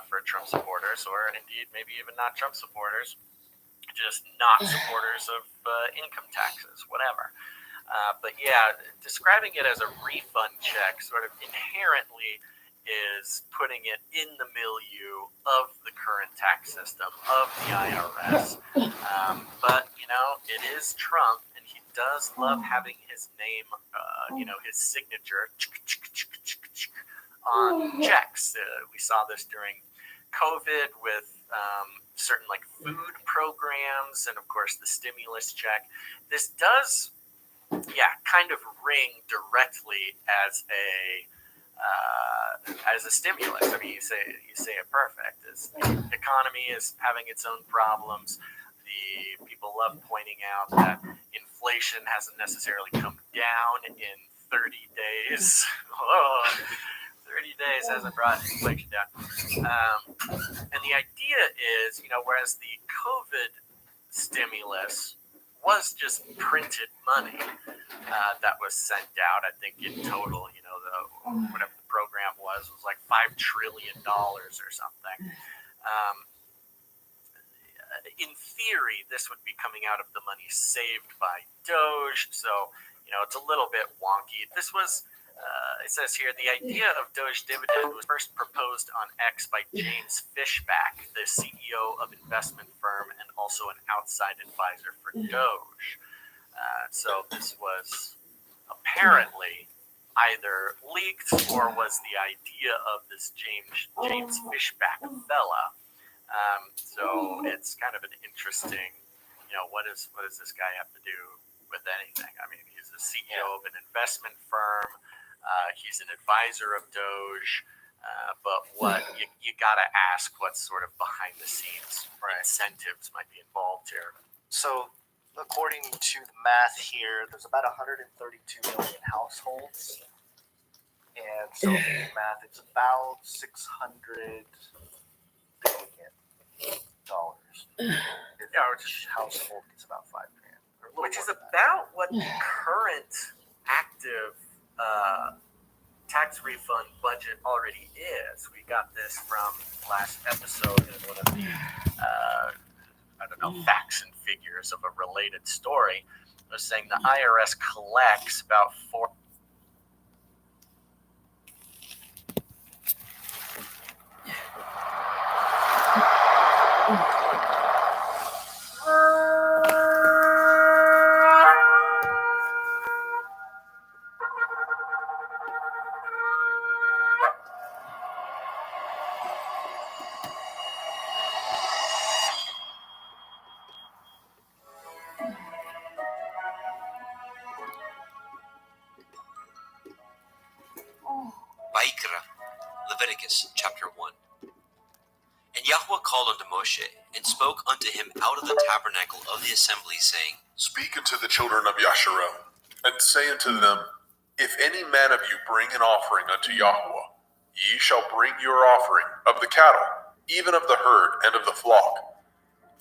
for Trump supporters, or indeed maybe even not Trump supporters, just not supporters of income taxes, whatever. But yeah, describing it as a refund check sort of inherently is putting it in the milieu of the current tax system, of the IRS. But, it is Trump, and he does love having his name, his signature on checks. We saw this during COVID with certain food programs and, of course, the stimulus check. This does, kind of ring directly as a stimulus. I mean, you say it perfect. The economy is having its own problems. The people love pointing out that inflation hasn't necessarily come down in 30 days. 30 days hasn't brought inflation down. And the idea is, whereas the COVID stimulus was just printed money that was sent out, I think in total, whatever the program was like $5 trillion or something. In theory, this would be coming out of the money saved by Doge, so, it's a little bit wonky. This was, it says here, the idea of Doge dividend was first proposed on X by James Fishback, the CEO of investment firm and also an outside advisor for Doge. So this was apparently either leaked or was the idea of this James Fishback fella. So it's kind of an interesting, what does this guy have to do with anything? I mean, he's the CEO of an investment firm. He's an advisor of Doge. But what you got to ask what's sort of behind the scenes incentives might be involved here. So according to the math here, there's about 132 million households. And so the math, it's about $600 billion. Each household gets about $5,000. Which is about what the current active tax refund budget already is. We got this from last episode in one of the, facts and figures of a related story. I was saying the IRS collects about Leviticus chapter 1. And Yahweh called unto Moshe, and spoke unto him out of the tabernacle of the assembly, saying, Speak unto the children of Yasharel, and say unto them, If any man of you bring an offering unto Yahweh, ye shall bring your offering of the cattle, even of the herd and of the flock.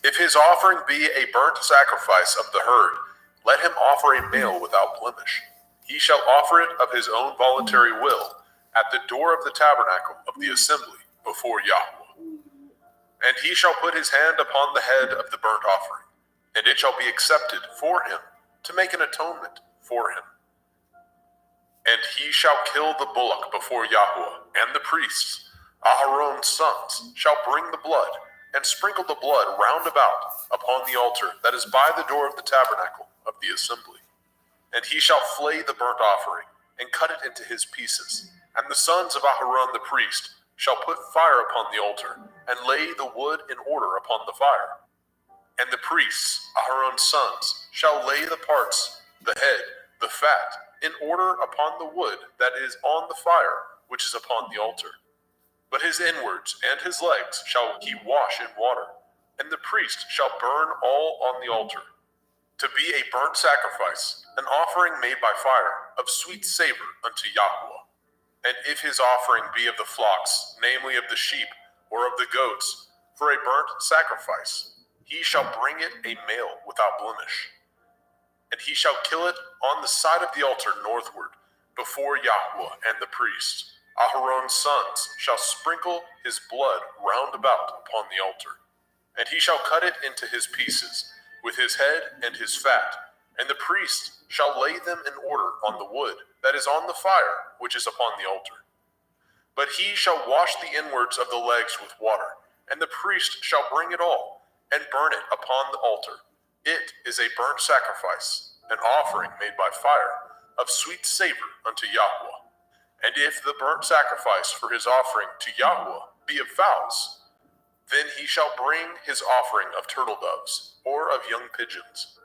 If his offering be a burnt sacrifice of the herd, let him offer a male without blemish. He shall offer it of his own voluntary will, at the door of the tabernacle of the assembly before Yahweh. And he shall put his hand upon the head of the burnt offering, and it shall be accepted for him to make an atonement for him. And he shall kill the bullock before Yahweh, and the priests, Aharon's sons, shall bring the blood, and sprinkle the blood round about upon the altar that is by the door of the tabernacle of the assembly. And he shall flay the burnt offering, and cut it into his pieces. And the sons of Aharon the priest shall put fire upon the altar, and lay the wood in order upon the fire. And the priests, Aharon's sons, shall lay the parts, the head, the fat, in order upon the wood that is on the fire, which is upon the altar. But his inwards and his legs shall he wash in water, and the priest shall burn all on the altar, to be a burnt sacrifice, an offering made by fire, of sweet savor unto Yahweh. And if his offering be of the flocks, namely of the sheep, or of the goats, for a burnt sacrifice, he shall bring it a male without blemish. And he shall kill it on the side of the altar northward, before Yahweh and the priest. Aharon's sons shall sprinkle his blood round about upon the altar, and he shall cut it into his pieces, with his head and his fat, and the priest shall lay them in order on the wood that is on the fire which is upon the altar. But he shall wash the inwards of the legs with water, and the priest shall bring it all, and burn it upon the altar. It is a burnt sacrifice, an offering made by fire, of sweet savor unto Yahweh. And if the burnt sacrifice for his offering to Yahweh be of fowls, then he shall bring his offering of turtle doves, or of young pigeons.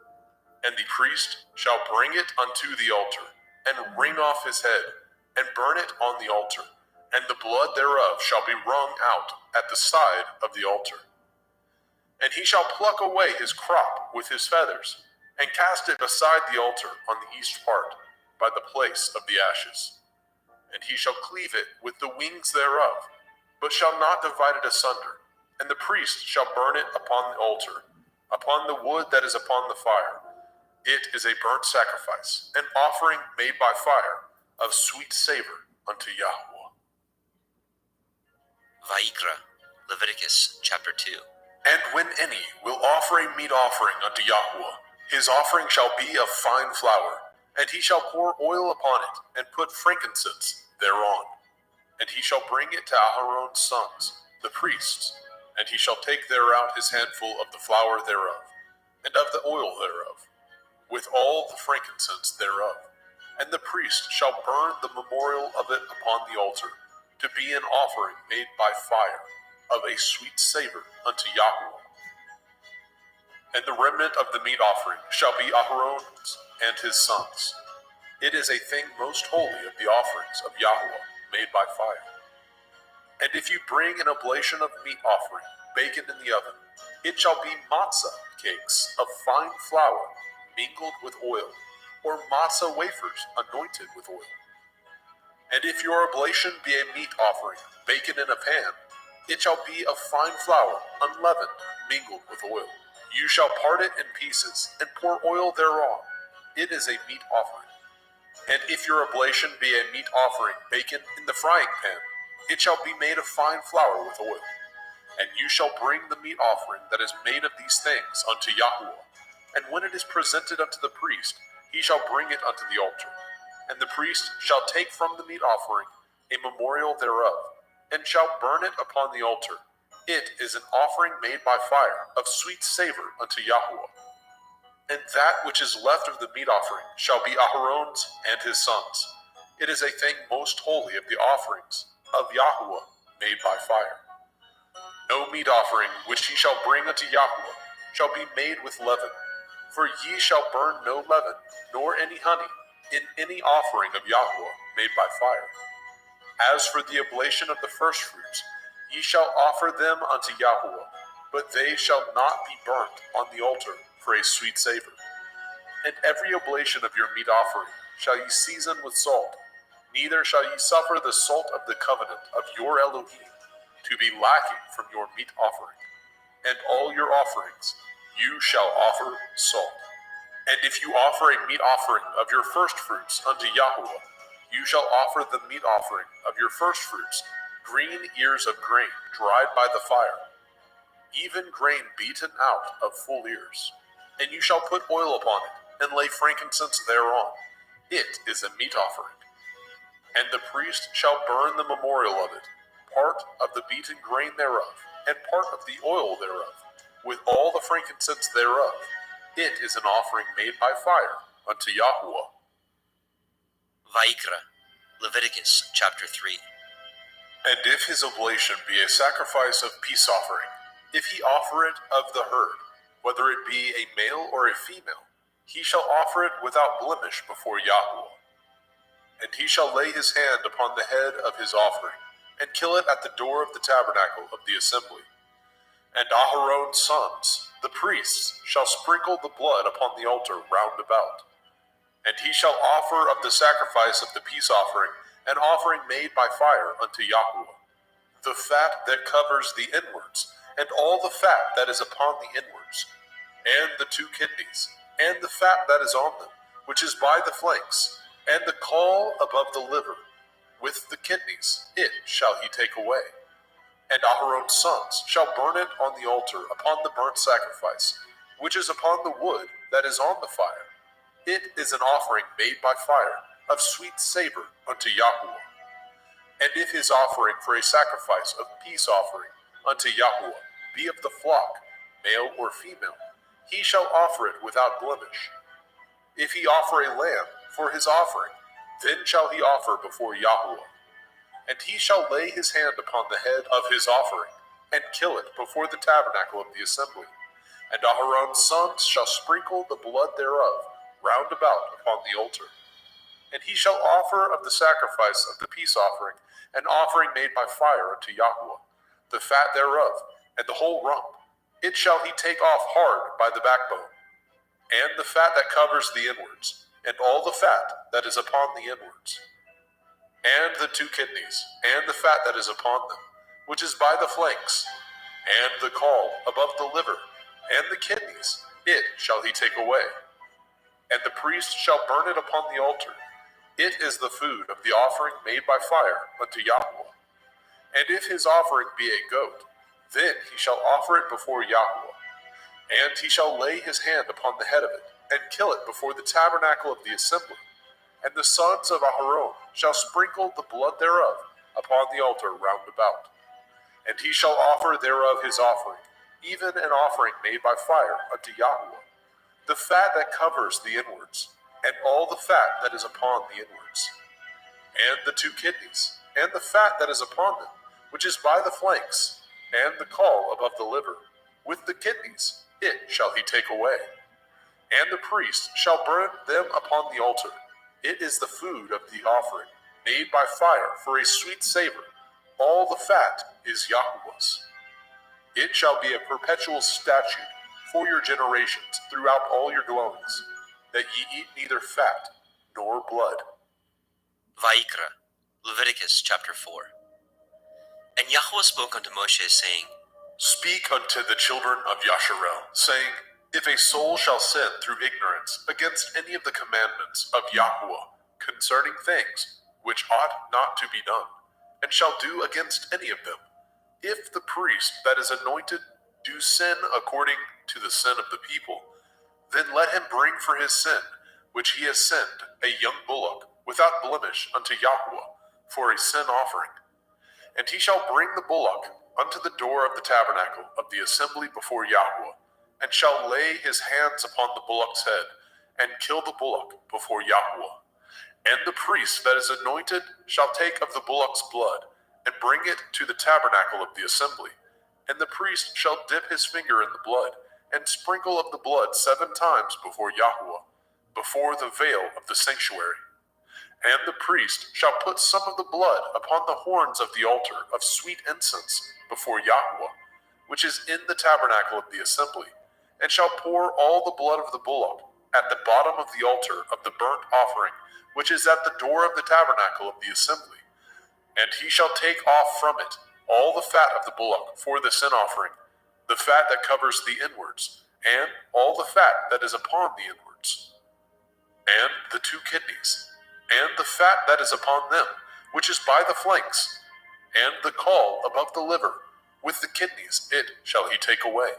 And the priest shall bring it unto the altar, and wring off his head, and burn it on the altar, and the blood thereof shall be wrung out at the side of the altar. And he shall pluck away his crop with his feathers, and cast it beside the altar on the east part, by the place of the ashes. And he shall cleave it with the wings thereof, but shall not divide it asunder. And the priest shall burn it upon the altar, upon the wood that is upon the fire. It is a burnt sacrifice, an offering made by fire, of sweet savor unto Yahweh. Vayikra, Leviticus chapter 2. And when any will offer a meat offering unto Yahweh, his offering shall be of fine flour, and he shall pour oil upon it, and put frankincense thereon. And he shall bring it to Aharon's sons, the priests, and he shall take thereout his handful of the flour thereof, and of the oil thereof, with all the frankincense thereof. And the priest shall burn the memorial of it upon the altar, to be an offering made by fire, of a sweet savor unto Yahweh. And the remnant of the meat offering shall be Aharon's and his sons. It is a thing most holy of the offerings of Yahweh, made by fire. And if you bring an oblation of meat offering, baken in the oven, it shall be matzah cakes of fine flour, mingled with oil, or matzah wafers anointed with oil. And if your oblation be a meat offering, baken in a pan, it shall be of fine flour, unleavened, mingled with oil. You shall part it in pieces, and pour oil thereon. It is a meat offering. And if your oblation be a meat offering, baken in the frying pan, it shall be made of fine flour with oil. And you shall bring the meat offering that is made of these things unto Yahweh. And when it is presented unto the priest, he shall bring it unto the altar. And the priest shall take from the meat offering a memorial thereof, and shall burn it upon the altar. It is an offering made by fire, of sweet savor unto Yahweh. And that which is left of the meat offering shall be Aharon's and his sons. It is a thing most holy of the offerings of Yahweh made by fire. No meat offering which ye shall bring unto Yahweh shall be made with leaven, for ye shall burn no leaven, nor any honey, in any offering of Yahweh made by fire. As for the oblation of the firstfruits, ye shall offer them unto Yahweh, but they shall not be burnt on the altar for a sweet savor. And every oblation of your meat offering shall ye season with salt, neither shall ye suffer the salt of the covenant of your Elohim to be lacking from your meat offering. And all your offerings you shall offer salt. And if you offer a meat offering of your firstfruits unto Yahweh, you shall offer the meat offering of your firstfruits, green ears of grain dried by the fire, even grain beaten out of full ears. And you shall put oil upon it, and lay frankincense thereon. It is a meat offering. And the priest shall burn the memorial of it, part of the beaten grain thereof, and part of the oil thereof, with all the frankincense thereof. It is an offering made by fire unto Yahweh. Vayikra, Leviticus chapter 3. And if his oblation be a sacrifice of peace offering, if he offer it of the herd, whether it be a male or a female, he shall offer it without blemish before Yahweh. And he shall lay his hand upon the head of his offering, and kill it at the door of the tabernacle of the assembly. And Aharon's sons, the priests, shall sprinkle the blood upon the altar round about. And he shall offer of the sacrifice of the peace offering an offering made by fire unto Yahweh, the fat that covers the inwards, and all the fat that is upon the inwards, and the 2 kidneys, and the fat that is on them, which is by the flanks, and the caul above the liver, with the kidneys, it shall he take away. And Aharon's sons shall burn it on the altar upon the burnt sacrifice, which is upon the wood that is on the fire. It is an offering made by fire, of sweet savor unto Yahweh. And if his offering for a sacrifice of peace offering unto Yahweh be of the flock, male or female, he shall offer it without blemish. If he offer a lamb for his offering, then shall he offer before Yahweh. And he shall lay his hand upon the head of his offering, and kill it before the tabernacle of the assembly. And Aharon's sons shall sprinkle the blood thereof round about upon the altar. And he shall offer of the sacrifice of the peace offering an offering made by fire unto Yahweh, the fat thereof, and the whole rump. It shall he take off hard by the backbone, and the fat that covers the inwards, and all the fat that is upon the inwards, and the two kidneys, and the fat that is upon them, which is by the flanks, and the caul above the liver, and the kidneys, it shall he take away. And the priest shall burn it upon the altar. It is the food of the offering made by fire unto Yahweh. And if his offering be a goat, then he shall offer it before Yahweh. And he shall lay his hand upon the head of it, and kill it before the tabernacle of the assembly. And the sons of Aharon shall sprinkle the blood thereof upon the altar round about. And he shall offer thereof his offering, even an offering made by fire unto Yahweh, the fat that covers the inwards, and all the fat that is upon the inwards, and the two kidneys, and the fat that is upon them, which is by the flanks, and the caul above the liver, with the kidneys, it shall he take away. And the priest shall burn them upon the altar. It is the food of the offering, made by fire for a sweet savor. All the fat is Yahweh's. It shall be a perpetual statute for your generations throughout all your dwellings, that ye eat neither fat nor blood. Vayikra, Leviticus chapter 4. And Yahweh spoke unto Moshe, saying, Speak unto the children of Yasharel, saying, If a soul shall sin through ignorance against any of the commandments of Yahweh concerning things which ought not to be done, and shall do against any of them, if the priest that is anointed do sin according to the sin of the people, then let him bring for his sin, which he has sinned, a young bullock, without blemish unto Yahweh, for a sin offering. And he shall bring the bullock unto the door of the tabernacle of the assembly before Yahweh, and shall lay his hands upon the bullock's head, and kill the bullock before Yahweh. And the priest that is anointed shall take of the bullock's blood, and bring it to the tabernacle of the assembly. And the priest shall dip his finger in the blood, and sprinkle of the blood 7 times before Yahweh, before the veil of the sanctuary. And the priest shall put some of the blood upon the horns of the altar of sweet incense before Yahweh, which is in the tabernacle of the assembly, and shall pour all the blood of the bullock at the bottom of the altar of the burnt offering, which is at the door of the tabernacle of the assembly. And he shall take off from it all the fat of the bullock for the sin offering, the fat that covers the inwards, and all the fat that is upon the inwards, and the two kidneys, and the fat that is upon them, which is by the flanks, and the caul above the liver, with the kidneys, it shall he take away,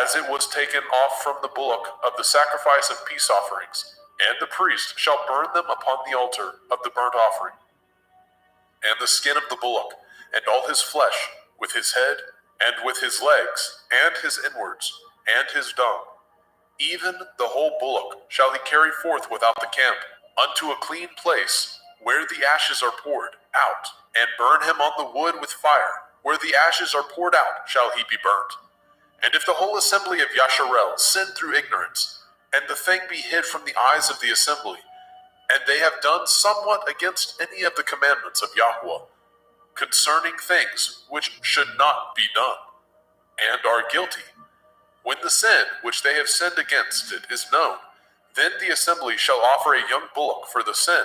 as it was taken off from the bullock of the sacrifice of peace offerings, and the priest shall burn them upon the altar of the burnt offering. And the skin of the bullock, and all his flesh, with his head, and with his legs, and his inwards, and his dung, even the whole bullock shall he carry forth without the camp, unto a clean place, where the ashes are poured out, and burn him on the wood with fire. Where the ashes are poured out shall he be burnt. And if the whole assembly of Yasharel sin through ignorance, and the thing be hid from the eyes of the assembly, and they have done somewhat against any of the commandments of Yahweh, concerning things which should not be done, and are guilty, when the sin which they have sinned against it is known, then the assembly shall offer a young bullock for the sin,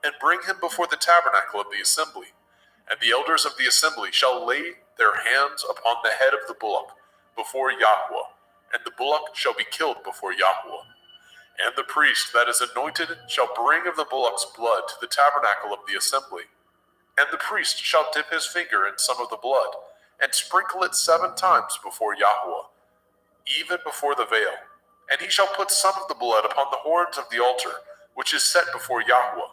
and bring him before the tabernacle of the assembly. And the elders of the assembly shall lay their hands upon the head of the bullock before Yahweh, and the bullock shall be killed before Yahweh. And the priest that is anointed shall bring of the bullock's blood to the tabernacle of the assembly. And the priest shall dip his finger in some of the blood, and sprinkle it 7 times before Yahweh, even before the veil. And he shall put some of the blood upon the horns of the altar, which is set before Yahweh,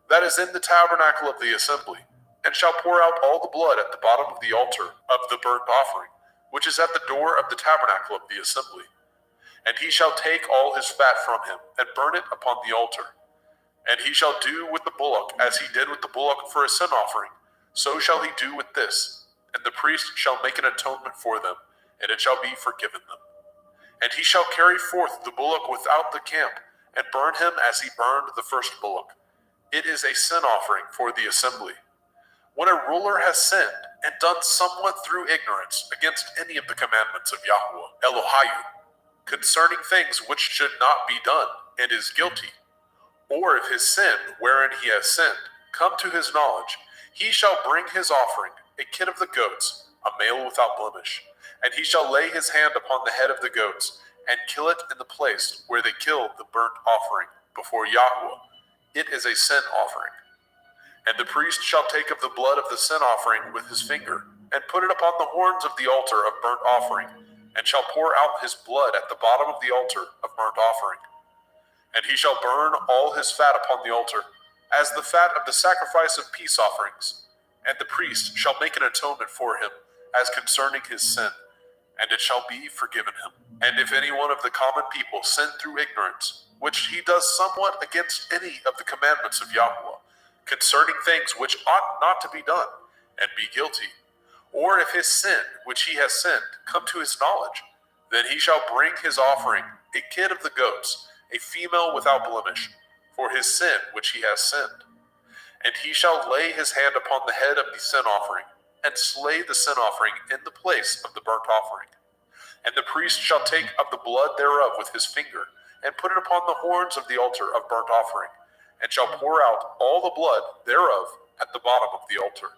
that is in the tabernacle of the assembly, and shall pour out all the blood at the bottom of the altar of the burnt offering, which is at the door of the tabernacle of the assembly. And he shall take all his fat from him, and burn it upon the altar. And he shall do with the bullock as he did with the bullock for a sin offering, so shall he do with this. And the priest shall make an atonement for them, and it shall be forgiven them. And he shall carry forth the bullock without the camp, and burn him as he burned the first bullock. It is a sin offering for the assembly. When a ruler has sinned, and done somewhat through ignorance against any of the commandments of Yahweh, Elohiah, concerning things which should not be done, and is guilty, or if his sin, wherein he has sinned, come to his knowledge, he shall bring his offering, a kid of the goats, a male without blemish, and he shall lay his hand upon the head of the goats, and kill it in the place where they killed the burnt offering before Yahweh. It is a sin offering. And the priest shall take of the blood of the sin offering with his finger, and put it upon the horns of the altar of burnt offering, and shall pour out his blood at the bottom of the altar of burnt offering. And he shall burn all his fat upon the altar, as the fat of the sacrifice of peace offerings. And the priest shall make an atonement for him, as concerning his sin, and it shall be forgiven him. And if any one of the common people sin through ignorance, which he does somewhat against any of the commandments of Yahweh, concerning things which ought not to be done, and be guilty, or if his sin, which he has sinned, come to his knowledge, then he shall bring his offering, a kid of the goats, a female without blemish, for his sin which he has sinned. And he shall lay his hand upon the head of the sin offering, and slay the sin offering in the place of the burnt offering. And the priest shall take of the blood thereof with his finger, and put it upon the horns of the altar of burnt offering, and shall pour out all the blood thereof at the bottom of the altar.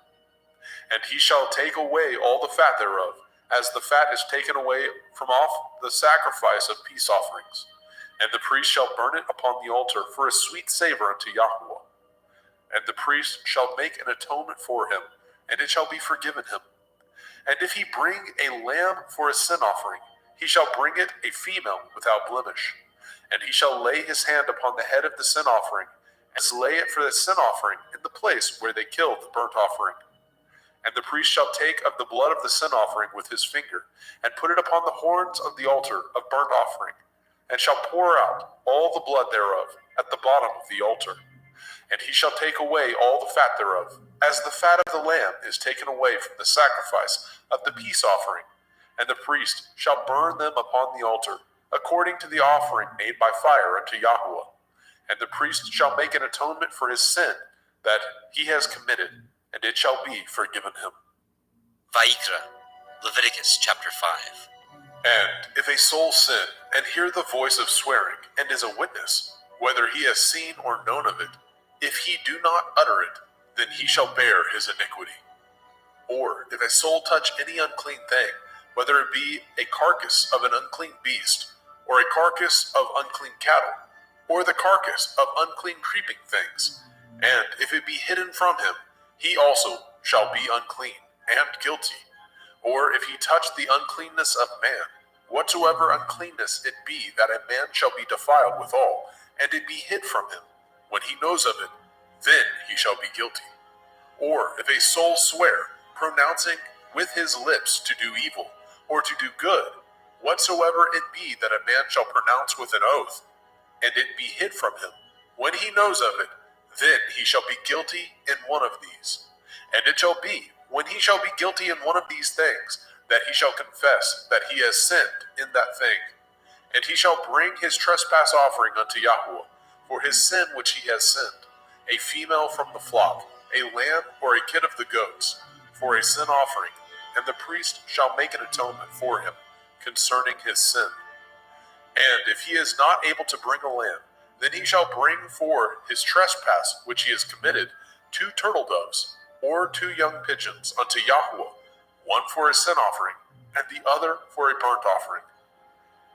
And he shall take away all the fat thereof, as the fat is taken away from off the sacrifice of peace offerings. And the priest shall burn it upon the altar for a sweet savor unto Yahweh. And the priest shall make an atonement for him, and it shall be forgiven him. And if he bring a lamb for a sin offering, he shall bring it a female without blemish. And he shall lay his hand upon the head of the sin offering, and slay it for the sin offering in the place where they killed the burnt offering. And the priest shall take of the blood of the sin offering with his finger, and put it upon the horns of the altar of burnt offering, and shall pour out all the blood thereof at the bottom of the altar. And he shall take away all the fat thereof, as the fat of the lamb is taken away from the sacrifice of the peace offering. And the priest shall burn them upon the altar, according to the offering made by fire unto Yahweh. And the priest shall make an atonement for his sin that he has committed, and it shall be forgiven him. Vayikra, Leviticus chapter 5. And if a soul sin, and hear the voice of swearing, and is a witness, whether he has seen or known of it, if he do not utter it, then he shall bear his iniquity. Or if a soul touch any unclean thing, whether it be a carcass of an unclean beast, or a carcass of unclean cattle, or the carcass of unclean creeping things, and if it be hidden from him, he also shall be unclean and guilty. Or if he touch the uncleanness of man, whatsoever uncleanness it be, that a man shall be defiled withal, and it be hid from him, when he knows of it, then he shall be guilty. Or if a soul swear, pronouncing with his lips to do evil, or to do good, whatsoever it be that a man shall pronounce with an oath, and it be hid from him, when he knows of it, then he shall be guilty in one of these. And it shall be, when he shall be guilty in one of these things, that he shall confess that he has sinned in that thing. And he shall bring his trespass offering unto Yahweh, for his sin which he has sinned, a female from the flock, a lamb or a kid of the goats, for a sin offering, and the priest shall make an atonement for him concerning his sin. And if he is not able to bring a lamb, then he shall bring for his trespass which he has committed 2 turtle doves, or 2 young pigeons unto Yahweh, one for a sin offering, and the other for a burnt offering.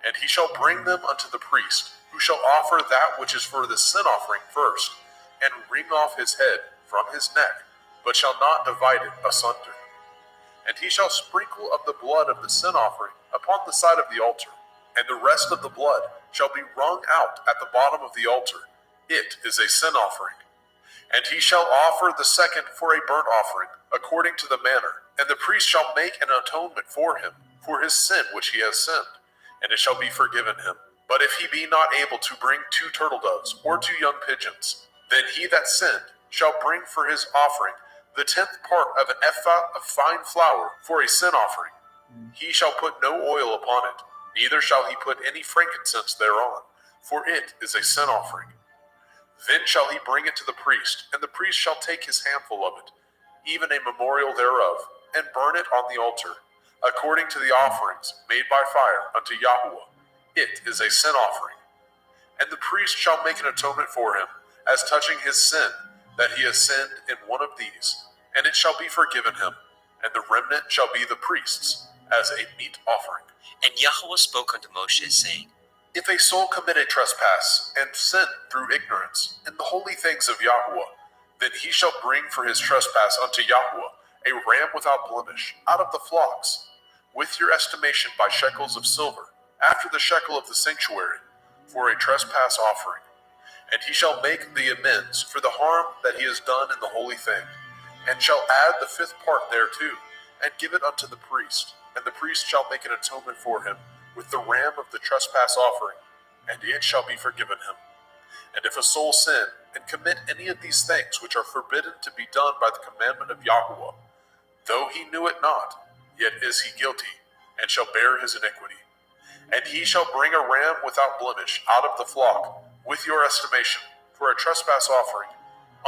And he shall bring them unto the priest, who shall offer that which is for the sin offering first, and wring off his head from his neck, but shall not divide it asunder. And he shall sprinkle of the blood of the sin offering upon the side of the altar, and the rest of the blood shall be wrung out at the bottom of the altar. It is a sin offering. And he shall offer the second for a burnt offering, according to the manner, and the priest shall make an atonement for him, for his sin which he has sinned, and it shall be forgiven him. But if he be not able to bring 2 turtle doves, or 2 young pigeons, then he that sinned shall bring for his offering the 10th part of an ephah of fine flour for a sin offering. He shall put no oil upon it, neither shall he put any frankincense thereon, for it is a sin offering. Then shall he bring it to the priest, and the priest shall take his handful of it, even a memorial thereof, and burn it on the altar, according to the offerings made by fire unto Yahweh. It is a sin offering. And the priest shall make an atonement for him, as touching his sin, that he has sinned in one of these, and it shall be forgiven him, and the remnant shall be the priest's, as a meat offering. And Yahweh spoke unto Moshe, saying, If a soul commit a trespass, and sin through ignorance, in the holy things of Yahweh, then he shall bring for his trespass unto Yahweh a ram without blemish, out of the flocks, with your estimation by shekels of silver, after the shekel of the sanctuary, for a trespass offering. And he shall make the amends for the harm that he has done in the holy thing, and shall add the 5th part thereto, and give it unto the priest. And the priest shall make an atonement for him with the ram of the trespass offering, and it shall be forgiven him. And if a soul sin, and commit any of these things which are forbidden to be done by the commandment of Yahweh, though he knew it not, yet is he guilty, and shall bear his iniquity. And he shall bring a ram without blemish out of the flock, with your estimation, for a trespass offering,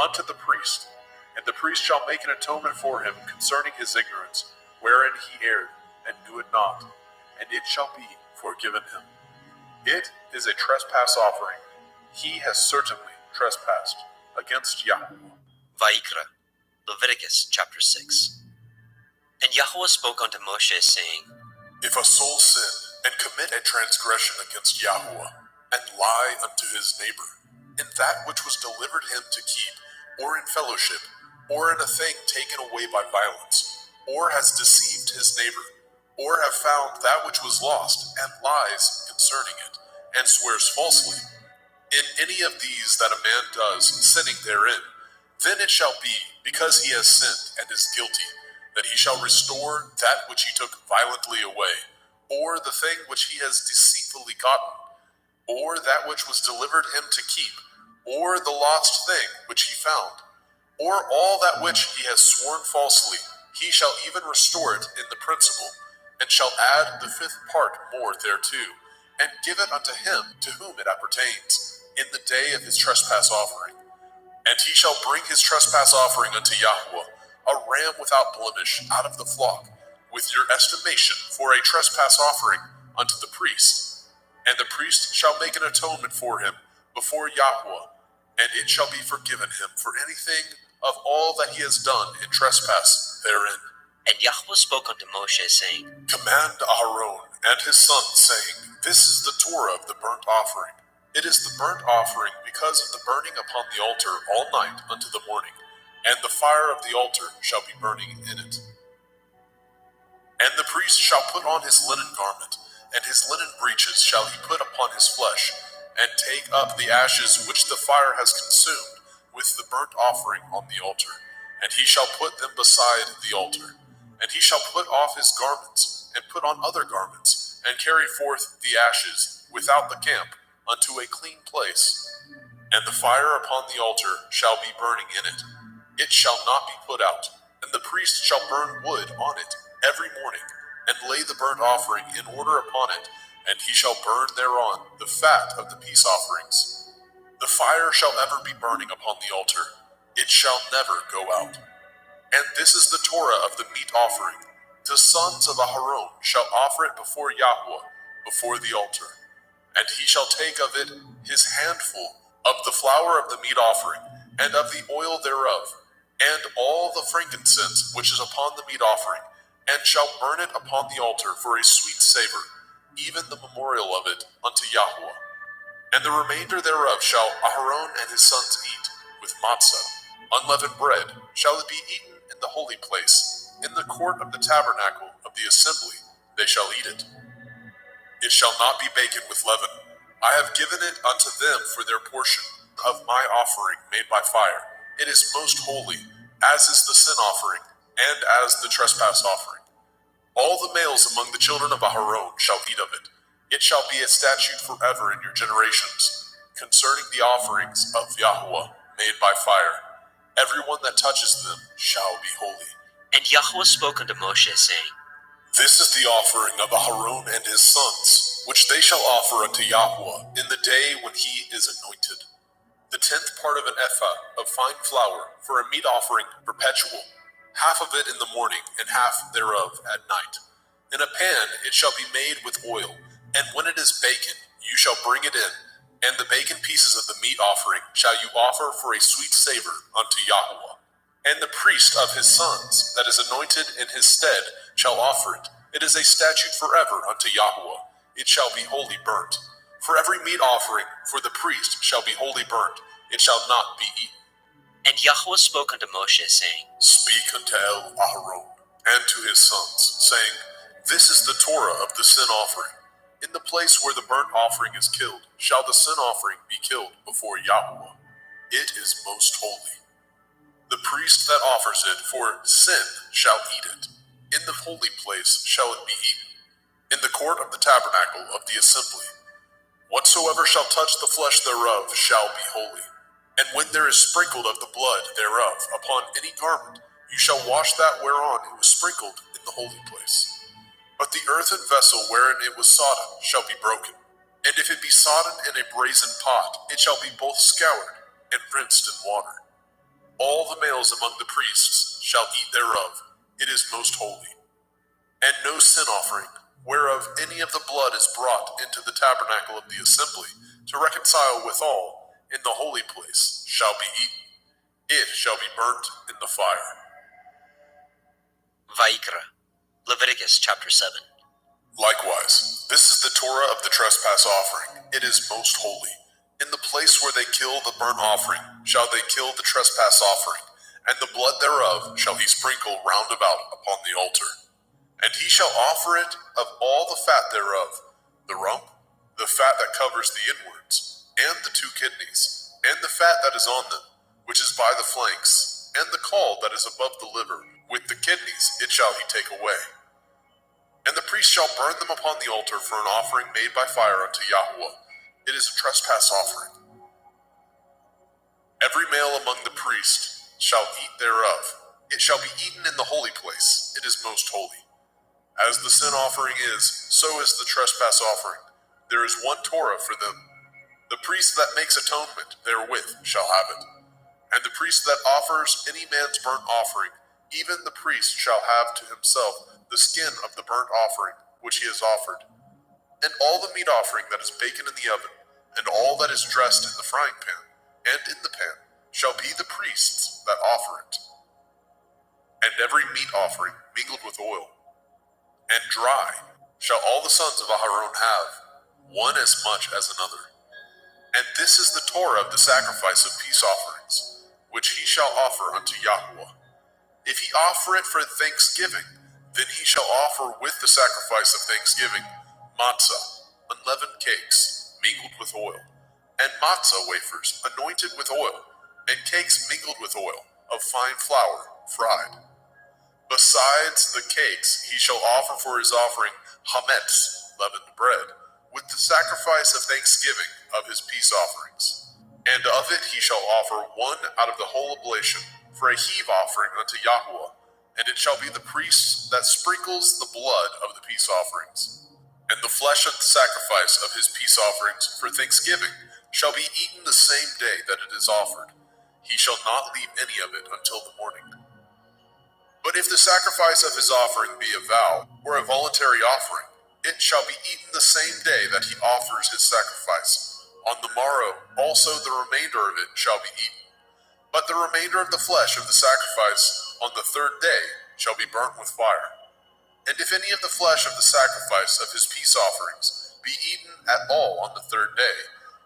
unto the priest. And the priest shall make an atonement for him concerning his ignorance, wherein he erred, and knew it not, and it shall be forgiven him. It is a trespass offering. He has certainly trespassed against Yahweh. Vayikra, Leviticus chapter 6. And Yahweh spoke unto Moshe, saying, If a soul sin, and commit a transgression against Yahweh, and lie unto his neighbor, in that which was delivered him to keep, or in fellowship, or in a thing taken away by violence, or has deceived his neighbor, or have found that which was lost, and lies concerning it, and swears falsely, in any of these that a man does, sinning therein, then it shall be, because he has sinned and is guilty, that he shall restore that which he took violently away, or the thing which he has deceitfully gotten, or that which was delivered him to keep, or the lost thing which he found, or all that which he has sworn falsely, he shall even restore it in the principal, and shall add the 5th part more thereto, and give it unto him to whom it appertains, in the day of his trespass offering. And he shall bring his trespass offering unto Yahweh, a ram without blemish out of the flock, with your estimation for a trespass offering unto the priest. And the priest shall make an atonement for him before Yahweh, and it shall be forgiven him for anything of all that he has done in trespass therein. And Yahweh spoke unto Moshe, saying, Command Aaron and his sons, saying, This is the Torah of the burnt offering. It is the burnt offering because of the burning upon the altar all night unto the morning, and the fire of the altar shall be burning in it. And the priest shall put on his linen garment, and his linen breeches shall he put upon his flesh, and take up the ashes which the fire has consumed with the burnt offering on the altar, and he shall put them beside the altar. And he shall put off his garments, and put on other garments, and carry forth the ashes without the camp unto a clean place. And the fire upon the altar shall be burning in it. It shall not be put out. And the priest shall burn wood on it every morning, and lay the burnt offering in order upon it, and he shall burn thereon the fat of the peace offerings. The fire shall ever be burning upon the altar. It shall never go out. And this is the Torah of the meat offering. The sons of Aharon shall offer it before Yahweh, before the altar. And he shall take of it his handful of the flour of the meat offering, and of the oil thereof, and all the frankincense which is upon the meat offering, and shall burn it upon the altar for a sweet savor, even the memorial of it unto Yahweh. And the remainder thereof shall Aharon and his sons eat, with matzah, unleavened bread, shall it be eaten in the holy place, in the court of the tabernacle of the assembly, they shall eat it. It shall not be baken with leaven. I have given it unto them for their portion of my offering made by fire. It is most holy, as is the sin offering, and as the trespass offering. All the males among the children of Aharon shall eat of it. It shall be a statute forever in your generations, concerning the offerings of Yahweh made by fire. Everyone that touches them shall be holy. And Yahweh spoke unto Moshe, saying, This is the offering of Aharon and his sons, which they shall offer unto Yahweh in the day when he is anointed. The 10th part of an ephah of fine flour for a meat offering perpetual, half of it in the morning and half thereof at night. In a pan it shall be made with oil, and when it is baken, you shall bring it in, and the baken pieces of the meat offering shall you offer for a sweet savor unto Yahweh. And the priest of his sons, that is anointed in his stead, shall offer it. It is a statute forever unto Yahweh. It shall be wholly burnt. For every meat offering for the priest shall be wholly burnt. It shall not be eaten. And Yahweh spoke unto Moshe, saying, Speak unto Aharon and to his sons, saying, This is the Torah of the sin offering. In the place where the burnt offering is killed, shall the sin offering be killed before Yahweh. It is most holy. The priest that offers it for sin shall eat it. In the holy place shall it be eaten, in the court of the tabernacle of the assembly. Whatsoever shall touch the flesh thereof shall be holy. And when there is sprinkled of the blood thereof upon any garment, you shall wash that whereon it was sprinkled in the holy place. But the earthen vessel wherein it was sodden shall be broken. And if it be sodden in a brazen pot, it shall be both scoured and rinsed in water. All the males among the priests shall eat thereof. It is most holy. And no sin offering, whereof any of the blood is brought into the tabernacle of the assembly, to reconcile withal in the holy place, shall be eaten. It shall be burnt in the fire. Vayikra, Leviticus chapter 7. Likewise, this is the Torah of the trespass offering. It is most holy. In the place where they kill the burnt offering shall they kill the trespass offering, and the blood thereof shall he sprinkle round about upon the altar. And he shall offer it of all the fat thereof, the rump, the fat that covers the inwards, and the 2 kidneys, and the fat that is on them, which is by the flanks, and the caul that is above the liver. With the kidneys it shall he take away. And the priest shall burn them upon the altar for an offering made by fire unto Yahweh. It is a trespass offering. Every male among the priests shall eat thereof. It shall be eaten in the holy place. It is most holy. As the sin offering is, so is the trespass offering. There is one Torah for them. The priest that makes atonement therewith shall have it. And the priest that offers any man's burnt offering, even the priest shall have to himself the skin of the burnt offering which he has offered. And all the meat offering that is baken in the oven, and all that is dressed in the frying pan, and in the pan, shall be the priest's that offer it. And every meat offering mingled with oil, and dry, shall all the sons of Aharon have, one as much as another. And this is the Torah of the sacrifice of peace offerings, which he shall offer unto Yahweh. If he offer it for thanksgiving, then he shall offer with the sacrifice of thanksgiving matzah, unleavened cakes, mingled with oil, and matzah wafers, anointed with oil, and cakes mingled with oil, of fine flour, fried. Besides the cakes, he shall offer for his offering hametz, leavened bread, with the sacrifice of thanksgiving of his peace offerings. And of it he shall offer one out of the whole oblation, for a heave offering unto Yahweh, and it shall be the priest that sprinkles the blood of the peace offerings. And the flesh of the sacrifice of his peace offerings for thanksgiving shall be eaten the same day that it is offered. He shall not leave any of it until the morning. But if the sacrifice of his offering be a vow, or a voluntary offering, it shall be eaten the same day that he offers his sacrifice. On the morrow also the remainder of it shall be eaten. But the remainder of the flesh of the sacrifice on the 3rd day shall be burnt with fire. And if any of the flesh of the sacrifice of his peace offerings be eaten at all on the 3rd day,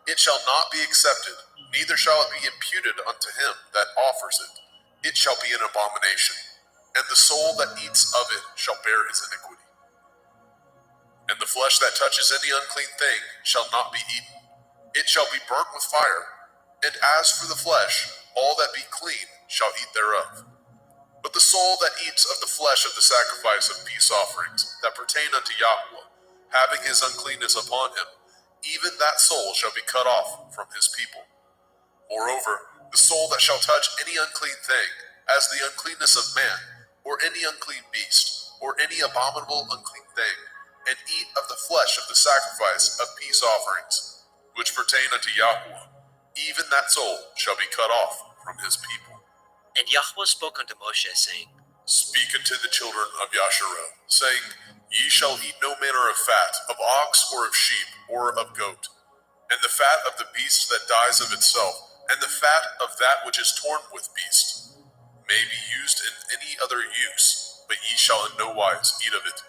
It shall not be accepted, neither shall it be imputed unto him that offers it. It shall be an abomination, and the soul that eats of it shall bear his iniquity. And the flesh that touches any unclean thing shall not be eaten. It shall be burnt with fire. And as for the flesh, all that be clean shall eat thereof. But the soul that eats of the flesh of the sacrifice of peace offerings that pertain unto Yahweh, having his uncleanness upon him, even that soul shall be cut off from his people. Moreover, the soul that shall touch any unclean thing, as the uncleanness of man, or any unclean beast, or any abominable unclean thing, and eat of the flesh of the sacrifice of peace offerings, which pertain unto Yahweh, even that soul shall be cut off from his people. And Yahweh spoke unto Moshe, saying, Speak unto the children of Yasharel, saying, Ye shall eat no manner of fat, of ox, or of sheep, or of goat, and the fat of the beast that dies of itself, and the fat of that which is torn with beast, may be used in any other use, but ye shall in no wise eat of it.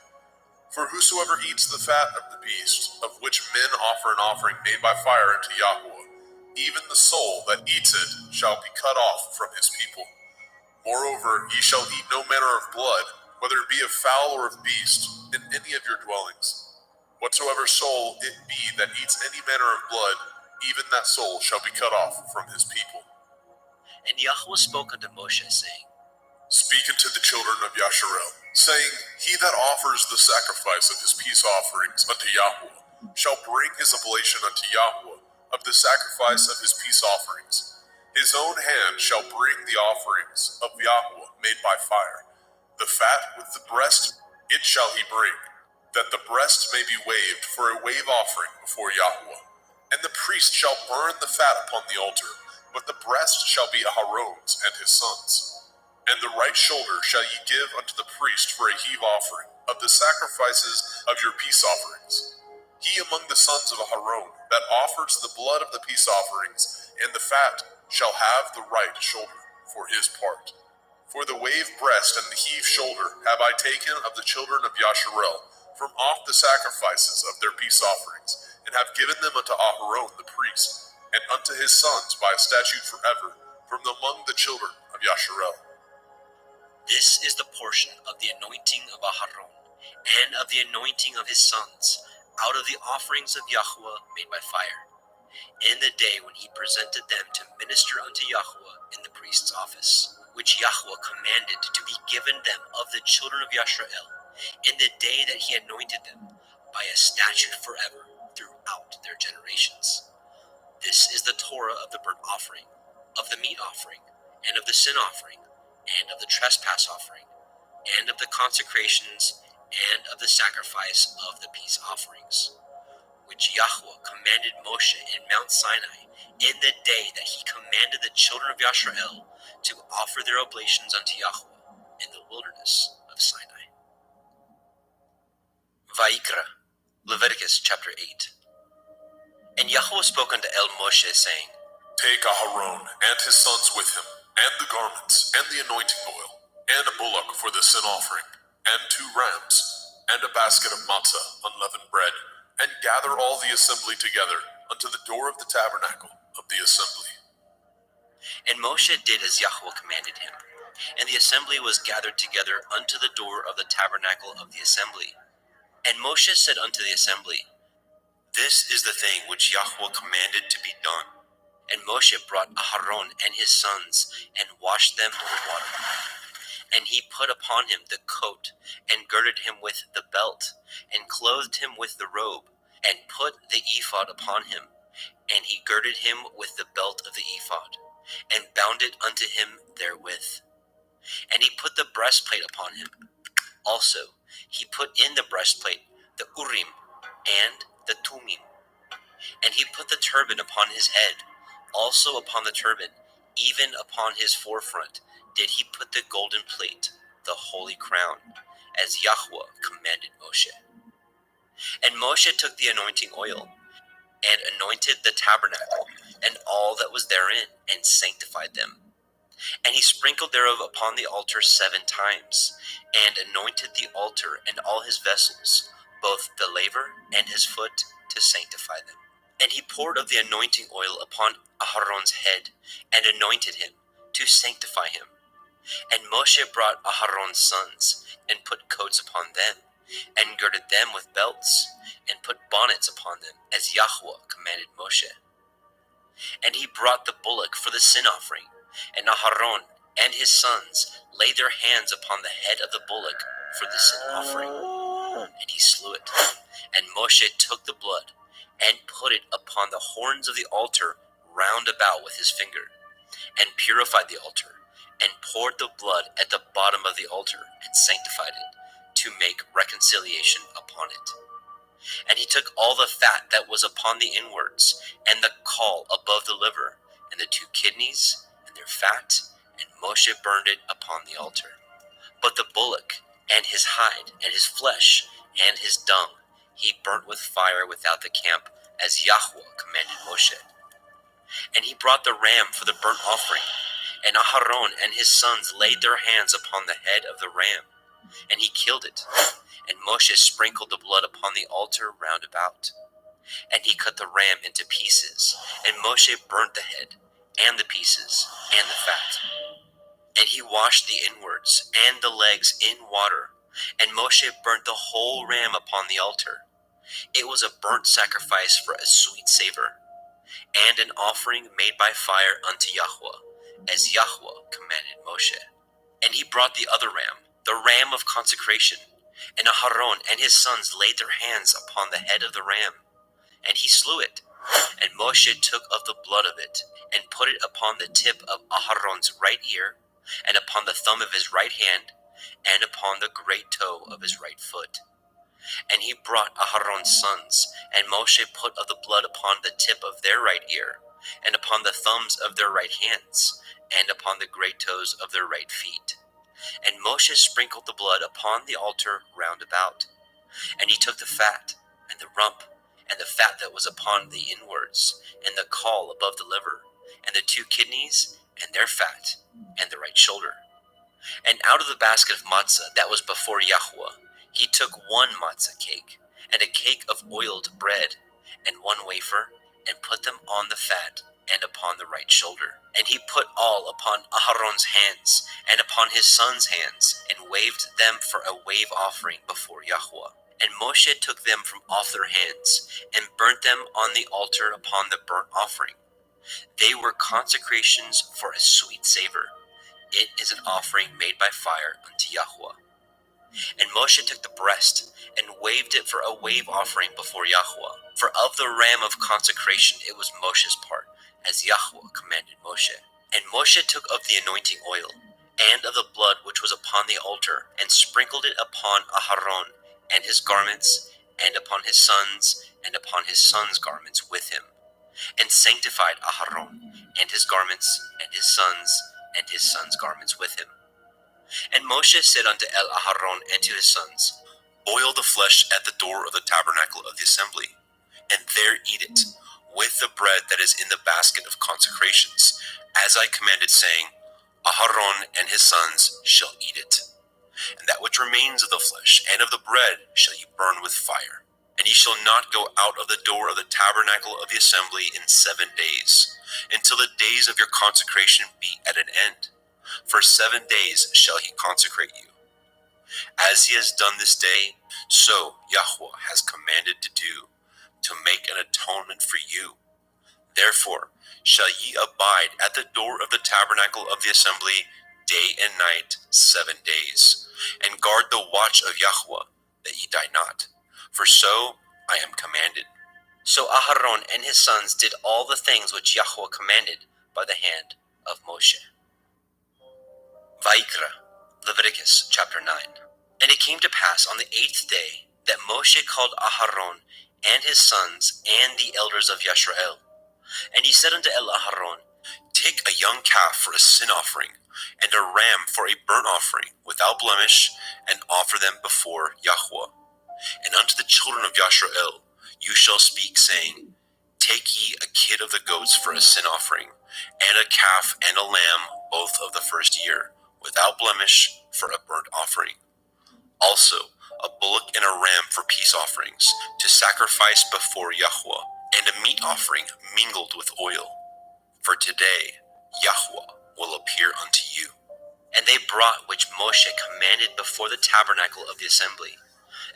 For whosoever eats the fat of the beast, of which men offer an offering made by fire unto Yahweh, even the soul that eats it shall be cut off from his people. Moreover, ye shall eat no manner of blood, whether it be of fowl or of beast, in any of your dwellings. Whatsoever soul it be that eats any manner of blood, even that soul shall be cut off from his people. And Yahweh spoke unto Moshe, saying, Speak unto the children of Yasharel, saying, He that offers the sacrifice of his peace offerings unto Yahweh shall bring his oblation unto Yahweh of the sacrifice of his peace offerings. His own hand shall bring the offerings of Yahweh made by fire. The fat with the breast it shall he bring, that the breast may be waved for a wave offering before Yahweh. And the priest shall burn the fat upon the altar, but the breast shall be Aharon's and his sons'. And the right shoulder shall ye give unto the priest for a heave offering of the sacrifices of your peace offerings. He among the sons of Aharon that offers the blood of the peace offerings and the fat shall have the right shoulder for his part. For the wave breast and the heave shoulder have I taken of the children of Yasharel from off the sacrifices of their peace offerings, and have given them unto Aharon the priest, and unto his sons by a statute forever, from among the children of Yasharel. This is the portion of the anointing of Aharon, and of the anointing of his sons, out of the offerings of Yahweh made by fire, in the day when he presented them to minister unto Yahweh in the priest's office, which Yahweh commanded to be given them of the children of Yasharel, in the day that he anointed them, by a statute forever throughout their generations. This is the Torah of the burnt offering, of the meat offering, and of the sin offering, and of the trespass offering, and of the consecrations, and of the sacrifice of the peace offerings, which Yahweh commanded Moshe in Mount Sinai, in the day that he commanded the children of Yasharel to offer their oblations unto Yahweh in the wilderness of Sinai. Vayikra, Leviticus chapter 8. And Yahweh spoke unto Moshe, saying, Take Aharon and his sons with him, and the garments, and the anointing oil, and a bullock for the sin offering, and 2 rams, and a basket of matzah, unleavened bread, and gather all the assembly together unto the door of the tabernacle of the assembly. And Moshe did as Yahweh commanded him, and the assembly was gathered together unto the door of the tabernacle of the assembly. And Moshe said unto the assembly, This is the thing which Yahweh commanded to be done. And Moshe brought Aharon and his sons, and washed them with water. And he put upon him the coat, and girded him with the belt, and clothed him with the robe, and put the ephod upon him. And he girded him with the belt of the ephod, and bound it unto him therewith. And he put the breastplate upon him. Also he put in the breastplate the Urim and the Tumim. And he put the turban upon his head. Also upon the turban, even upon his forefront, did he put the golden plate, the holy crown, as Yahweh commanded Moshe. And Moshe took the anointing oil, and anointed the tabernacle, and all that was therein, and sanctified them. And he sprinkled thereof upon the altar 7 times, and anointed the altar and all his vessels, both the laver and his foot, to sanctify them. And he poured of the anointing oil upon Aharon's head, and anointed him, to sanctify him. And Moshe brought Aharon's sons, and put coats upon them, and girded them with belts, and put bonnets upon them, as Yahweh commanded Moshe. And he brought the bullock for the sin offering, and Aharon and his sons laid their hands upon the head of the bullock for the sin offering, and he slew it. And Moshe took the blood, and put it upon the horns of the altar round about with his finger, and purified the altar, and poured the blood at the bottom of the altar, and sanctified it, to make reconciliation upon it. And he took all the fat that was upon the inwards, and the caul above the liver, and the 2 kidneys, and their fat, and Moshe burned it upon the altar. But the bullock, and his hide, and his flesh, and his dung, he burnt with fire without the camp, as Yahweh commanded Moshe. And he brought the ram for the burnt offering, and Aharon and his sons laid their hands upon the head of the ram, and he killed it. And Moshe sprinkled the blood upon the altar round about. And he cut the ram into pieces, and Moshe burnt the head, and the pieces, and the fat. And he washed the inwards and the legs in water, and Moshe burnt the whole ram upon the altar. It was a burnt sacrifice for a sweet savor, and an offering made by fire unto Yahweh, as Yahweh commanded Moshe. And he brought the other ram, the ram of consecration, and Aharon and his sons laid their hands upon the head of the ram, and he slew it. And Moshe took of the blood of it, and put it upon the tip of Aharon's right ear, and upon the thumb of his right hand, and upon the great toe of his right foot. And he brought Aharon's sons, and Moshe put of the blood upon the tip of their right ear, and upon the thumbs of their right hands, and upon the great toes of their right feet. And Moshe sprinkled the blood upon the altar round about. And he took the fat, and the rump, and the fat that was upon the inwards, and the caul above the liver, and the 2 kidneys, and their fat, and the right shoulder. And out of the basket of matzah that was before Yahweh, he took 1 matzah cake, and a cake of oiled bread, and 1 wafer, and put them on the fat, and upon the right shoulder. And he put all upon Aharon's hands, and upon his sons' hands, and waved them for a wave offering before Yahweh. And Moshe took them from off their hands, and burnt them on the altar upon the burnt offering. They were consecrations for a sweet savor. It is an offering made by fire unto Yahweh. And Moshe took the breast, and waved it for a wave offering before Yahweh. For of the ram of consecration it was Moshe's part, as Yahweh commanded Moshe. And Moshe took of the anointing oil, and of the blood which was upon the altar, and sprinkled it upon Aharon and his garments, and upon his sons, and upon his sons' garments with him, and sanctified Aharon and his garments, and his sons' garments with him. And Moshe said unto Aharon and to his sons, Boil the flesh at the door of the tabernacle of the assembly, and there eat it, with the bread that is in the basket of consecrations, as I commanded, saying, Aharon and his sons shall eat it. And that which remains of the flesh and of the bread shall ye burn with fire. And ye shall not go out of the door of the tabernacle of the assembly in 7 days, until the days of your consecration be at an end. For 7 days shall he consecrate you. As he has done this day, so Yahweh has commanded to do, to make an atonement for you. Therefore shall ye abide at the door of the tabernacle of the assembly day and night 7 days, and guard the watch of Yahweh, that ye die not. For so I am commanded. So Aharon and his sons did all the things which Yahweh commanded by the hand of Moshe. Vayikra, Leviticus chapter 9. And it came to pass on the 8th day that Moshe called Aharon and his sons and the elders of Yisrael. And he said unto Aharon, Take a young calf for a sin offering, and a ram for a burnt offering, without blemish, and offer them before Yahweh. And unto the children of Yisrael you shall speak, saying, Take ye a kid of the goats for a sin offering, and a calf and a lamb, both of the first year, without blemish, for a burnt offering. Also a bullock and a ram for peace offerings, to sacrifice before Yahweh, and a meat offering mingled with oil. For today Yahweh will appear unto you. And they brought which Moshe commanded before the tabernacle of the assembly.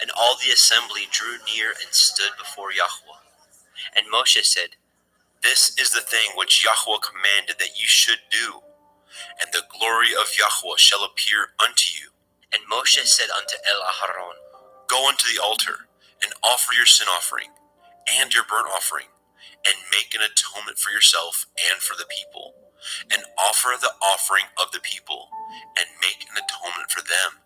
And all the assembly drew near and stood before Yahweh. And Moshe said, This is the thing which Yahweh commanded that you should do, and the glory of Yahweh shall appear unto you. And Moshe said unto Aharon, Go unto the altar, and offer your sin offering, and your burnt offering, and make an atonement for yourself and for the people, and offer the offering of the people, and make an atonement for them,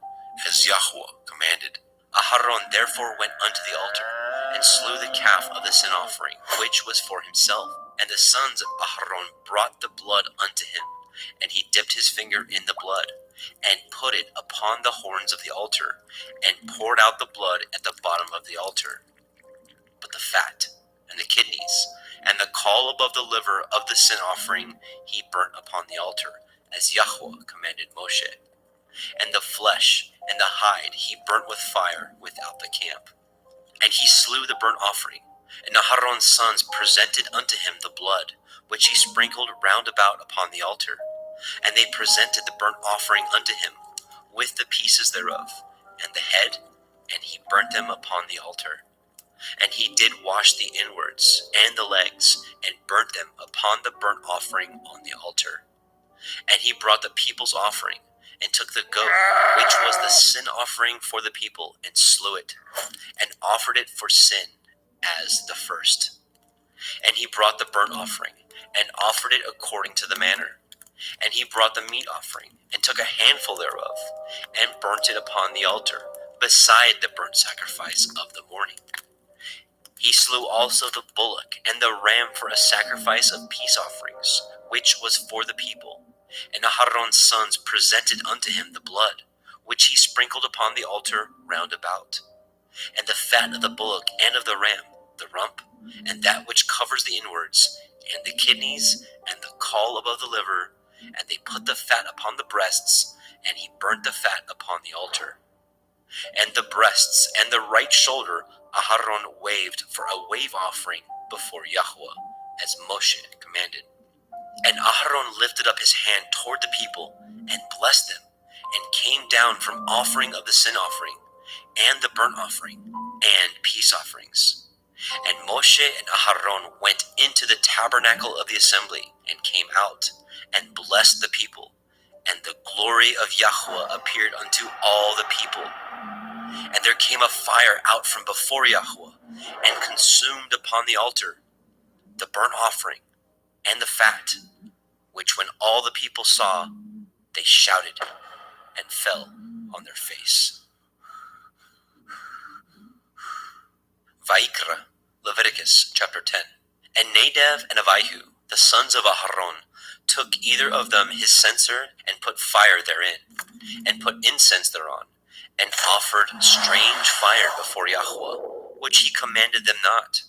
as Yahweh commanded. Aharon therefore went unto the altar, and slew the calf of the sin offering, which was for himself. And the sons of Aharon brought the blood unto him, and he dipped his finger in the blood, and put it upon the horns of the altar, and poured out the blood at the bottom of the altar. But the fat, and the kidneys, and the caul above the liver of the sin offering he burnt upon the altar, as Yahweh commanded Moshe. And the flesh and the hide he burnt with fire without the camp. And he slew the burnt offering, and Aharon's sons presented unto him the blood, which he sprinkled round about upon the altar. And they presented the burnt offering unto him, with the pieces thereof, and the head, and he burnt them upon the altar. And he did wash the inwards and the legs, and burnt them upon the burnt offering on the altar. And he brought the people's offering, and took the goat, which was the sin offering for the people, and slew it, and offered it for sin as the first. And he brought the burnt offering, and offered it according to the manner. And he brought the meat offering, and took a handful thereof, and burnt it upon the altar, beside the burnt sacrifice of the morning. He slew also the bullock and the ram for a sacrifice of peace offerings, which was for the people. And Aharon's sons presented unto him the blood, which he sprinkled upon the altar round about. And the fat of the bullock and of the ram, the rump, and that which covers the inwards, and the kidneys, and the caul above the liver, and they put the fat upon the breasts, and he burnt the fat upon the altar. And the breasts and the right shoulder Aharon waved for a wave offering before Yahweh, as Moshe commanded. And Aharon lifted up his hand toward the people, and blessed them, and came down from offering of the sin offering, and the burnt offering, and peace offerings. And Moshe and Aharon went into the tabernacle of the assembly, and came out, and blessed the people. And the glory of Yahweh appeared unto all the people. And there came a fire out from before Yahweh, and consumed upon the altar the burnt offering and the fat, which when all the people saw, they shouted and fell on their face. Vayikra, Leviticus chapter 10. And Nadab and Abihu, the sons of Aharon, took either of them his censer, and put fire therein, and put incense thereon, and offered strange fire before Yahweh, which he commanded them not.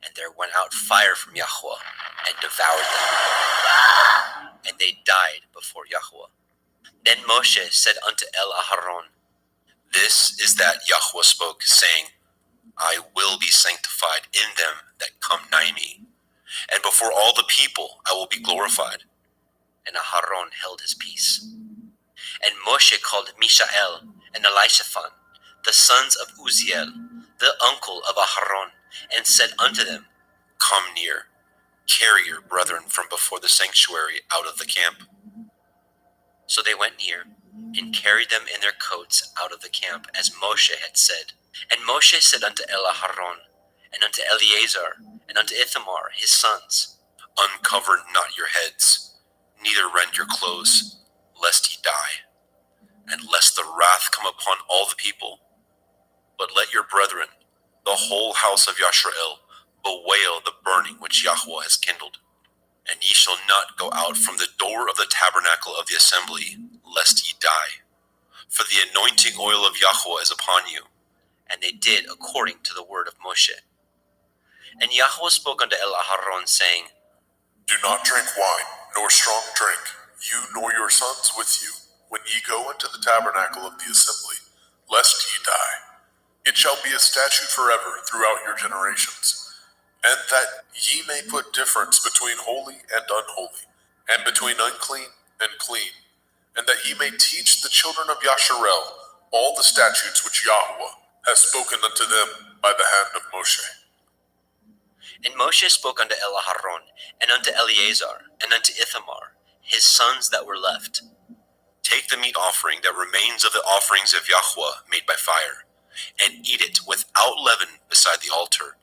And there went out fire from Yahweh, and devoured them, and they died before Yahweh. Then Moshe said unto Aharon, This is that Yahweh spoke, saying, I will be sanctified in them that come nigh me, and before all the people I will be glorified. And Aharon held his peace. And Moshe called Mishael and Elishaphan, the sons of Uzziel, the uncle of Aharon, and said unto them, Come near, carry your brethren from before the sanctuary out of the camp. So they went near, and carried them in their coats out of the camp, as Moshe had said. And Moshe said unto Aharon, and unto Eleazar, and unto Ithamar his sons, Uncover not your heads, neither rend your clothes, lest ye die, and lest the wrath come upon all the people. But let your brethren, the whole house of Yashrael, bewail the burning which Yahweh has kindled. And ye shall not go out from the door of the tabernacle of the assembly, lest ye die. For the anointing oil of Yahweh is upon you. And they did according to the word of Moshe. And Yahweh spoke unto Aharon, saying, Do not drink wine, nor strong drink, you nor your sons with you, when ye go into the tabernacle of the assembly, lest ye die. It shall be a statute forever throughout your generations. and that ye may put difference between holy and unholy, and between unclean and clean, and that ye may teach the children of Yasharel all the statutes which Yahweh has spoken unto them by the hand of Moshe. And Moshe spoke unto Elaharon, and unto Eleazar, and unto Ithamar, his sons that were left. Take the meat offering that remains of the offerings of Yahweh made by fire, and eat it without leaven beside the altar,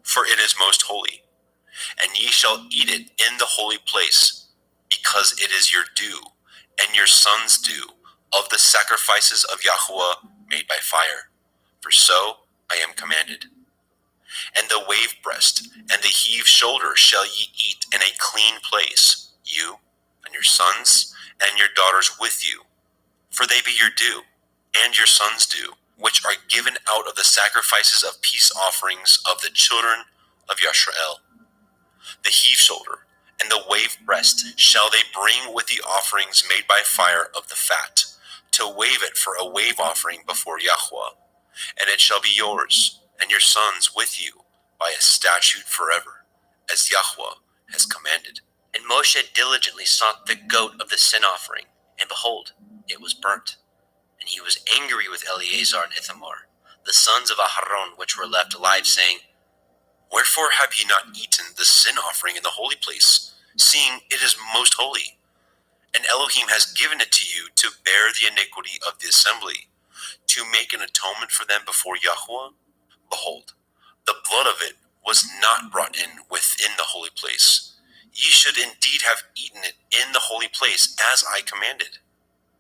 for it is most holy. And ye shall eat it in the holy place, because it is your due, and your sons' due, of the sacrifices of Yahweh made by fire. For so I am commanded. And the wave breast and the heave shoulder shall ye eat in a clean place, you and your sons and your daughters with you, for they be your due, and your sons' due, which are given out of the sacrifices of peace offerings of the children of Yasharel. The heave shoulder and the wave breast shall they bring with the offerings made by fire of the fat, to wave it for a wave offering before Yahweh, and it shall be yours and your sons with you by a statute forever, as Yahweh has commanded. And Moshe diligently sought the goat of the sin offering, and behold, it was burnt. And he was angry with Eleazar and Ithamar, the sons of Aharon, which were left alive, saying, Wherefore have ye not eaten the sin offering in the holy place, seeing it is most holy? And Elohim has given it to you to bear the iniquity of the assembly, to make an atonement for them before Yahweh. Behold, the blood of it was not brought in within the holy place. Ye should indeed have eaten it in the holy place, as I commanded.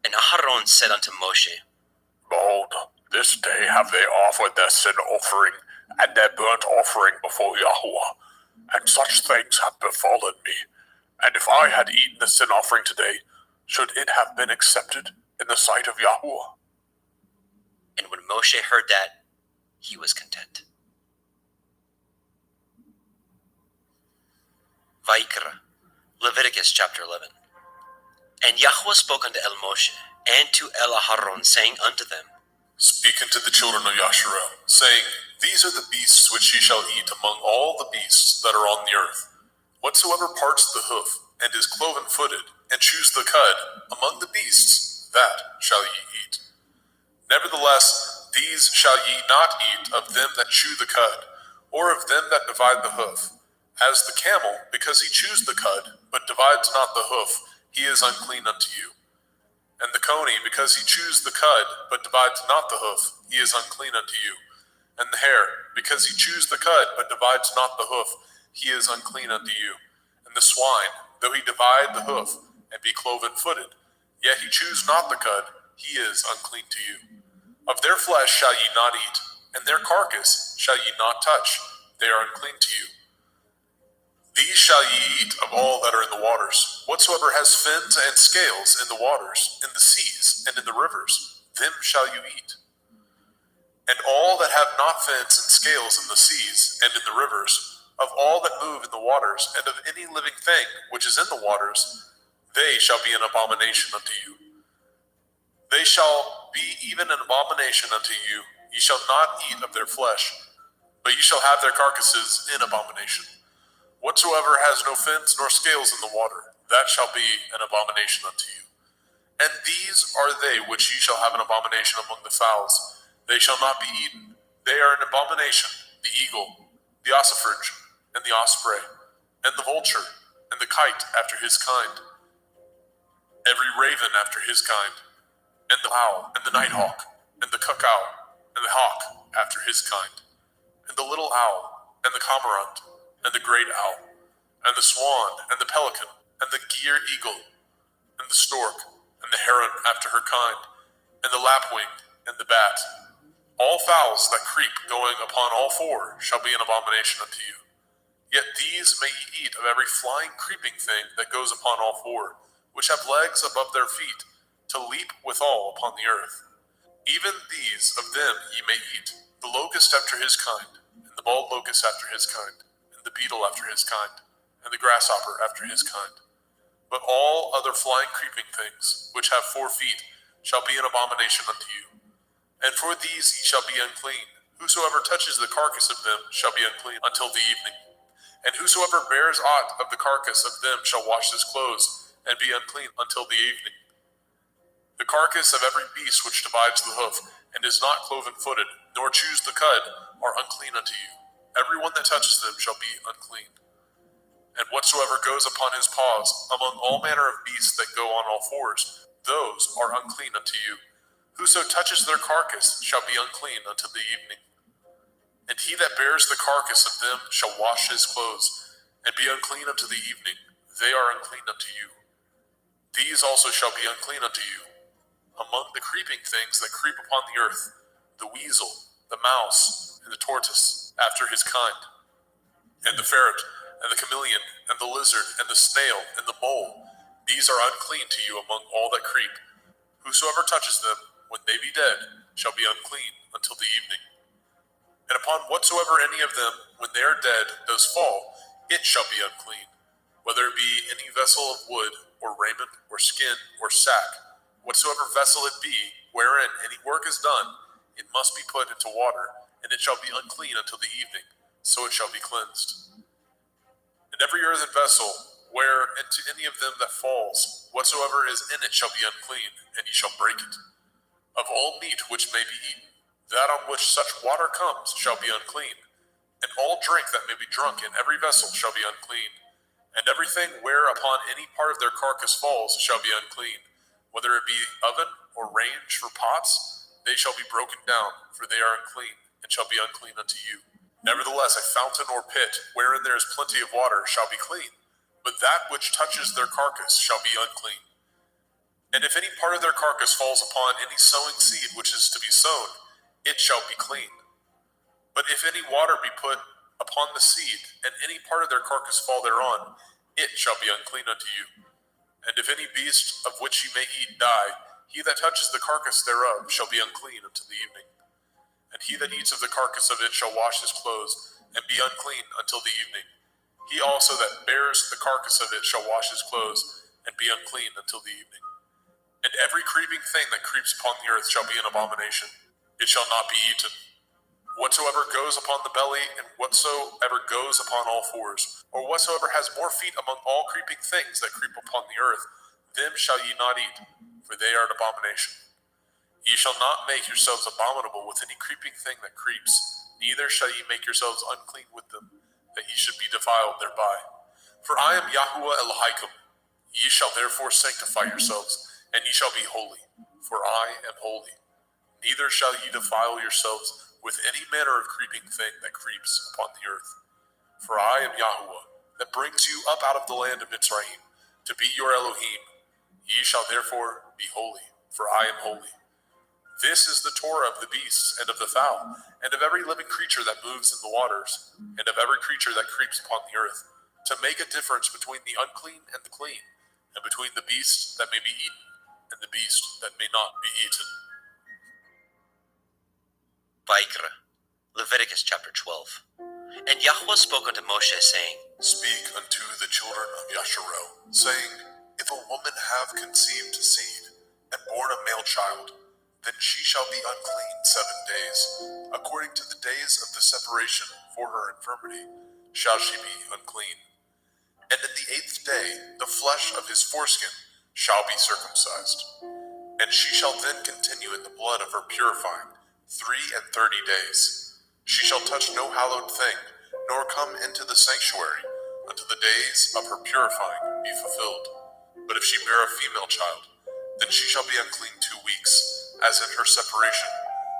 And Aharon said unto Moshe, Behold, this day have they offered their sin offering and their burnt offering before Yahweh, and such things have befallen me. And if I had eaten the sin offering today, should it have been accepted in the sight of Yahweh? And when Moshe heard that, he was content. Vaikra, Leviticus chapter 11. And Yahweh spoke unto El Moshe, and to El Aharon, saying unto them, Speak unto the children of Yasharel, saying, These are the beasts which ye shall eat among all the beasts that are on the earth. Whatsoever parts the hoof, and is cloven-footed, and chews the cud, among the beasts, that shall ye eat. Nevertheless, these shall ye not eat of them that chew the cud, or of them that divide the hoof. As the camel, because he chews the cud, but divides not the hoof, he is unclean unto you. And the coney, because he chews the cud, but divides not the hoof, he is unclean unto you. And the hare, because he chews the cud, but divides not the hoof, he is unclean unto you. And the swine, though he divide the hoof, and be cloven-footed, yet he chews not the cud, he is unclean to you. Of their flesh shall ye not eat, and their carcass shall ye not touch, they are unclean to you. These shall ye eat of all that are in the waters. Whatsoever has fins and scales in the waters, in the seas, and in the rivers, them shall you eat. And all that have not fins and scales in the seas and in the rivers, of all that move in the waters, and of any living thing which is in the waters, they shall be an abomination unto you. They shall be even an abomination unto you. Ye shall not eat of their flesh, but ye shall have their carcasses in abomination. Whatsoever has no fins nor scales in the water, that shall be an abomination unto you. And these are they which ye shall have an abomination among the fowls. They shall not be eaten. They are an abomination, the eagle, the ossifrage, and the osprey, and the vulture, and the kite after his kind, every raven after his kind, and the owl, and the nighthawk, and the cuckow, and the hawk after his kind, and the little owl, and the cormorant, and the great owl, and the swan, and the pelican, and the gier eagle, and the stork, and the heron after her kind, and the lapwing, and the bat. All fowls that creep going upon all four shall be an abomination unto you. Yet these may ye eat of every flying creeping thing that goes upon all four, which have legs above their feet, to leap withal upon the earth. Even these of them ye may eat, the locust after his kind, and the bald locust after his kind, and the beetle after his kind, and the grasshopper after his kind. But all other flying creeping things, which have 4 feet, shall be an abomination unto you. And for these ye shall be unclean. Whosoever touches the carcass of them shall be unclean until the evening. And whosoever bears aught of the carcass of them shall wash his clothes, and be unclean until the evening. The carcass of every beast which divides the hoof, and is not cloven-footed, nor chews the cud, are unclean unto you. Every one that touches them shall be unclean. And whatsoever goes upon his paws, among all manner of beasts that go on all fours, those are unclean unto you. Whoso touches their carcass shall be unclean until the evening. And he that bears the carcass of them shall wash his clothes, and be unclean unto the evening. They are unclean unto you. These also shall be unclean unto you. Among the creeping things that creep upon the earth, the weasel, the mouse, and the tortoise, after his kind, and the ferret, and the chameleon, and the lizard, and the snail, and the mole, these are unclean to you among all that creep. Whosoever touches them, when they be dead, shall be unclean until the evening. And upon whatsoever any of them, when they are dead, does fall, it shall be unclean, whether it be any vessel of wood, or raiment, or skin, or sack, whatsoever vessel it be, wherein any work is done, it must be put into water, and it shall be unclean until the evening, so it shall be cleansed. And every earthen vessel, where into any of them that falls, whatsoever is in it shall be unclean, and ye shall break it. Of all meat which may be eaten, that on which such water comes shall be unclean, and all drink that may be drunk in every vessel shall be unclean. And everything whereupon any part of their carcass falls shall be unclean, whether it be oven or range for pots, they shall be broken down, for they are unclean, and shall be unclean unto you. Nevertheless, a fountain or pit, wherein there is plenty of water, shall be clean, but that which touches their carcass shall be unclean. And if any part of their carcass falls upon any sowing seed which is to be sown, it shall be clean. But if any water be put upon the seed, and any part of their carcass fall thereon, it shall be unclean unto you. And if any beast of which ye may eat die, he that touches the carcass thereof shall be unclean until the evening. And he that eats of the carcass of it shall wash his clothes, and be unclean until the evening. He also that bears the carcass of it shall wash his clothes, and be unclean until the evening. And every creeping thing that creeps upon the earth shall be an abomination. It shall not be eaten. Whatsoever goes upon the belly, and whatsoever goes upon all fours, or whatsoever has more feet among all creeping things that creep upon the earth, them shall ye not eat, for they are an abomination. Ye shall not make yourselves abominable with any creeping thing that creeps, neither shall ye make yourselves unclean with them, that ye should be defiled thereby. For I am Yahuwah Elohim. Ye shall therefore sanctify yourselves, and ye shall be holy, for I am holy. Neither shall ye defile yourselves with any manner of creeping thing that creeps upon the earth. For I am Yahuwah, that brings you up out of the land of Mitzrayim, to be your Elohim. Ye shall therefore be holy, for I am holy. This is the Torah of the beasts, and of the fowl, and of every living creature that moves in the waters, and of every creature that creeps upon the earth, to make a difference between the unclean and the clean, and between the beast that may be eaten, and the beast that may not be eaten. Vaikra, Leviticus chapter 12. And Yahweh spoke unto Moshe, saying, Speak unto the children of Yasharel, saying, If a woman have conceived seed, and born a male child, then she shall be unclean 7 days. According to the days of the separation for her infirmity, shall she be unclean. And in the 8th day, the flesh of his foreskin shall be circumcised. And she shall then continue in the blood of her purifying 33 days. She shall touch no hallowed thing, nor come into the sanctuary, until the days of her purifying be fulfilled. But if she bear a female child, then she shall be unclean 2 weeks, as in her separation,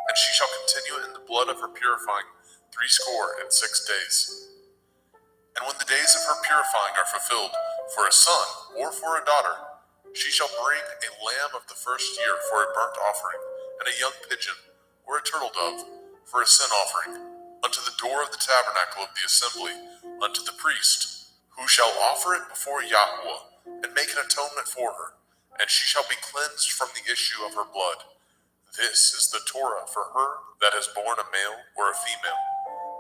and she shall continue in the blood of her purifying 66 days. And when the days of her purifying are fulfilled, for a son or for a daughter, she shall bring a lamb of the first year for a burnt offering, and a young pigeon or a turtle dove for a sin offering, unto the door of the tabernacle of the assembly, unto the priest, who shall offer it before Yahweh, and make an atonement for her, and she shall be cleansed from the issue of her blood. This is the Torah for her that has borne a male or a female.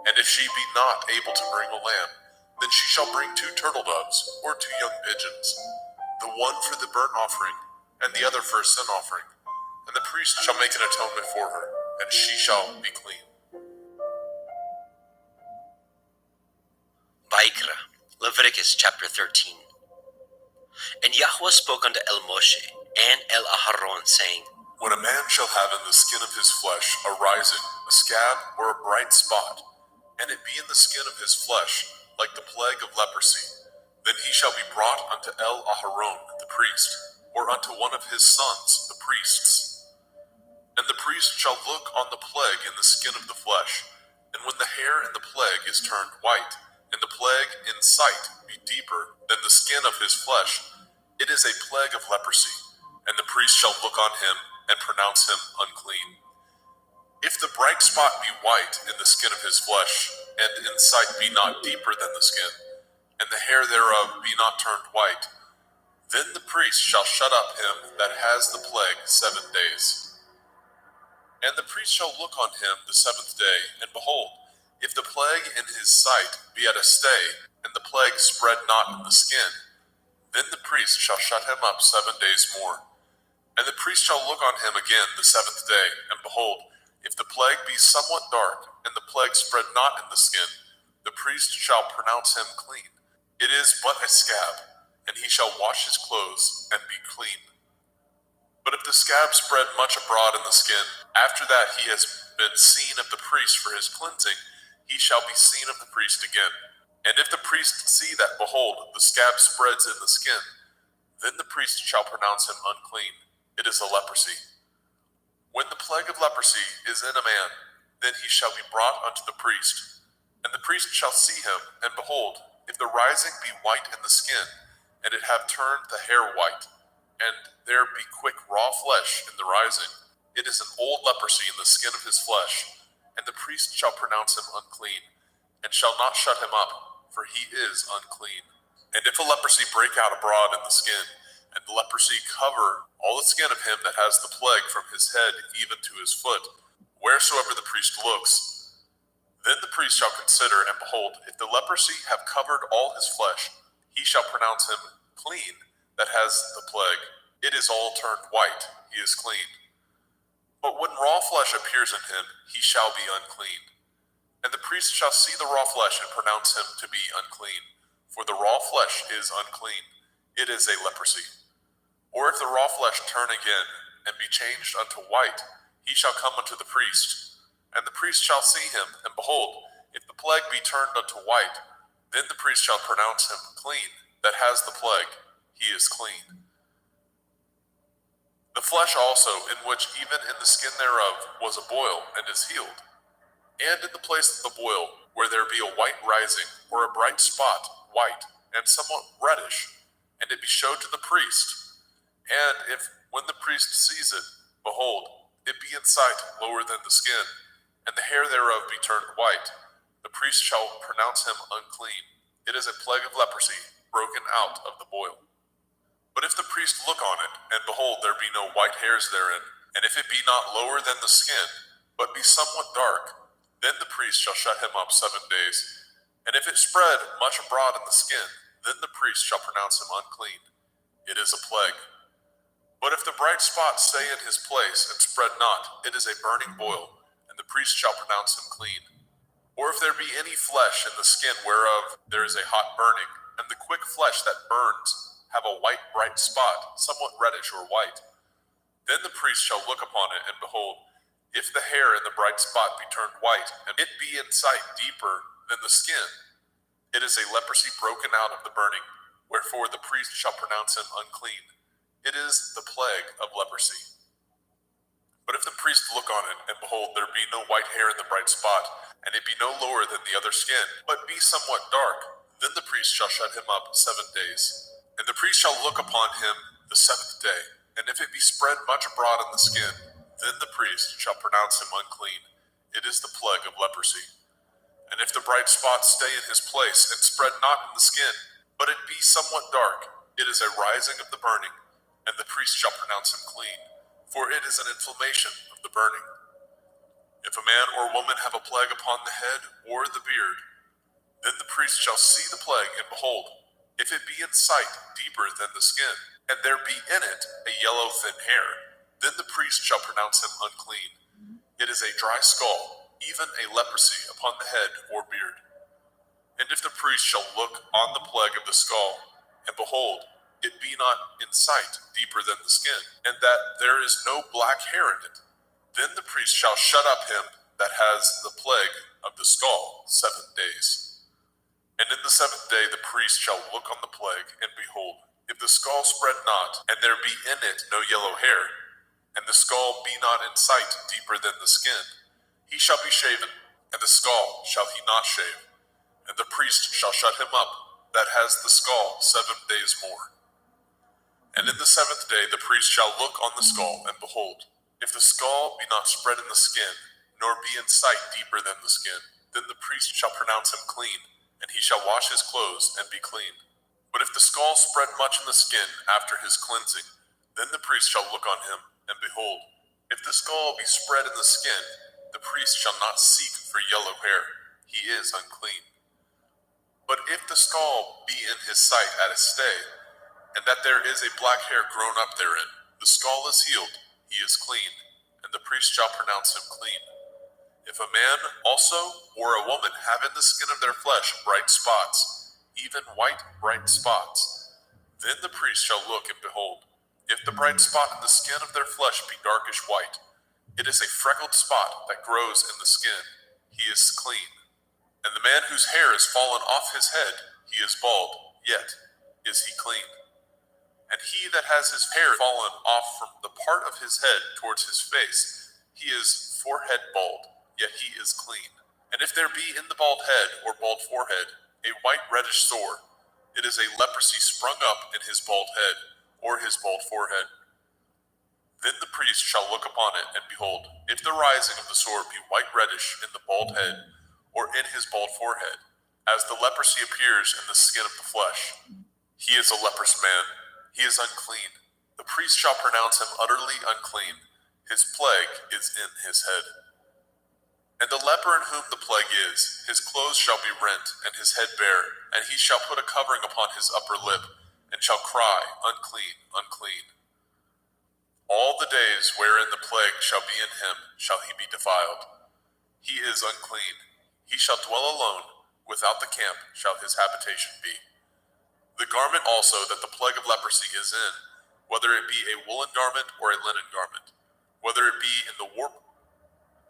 And if she be not able to bring a lamb, then she shall bring 2 turtle doves or 2 young pigeons, the one for the burnt offering, and the other for a sin offering. And the priest shall make an atonement for her, and she shall be clean. Vaikra, Leviticus chapter 13. And Yahweh spoke unto El Moshe and El Aharon, saying, When a man shall have in the skin of his flesh a rising, a scab, or a bright spot, and it be in the skin of his flesh, like the plague of leprosy, then he shall be brought unto El Aharon the priest, or unto one of his sons the priests. And the priest shall look on the plague in the skin of the flesh, and when the hair in the plague is turned white, and the plague in sight be deeper than the skin of his flesh, it is a plague of leprosy, and the priest shall look on him and pronounce him unclean. If the bright spot be white in the skin of his flesh, and in sight be not deeper than the skin, and the hair thereof be not turned white, then the priest shall shut up him that has the plague 7 days. And the priest shall look on him the 7th day, and behold, if the plague in his sight be at a stay, and the plague spread not in the skin, then the priest shall shut him up 7 days more. And the priest shall look on him again the 7th day, and behold, if the plague be somewhat dark, and the plague spread not in the skin, the priest shall pronounce him clean. It is but a scab, and he shall wash his clothes and be clean. But if the scab spread much abroad in the skin, after that he has been seen of the priest for his cleansing, he shall be seen of the priest again. And if the priest see that, behold, the scab spreads in the skin, then the priest shall pronounce him unclean. It is a leprosy. When the plague of leprosy is in a man, then he shall be brought unto the priest. And the priest shall see him, and behold, if the rising be white in the skin, and it have turned the hair white, and there be quick raw flesh in the rising, it is an old leprosy in the skin of his flesh, and the priest shall pronounce him unclean, and shall not shut him up, for he is unclean. And if a leprosy break out abroad in the skin, and the leprosy cover all the skin of him that has the plague from his head even to his foot, wheresoever the priest looks, then the priest shall consider, and behold, if the leprosy have covered all his flesh, he shall pronounce him clean that has the plague. It is all turned white, he is clean. But when raw flesh appears in him, he shall be unclean. And the priest shall see the raw flesh and pronounce him to be unclean. For the raw flesh is unclean, it is a leprosy. Or if the raw flesh turn again, and be changed unto white, he shall come unto the priest. And the priest shall see him, and behold, if the plague be turned unto white, then the priest shall pronounce him clean that has the plague, he is clean. The flesh also, in which even in the skin thereof was a boil, and is healed. And in the place of the boil, where there be a white rising, or a bright spot, white, and somewhat reddish, and it be showed to the priest. And if, when the priest sees it, behold, it be in sight lower than the skin, and the hair thereof be turned white, the priest shall pronounce him unclean. It is a plague of leprosy, broken out of the boil. But if the priest look on it, and behold, there be no white hairs therein, and if it be not lower than the skin, but be somewhat dark, then the priest shall shut him up 7 days. And if it spread much abroad in the skin, then the priest shall pronounce him unclean. It is a plague. But if the bright spot stay in his place and spread not, it is a burning boil, and the priest shall pronounce him clean. Or if there be any flesh in the skin whereof there is a hot burning, and the quick flesh that burns have a white bright spot, somewhat reddish or white, then the priest shall look upon it, and behold, if the hair in the bright spot be turned white, and it be in sight deeper than the skin, it is a leprosy broken out of the burning, wherefore the priest shall pronounce him unclean. It is the plague of leprosy. But if the priest look on it, and behold, there be no white hair in the bright spot, and it be no lower than the other skin, but be somewhat dark, then the priest shall shut him up 7 days. And the priest shall look upon him the 7th day, and if it be spread much abroad in the skin, then the priest shall pronounce him unclean. It is the plague of leprosy. And if the bright spot stay in his place, and spread not in the skin, but it be somewhat dark, it is a rising of the burning, and the priest shall pronounce him clean, for it is an inflammation of the burning. If a man or woman have a plague upon the head or the beard, then the priest shall see the plague, and behold, if it be in sight deeper than the skin, and there be in it a yellow thin hair, then the priest shall pronounce him unclean. It is a dry skull, even a leprosy upon the head or beard. And if the priest shall look on the plague of the skull, and behold, it be not in sight deeper than the skin, and that there is no black hair in it, then the priest shall shut up him that has the plague of the skull 7 days. And in the 7th day the priest shall look on the plague, and behold, if the skull spread not, and there be in it no yellow hair, and the skull be not in sight deeper than the skin, he shall be shaven, and the skull shall he not shave, and the priest shall shut him up that has the skull 7 days more. And in the 7th day the priest shall look on the skull, and behold, if the skull be not spread in the skin, nor be in sight deeper than the skin, then the priest shall pronounce him clean, and he shall wash his clothes and be clean. But if the skull spread much in the skin after his cleansing, then the priest shall look on him, and behold, if the skull be spread in the skin, the priest shall not seek for yellow hair, he is unclean. But if the skull be in his sight at his stay, and that there is a black hair grown up therein, the skull is healed, he is clean, and the priest shall pronounce him clean. If a man also or a woman have in the skin of their flesh bright spots, even white bright spots, then the priest shall look, and behold, if the bright spot in the skin of their flesh be darkish white, it is a freckled spot that grows in the skin, he is clean. And the man whose hair is fallen off his head, he is bald, yet is he clean. And he that has his hair fallen off from the part of his head towards his face, he is forehead bald, yet he is clean. And if there be in the bald head or bald forehead a white reddish sore, it is a leprosy sprung up in his bald head or his bald forehead. Then the priest shall look upon it, and behold, if the rising of the sore be white reddish in the bald head or in his bald forehead, as the leprosy appears in the skin of the flesh, he is a leprous man, he is unclean. The priest shall pronounce him utterly unclean, his plague is in his head. And the leper in whom the plague is, his clothes shall be rent, and his head bare, and he shall put a covering upon his upper lip, and shall cry, unclean, unclean. All the days wherein the plague shall be in him shall he be defiled. He is unclean. He shall dwell alone, without the camp shall his habitation be. The garment also that the plague of leprosy is in, whether it be a woolen garment or a linen garment, whether it be in the warp,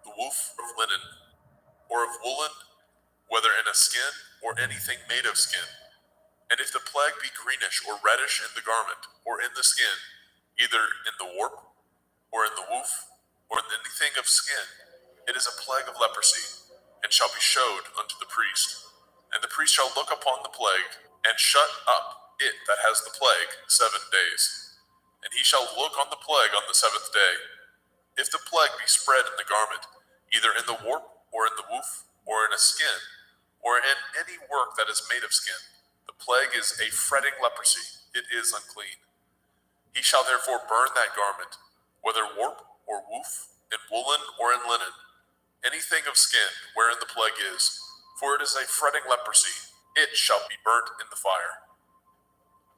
the woof of linen, or of woolen, whether in a skin or anything made of skin. And if the plague be greenish or reddish in the garment or in the skin, either in the warp or in the woof or in anything of skin, it is a plague of leprosy, and shall be showed unto the priest. And the priest shall look upon the plague, and shut up it that has the plague 7 days. And he shall look on the plague on the 7th day. If the plague be spread in the garment, either in the warp or in the woof or in a skin, or in any work that is made of skin, the plague is a fretting leprosy, it is unclean. He shall therefore burn that garment, whether warp or woof, in woolen or in linen, anything of skin wherein the plague is, for it is a fretting leprosy, it shall be burnt in the fire.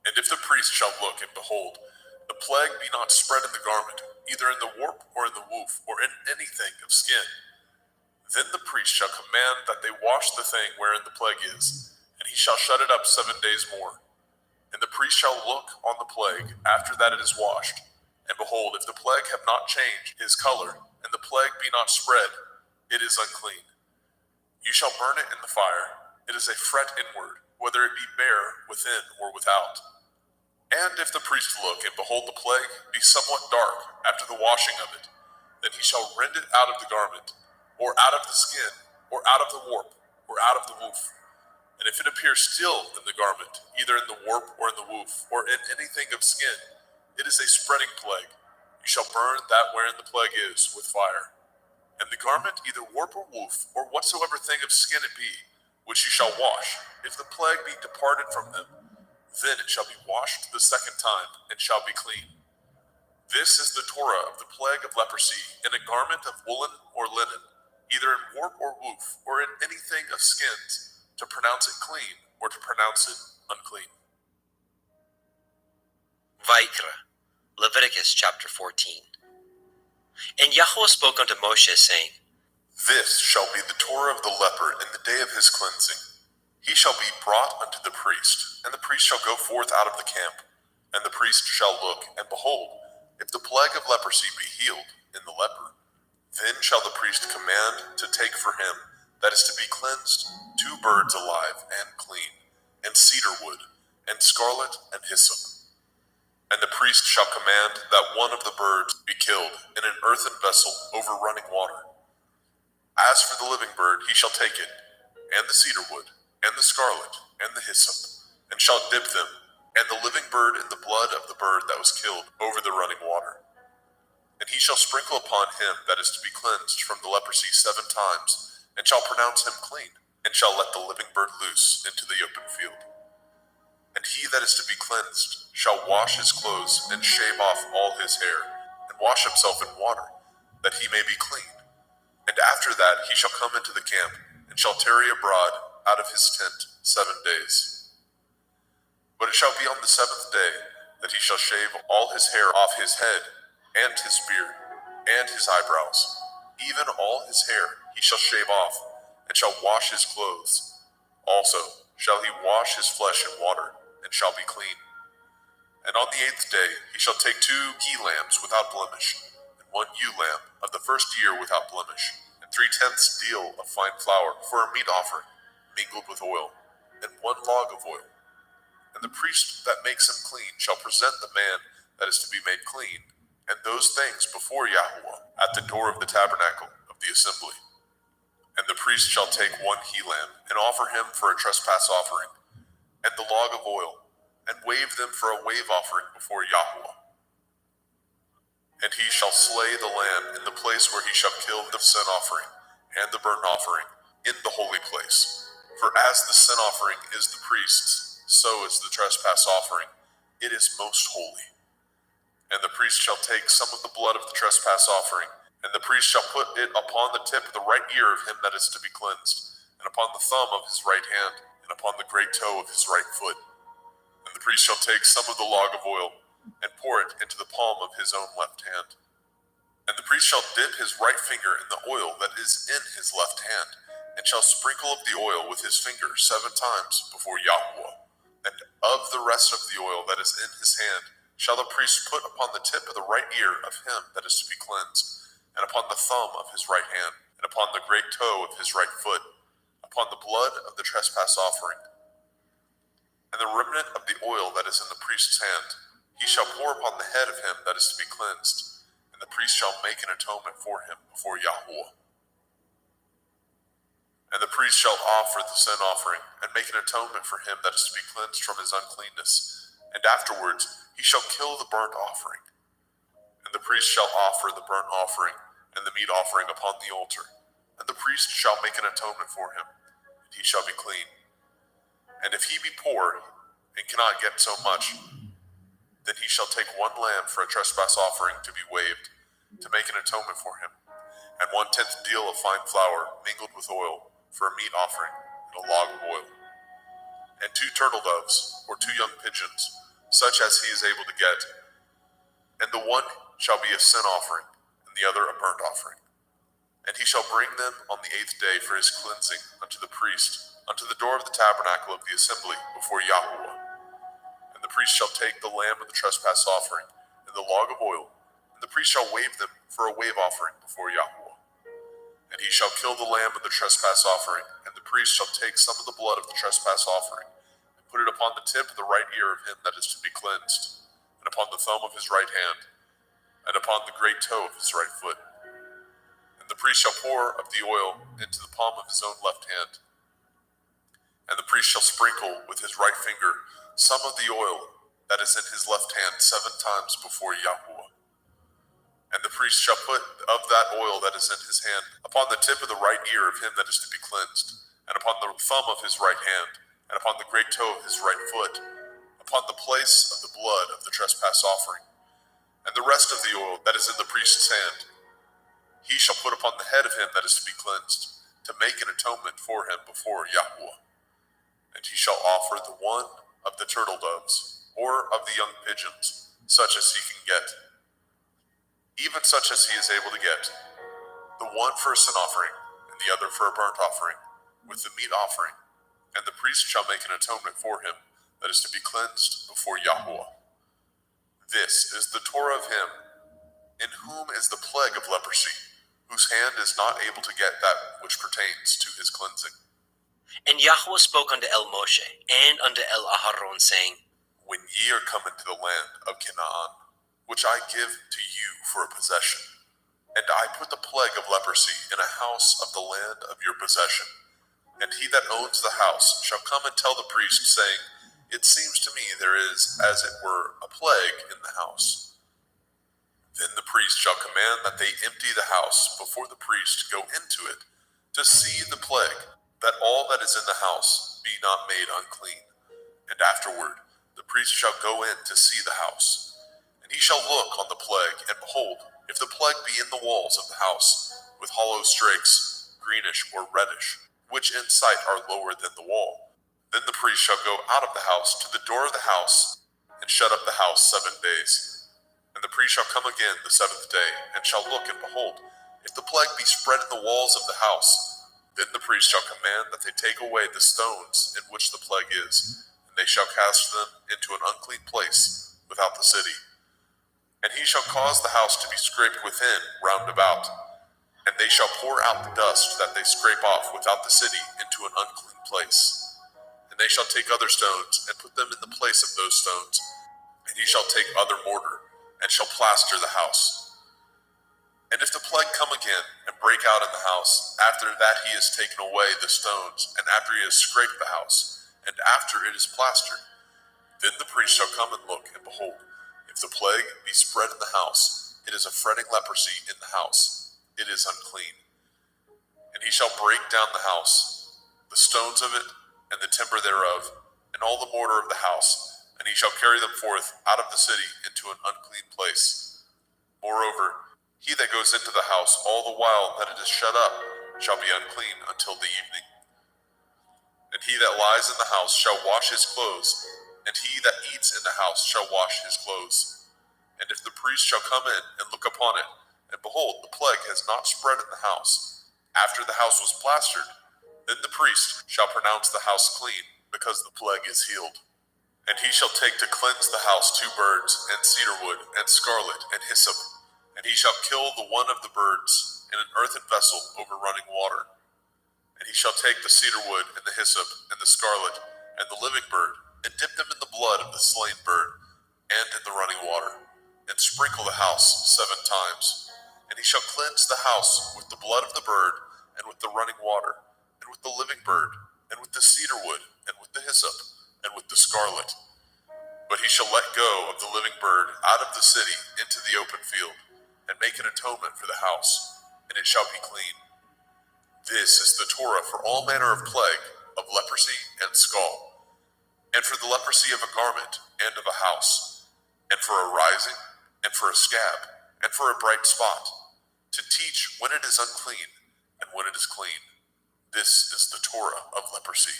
And if the priest shall look, and behold, the plague be not spread in the garment, either in the warp or in the woof, or in anything of skin, then the priest shall command that they wash the thing wherein the plague is, and he shall shut it up 7 days more. And the priest shall look on the plague after that it is washed, and behold, if the plague have not changed his color, and the plague be not spread, it is unclean. You shall burn it in the fire. It is a fret inward, whether it be bare within or without. And if the priest look, and behold the plague be somewhat dark after the washing of it, then he shall rend it out of the garment, or out of the skin, or out of the warp, or out of the woof. And if it appear still in the garment, either in the warp or in the woof, or in anything of skin, it is a spreading plague. You shall burn that wherein the plague is with fire. And the garment, either warp or woof, or whatsoever thing of skin it be, which you shall wash, if the plague be departed from them, then it shall be washed the 2nd time, and shall be clean. This is the Torah of the plague of leprosy, in a garment of woolen or linen, either in warp or woof, or in anything of skins, to pronounce it clean, or to pronounce it unclean. Vaikra, Leviticus chapter 14. And Yahweh spoke unto Moshe, saying, This shall be the Torah of the leper in the day of his cleansing. He shall be brought unto the priest, and the priest shall go forth out of the camp. And the priest shall look, and behold, if the plague of leprosy be healed in the leper, then shall the priest command to take for him that is to be cleansed 2 birds alive and clean, and cedar wood, and scarlet, and hyssop. And the priest shall command that one of the birds be killed in an earthen vessel over running water. As for the living bird, he shall take it, and the cedar wood, and the scarlet, and the hyssop, and shall dip them, and the living bird in the blood of the bird that was killed over the running water. And he shall sprinkle upon him that is to be cleansed from the leprosy 7 times, and shall pronounce him clean, and shall let the living bird loose into the open field. And he that is to be cleansed shall wash his clothes, and shave off all his hair, and wash himself in water, that he may be clean. And after that he shall come into the camp, and shall tarry abroad out of his tent 7 days. But it shall be on the 7th day that he shall shave all his hair off his head, and his beard, and his eyebrows, even all his hair he shall shave off, and shall wash his clothes. Also shall he wash his flesh in water, and shall be clean. And on the 8th day he shall take 2 he-lambs without blemish, and 1 ewe lamb of the first year without blemish, and 3/10 deal of fine flour for a meat offering, mingled with oil, and 1 log of oil. And the priest that makes him clean shall present the man that is to be made clean, and those things before Yahweh at the door of the tabernacle of the assembly. And the priest shall take 1 he-lamb, and offer him for a trespass offering, and the log of oil, and wave them for a wave offering before Yahweh. And he shall slay the lamb in the place where he shall kill the sin offering and the burnt offering in the holy place. For as the sin offering is the priest's, so is the trespass offering. It is most holy. And the priest shall take some of the blood of the trespass offering, and the priest shall put it upon the tip of the right ear of him that is to be cleansed, and upon the thumb of his right hand, and upon the great toe of his right foot. And the priest shall take some of the log of oil, and pour it into the palm of his own left hand. And the priest shall dip his right finger in the oil that is in his left hand, and shall sprinkle of the oil with his finger 7 times before Yahweh. And of the rest of the oil that is in his hand shall the priest put upon the tip of the right ear of him that is to be cleansed, and upon the thumb of his right hand, and upon the great toe of his right foot, upon the blood of the trespass offering. And the remnant of the oil that is in the priest's hand he shall pour upon the head of him that is to be cleansed, and the priest shall make an atonement for him before Yahweh. And the priest shall offer the sin offering, and make an atonement for him that is to be cleansed from his uncleanness, and afterwards he shall kill the burnt offering. And the priest shall offer the burnt offering and the meat offering upon the altar, and the priest shall make an atonement for him, and he shall be clean. And if he be poor, and cannot get so much, then he shall take 1 lamb for a trespass offering to be waved, to make an atonement for him, and 1/10 deal of fine flour mingled with oil for a meat offering, and a log of oil, and 2 turtle doves, or 2 young pigeons, such as he is able to get. And the one shall be a sin offering, and the other a burnt offering. And he shall bring them on the 8th day for his cleansing unto the priest, unto the door of the tabernacle of the assembly before Yahweh. And the priest shall take the lamb of the trespass offering, and the log of oil, and the priest shall wave them for a wave offering before Yahweh. And he shall kill the lamb of the trespass offering, and the priest shall take some of the blood of the trespass offering, and put it upon the tip of the right ear of him that is to be cleansed, and upon the thumb of his right hand, and upon the great toe of his right foot. And the priest shall pour of the oil into the palm of his own left hand. And the priest shall sprinkle with his right finger some of the oil that is in his left hand 7 times before Yahweh. And the priest shall put of that oil that is in his hand upon the tip of the right ear of him that is to be cleansed, and upon the thumb of his right hand, and upon the great toe of his right foot, upon the place of the blood of the trespass offering. And the rest of the oil that is in the priest's hand he shall put upon the head of him that is to be cleansed, to make an atonement for him before Yahweh. And he shall offer the one of the turtle doves, or of the young pigeons, such as he can get, even such as he is able to get, the one for a sin offering, and the other for a burnt offering, with the meat offering, and the priest shall make an atonement for him that is to be cleansed before Yahweh. This is the Torah of him in whom is the plague of leprosy, whose hand is not able to get that which pertains to his cleansing. And Yahweh spoke unto El Moshe and unto El Aharon, saying, When ye are come into the land of Canaan, which I give to you for a possession, and I put the plague of leprosy in a house of the land of your possession, and he that owns the house shall come and tell the priest, saying, It seems to me there is, as it were, a plague in the house. Then the priest shall command that they empty the house before the priest go into it to see the plague, that all that is in the house be not made unclean. And afterward the priest shall go in to see the house. And he shall look on the plague, and behold, if the plague be in the walls of the house, with hollow strakes, greenish or reddish, which in sight are lower than the wall, then the priest shall go out of the house to the door of the house, and shut up the house 7 days. And the priest shall come again the 7th day, and shall look, and behold, if the plague be spread in the walls of the house, then the priest shall command that they take away the stones in which the plague is, and they shall cast them into an unclean place without the city. And he shall cause the house to be scraped within round about, and they shall pour out the dust that they scrape off without the city into an unclean place. And they shall take other stones, and put them in the place of those stones, and he shall take other mortar, and shall plaster the house. And if the plague come again, and break out in the house, after that he has taken away the stones, and after he has scraped the house, and after it is plastered, then the priest shall come and look, and behold, if the plague be spread in the house, it is a fretting leprosy in the house, it is unclean. And he shall break down the house, the stones of it, and the timber thereof, and all the mortar of the house, and he shall carry them forth out of the city into an unclean place. Moreover, he that goes into the house all the while that it is shut up shall be unclean until the evening. And he that lies in the house shall wash his clothes, and he that eats in the house shall wash his clothes. And if the priest shall come in and look upon it, and behold, the plague has not spread in the house, after the house was plastered, then the priest shall pronounce the house clean, because the plague is healed. And he shall take to cleanse the house 2 birds, and cedar wood, and scarlet, and hyssop. And he shall kill the one of the birds in an earthen vessel over running water. And he shall take the cedar wood, and the hyssop, and the scarlet, and the living bird, and dip them in the blood of the slain bird, and in the running water, and sprinkle the house 7 times. And he shall cleanse the house with the blood of the bird, and with the running water, and with the living bird, and with the cedar wood, and with the hyssop, and with the scarlet. But he shall let go of the living bird out of the city into the open field, and make an atonement for the house, and it shall be clean. This is the Torah for all manner of plague, of leprosy and scald, and for the leprosy of a garment and of a house, and for a rising, and for a scab, and for a bright spot, to teach when it is unclean, and when it is clean. This is the Torah of leprosy.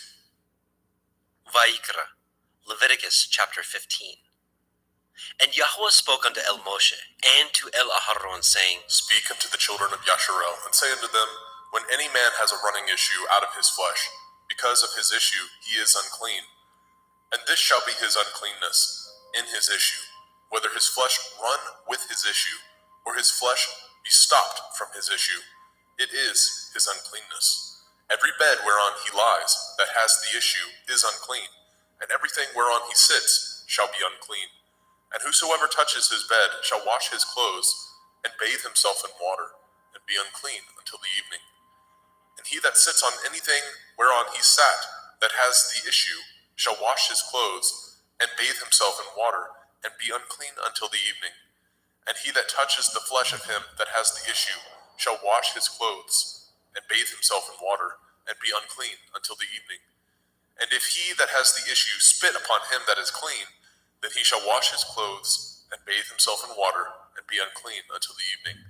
Vayikra, Leviticus chapter 15. And Yahweh spoke unto El Moshe and to El Aharon, saying, Speak unto the children of Yasharel, and say unto them, When any man has a running issue out of his flesh, because of his issue he is unclean. And this shall be his uncleanness in his issue, whether his flesh run with his issue, or his flesh be stopped from his issue, it is his uncleanness. Every bed whereon he lies that has the issue is unclean, and everything whereon he sits shall be unclean. And whosoever touches his bed shall wash his clothes, and bathe himself in water, and be unclean until the evening. And he that sits on anything whereon he sat that has the issue shall wash his clothes, and bathe himself in water, and be unclean until the evening. And he that touches the flesh of him that has the issue shall wash his clothes, and bathe himself in water, and be unclean until the evening. And if he that has the issue spit upon him that is clean, then he shall wash his clothes, and bathe himself in water, and be unclean until the evening.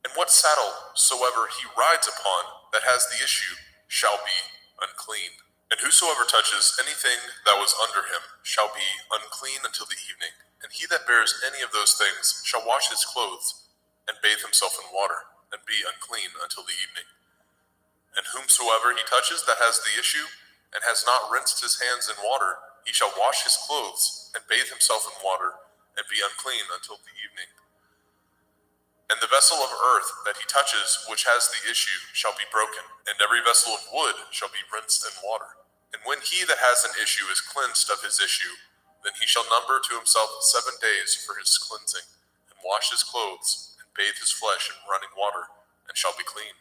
And what saddle soever he rides upon that has the issue shall be unclean. And whosoever touches anything that was under him shall be unclean until the evening. And he that bears any of those things shall wash his clothes, and bathe himself in water, and be unclean until the evening. And whomsoever he touches that has the issue, and has not rinsed his hands in water, he shall wash his clothes and bathe himself in water and be unclean until the evening. And the vessel of earth that he touches, which has the issue, shall be broken, and every vessel of wood shall be rinsed in water. And when he that has an issue is cleansed of his issue, then he shall number to himself 7 days for his cleansing, and wash his clothes, and bathe his flesh in running water, and shall be clean.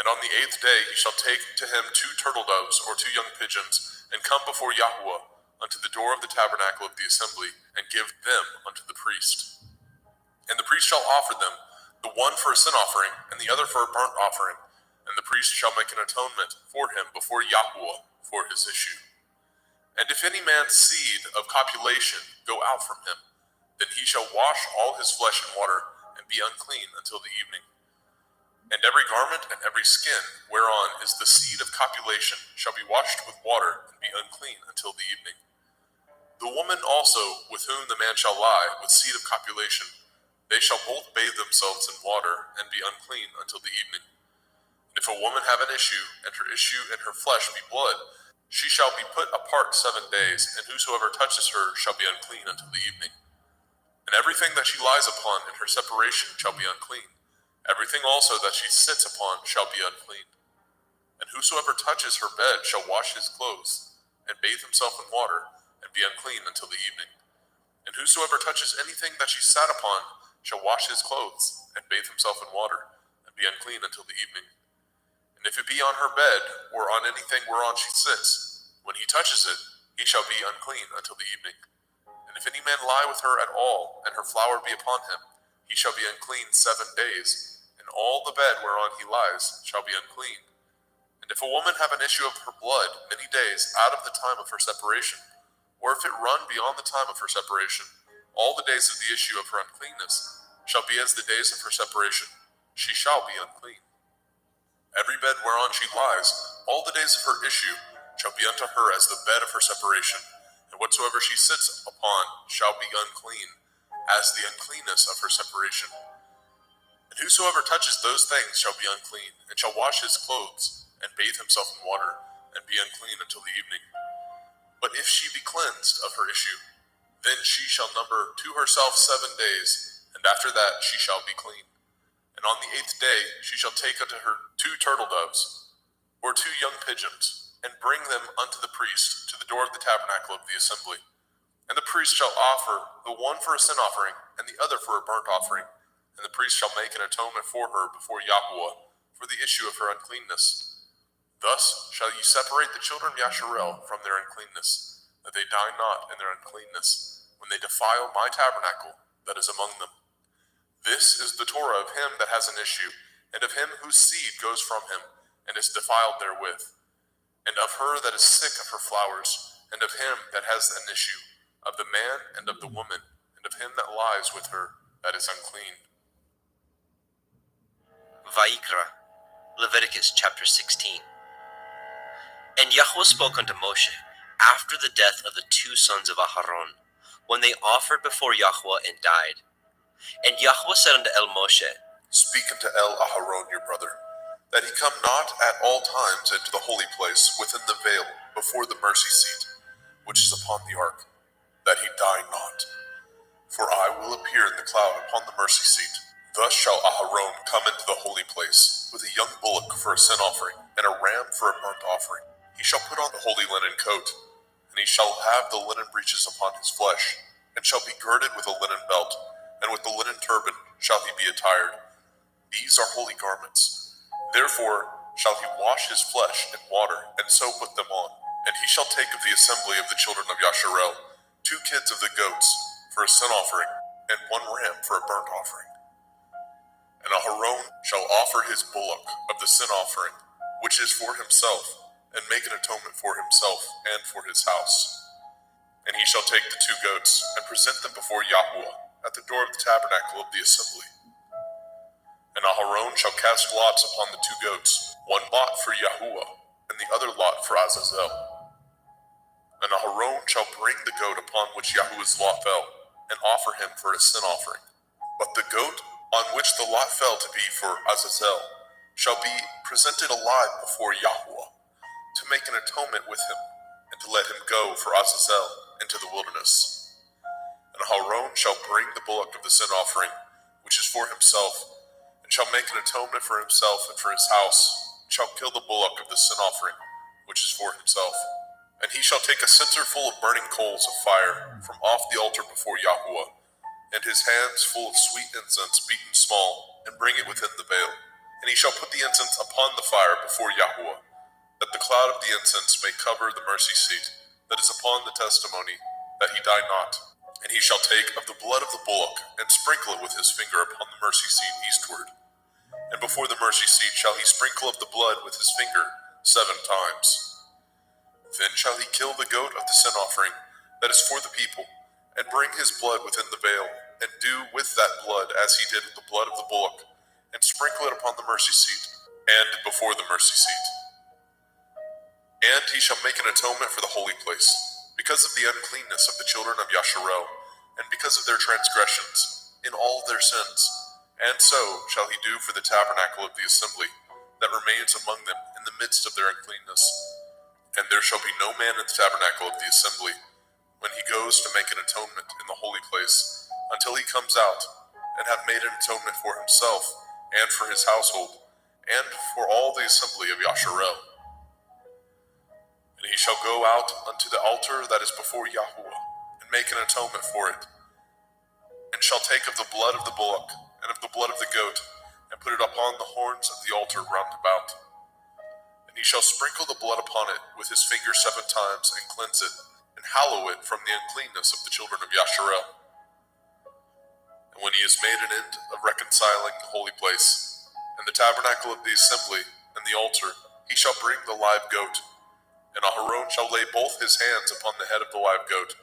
And on the 8th day he shall take to him 2 turtle doves or 2 young pigeons, and come before Yahuwah unto the door of the tabernacle of the assembly, and give them unto the priest. And the priest shall offer them, the one for a sin offering, and the other for a burnt offering. And the priest shall make an atonement for him before Yahuwah for his issue. And if any man's seed of copulation go out from him, then he shall wash all his flesh in water, and be unclean until the evening. And every garment and every skin whereon is the seed of copulation shall be washed with water, and be unclean until the evening. The woman also with whom the man shall lie with seed of copulation, they shall both bathe themselves in water, and be unclean until the evening. And if a woman have an issue, and her issue in her flesh be blood, she shall be put apart 7 days, and whosoever touches her shall be unclean until the evening. And everything that she lies upon in her separation shall be unclean. Everything also that she sits upon shall be unclean. And whosoever touches her bed shall wash his clothes, and bathe himself in water, and be unclean until the evening. And whosoever touches anything that she sat upon shall wash his clothes, and bathe himself in water, and be unclean until the evening. And if it be on her bed, or on anything whereon she sits, when he touches it, he shall be unclean until the evening. And if any man lie with her at all, and her flower be upon him, he shall be unclean 7 days, and all the bed whereon he lies shall be unclean. And if a woman have an issue of her blood many days out of the time of her separation, or if it run beyond the time of her separation, all the days of the issue of her uncleanness shall be as the days of her separation. She shall be unclean. Every bed whereon she lies, all the days of her issue shall be unto her as the bed of her separation, and whatsoever she sits upon shall be unclean, as the uncleanness of her separation. And whosoever touches those things shall be unclean, and shall wash his clothes, and bathe himself in water, and be unclean until the evening. But if she be cleansed of her issue, then she shall number to herself 7 days, and after that she shall be clean. And on the 8th day she shall take unto her 2 turtle doves, or 2 young pigeons, and bring them unto the priest to the door of the tabernacle of the assembly. And the priest shall offer the one for a sin offering, and the other for a burnt offering. And the priest shall make an atonement for her before Yahuwah for the issue of her uncleanness. Thus shall ye separate the children of Yasharel from their uncleanness, that they die not in their uncleanness, when they defile my tabernacle that is among them. This is the Torah of him that has an issue, and of him whose seed goes from him, and is defiled therewith, and of her that is sick of her flowers, and of him that has an issue, of the man and of the woman, and of him that lies with her that is unclean. Vayikra, Leviticus chapter 16. And Yahweh spoke unto Moshe after the death of the 2 sons of Aharon, when they offered before Yahweh and died. And Yahweh said unto El Moshe, Speak unto El Aharon your brother, that he come not at all times into the holy place within the veil before the mercy seat, which is upon the ark, that he die not. For I will appear in the cloud upon the mercy seat. Thus shall Aharon come into the holy place, with a young bullock for a sin offering, and a ram for a burnt offering. He shall put on the holy linen coat, and he shall have the linen breeches upon his flesh, and shall be girded with a linen belt, and with the linen turban shall he be attired. These are holy garments. Therefore shall he wash his flesh in water, and so put them on. And he shall take of the assembly of the children of Yasharel 2 kids of the goats for a sin offering, and 1 ram for a burnt offering. And Aharon shall offer his bullock of the sin offering, which is for himself, and make an atonement for himself and for his house. And he shall take the 2 goats, and present them before Yahuwah at the door of the tabernacle of the assembly. And Aharon shall cast lots upon the 2 goats, 1 lot for Yahuwah, and the other lot for Azazel. And Aharon shall bring the goat upon which Yahuwah's lot fell, and offer him for a sin offering. But the goat on which the lot fell to be for Azazel shall be presented alive before Yahuwah, to make an atonement with him, and to let him go for Azazel into the wilderness. And Aaron shall bring the bullock of the sin offering, which is for himself, and shall make an atonement for himself and for his house, and shall kill the bullock of the sin offering, which is for himself. And he shall take a censer full of burning coals of fire from off the altar before Yahuwah, and his hands full of sweet incense beaten small, and bring it within the veil. And he shall put the incense upon the fire before Yahuwah, that the cloud of the incense may cover the mercy seat that is upon the testimony, that he die not. And he shall take of the blood of the bullock, and sprinkle it with his finger upon the mercy seat eastward. And before the mercy seat shall he sprinkle of the blood with his finger 7 times. Then shall he kill the goat of the sin offering that is for the people, and bring his blood within the veil, and do with that blood as he did with the blood of the bullock, and sprinkle it upon the mercy seat, and before the mercy seat. And he shall make an atonement for the holy place, because of the uncleanness of the children of Yasharel, and because of their transgressions, in all their sins. And so shall he do for the tabernacle of the assembly, that remains among them in the midst of their uncleanness. And there shall be no man in the tabernacle of the assembly, when he goes to make an atonement in the holy place, until he comes out, and have made an atonement for himself, and for his household, and for all the assembly of Yasharel. And he shall go out unto the altar that is before Yahuwah, and make an atonement for it, and shall take of the blood of the bullock, and of the blood of the goat, and put it upon the horns of the altar round about. And he shall sprinkle the blood upon it with his finger 7 times, and cleanse it, and hallow it from the uncleanness of the children of Yasharel. And when he has made an end of reconciling the holy place, and the tabernacle of the assembly, and the altar, he shall bring the live goat. And Aharon shall lay both his hands upon the head of the live goat,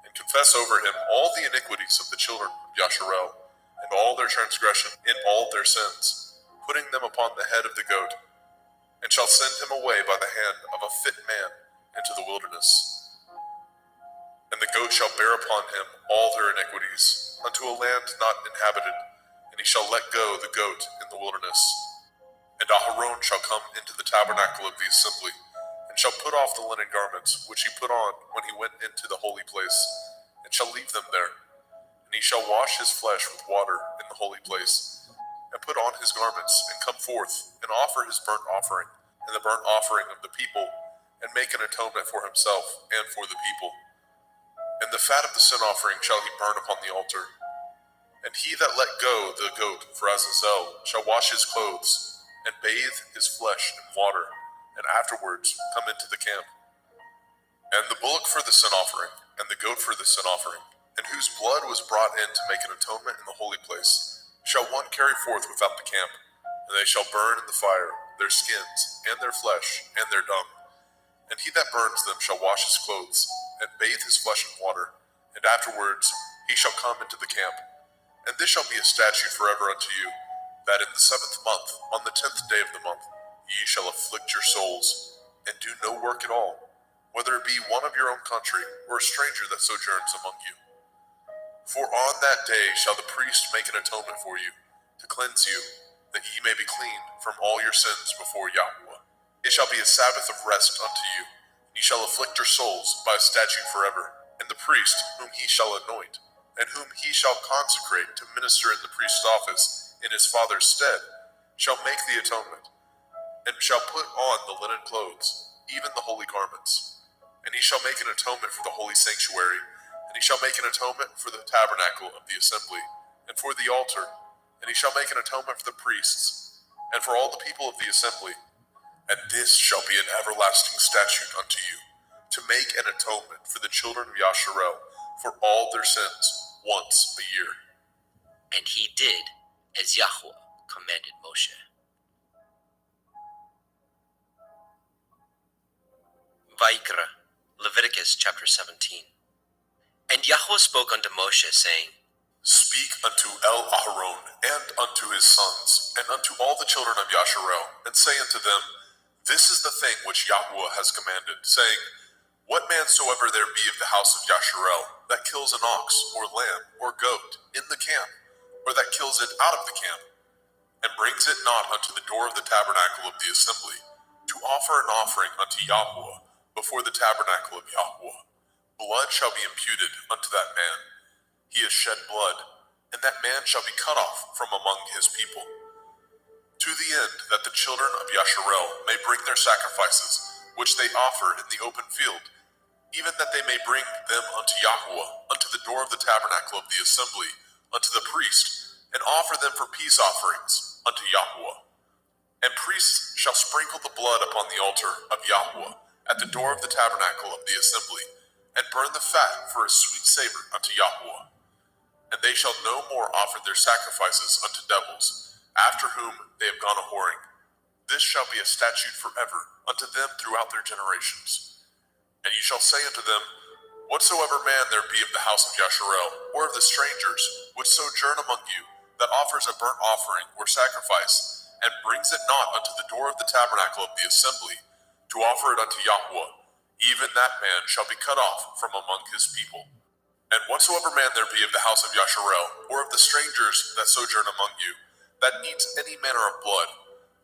and confess over him all the iniquities of the children of Yasharel, and all their transgression in all their sins, putting them upon the head of the goat, and shall send him away by the hand of a fit man into the wilderness. And the goat shall bear upon him all their iniquities, unto a land not inhabited, and he shall let go the goat in the wilderness. And Aharon shall come into the tabernacle of the assembly, and shall put off the linen garments which he put on when he went into the holy place, and shall leave them there. And he shall wash his flesh with water in the holy place, and put on his garments, and come forth, and offer his burnt offering, and the burnt offering of the people, and make an atonement for himself and for the people. And the fat of the sin offering shall he burn upon the altar. And he that let go the goat for Azazel shall wash his clothes, and bathe his flesh in water, and afterwards come into the camp. And the bullock for the sin offering, and the goat for the sin offering, and whose blood was brought in to make an atonement in the holy place, shall one carry forth without the camp, and they shall burn in the fire their skins, and their flesh, and their dung. And he that burns them shall wash his clothes, and bathe his flesh in water, and afterwards he shall come into the camp. And this shall be a statute forever unto you, that in the 7th month, on the 10th day of the month, ye shall afflict your souls, and do no work at all, whether it be one of your own country, or a stranger that sojourns among you. For on that day shall the priest make an atonement for you, to cleanse you, that ye may be clean from all your sins before Yahuwah. It shall be a Sabbath of rest unto you, and ye shall afflict your souls by a statute forever. And the priest, whom he shall anoint, and whom he shall consecrate to minister in the priest's office in his father's stead, shall make the atonement, and shall put on the linen clothes, even the holy garments. And he shall make an atonement for the holy sanctuary, and he shall make an atonement for the tabernacle of the assembly, and for the altar, and he shall make an atonement for the priests, and for all the people of the assembly. And this shall be an everlasting statute unto you, to make an atonement for the children of Yasharel for all their sins once a year. And he did as Yahweh commanded Moshe. Vayikra, Leviticus chapter 17. And Yahweh spoke unto Moshe, saying, Speak unto Aharon and unto his sons, and unto all the children of Yasharel, and say unto them, This is the thing which Yahweh has commanded, saying, What man soever there be of the house of Yasharel, that kills an ox, or lamb, or goat, in the camp, or that kills it out of the camp, and brings it not unto the door of the tabernacle of the assembly, to offer an offering unto Yahweh before the tabernacle of Yahweh. Blood shall be imputed unto that man. He has shed blood, and that man shall be cut off from among his people. To the end that the children of Yasharel may bring their sacrifices, which they offer in the open field, even that they may bring them unto Yahweh, unto the door of the tabernacle of the assembly, unto the priest, and offer them for peace offerings unto Yahweh. And priests shall sprinkle the blood upon the altar of Yahweh at the door of the tabernacle of the assembly, and burn the fat for a sweet savor unto Yahweh. And they shall no more offer their sacrifices unto devils, after whom they have gone a-whoring. This shall be a statute forever unto them throughout their generations. And ye shall say unto them, Whatsoever man there be of the house of Yasharel, or of the strangers, which sojourn among you, that offers a burnt offering or sacrifice, and brings it not unto the door of the tabernacle of the assembly, to offer it unto Yahweh, even that man shall be cut off from among his people. And whatsoever man there be of the house of Yasharel, or of the strangers that sojourn among you, that eats any manner of blood,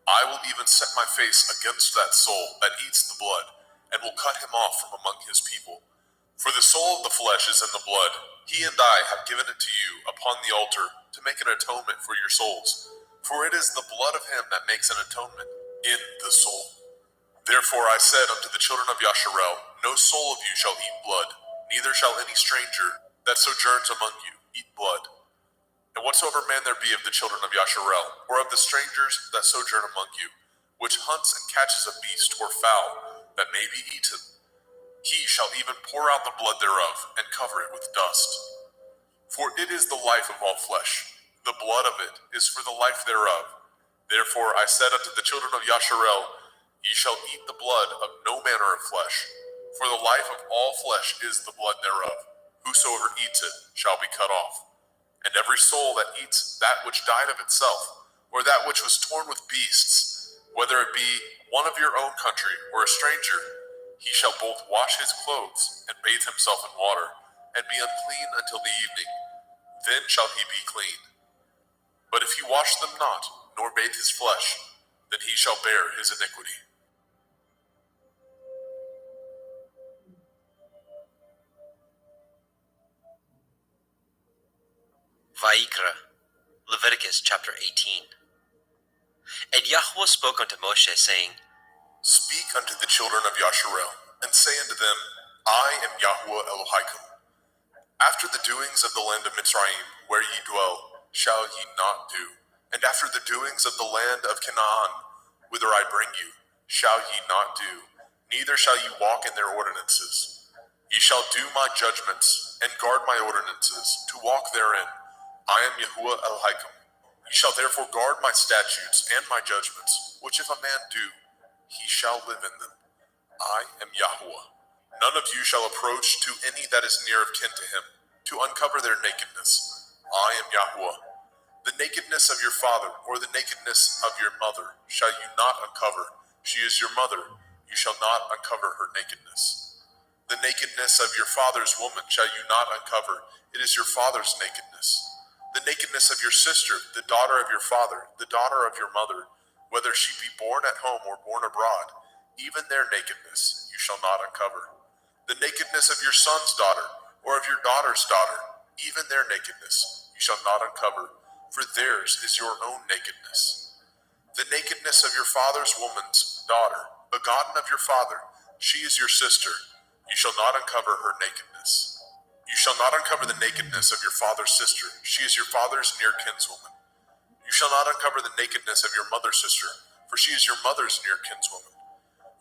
I will even set my face against that soul that eats the blood, and will cut him off from among his people. For the soul of the flesh is in the blood. He and I have given it to you upon the altar to make an atonement for your souls. For it is the blood of him that makes an atonement in the soul. Therefore I said unto the children of Yasharel, No soul of you shall eat blood, neither shall any stranger that sojourns among you eat blood. And whatsoever man there be of the children of Yasharel, or of the strangers that sojourn among you, which hunts and catches a beast or fowl that may be eaten, he shall even pour out the blood thereof, and cover it with dust. For it is the life of all flesh, the blood of it is for the life thereof. Therefore I said unto the children of Yasharel, Ye shall eat the blood of no manner of flesh, for the life of all flesh is the blood thereof. Whosoever eats it shall be cut off. And every soul that eats that which died of itself, or that which was torn with beasts, whether it be one of your own country or a stranger, he shall both wash his clothes and bathe himself in water, and be unclean until the evening. Then shall he be clean. But if he wash them not, nor bathe his flesh, then he shall bear his iniquity. Vayikra, Leviticus chapter 18. And Yahweh spoke unto Moshe, saying, Speak unto the children of Yasharel, and say unto them, I am Yahweh Elohim. After the doings of the land of Mitzrayim, where ye dwell, shall ye not do. And after the doings of the land of Canaan, whither I bring you, shall ye not do. Neither shall ye walk in their ordinances. Ye shall do my judgments, and guard my ordinances, to walk therein. I am Yahuwah Elohim. Ye shall therefore guard my statutes and my judgments, which if a man do, he shall live in them. I am Yahweh. None of you shall approach to any that is near of kin to him, to uncover their nakedness. I am Yahweh. The nakedness of your father, or the nakedness of your mother, shall you not uncover. She is your mother. You shall not uncover her nakedness. The nakedness of your father's woman shall you not uncover. It is your father's nakedness. The nakedness of your sister, the daughter of your father, the daughter of your mother, whether she be born at home or born abroad, even their nakedness you shall not uncover. The nakedness of your son's daughter, or of your daughter's daughter, even their nakedness you shall not uncover, for theirs is your own nakedness. The nakedness of your father's woman's daughter, begotten of your father, she is your sister, you shall not uncover her nakedness. You shall not uncover the nakedness of your father's sister, she is your father's near kinswoman. You shall not uncover the nakedness of your mother's sister, for she is your mother's near kinswoman.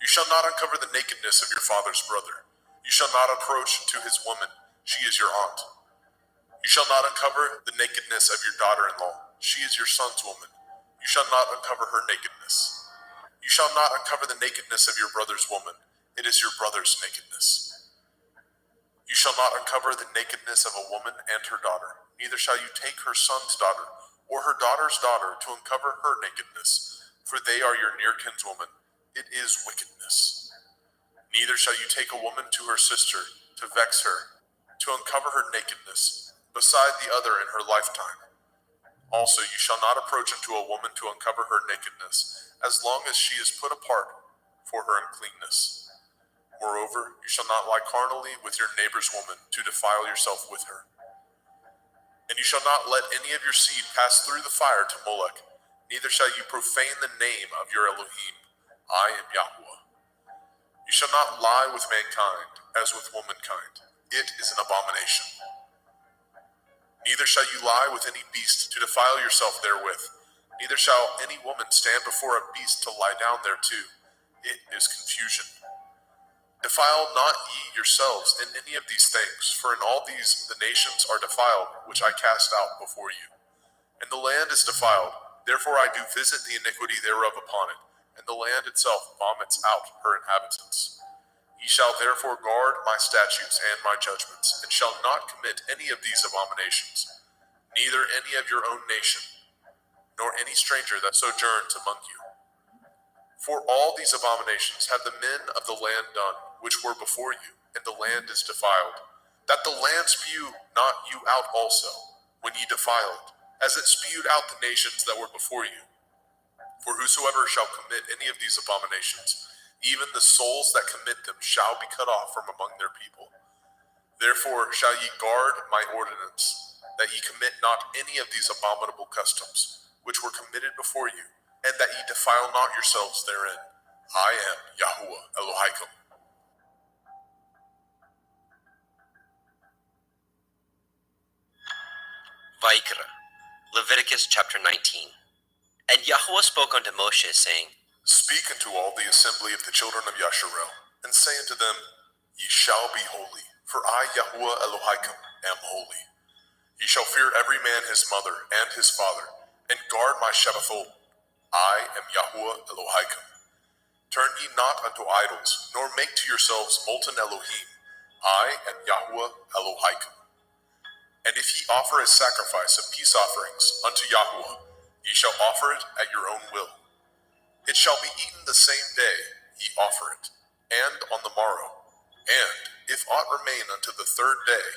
You shall not uncover the nakedness of your father's brother. You shall not approach to his woman, she is your aunt. You shall not uncover the nakedness of your daughter-in-law, she is your son's woman. You shall not uncover her nakedness. You shall not uncover the nakedness of your brother's woman, it is your brother's nakedness. You shall not uncover the nakedness of a woman and her daughter, neither shall you take her son's daughter, or her daughter's daughter, to uncover her nakedness, for they are your near kinswoman. It is wickedness. Neither shall you take a woman to her sister, to vex her, to uncover her nakedness, beside the other in her lifetime. Also you shall not approach unto a woman to uncover her nakedness, as long as she is put apart, for her uncleanness. Moreover, you shall not lie carnally with your neighbor's woman to defile yourself with her. And you shall not let any of your seed pass through the fire to Molech, neither shall you profane the name of your Elohim. I am Yahweh. You shall not lie with mankind as with womankind. It is an abomination. Neither shall you lie with any beast to defile yourself therewith. Neither shall any woman stand before a beast to lie down thereto. It is confusion. Defile not ye yourselves in any of these things, for in all these the nations are defiled, which I cast out before you. And the land is defiled, therefore I do visit the iniquity thereof upon it, and the land itself vomits out her inhabitants. Ye shall therefore guard my statutes and my judgments, and shall not commit any of these abominations, neither any of your own nation, nor any stranger that sojourns among you. For all these abominations have the men of the land done, which were before you, and the land is defiled, that the land spew not you out also, when ye defile it, as it spewed out the nations that were before you. For whosoever shall commit any of these abominations, even the souls that commit them shall be cut off from among their people. Therefore shall ye guard my ordinance, that ye commit not any of these abominable customs, which were committed before you, and that ye defile not yourselves therein. I am Yahuwah Elohim. Vaikra, Leviticus chapter 19. And Yahweh spoke unto Moshe, saying, Speak unto all the assembly of the children of Yasharel, and say unto them, Ye shall be holy, for I, Yahuwah Elohim, am holy. Ye shall fear every man his mother and his father, and guard my Shabbathot. I am Yahuwah Elohim. Turn ye not unto idols, nor make to yourselves molten Elohim. I am Yahuwah Elohim. And if ye offer a sacrifice of peace offerings unto Yahuwah, ye shall offer it at your own will. It shall be eaten the same day ye offer it, and on the morrow. And if aught remain unto the third day,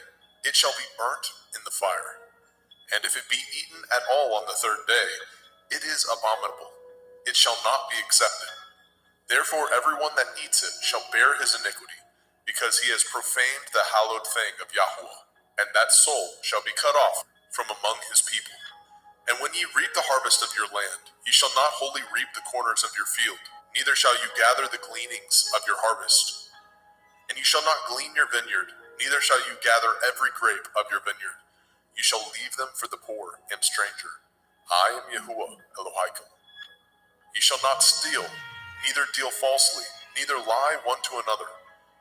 it shall be burnt in the fire. And if it be eaten at all on the third day, it is abominable. It shall not be accepted. Therefore everyone that eats it shall bear his iniquity, because he has profaned the hallowed thing of Yahuwah, and that soul shall be cut off from among his people. And when ye reap the harvest of your land, ye shall not wholly reap the corners of your field, neither shall you gather the gleanings of your harvest. And ye shall not glean your vineyard, neither shall you gather every grape of your vineyard. You shall leave them for the poor and stranger. I am Yahuwah Elohim. Ye shall not steal, neither deal falsely, neither lie one to another.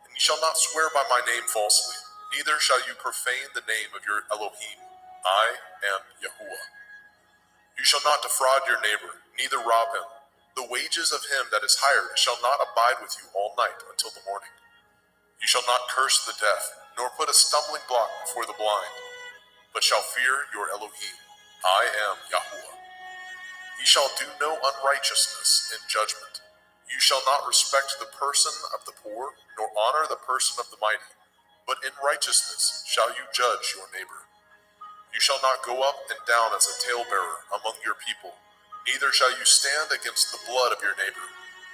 And ye shall not swear by my name falsely, neither shall you profane the name of your Elohim. I am Yahuwah. You shall not defraud your neighbor, neither rob him. The wages of him that is hired shall not abide with you all night until the morning. You shall not curse the deaf, nor put a stumbling block before the blind, but shall fear your Elohim. I am Yahuwah. Ye shall do no unrighteousness in judgment. You shall not respect the person of the poor, nor honor the person of the mighty, but in righteousness shall you judge your neighbor. You shall not go up and down as a talebearer among your people, neither shall you stand against the blood of your neighbor.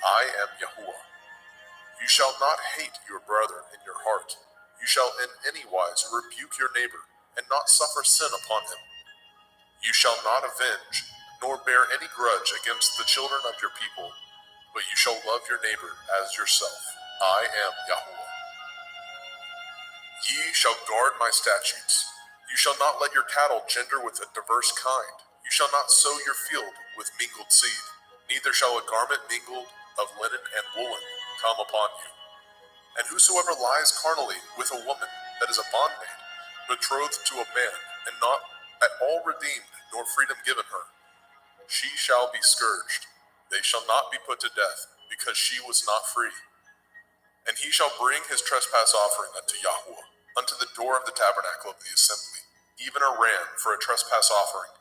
I am Yahuwah. You shall not hate your brother in your heart. You shall in any wise rebuke your neighbor, and not suffer sin upon him. You shall not avenge, nor bear any grudge against the children of your people, but you shall love your neighbor as yourself. I am Yahuwah. Ye shall guard my statutes. You shall not let your cattle gender with a diverse kind. You shall not sow your field with mingled seed, neither shall a garment mingled of linen and woolen come upon you. And whosoever lies carnally with a woman that is a bondmaid, betrothed to a man, and not at all redeemed, nor freedom given her, she shall be scourged. They shall not be put to death, because she was not free. And he shall bring his trespass offering unto Yahuwah, unto the door of the tabernacle of the assembly, even a ram for a trespass offering.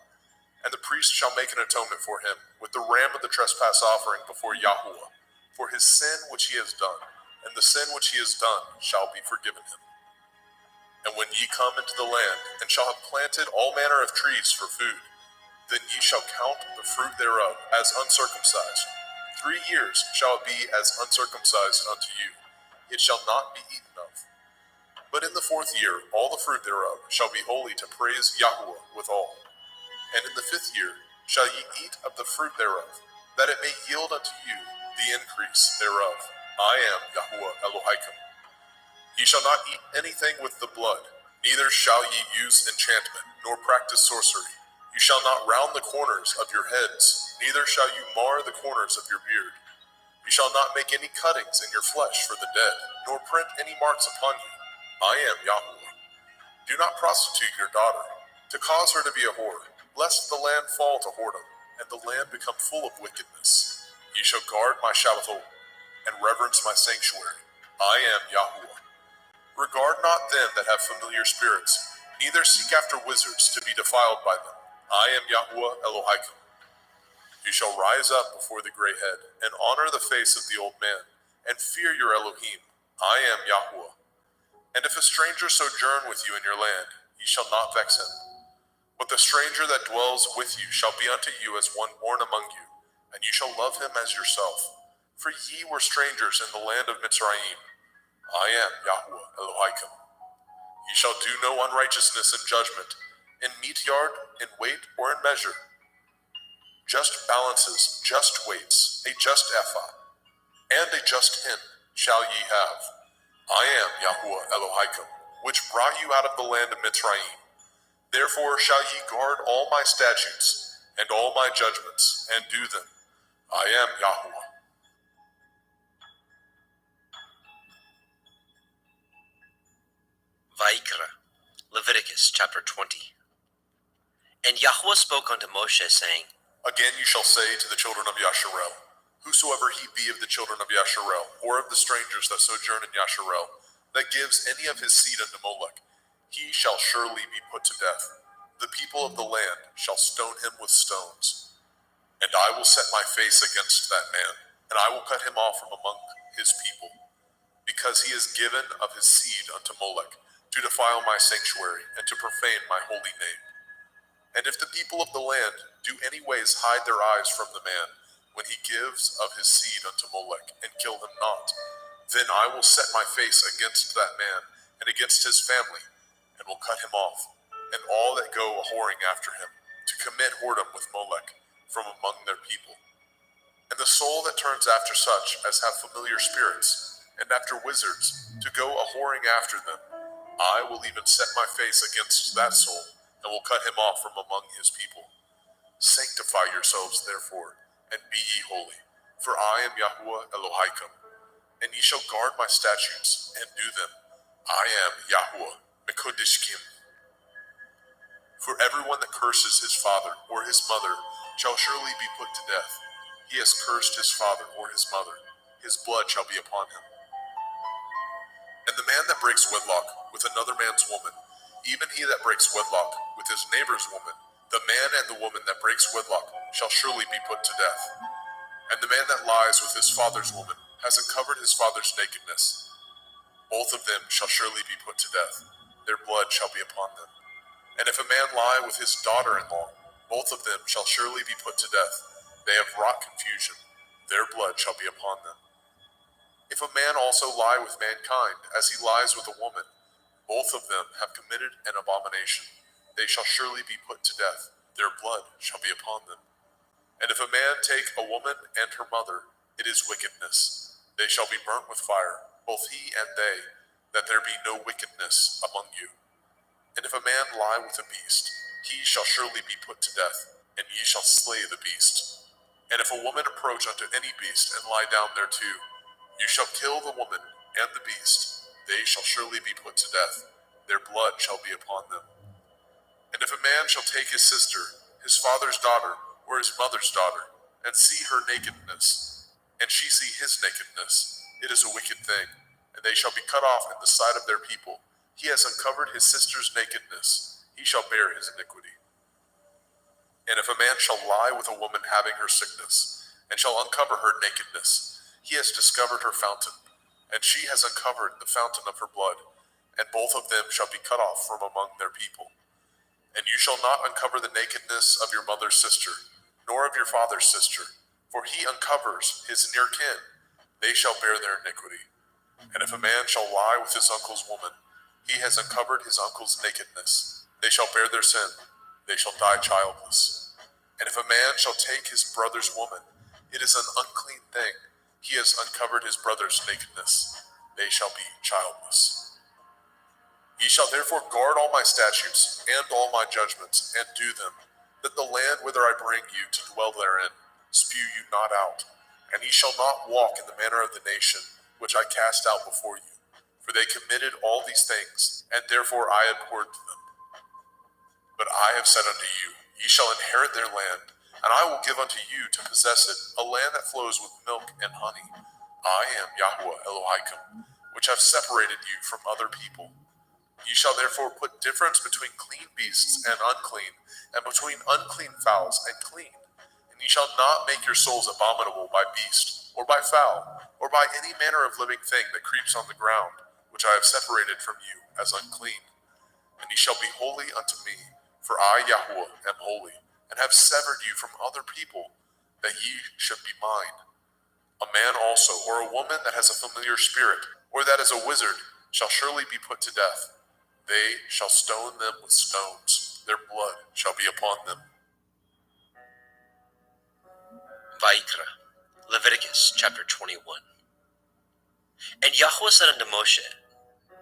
And the priest shall make an atonement for him with the ram of the trespass offering before Yahuwah, for his sin which he has done, and the sin which he has done shall be forgiven him. And when ye come into the land, and shall have planted all manner of trees for food, then ye shall count the fruit thereof as uncircumcised. 3 years shall it be as uncircumcised unto you. It shall not be eaten of. But in the 4th year, all the fruit thereof shall be holy to praise Yahweh withal. And in the 5th year shall ye eat of the fruit thereof, that it may yield unto you the increase thereof. I am Yahweh Elohim. Ye shall not eat anything with the blood, neither shall ye use enchantment, nor practice sorcery. You shall not round the corners of your heads, neither shall you mar the corners of your beard. You shall not make any cuttings in your flesh for the dead, nor print any marks upon you. I am Yahweh. Do not prostitute your daughter, to cause her to be a whore, lest the land fall to whoredom, and the land become full of wickedness. Ye shall guard my Shabbathot, and reverence my sanctuary. I am Yahweh. Regard not them that have familiar spirits, neither seek after wizards to be defiled by them. I am Yahweh Elohim. You shall rise up before the gray head, and honor the face of the old man, and fear your Elohim. I am Yahweh. And if a stranger sojourn with you in your land, ye shall not vex him. But the stranger that dwells with you shall be unto you as one born among you, and you shall love him as yourself. For ye were strangers in the land of Mitzrayim. I am Yahweh Elohim. Ye shall do no unrighteousness in judgment, in meat yard, in weight, or in measure. Just balances, just weights, a just ephah, and a just hin shall ye have. I am Yahweh Elohim, which brought you out of the land of Mitzrayim. Therefore shall ye guard all my statutes, and all my judgments, and do them. I am Yahweh. Vaikra, Leviticus chapter 20. And Yahweh spoke unto Moshe, saying, Again you shall say to the children of Yasharel, Whosoever he be of the children of Yasharel, or of the strangers that sojourn in Yasharel, that gives any of his seed unto Molech, he shall surely be put to death. The people of the land shall stone him with stones. And I will set my face against that man, and I will cut him off from among his people, because he has given of his seed unto Molech, to defile my sanctuary, and to profane my holy name. And if the people of the land do any ways hide their eyes from the man, when he gives of his seed unto Molech, and kill him not, then I will set my face against that man, and against his family, and will cut him off, and all that go a-whoring after him, to commit whoredom with Molech, from among their people. And the soul that turns after such as have familiar spirits, and after wizards, to go a-whoring after them, I will even set my face against that soul, and will cut him off from among his people. Sanctify yourselves, therefore, and be ye holy, for I am Yahweh Elohim, and ye shall guard my statutes, and do them. I am Yahweh Mekodishkim. For everyone that curses his father or his mother shall surely be put to death. He has cursed his father or his mother, his blood shall be upon him. And the man that breaks wedlock with another man's woman, even he that breaks wedlock with his neighbor's woman, the man and the woman that breaks wedlock shall surely be put to death. And the man that lies with his father's woman has uncovered his father's nakedness. Both of them shall surely be put to death. Their blood shall be upon them. And if a man lie with his daughter-in-law, both of them shall surely be put to death. They have wrought confusion. Their blood shall be upon them. If a man also lie with mankind, as he lies with a woman, both of them have committed an abomination. They shall surely be put to death. Their blood shall be upon them. And if a man take a woman and her mother, it is wickedness. They shall be burnt with fire, both he and they, that there be no wickedness among you. And if a man lie with a beast, he shall surely be put to death, and ye shall slay the beast. And if a woman approach unto any beast and lie down thereto, you shall kill the woman and the beast. They shall surely be put to death. Their blood shall be upon them. And if a man shall take his sister, his father's daughter, or his mother's daughter, and see her nakedness, and she see his nakedness, it is a wicked thing, and they shall be cut off in the sight of their people. He has uncovered his sister's nakedness, he shall bear his iniquity. And if a man shall lie with a woman having her sickness, and shall uncover her nakedness, he has discovered her fountain, and she has uncovered the fountain of her blood, and both of them shall be cut off from among their people. And you shall not uncover the nakedness of your mother's sister, nor of your father's sister, for he uncovers his near kin, they shall bear their iniquity. And if a man shall lie with his uncle's woman, he has uncovered his uncle's nakedness. They shall bear their sin, they shall die childless. And if a man shall take his brother's woman, it is an unclean thing. He has uncovered his brother's nakedness. They shall be childless. Ye shall therefore guard all my statutes and all my judgments, and do them, that the land whither I bring you to dwell therein spew you not out. And ye shall not walk in the manner of the nation which I cast out before you. For they committed all these things, and therefore I abhorred them. But I have said unto you, ye shall inherit their land, and I will give unto you to possess it, a land that flows with milk and honey. I am Yahweh Elohim, which have separated you from other people. Ye shall therefore put difference between clean beasts and unclean, and between unclean fowls and clean. And ye shall not make your souls abominable by beast, or by fowl, or by any manner of living thing that creeps on the ground, which I have separated from you as unclean. And ye shall be holy unto me, for I, Yahweh, am holy, and have severed you from other people, that ye should be mine. A man also, or a woman that has a familiar spirit, or that is a wizard, shall surely be put to death. They shall stone them with stones. Their blood shall be upon them. Vayikra, Leviticus chapter 21. And Yahweh said unto Moshe,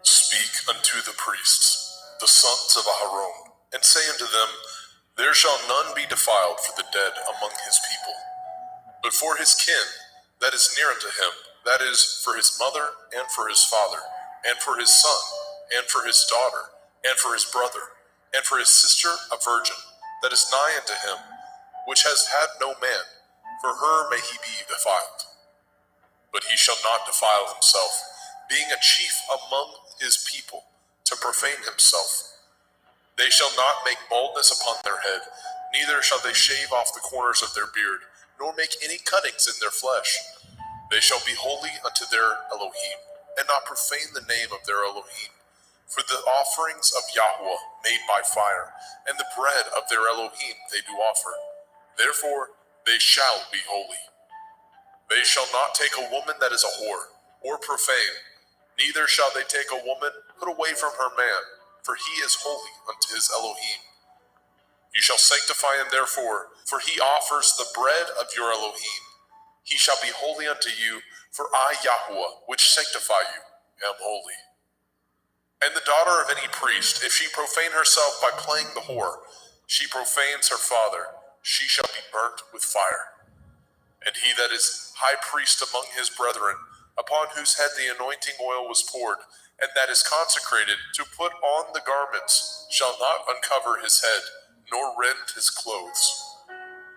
Speak unto the priests, the sons of Aharon, and say unto them, There shall none be defiled for the dead among his people, but for his kin that is near unto him, that is, for his mother, and for his father, and for his son, and for his daughter, and for his brother, and for his sister a virgin, that is nigh unto him, which has had no man, for her may he be defiled. But he shall not defile himself, being a chief among his people, to profane himself. They shall not make baldness upon their head, neither shall they shave off the corners of their beard, nor make any cuttings in their flesh. They shall be holy unto their Elohim, and not profane the name of their Elohim. For the offerings of Yahweh made by fire, and the bread of their Elohim they do offer. Therefore they shall be holy. They shall not take a woman that is a whore, or profane, neither shall they take a woman put away from her man, for he is holy unto his Elohim. You shall sanctify him therefore, for he offers the bread of your Elohim. He shall be holy unto you, for I, Yahweh, which sanctify you, am holy. And the daughter of any priest, if she profane herself by playing the whore, she profanes her father, she shall be burnt with fire. And he that is high priest among his brethren, upon whose head the anointing oil was poured, and that is consecrated to put on the garments, shall not uncover his head, nor rend his clothes.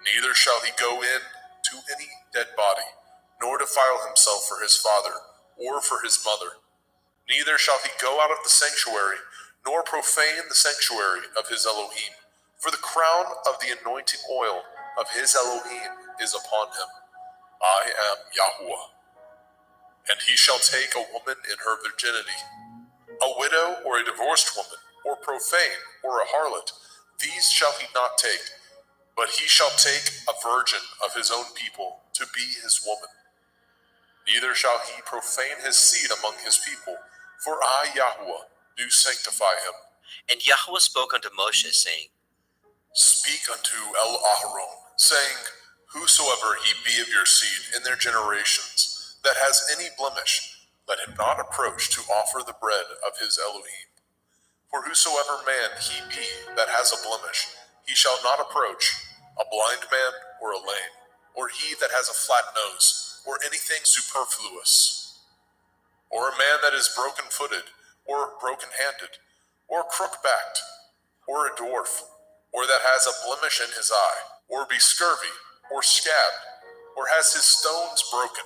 Neither shall he go in to any dead body, nor defile himself for his father, or for his mother. Neither shall he go out of the sanctuary, nor profane the sanctuary of his Elohim. For the crown of the anointing oil of his Elohim is upon him. I am Yahweh. And he shall take a woman in her virginity, a widow or a divorced woman, or profane, or a harlot. These shall he not take, but he shall take a virgin of his own people to be his woman. Neither shall he profane his seed among his people, for I, Yahweh, do sanctify him. And Yahweh spoke unto Moshe, saying, Speak unto Aharon, saying, Whosoever he be of your seed in their generations, that has any blemish, let him not approach to offer the bread of his Elohim. For whosoever man he be that has a blemish, he shall not approach, a blind man or a lame, or he that has a flat nose, or anything superfluous, or a man that is broken-footed, or broken-handed, or crook-backed, or a dwarf, or that has a blemish in his eye, or be scurvy, or scabbed, or has his stones broken.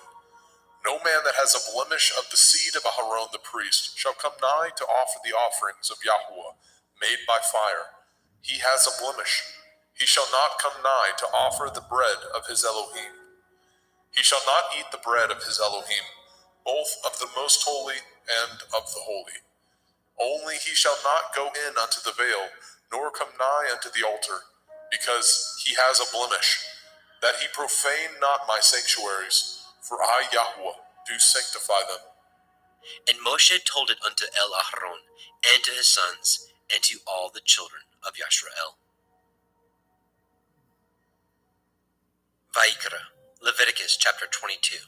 No man that has a blemish of the seed of Aharon the priest shall come nigh to offer the offerings of Yahweh, made by fire. He has a blemish. He shall not come nigh to offer the bread of his Elohim. He shall not eat the bread of his Elohim, both of the most holy and of the holy. Only he shall not go in unto the veil, nor come nigh unto the altar, because he has a blemish. that he profane not my sanctuaries, for I, Yahweh, do sanctify them. And Moshe told it unto Aharon, and to his sons, and to all the children of Yashrael. Vayikra, Leviticus chapter 22.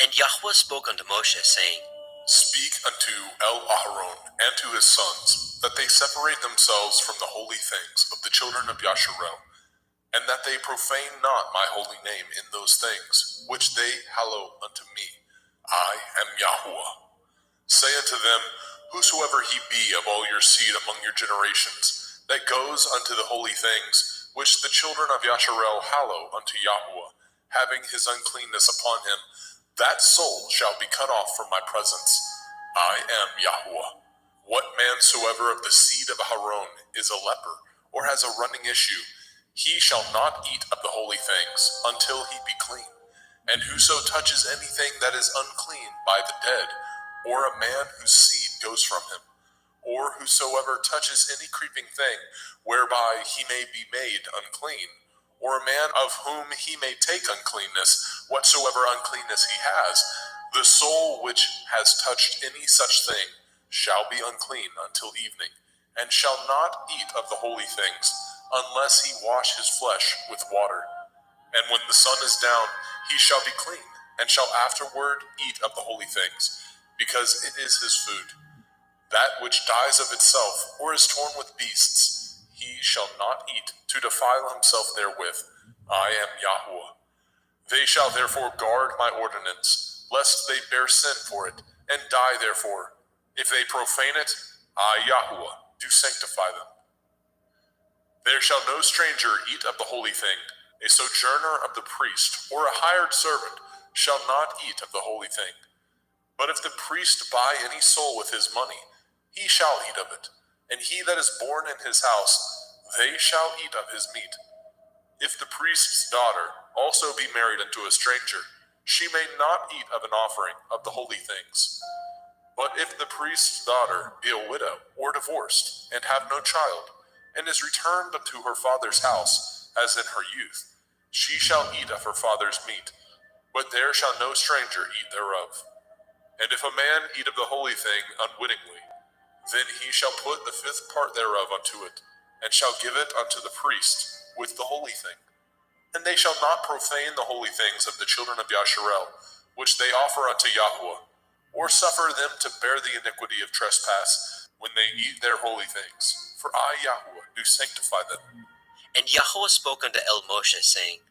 And Yahweh spoke unto Moshe, saying, Speak unto Aharon and to his sons, that they separate themselves from the holy things of the children of Yasharel, and that they profane not my holy name in those things, which they hallow unto me. I am Yahweh. Say unto them, whosoever he be of all your seed among your generations, that goes unto the holy things, which the children of Yasharel hallow unto Yahweh, having his uncleanness upon him, that soul shall be cut off from my presence. I am Yahweh. What man soever of the seed of Aaron is a leper, or has a running issue, he shall not eat of the holy things until he be clean. And whoso touches anything that is unclean by the dead, or a man whose seed goes from him, or whosoever touches any creeping thing whereby he may be made unclean, or a man of whom he may take uncleanness, whatsoever uncleanness he has, the soul which has touched any such thing shall be unclean until evening, and shall not eat of the holy things, unless he wash his flesh with water. And when the sun is down, he shall be clean, and shall afterward eat of the holy things, because it is his food. That which dies of itself, or is torn with beasts, he shall not eat, to defile himself therewith. I am Yahweh. They shall therefore guard my ordinance, lest they bear sin for it, and die therefore. If they profane it, I, Yahweh, do sanctify them. There shall no stranger eat of the holy thing. A sojourner of the priest, or a hired servant, shall not eat of the holy thing. But if the priest buy any soul with his money, he shall eat of it. And he that is born in his house, they shall eat of his meat. If the priest's daughter also be married unto a stranger, she may not eat of an offering of the holy things. But if the priest's daughter be a widow or divorced, and have no child, and is returned unto her father's house, as in her youth, she shall eat of her father's meat, but there shall no stranger eat thereof. And if a man eat of the holy thing unwittingly, then he shall put the fifth part thereof unto it, and shall give it unto the priest with the holy thing. And they shall not profane the holy things of the children of Yasharel, which they offer unto Yahweh, or suffer them to bear the iniquity of trespass when they eat their holy things. For I, Yahweh, do sanctify them. And Yahweh spoke unto Moshe, saying,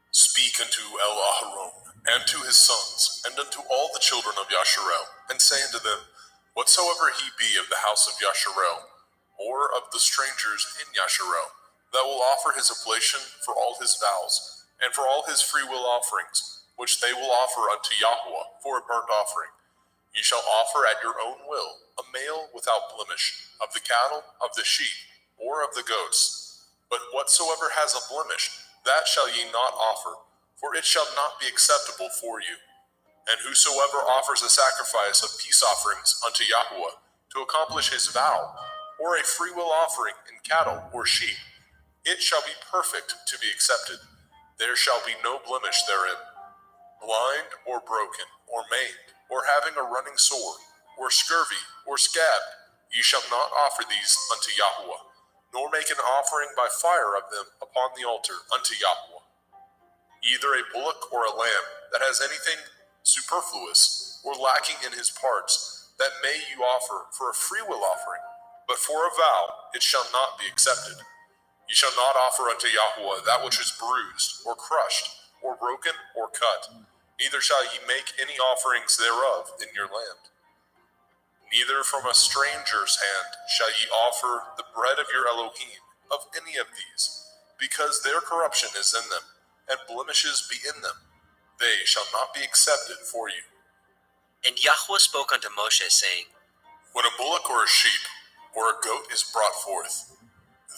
Speak unto Aharon and to his sons, and unto all the children of Yasharel, and say unto them, whatsoever he be of the house of Yasharel, or of the strangers in Yasharel, that will offer his oblation for all his vows, and for all his freewill offerings, which they will offer unto Yahweh for a burnt offering, ye shall offer at your own will a male without blemish, of the cattle, of the sheep, or of the goats. But whatsoever has a blemish, that shall ye not offer, for it shall not be acceptable for you. And whosoever offers a sacrifice of peace offerings unto Yahweh to accomplish his vow, or a freewill offering in cattle or sheep, it shall be perfect to be accepted. There shall be no blemish therein. Blind or broken, or maimed, or having a running sore, or scurvy, or scab, ye shall not offer these unto Yahweh, nor make an offering by fire of them upon the altar unto Yahweh. Either a bullock or a lamb that has anything superfluous or lacking in his parts, that may you offer for a freewill offering, but for a vow it shall not be accepted. Ye shall not offer unto Yahweh that which is bruised, or crushed, or broken, or cut, neither shall ye make any offerings thereof in your land. Neither from a stranger's hand shall ye offer the bread of your Elohim of any of these, because their corruption is in them, and blemishes be in them. They shall not be accepted for you. And Yahweh spoke unto Moshe, saying, When a bullock or a sheep or a goat is brought forth,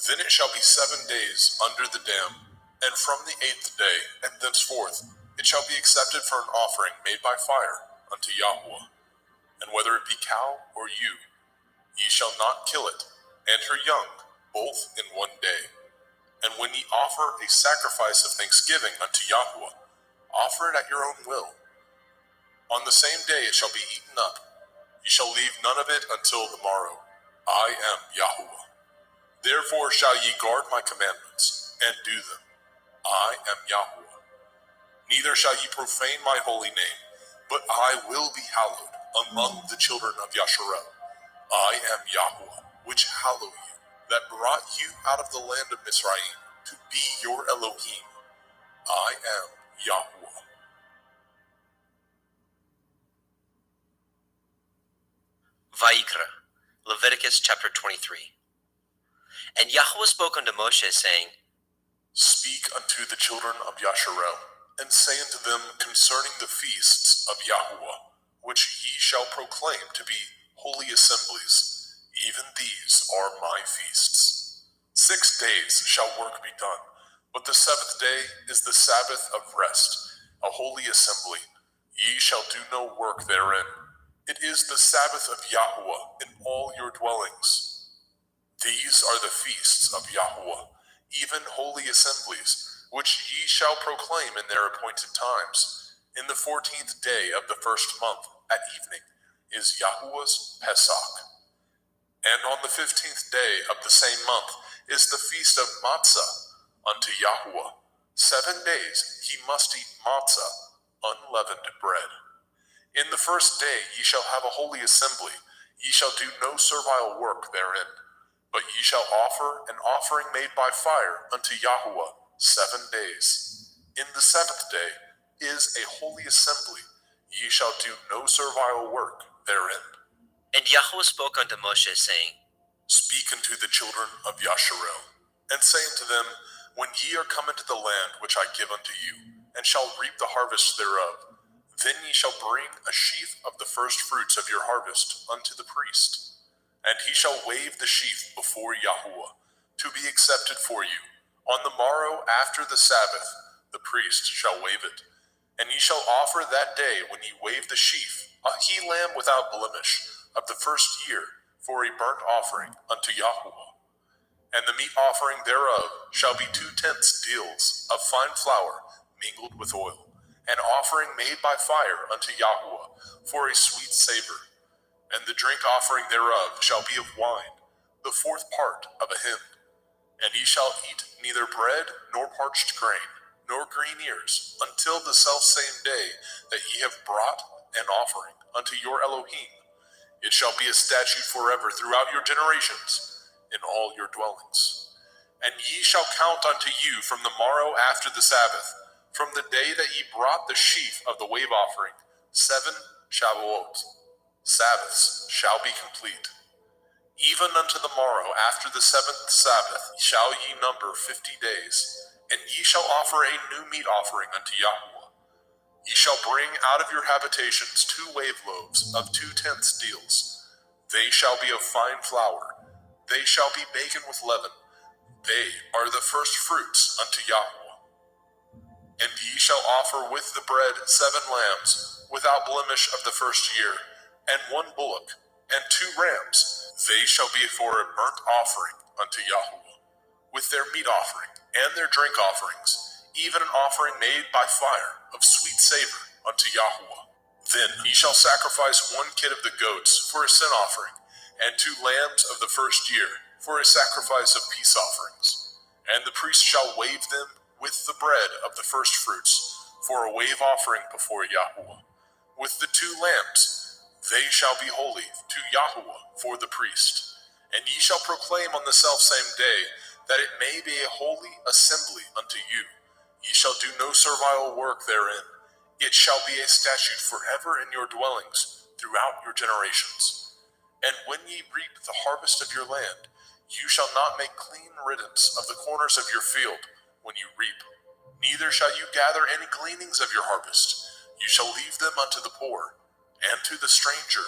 then it shall be 7 days under the dam, and from the 8th day and thenceforth it shall be accepted for an offering made by fire unto Yahweh. And whether it be cow or ewe, ye shall not kill it, and her young, both in 1 day. And when ye offer a sacrifice of thanksgiving unto Yahweh, offer it at your own will. On the same day it shall be eaten up. Ye shall leave none of it until the morrow. I am Yahweh. Therefore shall ye guard my commandments, and do them. I am Yahweh. Neither shall ye profane my holy name, but I will be hallowed among the children of Yasharel. I am Yahweh, which hallow you, that brought you out of the land of Mizraim, to be your Elohim. I am Yahweh. Vayikra, Leviticus chapter 23. And Yahweh spoke unto Moshe, saying, Speak unto the children of Yasharel, and say unto them concerning the feasts of Yahweh, which ye shall proclaim to be holy assemblies. Even these are my feasts. 6 days shall work be done, but the 7th day is the Sabbath of rest, a holy assembly. Ye shall do no work therein. It is the Sabbath of Yahweh in all your dwellings. These are the feasts of Yahweh, even holy assemblies, which ye shall proclaim in their appointed times. In the 14th day of the 1st month at evening is Yahweh's Pesach. And on the 15th day of the same month is the feast of Matzah unto Yahweh. 7 days ye must eat matzah, unleavened bread. In the 1st day ye shall have a holy assembly. Ye shall do no servile work therein, but ye shall offer an offering made by fire unto Yahweh 7 days. In the 7th day is a holy assembly. Ye shall do no servile work therein. And Yahweh spoke unto Moshe, saying, Speak unto the children of Yasharel, and say unto them, When ye are come into the land which I give unto you, and shall reap the harvest thereof, then ye shall bring a sheaf of the first fruits of your harvest unto the priest. And he shall wave the sheaf before Yahweh, to be accepted for you. On the morrow after the Sabbath, the priest shall wave it. And ye shall offer that day when ye wave the sheaf, a he-lamb without blemish, of the 1st year, for a burnt offering unto Yahweh. And the meat offering thereof shall be 2/10 deals of fine flour mingled with oil, an offering made by fire unto Yahweh, for a sweet savor. And the drink offering thereof shall be of wine, the 4th part of a hin. And ye shall eat neither bread nor parched grain, nor green ears, until the selfsame day that ye have brought an offering unto your Elohim. It shall be a statute forever throughout your generations, in all your dwellings. And ye shall count unto you from the morrow after the Sabbath, from the day that ye brought the sheaf of the wave offering, 7 Shavuot. Sabbaths shall be complete. Even unto the morrow after the 7th Sabbath shall ye number 50 days, and ye shall offer a new meat offering unto Yahweh. Ye shall bring out of your habitations 2 wave loaves of 2/10 deals. They shall be of fine flour. They shall be baken with leaven. They are the first fruits unto Yahweh. And ye shall offer with the bread 7 lambs, without blemish of the 1st year, and 1 bullock, and 2 rams. They shall be for a burnt offering unto Yahweh, with their meat offering and their drink offerings, even an offering made by fire of sweet savor unto Yahweh. Then ye shall sacrifice 1 kid of the goats for a sin offering, and 2 lambs of the 1st year for a sacrifice of peace offerings. And the priest shall wave them with the bread of the first fruits for a wave offering before Yahweh. With the 2 lambs, they shall be holy to Yahweh for the priest. And ye shall proclaim on the selfsame day that it may be a holy assembly unto you. Ye shall do no servile work therein. It shall be a statute forever in your dwellings throughout your generations. And when ye reap the harvest of your land, you shall not make clean riddance of the corners of your field when you reap. Neither shall you gather any gleanings of your harvest. You shall leave them unto the poor and to the stranger.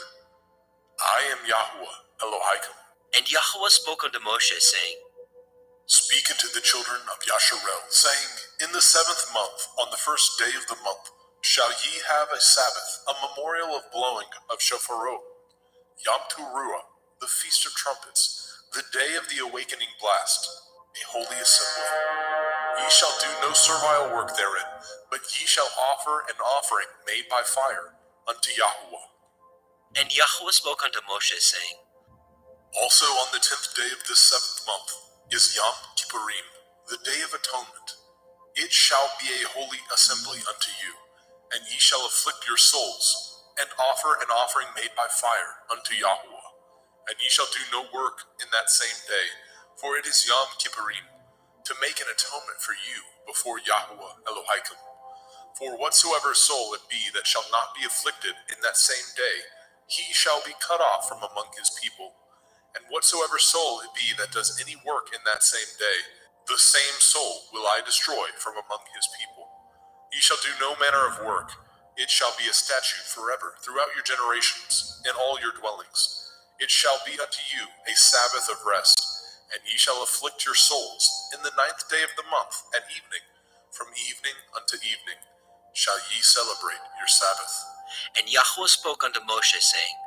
I am Yahweh Elohim. And Yahweh spoke unto Moshe, saying, Speak unto the children of Yasharel, saying, In the 7th month, on the 1st day of the month, shall ye have a Sabbath, a memorial of blowing of shofarot, Yom Teruah, the feast of trumpets, the day of the awakening blast. a holy assembly. Ye shall do no servile work therein, but ye shall offer an offering made by fire unto Yahuwah. And Yahweh spoke unto Moshe, saying, Also on the 10th day of this 7th month is Yom Kippurim, the day of atonement. It shall be a holy assembly unto you, and ye shall afflict your souls, and offer an offering made by fire unto Yahuwah. And ye shall do no work in that same day, for it is Yom Kippurim, to make an atonement for you before Yahuwah Elohaikum. For whatsoever soul it be that shall not be afflicted in that same day, he shall be cut off from among his people. And whatsoever soul it be that does any work in that same day, the same soul will I destroy from among his people. Ye shall do no manner of work. It shall be a statute forever throughout your generations in all your dwellings. It shall be unto you a Sabbath of rest, and ye shall afflict your souls in the 9th day of the month at evening. From evening unto evening shall ye celebrate your Sabbath. And Yahweh spoke unto Moshe, saying,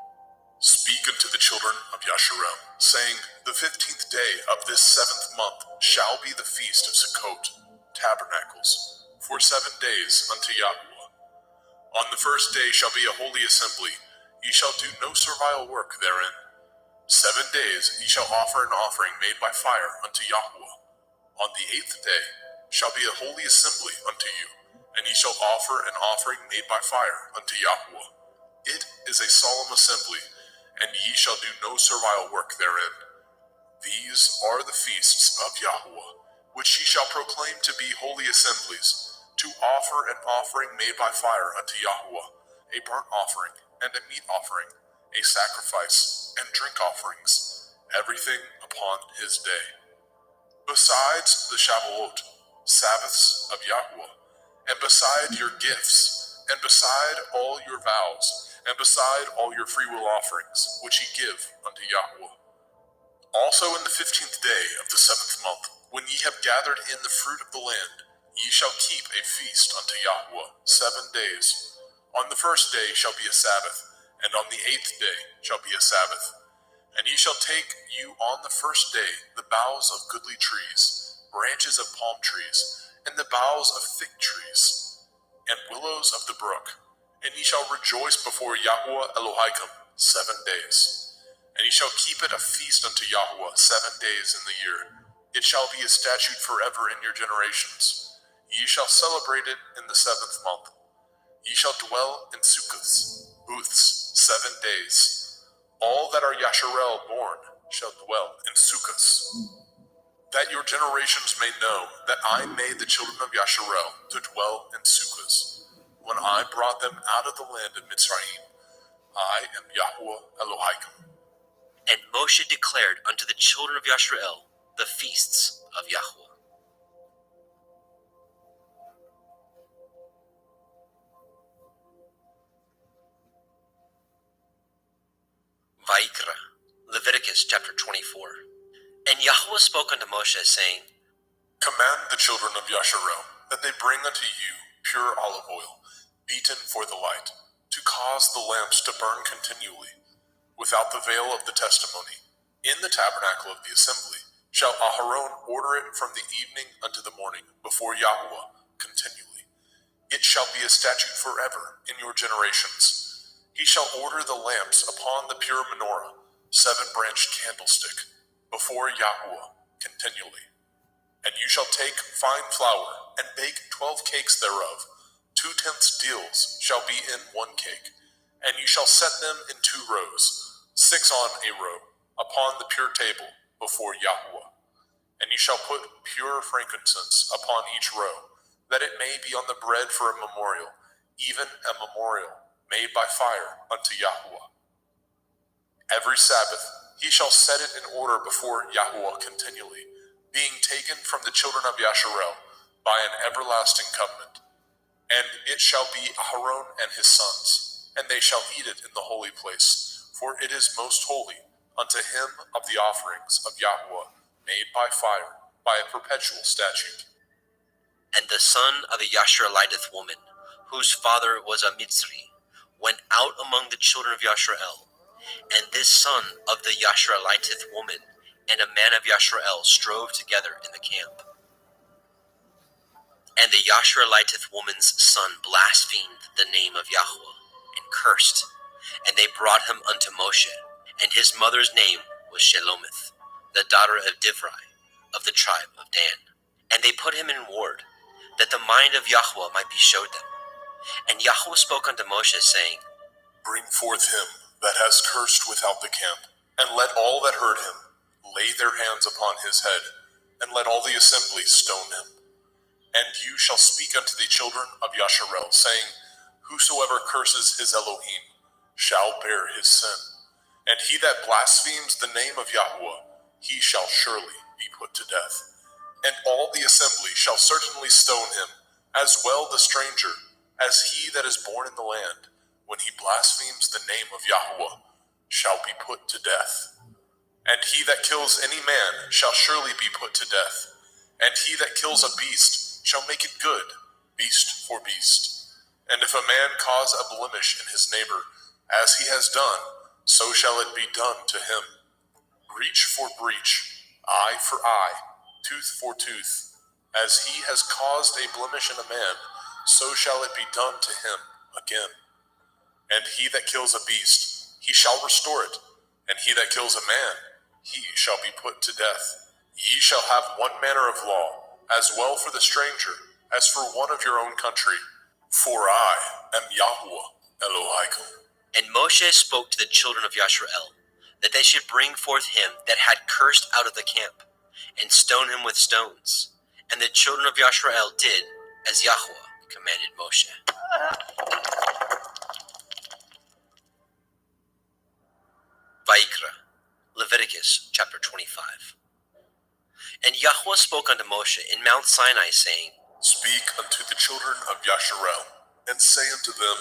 Speak unto the children of Yasharel, saying, The 15th day of this 7th month shall be the feast of Sukkot, tabernacles, for 7 days unto Yahuwah. On the first day shall be a holy assembly. Ye shall do no servile work therein. 7 days ye shall offer an offering made by fire unto Yahuwah. On the 8th day shall be a holy assembly unto you, and ye shall offer an offering made by fire unto Yahuwah. It is a solemn assembly, and ye shall do no servile work therein. These are the feasts of Yahuwah, which ye shall proclaim to be holy assemblies, to offer an offering made by fire unto Yahuwah, a burnt offering and a meat offering, a sacrifice and drink offerings, everything upon his day. Besides the Shavuot, Sabbaths of Yahuwah, and beside your gifts, and beside all your vows, and beside all your freewill offerings, which ye give unto Yahuwah. Also in the 15th day of the 7th month, when ye have gathered in the fruit of the land, ye shall keep a feast unto Yahuwah 7 days. On the first day shall be a Sabbath, and on the 8th day shall be a Sabbath. And ye shall take you on the first day the boughs of goodly trees, branches of palm trees, and the boughs of thick trees, and willows of the brook. And ye shall rejoice before Yahuwah Elohaikum 7 days. And ye shall keep it a feast unto Yahuwah 7 days in the year. It shall be a statute forever in your generations. Ye shall celebrate it in the 7th month. Ye shall dwell in sukkahs, booths, 7 days. All that are Yasharel born shall dwell in sukkahs. That your generations may know that I made the children of Yasharel to dwell in sukkahs, when I brought them out of the land of Mitzrayim. I am Yahuwah Elohaikum. And Moshe declared unto the children of Yasharel the feasts of Yahweh. Vaikra, Leviticus chapter 24. And Yahweh spoke unto Moshe, saying, Command the children of Yasharel that they bring unto you pure olive oil, beaten for the light, to cause the lamps to burn continually. Without the veil of the testimony, in the tabernacle of the assembly, shall Aharon order it from the evening unto the morning before Yahuwah continually. It shall be a statute forever in your generations. He shall order the lamps upon the pure menorah, 7-branched candlestick, before Yahuwah continually. And you shall take fine flour, and bake 12 cakes thereof. 2/10 deals shall be in 1 cake. And you shall set them in 2 rows, 6 on a row, upon the pure table before Yahuwah. And you shall put pure frankincense upon each row, that it may be on the bread for a memorial, even a memorial made by fire unto Yahuwah. Every Sabbath he shall set it in order before Yahuwah continually, being taken from the children of Yasharel by an everlasting covenant. And it shall be Aharon and his sons, and they shall eat it in the holy place, for it is most holy unto him of the offerings of Yahuwah made by fire, by a perpetual statute. And the son of a Yashareliteth woman, whose father was a Mitzri, went out among the children of Yasharel. And this son of the Yashareliteth woman and a man of Yashrael strove together in the camp. And the Yashraeliteth woman's son blasphemed the name of Yahweh, and cursed, and they brought him unto Moshe, and his mother's name was Shelomith, the daughter of Divri, of the tribe of Dan. And they put him in ward, that the mind of Yahweh might be showed them. And Yahweh spoke unto Moshe, saying, Bring forth him that has cursed without the camp, and let all that heard him lay their hands upon his head, and let all the assembly stone him. And you shall speak unto the children of Yasharel, saying, Whosoever curses his Elohim shall bear his sin. And he that blasphemes the name of Yahweh, he shall surely be put to death. And all the assembly shall certainly stone him, as well the stranger, as he that is born in the land, when he blasphemes the name of Yahweh, shall be put to death. And he that kills any man shall surely be put to death. And he that kills a beast shall make it good, beast for beast. And if a man cause a blemish in his neighbor, as he has done, so shall it be done to him. Breach for breach, eye for eye, tooth for tooth. As he has caused a blemish in a man, so shall it be done to him again. And he that kills a beast, he shall restore it. And he that kills a man, he shall be put to death. Ye shall have one manner of law, as well for the stranger, as for one of your own country. For I am Yahweh Elohim. And Moshe spoke to the children of Yashrael, that they should bring forth him that had cursed out of the camp, and stone him with stones. And the children of Yashrael did as Yahweh commanded Moshe. Vayikra, Leviticus chapter 25. And Yahweh spoke unto Moshe in Mount Sinai, saying, Speak unto the children of Yasharel, and say unto them,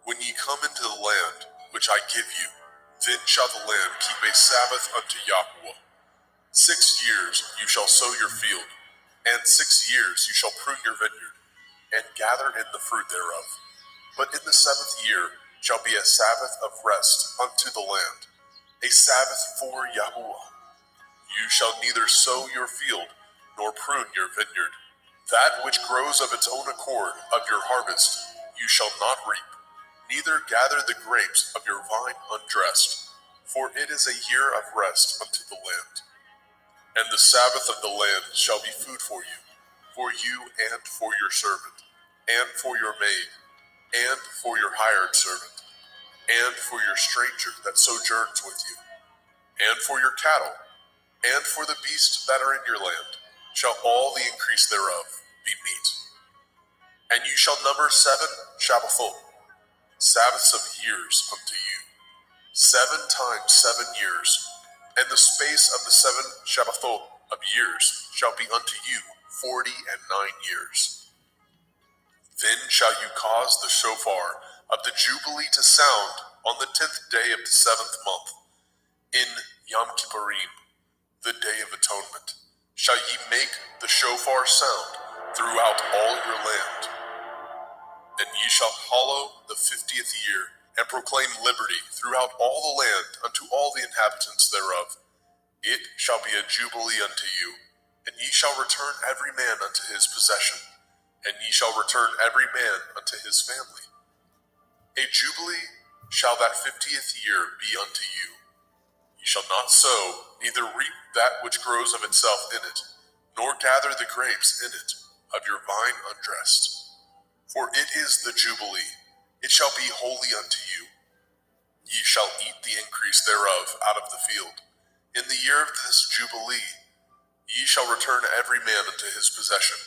When ye come into the land which I give you, then shall the land keep a Sabbath unto Yahweh. 6 years you shall sow your field, and 6 years you shall prune your vineyard, and gather in the fruit thereof. But in the 7th year shall be a Sabbath of rest unto the land, a Sabbath for Yahweh. You shall neither sow your field, nor prune your vineyard. That which grows of its own accord of your harvest you shall not reap, neither gather the grapes of your vine undressed, for it is a year of rest unto the land. And the Sabbath of the land shall be food for you and for your servant, and for your maid, and for your hired servant, and for your stranger that sojourns with you, and for your cattle, and for the beasts that are in your land, shall all the increase thereof be meat. And you shall number 7 Shabbathot, Sabbaths of years unto you, 7 times 7 years, and the space of the 7 Shabbathot of years shall be unto you 49 years. Then shall you cause the shofar of the Jubilee to sound on the 10th day of the 7th month, in Yom Kippurim, the day of atonement, shall ye make the shofar sound throughout all your land. And ye shall hallow the 50th year, and proclaim liberty throughout all the land unto all the inhabitants thereof. It shall be a jubilee unto you, and ye shall return every man unto his possession, and ye shall return every man unto his family. A jubilee shall that 50th year be unto you. Ye shall not sow, neither reap that which grows of itself in it, nor gather the grapes in it of your vine undressed. For it is the Jubilee, it shall be holy unto you. Ye shall eat the increase thereof out of the field. In the year of this Jubilee, ye shall return every man unto his possession.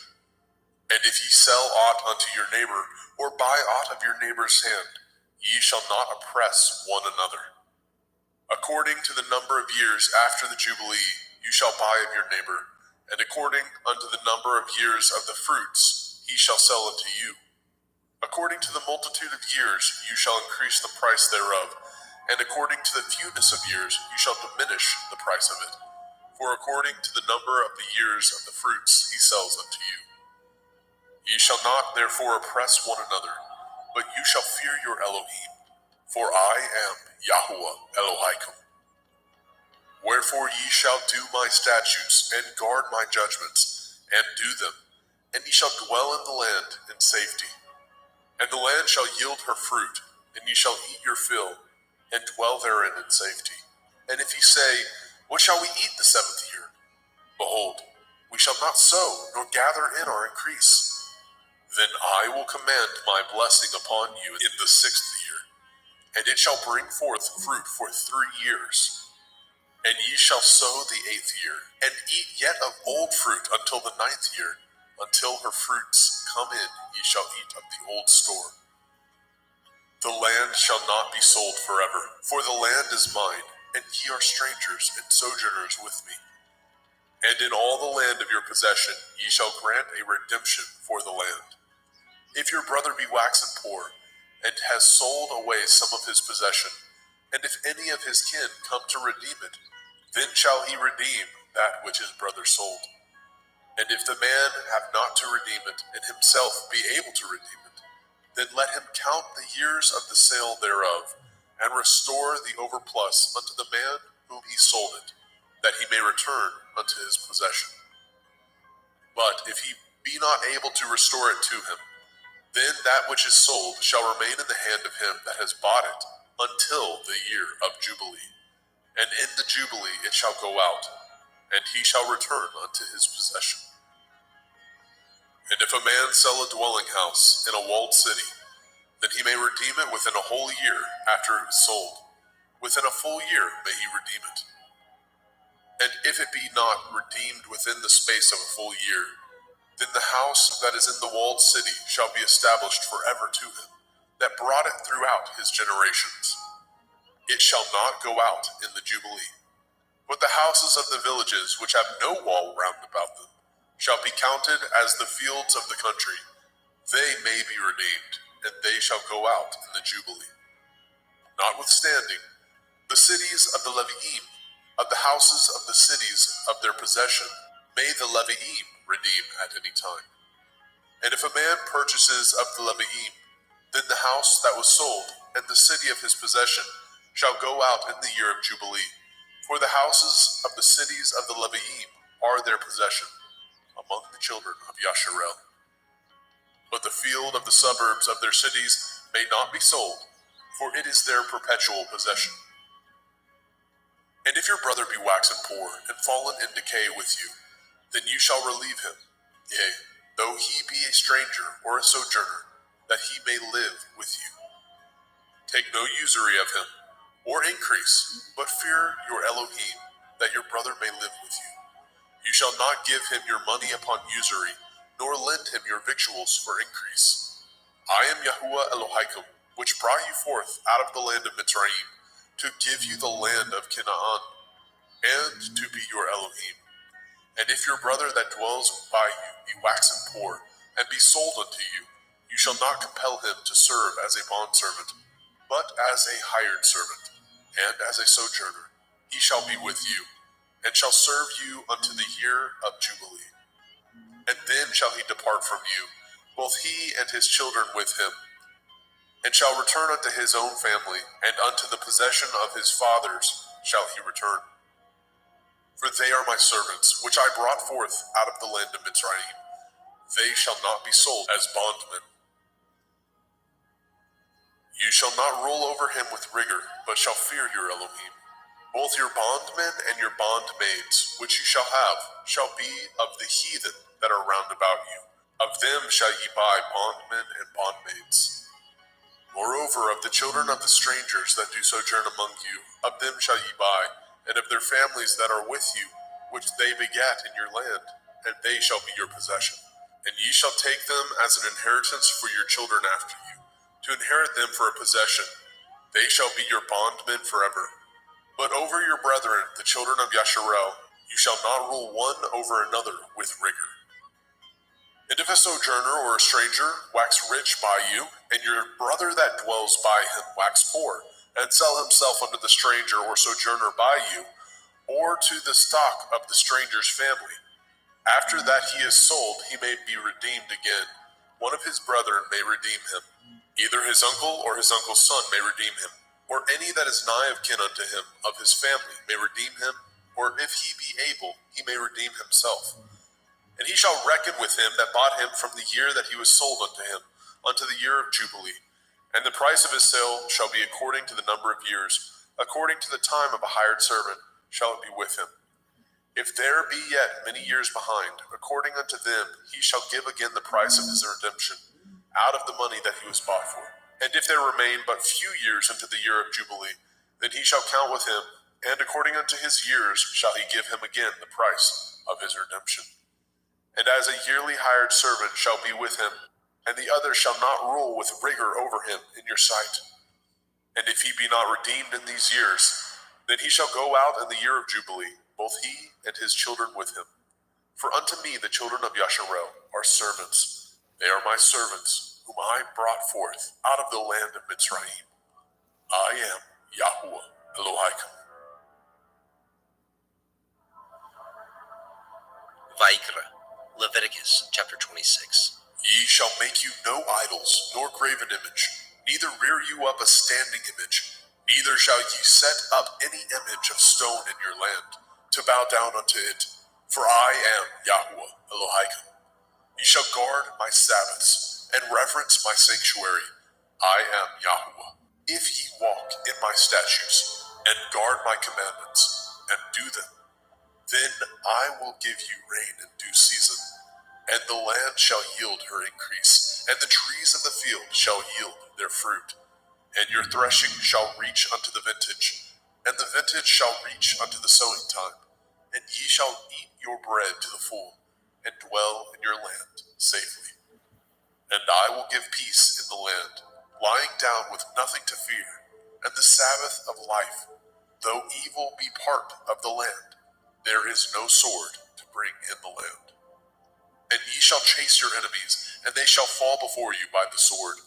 And if ye sell aught unto your neighbor, or buy aught of your neighbor's hand, ye shall not oppress one another. According to the number of years after the Jubilee, you shall buy of your neighbor, and according unto the number of years of the fruits, he shall sell unto you. According to the multitude of years, you shall increase the price thereof, and according to the fewness of years, you shall diminish the price of it. For according to the number of the years of the fruits, he sells unto you. Ye shall not therefore oppress one another, but you shall fear your Elohim, for I am Yahweh Elohim. Wherefore ye shall do my statutes, and guard my judgments, and do them, and ye shall dwell in the land in safety. And the land shall yield her fruit, and ye shall eat your fill, and dwell therein in safety. And if ye say, what shall we eat the 7th year? Behold, we shall not sow, nor gather in our increase. Then I will command my blessing upon you in the 6th year, and it shall bring forth fruit for 3 years. And ye shall sow the 8th year, and eat yet of old fruit until the 9th year. Until her fruits come in, ye shall eat of the old store. The land shall not be sold forever, for the land is mine, and ye are strangers and sojourners with me. And in all the land of your possession ye shall grant a redemption for the land. If your brother be waxen poor, and has sold away some of his possession, and if any of his kin come to redeem it, then shall he redeem that which his brother sold. And if the man have not to redeem it, and himself be able to redeem it, then let him count the years of the sale thereof, and restore the overplus unto the man whom he sold it, that he may return unto his possession. But if he be not able to restore it to him, then that which is sold shall remain in the hand of him that has bought it until the year of Jubilee. And in the Jubilee it shall go out, and he shall return unto his possession. And if a man sell a dwelling house in a walled city, then he may redeem it within a whole year after it is sold. Within a full year may he redeem it. And if it be not redeemed within the space of a full year, then the house that is in the walled city shall be established forever to him, that brought it throughout his generations. It shall not go out in the Jubilee. But the houses of the villages which have no wall round about them shall be counted as the fields of the country. They may be redeemed, and they shall go out in the Jubilee. Notwithstanding, the cities of the Leviim, of the houses of the cities of their possession, may the Leviim redeem at any time. And if a man purchases of the Leviim, then the house that was sold, and the city of his possession, shall go out in the year of Jubilee. For the houses of the cities of the Leviim are their possession, among the children of Yasharel. But the field of the suburbs of their cities may not be sold, for it is their perpetual possession. And if your brother be waxen poor, and fallen in decay with you, then you shall relieve him, yea, though he be a stranger or a sojourner, that he may live with you. Take no usury of him, or increase, but fear your Elohim, that your brother may live with you. You shall not give him your money upon usury, nor lend him your victuals for increase. I am Yahuwah Elohaikum, which brought you forth out of the land of Mitzrayim, to give you the land of Canaan, and to be your Elohim. And if your brother that dwells by you be waxen poor, and be sold unto you, you shall not compel him to serve as a bondservant, but as a hired servant, and as a sojourner. He shall be with you, and shall serve you unto the year of Jubilee. And then shall he depart from you, both he and his children with him, and shall return unto his own family, and unto the possession of his fathers shall he return. For they are my servants, which I brought forth out of the land of Mitzrayim. They shall not be sold as bondmen. You shall not rule over him with rigor, but shall fear your Elohim. Both your bondmen and your bondmaids, which you shall have, shall be of the heathen that are round about you. Of them shall ye buy bondmen and bondmaids. Moreover, of the children of the strangers that do sojourn among you, of them shall ye buy, and of their families that are with you, which they begat in your land, and they shall be your possession. And ye shall take them as an inheritance for your children after you, to inherit them for a possession. They shall be your bondmen forever. But over your brethren, the children of Yasharel, you shall not rule one over another with rigor. And if a sojourner or a stranger wax rich by you, and your brother that dwells by him wax poor, and sell himself unto the stranger or sojourner by you, or to the stock of the stranger's family, after that he is sold, he may be redeemed again. One of his brethren may redeem him. Either his uncle or his uncle's son may redeem him, or any that is nigh of kin unto him, of his family, may redeem him, or if he be able, he may redeem himself. And he shall reckon with him that bought him from the year that he was sold unto him, unto the year of Jubilee. And the price of his sale shall be according to the number of years, according to the time of a hired servant shall it be with him. If there be yet many years behind, according unto them he shall give again the price of his redemption, out of the money that he was bought for. And if there remain but few years unto the year of Jubilee, then he shall count with him, and according unto his years shall he give him again the price of his redemption. And as a yearly hired servant shall be with him, and the other shall not rule with rigor over him in your sight. And if he be not redeemed in these years, then he shall go out in the year of Jubilee, both he and his children with him. For unto me the children of Yasharel are servants. They are my servants, whom I brought forth out of the land of Mitzrayim. I am Yahuwah Elohaikum. Vaikra, Leviticus chapter 26. Ye shall make you no idols, nor graven image, neither rear you up a standing image, neither shall ye set up any image of stone in your land, to bow down unto it. For I am Yahuwah Elohaikum. Ye shall guard my Sabbaths, and reverence my sanctuary. I am Yahuwah. If ye walk in my statutes, and guard my commandments, and do them, then I will give you rain in due season, and the land shall yield her increase, and the trees of the field shall yield their fruit. And your threshing shall reach unto the vintage, and the vintage shall reach unto the sowing time. And ye shall eat your bread to the full, and dwell in your land safely. And I will give peace in the land, lying down with nothing to fear, and the Sabbath of life, though evil be part of the land, there is no sword to bring in the land. And ye shall chase your enemies, and they shall fall before you by the sword.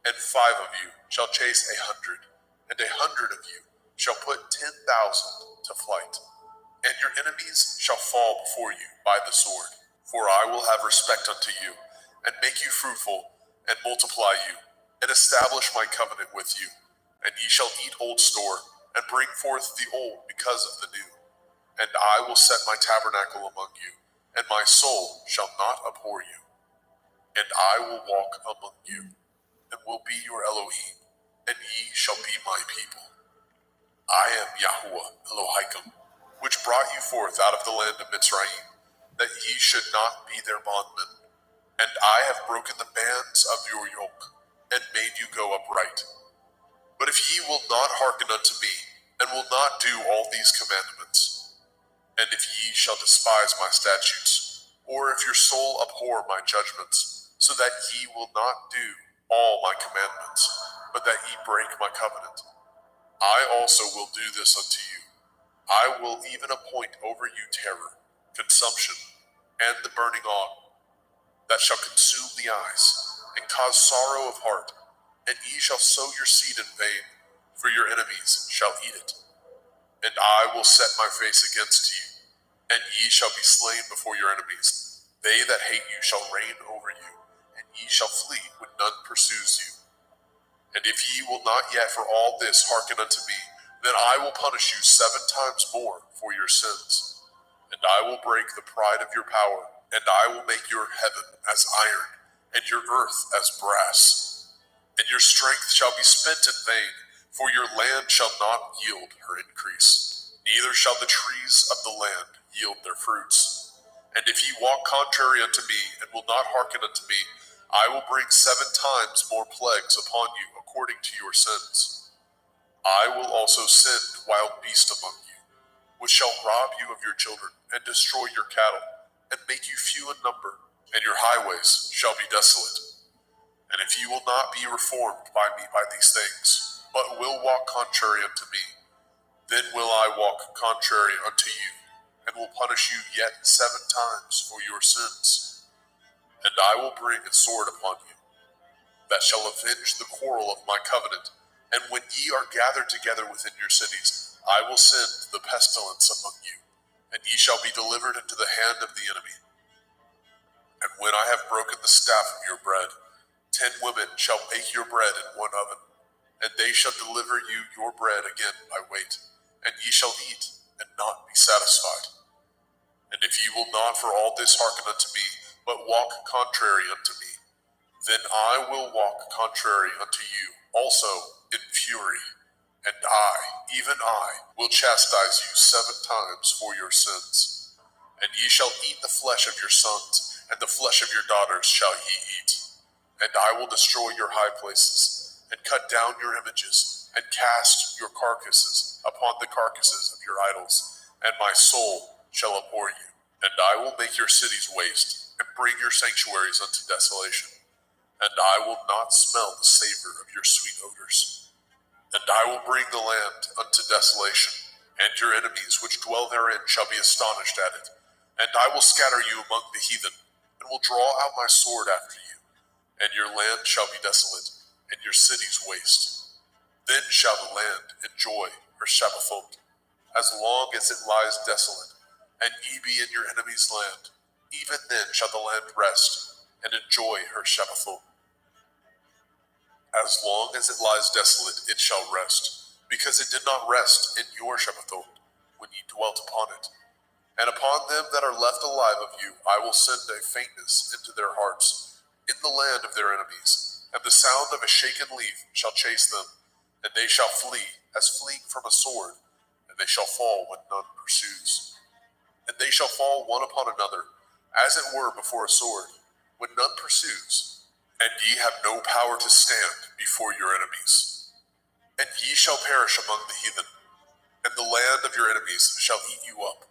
And 5 of you shall chase 100, and 100 of you shall put 10,000 to flight. And your enemies shall fall before you by the sword. For I will have respect unto you, and make you fruitful, and multiply you, and establish my covenant with you. And ye shall eat old store, and bring forth the old because of the new. And I will set my tabernacle among you, and my soul shall not abhor you. And I will walk among you, and will be your Elohim, and ye shall be my people. I am Yahuwah Elohaikum, which brought you forth out of the land of Mitzrayim, that ye should not be their bondmen. And I have broken the bands of your yoke, and made you go upright. But if ye will not hearken unto me, and will not do all these commandments, and if ye shall despise my statutes, or if your soul abhor my judgments, so that ye will not do all my commandments, but that ye break my covenant, I also will do this unto you. I will even appoint over you terror, consumption, and the burning ague, that shall consume the eyes, and cause sorrow of heart, and ye shall sow your seed in vain, for your enemies shall eat it. And I will set my face against you, and ye shall be slain before your enemies. They that hate you shall reign over you, and ye shall flee when none pursues you. And if ye will not yet for all this hearken unto me, then I will punish you 7 times more for your sins. And I will break the pride of your power, and I will make your heaven as iron, and your earth as brass. And your strength shall be spent in vain, for your land shall not yield her increase, neither shall the trees of the land yield their fruits. And if ye walk contrary unto me, and will not hearken unto me, I will bring 7 times more plagues upon you according to your sins. I will also send wild beasts among you, which shall rob you of your children, and destroy your cattle, and make you few in number, and your highways shall be desolate. And if ye will not be reformed by me by these things, but will walk contrary unto me, then will I walk contrary unto you, and will punish you yet 7 times for your sins. And I will bring a sword upon you, that shall avenge the quarrel of my covenant. And when ye are gathered together within your cities, I will send the pestilence among you, and ye shall be delivered into the hand of the enemy. And when I have broken the staff of your bread, 10 women shall bake your bread in one oven, and they shall deliver you your bread again by weight, and ye shall eat and not be be satisfied. And if ye will not for all this hearken unto me, but walk contrary unto me, then I will walk contrary unto you also in fury, and I, even I, will chastise you 7 times for your sins. And ye shall eat the flesh of your sons, and the flesh of your daughters shall ye eat. And I will destroy your high places, and cut down your images, and cast your carcasses upon the carcasses of your idols, and my soul shall abhor you. And I will make your cities waste, and bring your sanctuaries unto desolation. And I will not smell the savor of your sweet odors. And I will bring the land unto desolation, and your enemies which dwell therein shall be astonished at it. And I will scatter you among the heathen, and will draw out my sword after you. And your land shall be desolate, and your cities waste. Then shall the land enjoy her Shabbathot, as long as it lies desolate, and ye be in your enemy's land. Even then shall the land rest, and enjoy her Shabbathot. As long as it lies desolate, it shall rest, because it did not rest in your Shabbathot, when ye dwelt upon it. And upon them that are left alive of you, I will send a faintness into their hearts, in the land of their enemies, and the sound of a shaken leaf shall chase them, and they shall flee, as fleeing from a sword, and they shall fall when none pursues. And they shall fall one upon another, as it were before a sword, when none pursues. And ye have no power to stand before your enemies. And ye shall perish among the heathen, and the land of your enemies shall eat you up.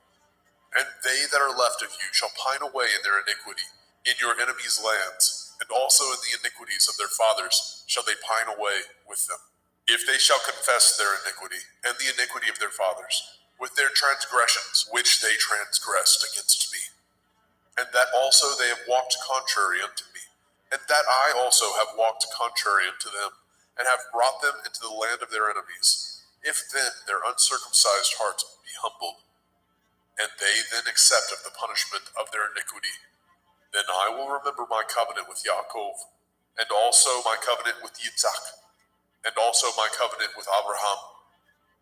And they that are left of you shall pine away in their iniquity, in your enemies' lands, and also in the iniquities of their fathers shall they pine away with them. If they shall confess their iniquity, and the iniquity of their fathers, with their transgressions which they transgressed against me, and that also they have walked contrary unto me, and that I also have walked contrary unto them, and have brought them into the land of their enemies, if then their uncircumcised heart be humbled, and they then accept of the punishment of their iniquity, then I will remember my covenant with Yaakov, and also my covenant with Yitzhak, and also my covenant with Abraham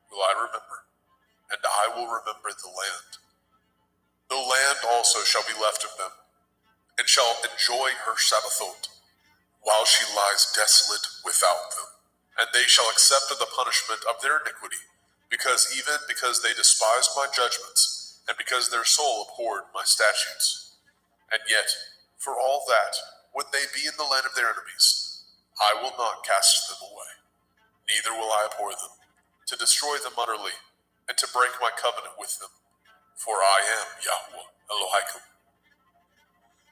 will I remember, and I will remember the land. The land also shall be left of them, and shall enjoy her Shabbathot, while she lies desolate without them. And they shall accept of the punishment of their iniquity, because they despised my judgments, and because their soul abhorred my statutes. And yet, for all that, when they be in the land of their enemies, I will not cast them away, neither will I abhor them, to destroy them utterly, and to break my covenant with them. For I am Yahweh Elohim.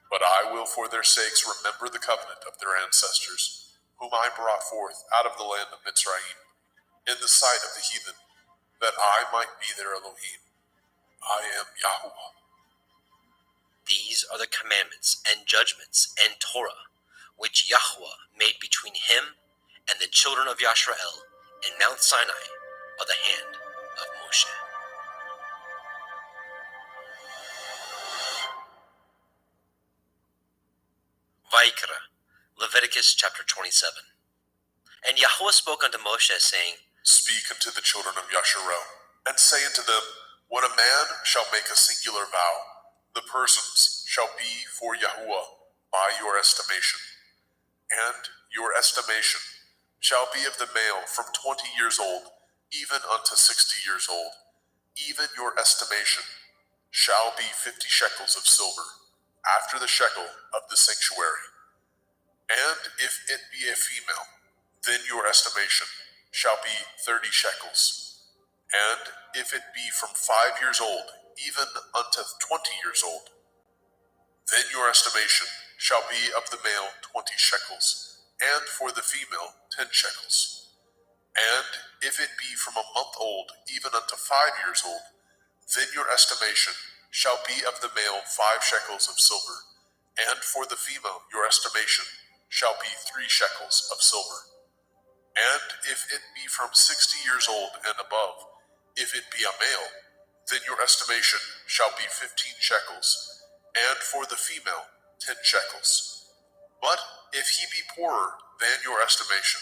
But I will for their sakes remember the covenant of their ancestors, whom I brought forth out of the land of Mitzrayim, in the sight of the heathen, that I might be their Elohim. I am Yahweh. These are the commandments and judgments and Torah, which Yahweh made between him and the children of Yisrael in Mount Sinai by the hand of Moshe. Vayikra, Leviticus chapter 27. And Yahweh spoke unto Moshe, saying, Speak unto the children of Yasharel, and say unto them, When a man shall make a singular vow, the persons shall be for Yahuwah by your estimation. And your estimation shall be of the male from 20 years old, even unto 60 years old. Even your estimation shall be 50 shekels of silver, after the shekel of the sanctuary. And if it be a female, then your estimation shall be 30 shekels. And if it be from 5 years old, even unto 20 years old, then your estimation shall be of the male 20 shekels, and for the female 10 shekels. And if it be from a month old, even unto 5 years old, then your estimation shall be of the male 5 shekels of silver, and for the female your estimation shall be 3 shekels of silver. And if it be from 60 years old and above, if it be a male, then your estimation shall be 15 shekels, and for the female 10 shekels. But if he be poorer than your estimation,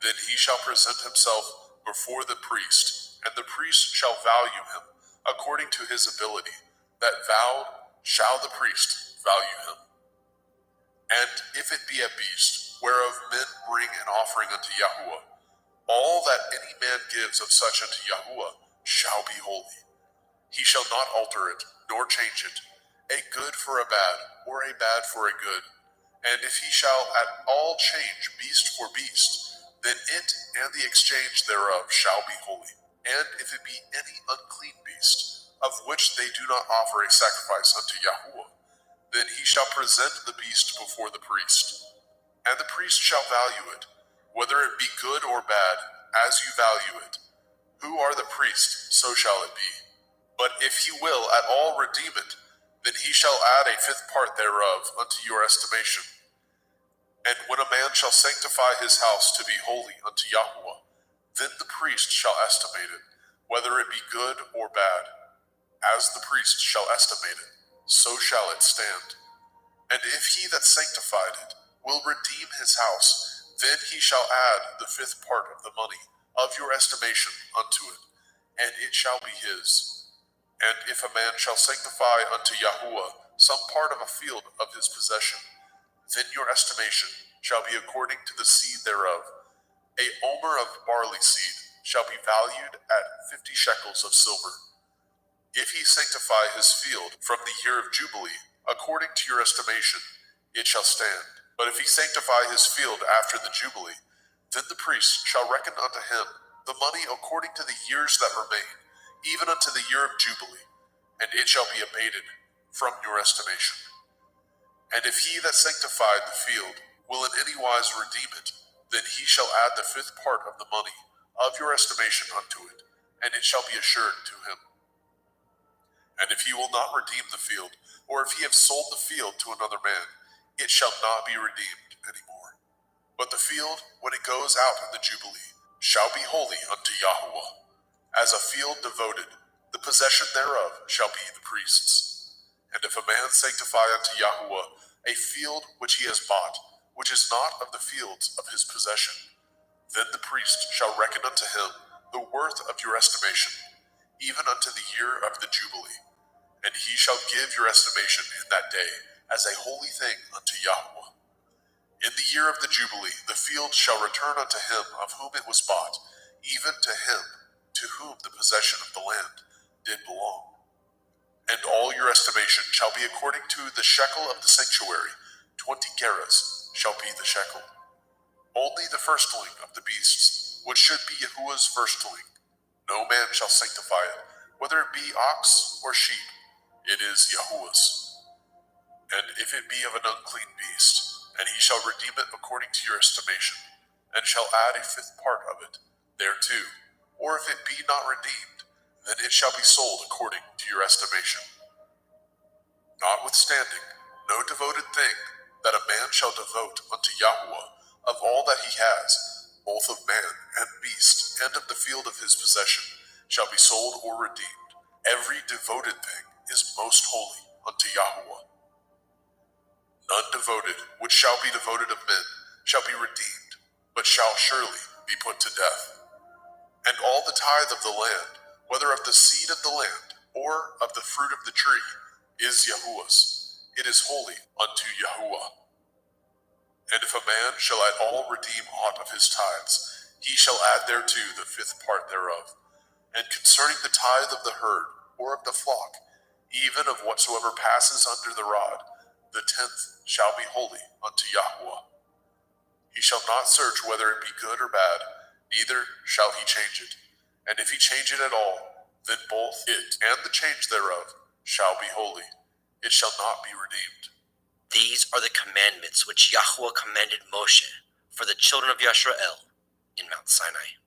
then he shall present himself before the priest, and the priest shall value him according to his ability, that vowed shall the priest value him. And if it be a beast, whereof men bring an offering unto Yahuwah, all that any man gives of such unto Yahuwah shall be holy. He shall not alter it, nor change it, a good for a bad, or a bad for a good. And if he shall at all change beast for beast, then it and the exchange thereof shall be holy. And if it be any unclean beast, of which they do not offer a sacrifice unto Yahuwah, then he shall present the beast before the priest. And the priest shall value it, whether it be good or bad, as you value it. Who are the priest, so shall it be. But if he will at all redeem it, then he shall add a fifth part thereof unto your estimation. And when a man shall sanctify his house to be holy unto Yahuwah, then the priest shall estimate it, whether it be good or bad. As the priest shall estimate it, so shall it stand. And if he that sanctified it will redeem his house, then he shall add the fifth part of the money of your estimation unto it, and it shall be his. And if a man shall sanctify unto Yahuwah some part of a field of his possession, then your estimation shall be according to the seed thereof. A omer of barley seed shall be valued at 50 shekels of silver. If he sanctify his field from the year of Jubilee, according to your estimation, it shall stand. But if he sanctify his field after the Jubilee, then the priest shall reckon unto him the money according to the years that remain, even unto the year of Jubilee, and it shall be abated from your estimation. And if he that sanctified the field will in any wise redeem it, then he shall add the fifth part of the money of your estimation unto it, and it shall be assured to him. And if he will not redeem the field, or if he have sold the field to another man, it shall not be redeemed any more. But the field, when it goes out in the Jubilee, shall be holy unto Yahuwah. As a field devoted, the possession thereof shall be the priest's. And if a man sanctify unto Yahuwah a field which he has bought, which is not of the fields of his possession, then the priest shall reckon unto him the worth of your estimation, even unto the year of the Jubilee. And he shall give your estimation in that day as a holy thing unto Yahuwah. In the year of the Jubilee, the field shall return unto him of whom it was bought, even to him to whom the possession of the land did belong. And all your estimation shall be according to the shekel of the sanctuary. 20 gerahs shall be the shekel. Only the firstling of the beasts, which should be Yahuwah's firstling, no man shall sanctify it, whether it be ox or sheep, it is Yahuwah's. And if it be of an unclean beast, and he shall redeem it according to your estimation, and shall add a fifth part of it thereto, or if it be not redeemed, then it shall be sold according to your estimation. Notwithstanding, no devoted thing that a man shall devote unto Yahuwah of all that he has, both of man and beast, and of the field of his possession, shall be sold or redeemed. Every devoted thing is most holy unto Yahuwah. None devoted, which shall be devoted of men, shall be redeemed, but shall surely be put to death. And all the tithe of the land, whether of the seed of the land, or of the fruit of the tree, is Yahuwah's. It is holy unto Yahuwah. And if a man shall at all redeem aught of his tithes, he shall add thereto the fifth part thereof. And concerning the tithe of the herd, or of the flock, even of whatsoever passes under the rod, the 10th shall be holy unto Yahuwah. He shall not search whether it be good or bad, neither shall he change it. And if he change it at all, then both it and the change thereof shall be holy. It shall not be redeemed. These are the commandments which Yahuwah commanded Moshe for the children of Yisrael in Mount Sinai.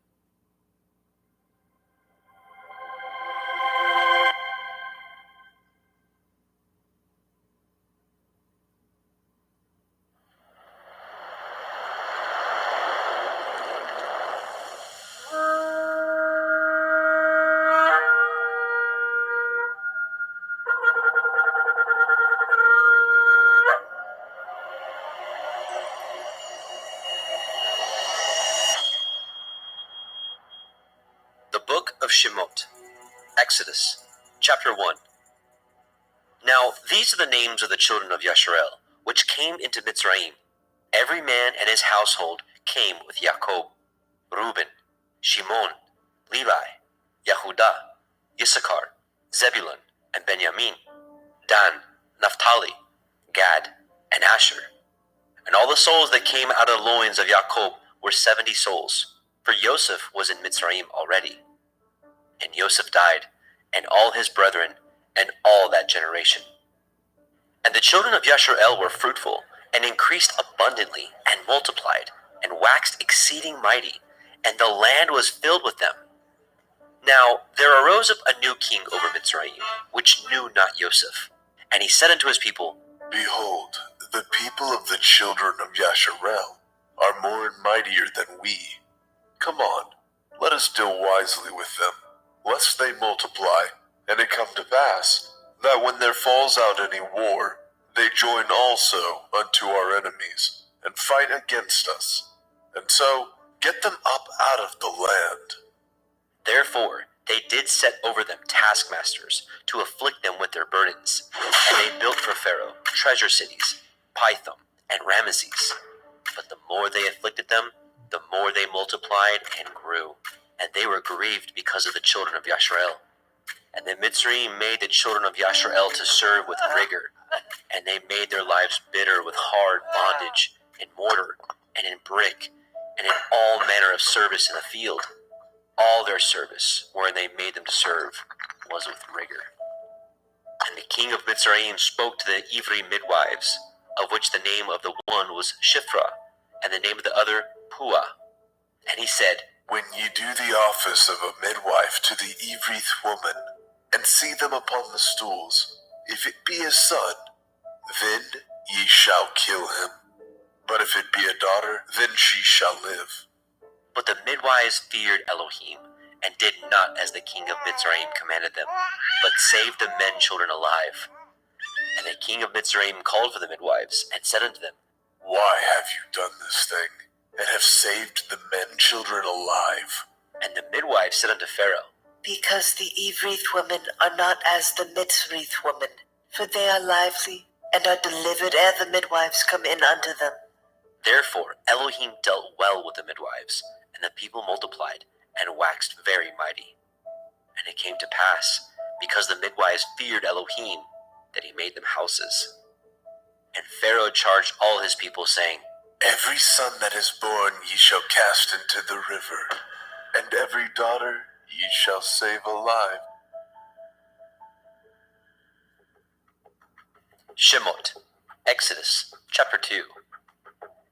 The Book of Shemot, Exodus, Chapter 1. Now these are the names of the children of Yasharel, which came into Mitzrayim. Every man and his household came with Jacob: Reuben, Shimon, Levi, Yehudah, Issachar, Zebulun, and Benjamin, Dan, Naphtali, Gad, and Asher. And all the souls that came out of the loins of Jacob were 70 souls, for Joseph was in Mitzrayim already. And Joseph died, and all his brethren, and all that generation. And the children of Yasharel were fruitful, and increased abundantly, and multiplied, and waxed exceeding mighty, and the land was filled with them. Now there arose up a new king over Mitzrayim, which knew not Joseph. And he said unto his people, Behold, the people of the children of Yasharel are more and mightier than we. Come on, let us deal wisely with them, lest they multiply, and it come to pass, that when there falls out any war, they join also unto our enemies, and fight against us, and so get them up out of the land. Therefore they did set over them taskmasters, to afflict them with their burdens. And they built for Pharaoh treasure cities, Pithom and Ramesses. But the more they afflicted them, the more they multiplied and grew, and they were grieved because of the children of Yasharel. And the Mitzrayim made the children of Yasharel to serve with rigor, and they made their lives bitter with hard bondage, in mortar, and in brick, and in all manner of service in the field. All their service, wherein they made them to serve, was with rigor. And the king of Mitzrayim spoke to the Ivri midwives, of which the name of the one was Shiphrah, and the name of the other Puah. And he said, When ye do the office of a midwife to the Ivrith woman, and see them upon the stools, if it be a son, then ye shall kill him. But if it be a daughter, then she shall live. But the midwives feared Elohim, and did not as the king of Mitzrayim commanded them, but saved the men children alive. And the king of Mitzrayim called for the midwives, and said unto them, Why have you done this thing, and have saved the men children alive? And the midwives said unto Pharaoh, Because the Ivrith women are not as the Mitzrith women, for they are lively, and are delivered ere the midwives come in unto them. Therefore Elohim dealt well with the midwives, and the people multiplied, and waxed very mighty. And it came to pass, because the midwives feared Elohim, that he made them houses. And Pharaoh charged all his people, saying, Every son that is born ye shall cast into the river, and every daughter ye shall save alive. Shemot, Exodus, chapter 2.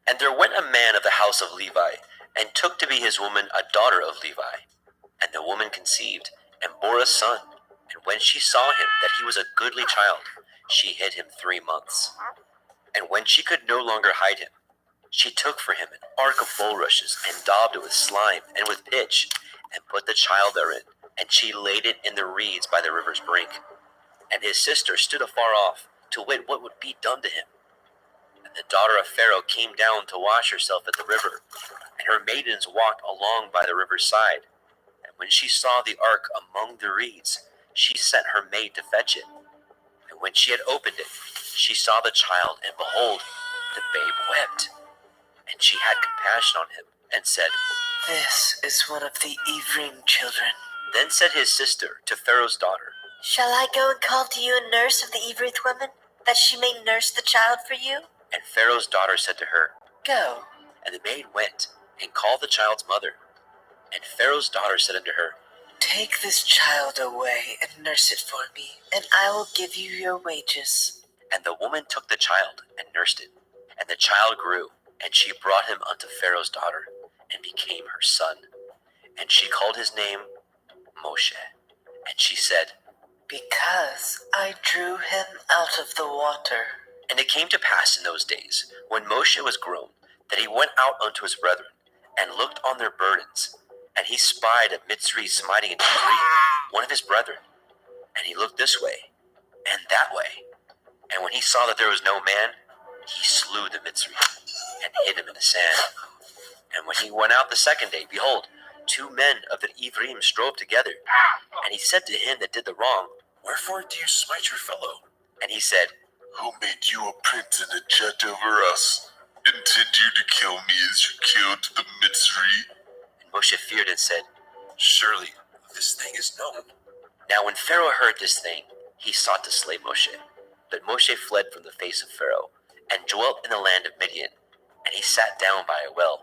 And there went a man of the house of Levi, and took to be his woman a daughter of Levi. And the woman conceived, and bore a son. And when she saw him that he was a goodly child, she hid him 3 months. And when she could no longer hide him, she took for him an ark of bulrushes, and daubed it with slime and with pitch, and put the child therein, and she laid it in the reeds by the river's brink. And his sister stood afar off, to wit what would be done to him. And the daughter of Pharaoh came down to wash herself at the river, and her maidens walked along by the river's side. And when she saw the ark among the reeds, she sent her maid to fetch it. And when she had opened it, she saw the child, and behold, the babe wept. And she had compassion on him, and said, This is one of the Ivrim children. Then said his sister to Pharaoh's daughter, Shall I go and call to you a nurse of the Ivrith woman, that she may nurse the child for you? And Pharaoh's daughter said to her, Go. And the maid went, and called the child's mother. And Pharaoh's daughter said unto her, Take this child away and nurse it for me, and I will give you your wages. And the woman took the child, and nursed it. And the child grew, and she brought him unto Pharaoh's daughter, and became her son. And she called his name Moshe. And she said, Because I drew him out of the water. And it came to pass in those days, when Moshe was grown, that he went out unto his brethren, and looked on their burdens. And he spied a Mitzri smiting an Ivri, one of his brethren. And he looked this way, and that way. And when he saw that there was no man, he slew the Mitzri, and hid him in the sand. And when he went out the second day, behold, 2 men of the Ivrim strove together. And he said to him that did the wrong, Wherefore do you smite your fellow? And he said, Who made you a prince and a judge over us? Intend you to kill me as you killed the Mitzri? And Moshe feared and said, Surely this thing is known. Now when Pharaoh heard this thing, he sought to slay Moshe. But Moshe fled from the face of Pharaoh, and dwelt in the land of Midian, and he sat down by a well.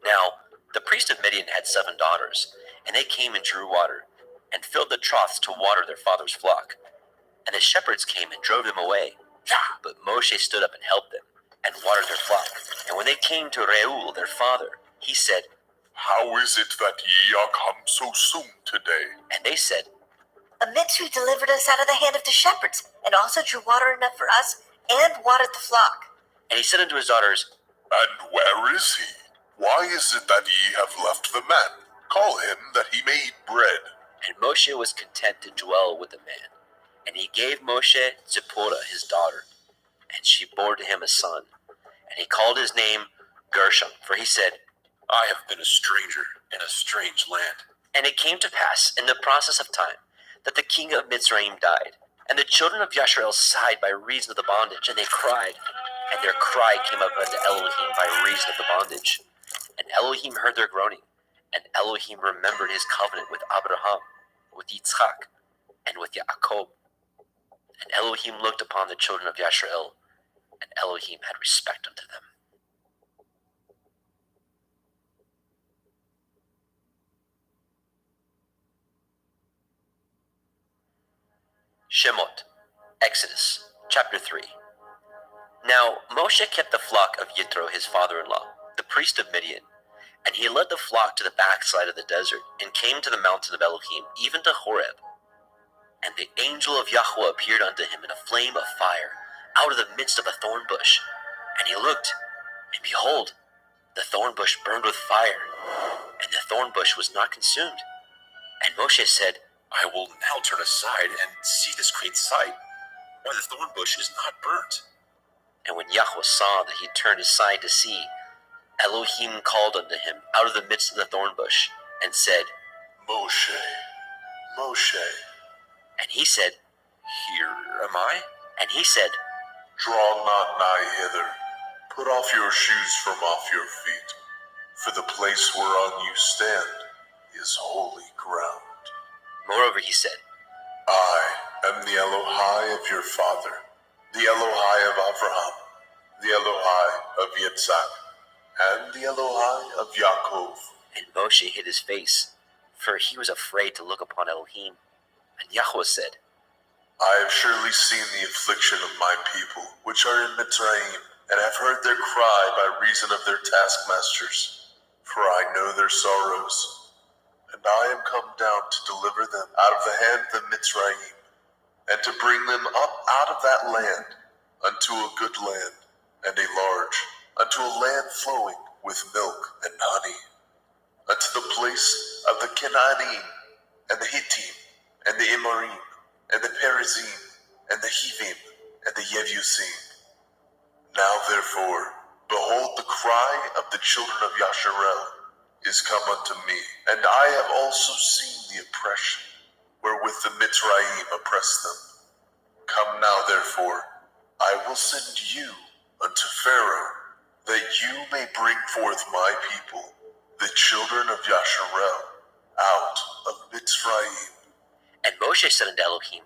Now the priest of Midian had 7 daughters, and they came and drew water, and filled the troughs to water their father's flock. And the shepherds came and drove them away. But Moshe stood up and helped them, and watered their flock. And when they came to Reuel their father, he said, How is it that ye are come so soon today? And they said, A Mitzri delivered us out of the hand of the shepherds, and also drew water enough for us, and watered the flock. And he said unto his daughters, And where is he? Why is it that ye have left the man? Call him that he may eat bread. And Moshe was content to dwell with the man. And he gave Moshe Zipporah his daughter, and she bore to him a son. And he called his name Gershom, for he said, I have been a stranger in a strange land. And it came to pass in the process of time that the king of Mitzrayim died. And the children of Yasharel sighed by reason of the bondage, and they cried. And their cry came up unto Elohim by reason of the bondage. And Elohim heard their groaning. And Elohim remembered his covenant with Abraham, with Yitzchak, and with Yaakov. And Elohim looked upon the children of Yasharel, and Elohim had respect unto them. Shemot, Exodus, chapter 3. Now Moshe kept the flock of Yitro his father-in-law, the priest of Midian, and he led the flock to the backside of the desert, and came to the mountain of Elohim, even to Horeb. And the angel of Yahweh appeared unto him in a flame of fire, out of the midst of a thorn bush. And he looked, and behold, the thorn bush burned with fire, and the thorn bush was not consumed. And Moshe said, I will now turn aside and see this great sight, why the thorn bush is not burnt. And when Yahweh saw that he turned aside to see, Elohim called unto him out of the midst of the thorn bush, and said, Moshe, Moshe. And he said, Here am I. And he said, Draw not nigh hither. Put off your shoes from off your feet, for the place whereon you stand is holy ground. Moreover he said, I am the Elohai of your father, the Elohai of Abraham, the Elohai of Yitzhak, and the Elohai of Yaakov. And Moshe hid his face, for he was afraid to look upon Elohim. And Yahweh said, I have surely seen the affliction of my people, which are in Mitzrayim, and have heard their cry by reason of their taskmasters, for I know their sorrows. And I am come down to deliver them out of the hand of the Mitzrayim, and to bring them up out of that land unto a good land, and a large, unto a land flowing with milk and honey, unto the place of the Canaanim, and the Hittim, and the Amorim, and the Perizim, and the Hivim, and the Yevusim. Now therefore, behold, the cry of the children of Yasharel is come unto me, and I have also seen the oppression wherewith the Mitzrayim oppress them. Come now therefore, I will send you unto Pharaoh, that you may bring forth my people, the children of Yasharel, out of Mitzrayim. And Moshe said unto Elohim,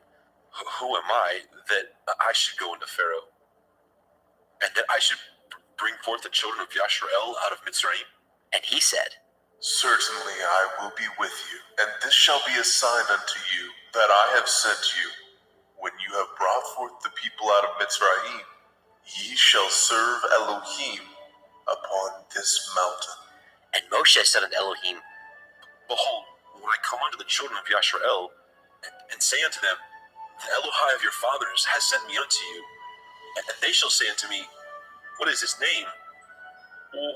Who am I that I should go unto Pharaoh, and that I should bring forth the children of Yasharel out of Mitzrayim? And he said, Certainly I will be with you, and this shall be a sign unto you that I have sent you. When you have brought forth the people out of Mitzrayim, ye shall serve Elohim upon this mountain. And Moshe said unto Elohim, Behold, when I come unto the children of Yasharel, and say unto them, The Elohai of your fathers has sent me unto you, and they shall say unto me, What is his name?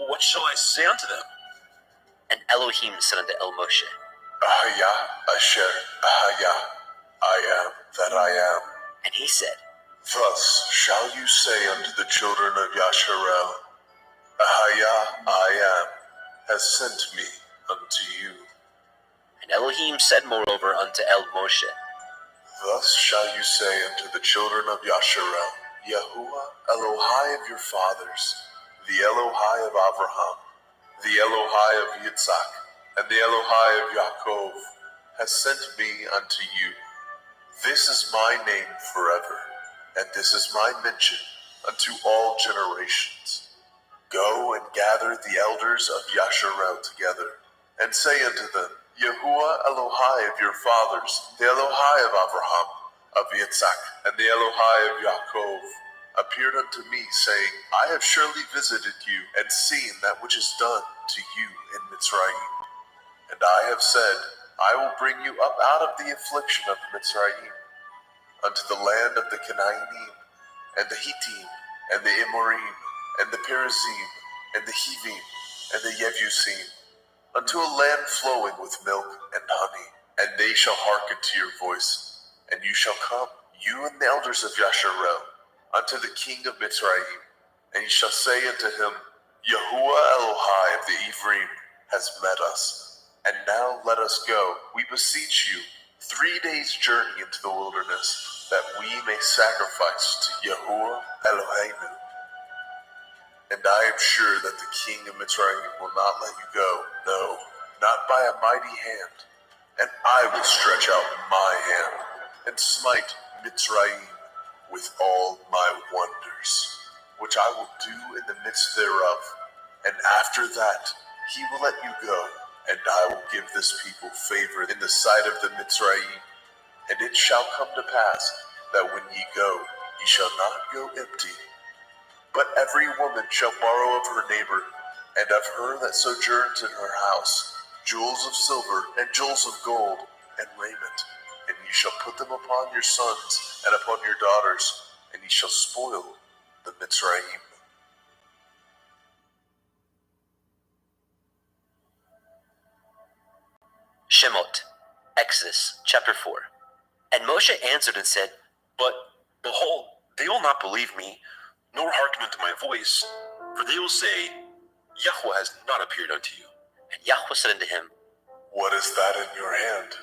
What shall I say unto them? And Elohim said unto El Moshe, Ahaya Asher Ahaya, I am that I am. And he said, Thus shall you say unto the children of Yasharel, Ahaya I am has sent me unto you. And Elohim said moreover unto El Moshe, Thus shall you say unto the children of Yasharel, Yahuwah Elohai of your fathers, the Elohai of Abraham, the Elohai of Yitzhak, and the Elohai of Yaakov, has sent me unto you. This is my name forever, and this is my mention unto all generations. Go and gather the elders of Yasharel together, and say unto them, Yahuwah Elohai of your fathers, the Elohai of Abraham, of Yitzhak, and the Elohai of Yaakov, appeared unto me, saying, I have surely visited you, and seen that which is done to you in Mitzrayim. And I have said, I will bring you up out of the affliction of Mitzrayim, unto the land of the Canaanim, and the Hittim, and the Amorim, and the Perizim, and the Hivim, and the Yevusim, unto a land flowing with milk and honey. And they shall hearken to your voice, and you shall come, you and the elders of Yasharel, unto the king of Mitzrayim, and ye shall say unto him, Yahuwah Elohai of the Ephraim has met us, and now let us go, we beseech you, 3 days' journey into the wilderness, that we may sacrifice to Yahuwah Eloheinu. And I am sure that the king of Mitzrayim will not let you go, no, not by a mighty hand. And I will stretch out my hand, and smite Mitzrayim with all my wonders, which I will do in the midst thereof. And after that he will let you go, and I will give this people favor in the sight of the Mitzrayim. And it shall come to pass that when ye go, ye shall not go empty. But every woman shall borrow of her neighbor, and of her that sojourns in her house, jewels of silver, and jewels of gold, and raiment. And ye shall put them upon your sons, and upon your daughters, and ye shall spoil the Mitzrayim. Shemot, Exodus, chapter 4. And Moshe answered and said, But, behold, they will not believe me, nor hearken unto my voice, for they will say, Yahweh has not appeared unto you. And Yahweh said unto him, What is that in your hand?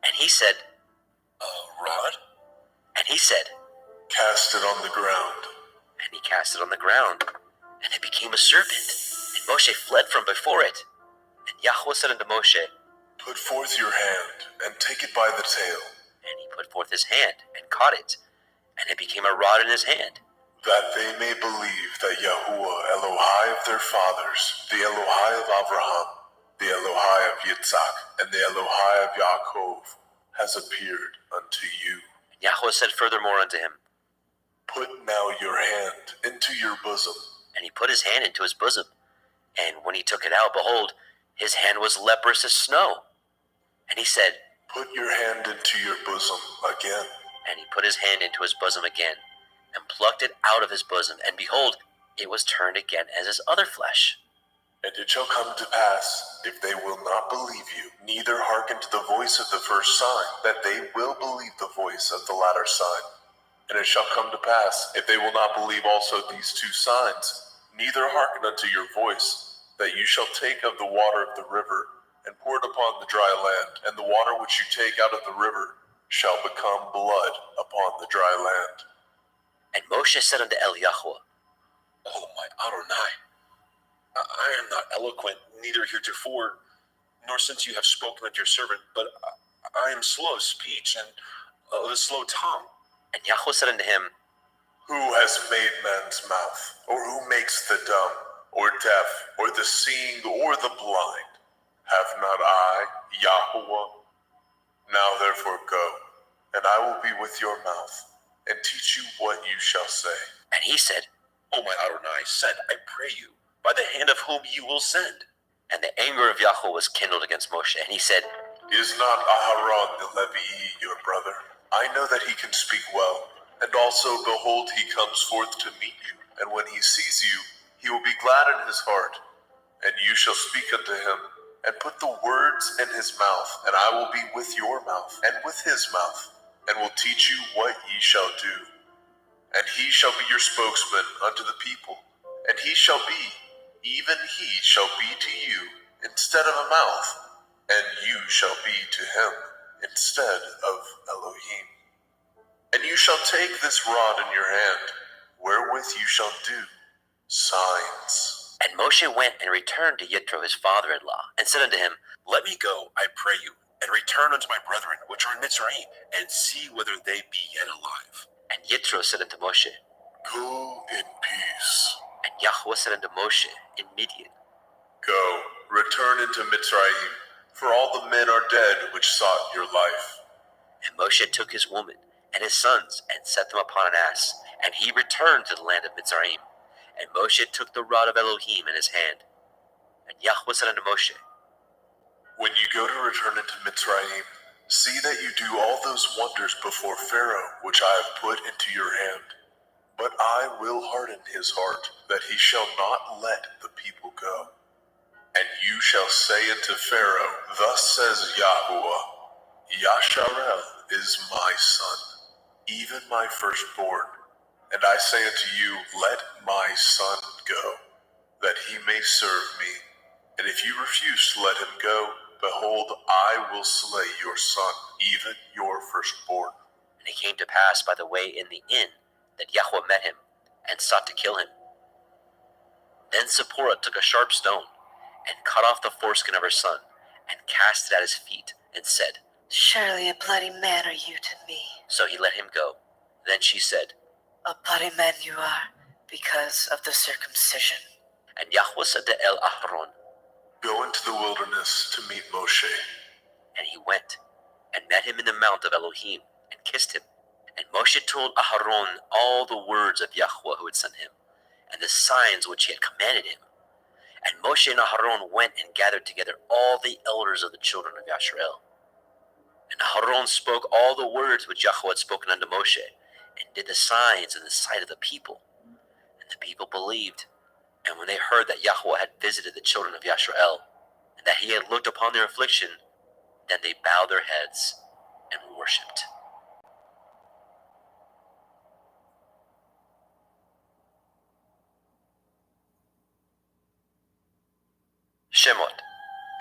and he said, A rod? and he said, Cast it on the ground. and he cast it on the ground, and it became a serpent. And Moshe fled from before it. And Yahweh said unto Moshe, Put forth your hand, and take it by the tail, and he put forth his hand, and caught it, and it became a rod in his hand. that they may believe that Yahuwah Elohai of their fathers, the Elohai of Abraham, the Elohai of Yitzhak, and the Elohai of Yaakov, has appeared unto you. And Yahweh said furthermore unto him, Put now your hand into your bosom. and he put his hand into his bosom. And when he took it out, behold, his hand was leprous as snow. And he said, Put your hand into your bosom again. and he put his hand into his bosom again, and plucked it out of his bosom, and behold, it was turned again as his other flesh. And it shall come to pass, if they will not believe you, neither hearken to the voice of the first sign, that they will believe the voice of the latter sign. And it shall come to pass, if they will not believe also these 2 signs, neither hearken unto your voice, that you shall take of the water of the river, and pour it upon the dry land, and the water which you take out of the river shall become blood upon the dry land. And Moshe said unto Yahweh, Oh, my Adonai, I am not eloquent, neither heretofore, nor since you have spoken unto your servant, but I am slow of speech and of a slow tongue. And Yahweh said unto him, Who has made man's mouth, or who makes the dumb, or deaf, or the seeing, or the blind? Have not I, Yahuwah? Now therefore go, and I will be with your mouth, and teach you what you shall say. and he said, O my Adonai, send, I pray you, by the hand of whom you will send. and the anger of Yahweh was kindled against Moshe, and he said, Is not Aharon the Levi your brother? I know that he can speak well, and also, behold, he comes forth to meet you, and when he sees you, he will be glad in his heart. And you shall speak unto him, and put the words in his mouth, and I will be with your mouth, and with his mouth, and will teach you what ye shall do. And he shall be your spokesman unto the people, and he shall be, even he shall be to you, instead of a mouth, and you shall be to him, instead of Elohim. And you shall take this rod in your hand, wherewith you shall do signs. And Moshe went and returned to Yitro his father-in-law, and said unto him, Let me go, I pray you, and return unto my brethren which are in Mitzrayim, and see whether they be yet alive. And Yitro said unto Moshe, Go in peace. and Yahweh said unto Moshe in Midian, Go, return into Mitzrayim, for all the men are dead which sought your life. And Moshe took his woman and his sons, and set them upon an ass, and he returned to the land of Mitzrayim. And Moshe took the rod of Elohim in his hand. And Yahweh said unto Moshe, When you go to return into Mitzrayim, see that you do all those wonders before Pharaoh, which I have put into your hand. But I will harden his heart, that he shall not let the people go. And you shall say unto Pharaoh, Thus says Yahuwah, Yasharel is my son, even my firstborn. And I say unto you, Let my son go, that he may serve me. And if you refuse to let him go, behold, I will slay your son, even your firstborn. and it came to pass by the way in the inn that Yahweh met him, and sought to kill him. Then Zipporah took a sharp stone, and cut off the foreskin of her son, and cast it at his feet, and said, Surely a bloody man are you to me. So he let him go. Then she said, A bloody man you are, because of the circumcision. and Yahweh said to El Aharon, Go into the wilderness to meet Moshe. and he went, and met him in the mount of Elohim, and kissed him. And Moshe told Aharon all the words of Yahweh who had sent him, and the signs which he had commanded him. And Moshe and Aharon went and gathered together all the elders of the children of Yasharel. And Aharon spoke all the words which Yahweh had spoken unto Moshe, and did the signs in the sight of the people. And the people believed. And when they heard that Yahweh had visited the children of Yasharel, and that he had looked upon their affliction, then they bowed their heads and worshipped. Shemot,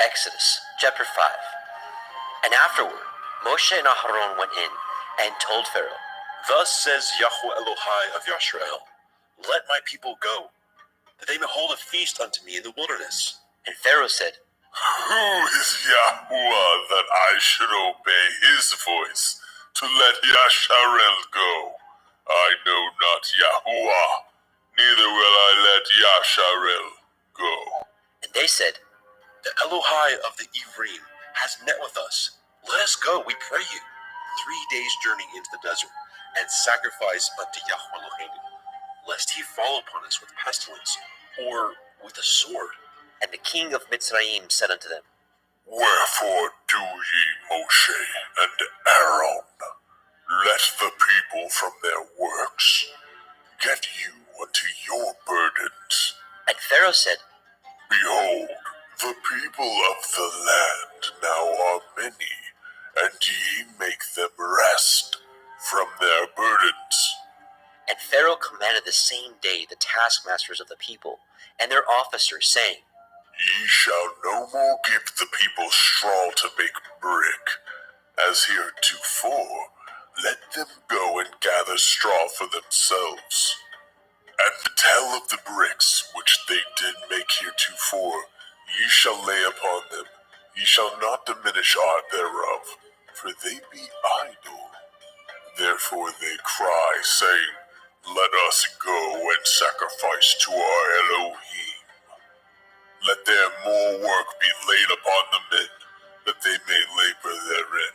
Exodus, chapter 5. And afterward, Moshe and Aharon went in and told Pharaoh, Thus says Yahweh Elohai of Yasharel, Let my people go, that they may hold a feast unto me in the wilderness. And Pharaoh said, Who is Yahuwah that I should obey his voice to let Yasharel go? I know not Yahuwah, neither will I let Yasharel go. and they said, The Elohai of the Ivrim has met with us. Let us go, we pray you, 3 days' journey into the desert, and sacrifice unto Yahweh Elohim, lest he fall upon us with pestilence, or with a sword. And the king of Mitzrayim said unto them, Wherefore do ye, Moshe and Aaron, let the people from their works get you unto your burdens. And Pharaoh said, Behold, the people of the land now are many, and ye make them rest from their burdens. And Pharaoh commanded the same day the taskmasters of the people and their officers, saying, Ye shall no more give the people straw to make brick, as heretofore. Let them go and gather straw for themselves. And tell of the bricks which they did make heretofore, ye shall lay upon them. Ye shall not diminish aught thereof, for they be idle. Therefore they cry, saying, Let us go and sacrifice to our Elohim. Let their more work be laid upon the men, that they may labor therein,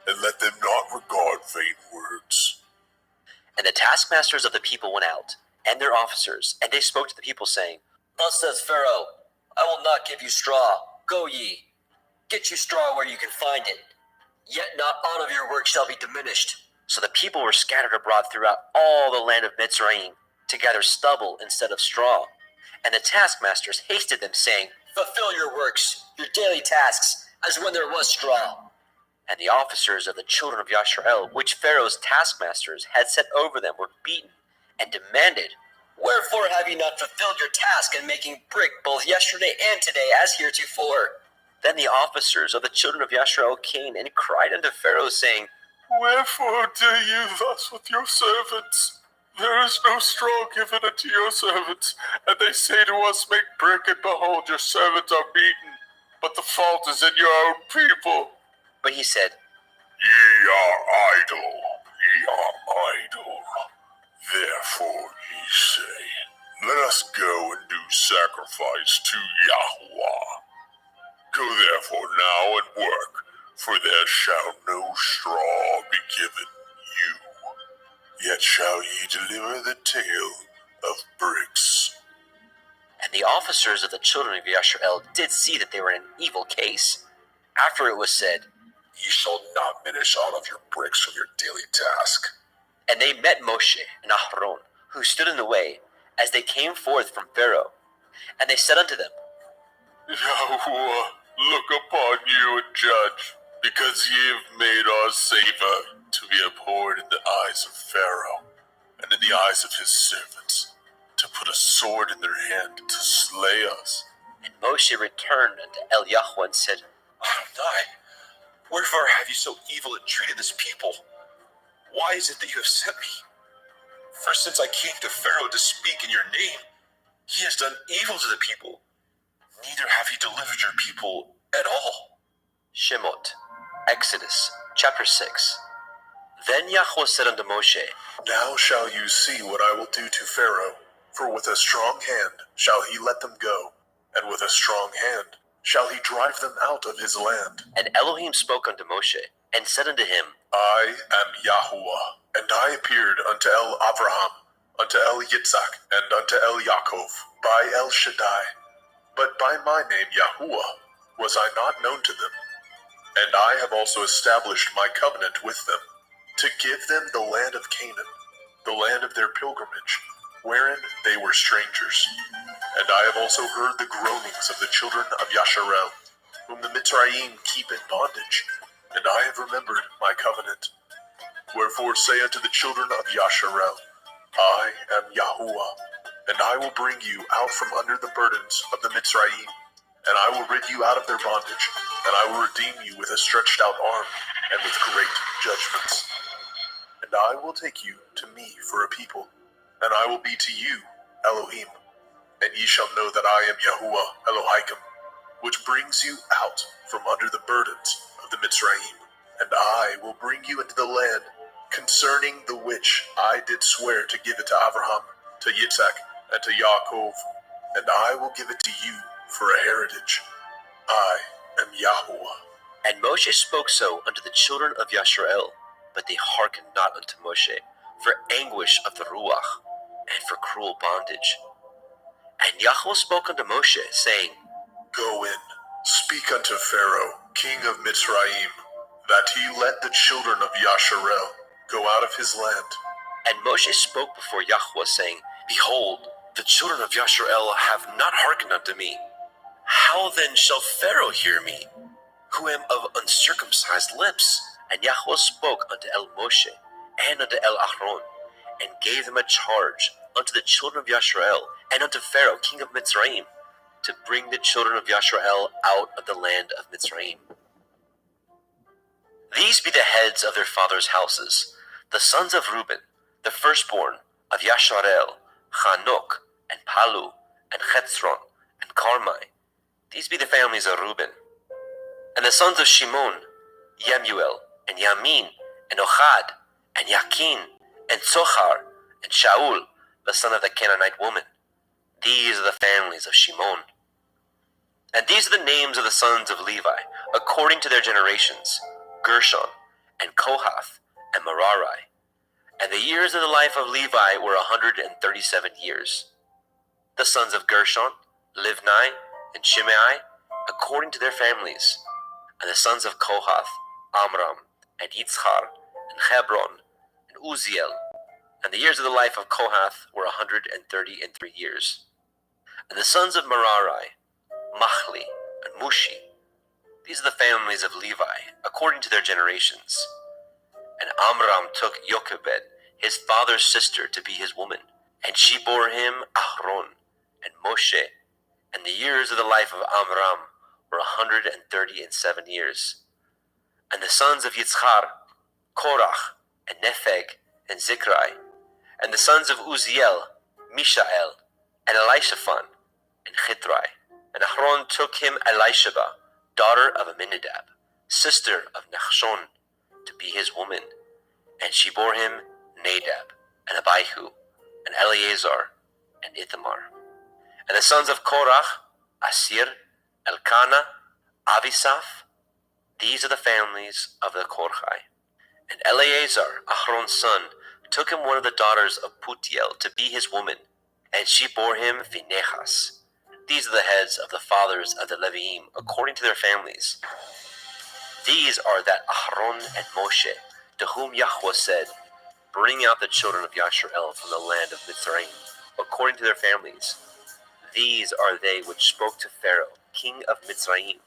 and let them not regard vain words. And the taskmasters of the people went out, and their officers, and they spoke to the people, saying, Thus says Pharaoh, I will not give you straw. Go ye, get you straw where you can find it. Yet not aught of your work shall be diminished. So the people were scattered abroad throughout all the land of Mitzrayim, to gather stubble instead of straw. And the taskmasters hasted them, saying, Fulfill your works, your daily tasks, as when there was straw. And the officers of the children of Yasharel, which Pharaoh's taskmasters had set over them, were beaten, and demanded, Wherefore have ye not fulfilled your task in making brick both yesterday and today as heretofore? Then the officers of the children of Yashrael came and cried unto Pharaoh, saying, Wherefore do you thus with your servants? There is no straw given unto your servants, and they say to us, Make brick, and behold, your servants are beaten. But the fault is in your own people. But he said, Ye are idle, ye are idle. Therefore ye say, Let us go and do sacrifice to Yahweh. Go therefore now and work, for there shall no straw be given you. Yet shall ye deliver the tale of bricks. and the officers of the children of Yashrael did see that they were in an evil case. After it was said, Ye shall not diminish out of your bricks from your daily task. and they met Moshe and Aharon, who stood in the way, as they came forth from Pharaoh. And they said unto them, Yahweh, look upon you and judge, because ye have made our Saviour to be abhorred in the eyes of Pharaoh, and in the eyes of his servants, to put a sword in their hand to slay us. And Moshe returned unto Eliyahu and said, Adonai, wherefore have you so evil entreated this people? Why is it that you have sent me? For since I came to Pharaoh to speak in your name, he has done evil to the people. Neither have you delivered your people at all. Shemot, Exodus, chapter 6. Then Yahweh said unto Moshe, Now shall you see what I will do to Pharaoh, for with a strong hand shall he let them go, and with a strong hand shall he drive them out of his land. And Elohim spoke unto Moshe, and said unto him, I am Yahweh, and I appeared unto El Abraham, unto El Yitzhak, and unto El Yaakov, by El Shaddai. But by my name Yahuwah was I not known to them. And I have also established my covenant with them, to give them the land of Canaan, the land of their pilgrimage, wherein they were strangers. And I have also heard the groanings of the children of Yasharel, whom the Mitzrayim keep in bondage, and I have remembered my covenant. Wherefore say unto the children of Yasharel, I am Yahuwah, and I will bring you out from under the burdens of the Mitzrayim, and I will rid you out of their bondage, and I will redeem you with a stretched out arm, and with great judgments. And I will take you to me for a people, and I will be to you Elohim, and ye shall know that I am Yahuwah Elohim, which brings you out from under the burdens of the Mitzrayim. And I will bring you into the land concerning the which I did swear to give it to Abraham, to Yitzhak, and to Yaakov, and I will give it to you for a heritage. I am Yahuwah. And Moshe spoke so unto the children of Yashrael, but they hearkened not unto Moshe, for anguish of the Ruach, and for cruel bondage. And Yahweh spoke unto Moshe, saying, Go in, speak unto Pharaoh, king of Mitzrayim, that he let the children of Yasharel go out of his land. And Moshe spoke before Yahweh, saying, Behold, the children of Yashrael have not hearkened unto me. How then shall Pharaoh hear me, who am of uncircumcised lips? And Yahweh spoke unto El Moshe and unto El Aharon, and gave them a charge unto the children of Yashrael and unto Pharaoh, king of Mitzrayim, to bring the children of Yashrael out of the land of Mitzrayim. These be the heads of their fathers' houses, the sons of Reuben, the firstborn of Yasharel, Chanok, and Palu, and Chetzron, and Carmi. These be the families of Reuben. And the sons of Shimon, Yemuel, and Yamin, and Ochad, and Yakin, and Tzochar, and Shaul, the son of the Canaanite woman. These are the families of Shimon. And these are the names of the sons of Levi, according to their generations, Gershon, and Kohath, and Merari. And the years of the life of Levi were 137 years. The sons of Gershon, Livni, and Shimei, according to their families. And the sons of Kohath, Amram, and Yitzchar, and Hebron, and Uziel. And the years of the life of Kohath were 133 years. And the sons of Merari, Machli, and Mushi. These are the families of Levi, according to their generations. And Amram took Jochebed, his father's sister, to be his woman, and she bore him Aharon and Moshe. And the years of the life of Amram were 137 years. And the sons of Yitzchar, Korach, and Nepheg, and Zikrai, and the sons of Uziel, Mishael, and Elishaphan, and Chitrai. And Aharon took him Elisheba, daughter of Aminadab, sister of Nachshon, to be his woman. And she bore him Nadab, and Abihu, and Eleazar, and Ithamar. And the sons of Korach, Asir, Elkanah, Avisaph. These are the families of the Korchai. And Eleazar, Aharon's son, took him one of the daughters of Putiel to be his woman, and she bore him Phinehas. These are the heads of the fathers of the Leviim, according to their families. These are that Aharon and Moshe, to whom Yahweh said, Bring out the children of Yasharel from the land of Mitzrayim, according to their families. These are they which spoke to Pharaoh, king of Mitzrayim,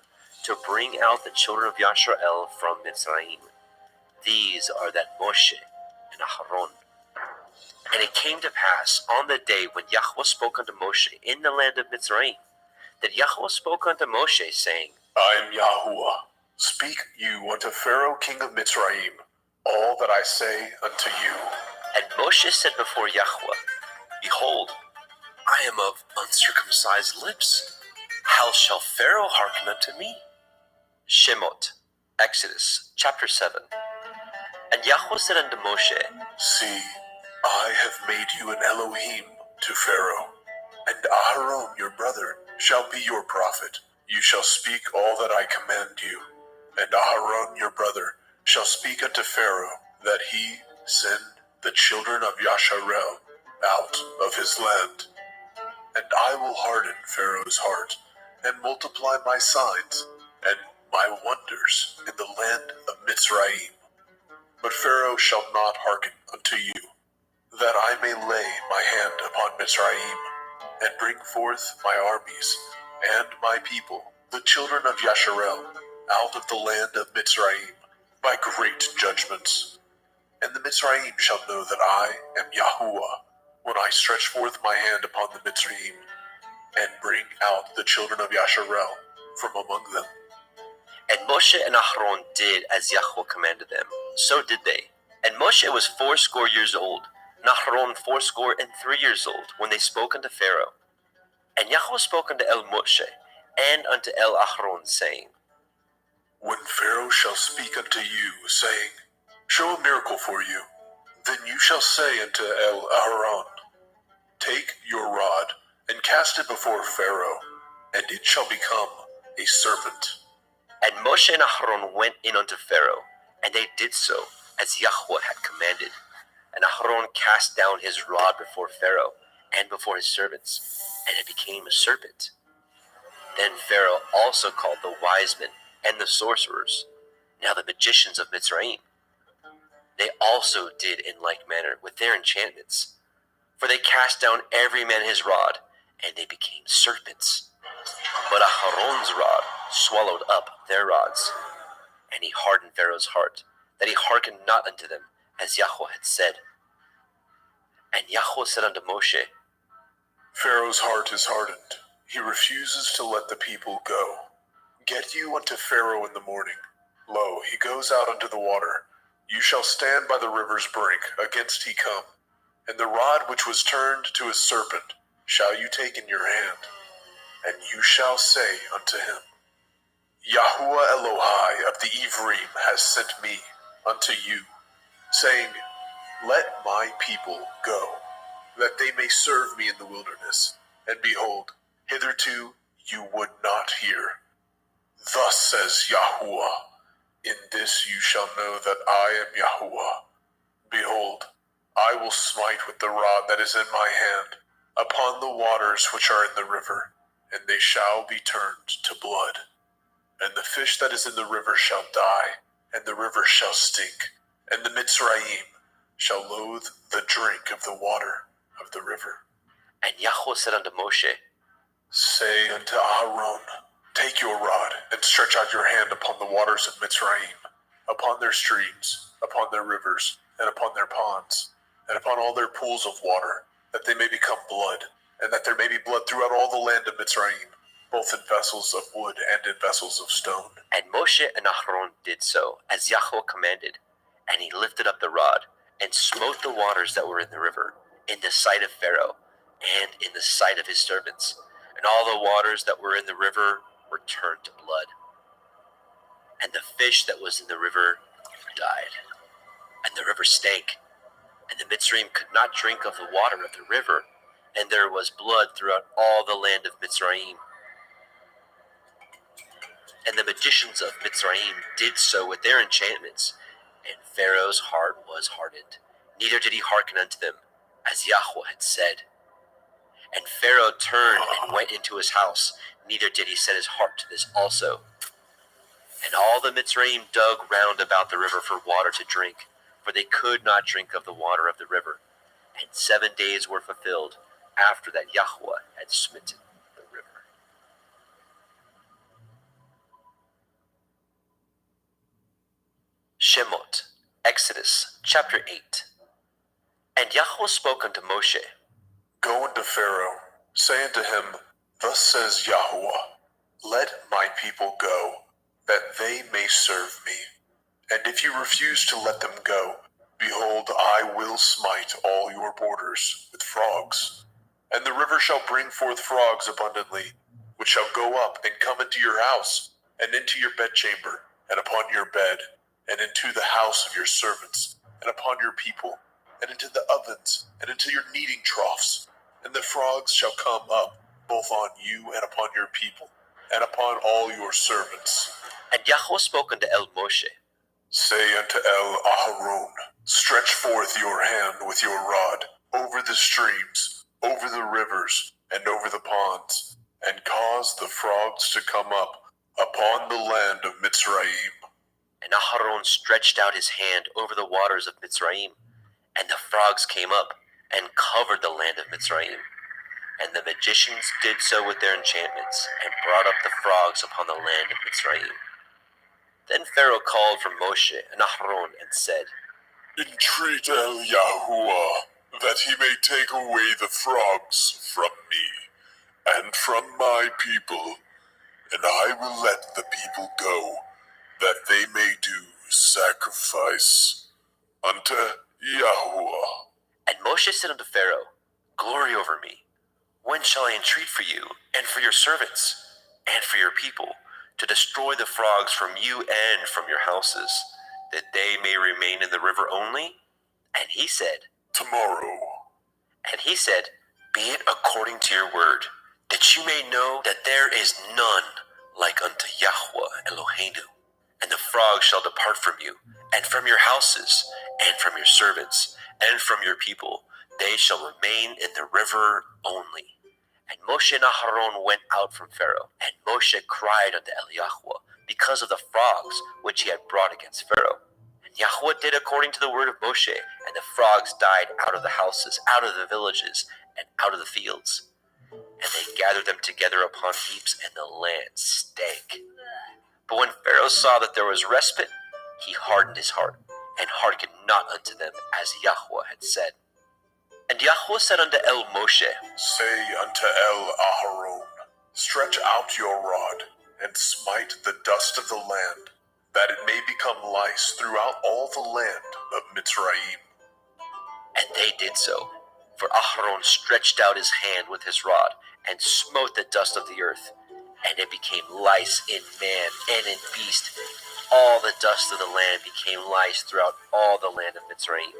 to bring out the children of Yasharel from Mitzrayim. These are that Moshe and Aharon. And it came to pass on the day when Yahweh spoke unto Moshe in the land of Mitzrayim, that Yahweh spoke unto Moshe, saying, I am Yahuwah. Speak you unto Pharaoh king of Mitzrayim all that I say unto you. And Moshe said before Yahweh, Behold, I am of uncircumcised lips. How shall Pharaoh hearken unto me? Shemot, Exodus, chapter 7. And Yahweh said unto Moshe, See, I have made you an Elohim to Pharaoh, and Aharon your brother shall be your prophet. You shall speak all that I command you, and Aharon your brother shall speak unto Pharaoh, that he send the children of Yasharel out of his land. And I will harden Pharaoh's heart, and multiply my signs and my wonders in the land of Mitzrayim. But Pharaoh shall not hearken unto you, that I may lay my hand upon Mitzrayim, and bring forth my armies and my people, the children of Yasharel, out of the land of Mitzrayim, by great judgments. And the Mitzrayim shall know that I am Yahuwah, when I stretch forth my hand upon the Mitzrayim, and bring out the children of Yasharel from among them. And Moshe and Aharon did as Yahweh commanded them. So did they. And Moshe was 80 years old, and Aharon 83 years old, when they spoke unto Pharaoh. And Yahweh spoke unto El Moshe, and unto El Aharon, saying, When Pharaoh shall speak unto you, saying, Show a miracle for you, then you shall say unto El Aharon, Take your rod, and cast it before Pharaoh, and it shall become a serpent. And Moshe and Aharon went in unto Pharaoh, and they did so, as Yahweh had commanded. And Aharon cast down his rod before Pharaoh, and before his servants, and it became a serpent. Then Pharaoh also called the wise men and the sorcerers, now the magicians of Mitzrayim. They also did in like manner with their enchantments, for they cast down every man his rod, and they became serpents. But Aharon's rod swallowed up their rods, and he hardened Pharaoh's heart, that he hearkened not unto them, as Yahweh had said. And Yahweh said unto Moshe, Pharaoh's heart is hardened. He refuses to let the people go. Get you unto Pharaoh in the morning. Lo, he goes out unto the water. You shall stand by the river's brink, against he come. And the rod which was turned to a serpent shall you take in your hand. And you shall say unto him, Yahuwah Elohai of the Ivrim has sent me unto you, saying, Let my people go, that they may serve me in the wilderness. And behold, hitherto you would not hear. Thus says Yahuwah, In this you shall know that I am Yahuwah. Behold, I will smite with the rod that is in my hand upon the waters which are in the river, and they shall be turned to blood. And the fish that is in the river shall die, and the river shall stink, and the Mitzrayim shall loathe the drink of the water of the river. And Yahweh said unto Moshe, Say unto Aaron, Take your rod, and stretch out your hand upon the waters of Mitzrayim, upon their streams, upon their rivers, and upon their ponds, and upon all their pools of water, that they may become blood, and that there may be blood throughout all the land of Mitzrayim. both in vessels of wood and in vessels of stone. And Moshe and Aharon did so, as Yahweh commanded. And he lifted up the rod, and smote the waters that were in the river, in the sight of Pharaoh, and in the sight of his servants. And all the waters that were in the river were turned to blood. And the fish that was in the river died. And the river stank. And the Mitzrayim could not drink of the water of the river. And there was blood throughout all the land of Mitzrayim. And the magicians of Mitzrayim did so with their enchantments. And Pharaoh's heart was hardened. Neither did he hearken unto them, as Yahweh had said. And Pharaoh turned and went into his house. Neither did he set his heart to this also. And all the Mitzrayim dug round about the river for water to drink, for they could not drink of the water of the river. And 7 days were fulfilled after that Yahweh had smitten the river. Shemot, Exodus, chapter 8. And Yahweh spoke unto Moshe, Go unto Pharaoh, say unto him, Thus says Yahweh, Let my people go, that they may serve me. And if you refuse to let them go, behold, I will smite all your borders with frogs. And the river shall bring forth frogs abundantly, which shall go up and come into your house, and into your bedchamber, and upon your bed, and into the house of your servants, and upon your people, and into the ovens, and into your kneading troughs. And the frogs shall come up, both on you and upon your people, and upon all your servants. And Yahweh spoke unto El Moshe, Say unto El Aharon, Stretch forth your hand with your rod over the streams, over the rivers, and over the ponds, and cause the frogs to come up upon the land of Mitzrayim. And Aharon stretched out his hand over the waters of Mitzrayim, and the frogs came up and covered the land of Mitzrayim. And the magicians did so with their enchantments, and brought up the frogs upon the land of Mitzrayim. Then Pharaoh called for Moshe and Aharon and said, Entreat El Yahuwah, that he may take away the frogs from me, and from my people, and I will let the people go, that they may do sacrifice unto Yahuwah. And Moshe said unto Pharaoh, Glory over me. When shall I entreat for you, and for your servants, and for your people, to destroy the frogs from you and from your houses, that they may remain in the river only? And he said, Tomorrow. And he said, Be it according to your word, that you may know that there is none like unto Yahweh Eloheinu. And the frogs shall depart from you, and from your houses, and from your servants, and from your people. They shall remain in the river only. And Moshe and Aharon went out from Pharaoh, and Moshe cried unto Yahweh because of the frogs which he had brought against Pharaoh. And Yahweh did according to the word of Moshe, and the frogs died out of the houses, out of the villages, and out of the fields. And they gathered them together upon heaps, and the land stank. But when Pharaoh saw that there was respite, he hardened his heart, and hearkened not unto them, as Yahweh had said. And Yahweh said unto El Moshe, Say unto El Aharon, Stretch out your rod, and smite the dust of the land, that it may become lice throughout all the land of Mitzrayim. And they did so. For Aharon stretched out his hand with his rod, and smote the dust of the earth, and it became lice in man and in beast. All the dust of the land became lice throughout all the land of Mitzrayim.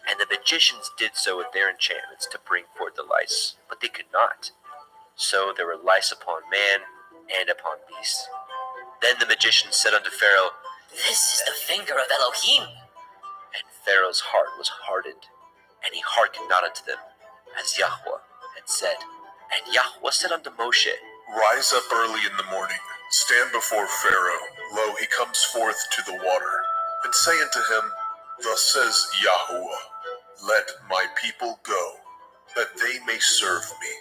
And the magicians did so with their enchantments to bring forth the lice, but they could not. So there were lice upon man and upon beast. Then the magicians said unto Pharaoh, This is the finger of Elohim. And Pharaoh's heart was hardened, and he hearkened not unto them, as Yahweh had said. And Yahweh said unto Moshe, Rise up early in the morning, stand before Pharaoh. Lo, he comes forth to the water. And say unto him, Thus says Yahuwah, Let my people go, that they may serve me.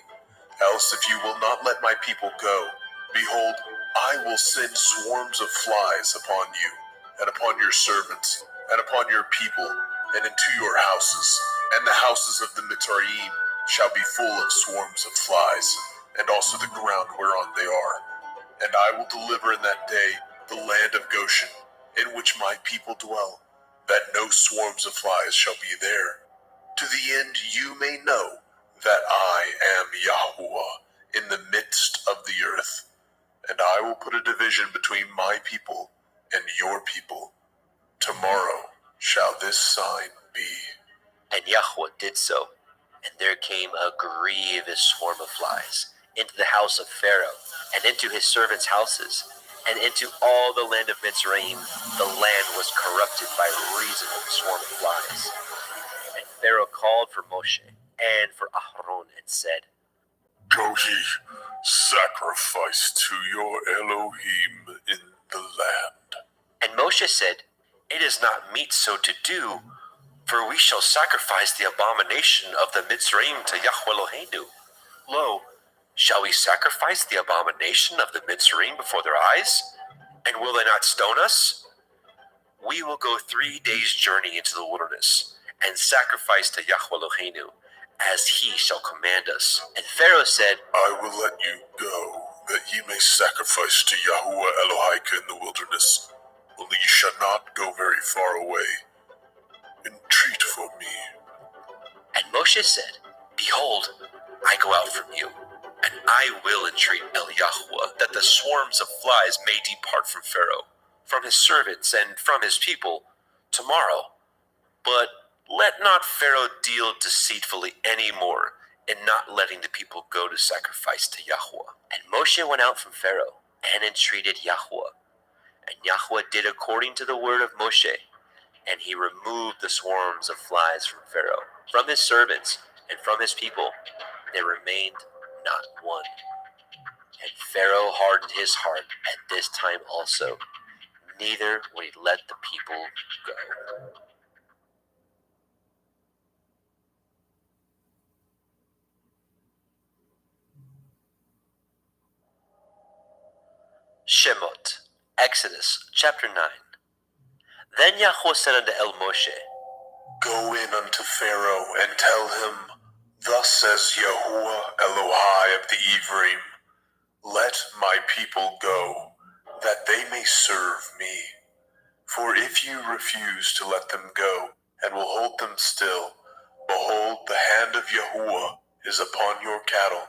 Else if you will not let my people go, behold, I will send swarms of flies upon you, and upon your servants, and upon your people, and into your houses, and the houses of the Mitzrayim shall be full of swarms of flies. and also the ground whereon they are. And I will deliver in that day the land of Goshen, in which my people dwell, that no swarms of flies shall be there, to the end you may know that I am Yahuwah in the midst of the earth. And I will put a division between my people and your people. Tomorrow shall this sign be. And Yahweh did so, and there came a grievous swarm of flies into the house of Pharaoh, and into his servants' houses, and into all the land of Mitzrayim. The land was corrupted by reason of the swarm of flies. And Pharaoh called for Moshe and for Aharon and said, Go ye, sacrifice to your Elohim in the land. And Moshe said, It is not meet so to do, for we shall sacrifice the abomination of the Mitzrayim to Yahweh Eloheinu. Lo, shall we sacrifice the abomination of the Mitzrayim before their eyes? And will they not stone us? We will go 3 days' journey into the wilderness, and sacrifice to Yahweh Eloheinu, as he shall command us. And Pharaoh said, I will let you go, that ye may sacrifice to Yahuwah Elohika in the wilderness. Only ye shall not go very far away. Entreat for me. And Moshe said, Behold, I go out from you, and I will entreat El Yahweh, that the swarms of flies may depart from Pharaoh, from his servants, and from his people, tomorrow. But let not Pharaoh deal deceitfully any more, in not letting the people go to sacrifice to Yahweh. And Moshe went out from Pharaoh, and entreated Yahweh. And Yahweh did according to the word of Moshe, and he removed the swarms of flies from Pharaoh, from his servants, and from his people. There remained not one. And Pharaoh hardened his heart at this time also, neither would he let the people go. Shemot, Exodus chapter 9. Then Yahweh said unto El Moshe, Go in unto Pharaoh, and tell him, Thus says Yahuwah Elohai of the Ephraim, Let my people go, that they may serve me. For if you refuse to let them go, and will hold them still, behold, the hand of Yahuwah is upon your cattle,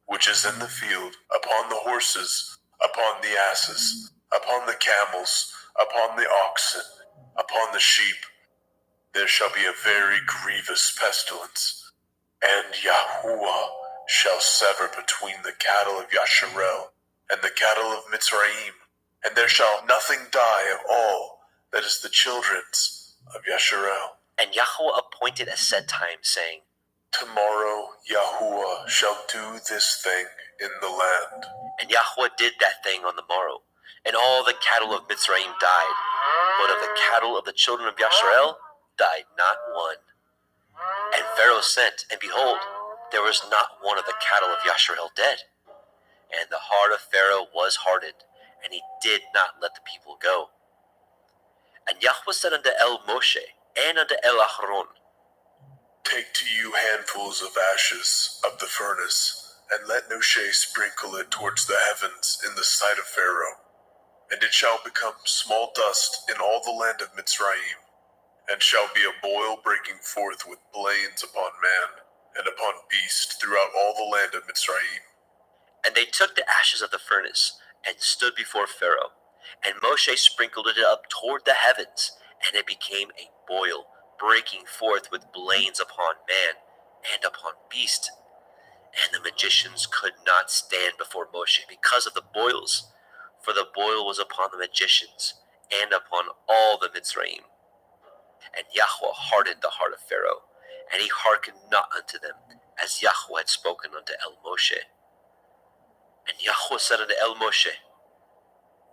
which is in the field, upon the horses, upon the asses, upon the camels, upon the oxen, upon the sheep. There shall be a very grievous pestilence, and Yahuwah shall sever between the cattle of Yasharel and the cattle of Mitzrayim, and there shall nothing die of all that is the children's of Yasharel. And Yahweh appointed a set time, saying, Tomorrow Yahuwah shall do this thing in the land. And Yahweh did that thing on the morrow, and all the cattle of Mitzrayim died, but of the cattle of the children of Yasharel died not one. And Pharaoh sent, and behold, there was not one of the cattle of Yasharel dead. And the heart of Pharaoh was hardened, and he did not let the people go. And Yahweh said unto El Moshe, and unto El Aharon, Take to you handfuls of ashes of the furnace, and let Moshe sprinkle it towards the heavens in the sight of Pharaoh. And it shall become small dust in all the land of Mitzrayim, and shall be a boil breaking forth with blains upon man, and upon beast throughout all the land of Mitzrayim. And they took the ashes of the furnace, and stood before Pharaoh. And Moshe sprinkled it up toward the heavens, and it became a boil, breaking forth with blains upon man, and upon beast. And the magicians could not stand before Moshe because of the boils, for the boil was upon the magicians, and upon all the Mitzrayim. And Yahweh hardened the heart of Pharaoh, and he hearkened not unto them, as Yahweh had spoken unto El Moshe. And Yahweh said unto El Moshe,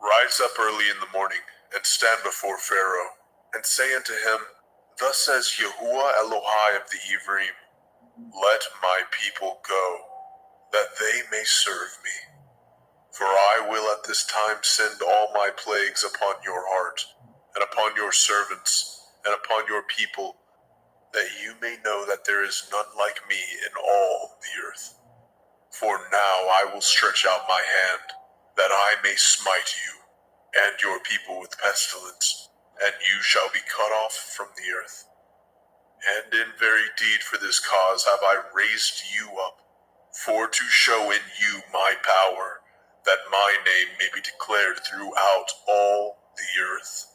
Rise up early in the morning, and stand before Pharaoh, and say unto him, Thus says Yahuwah Elohai of the Ephraim, Let my people go, that they may serve me. For I will at this time send all my plagues upon your heart, and upon your servants, and upon your people, that you may know that there is none like me in all the earth. For now I will stretch out my hand, that I may smite you and your people with pestilence, and you shall be cut off from the earth. And in very deed for this cause have I raised you up, for to show in you my power, that my name may be declared throughout all the earth.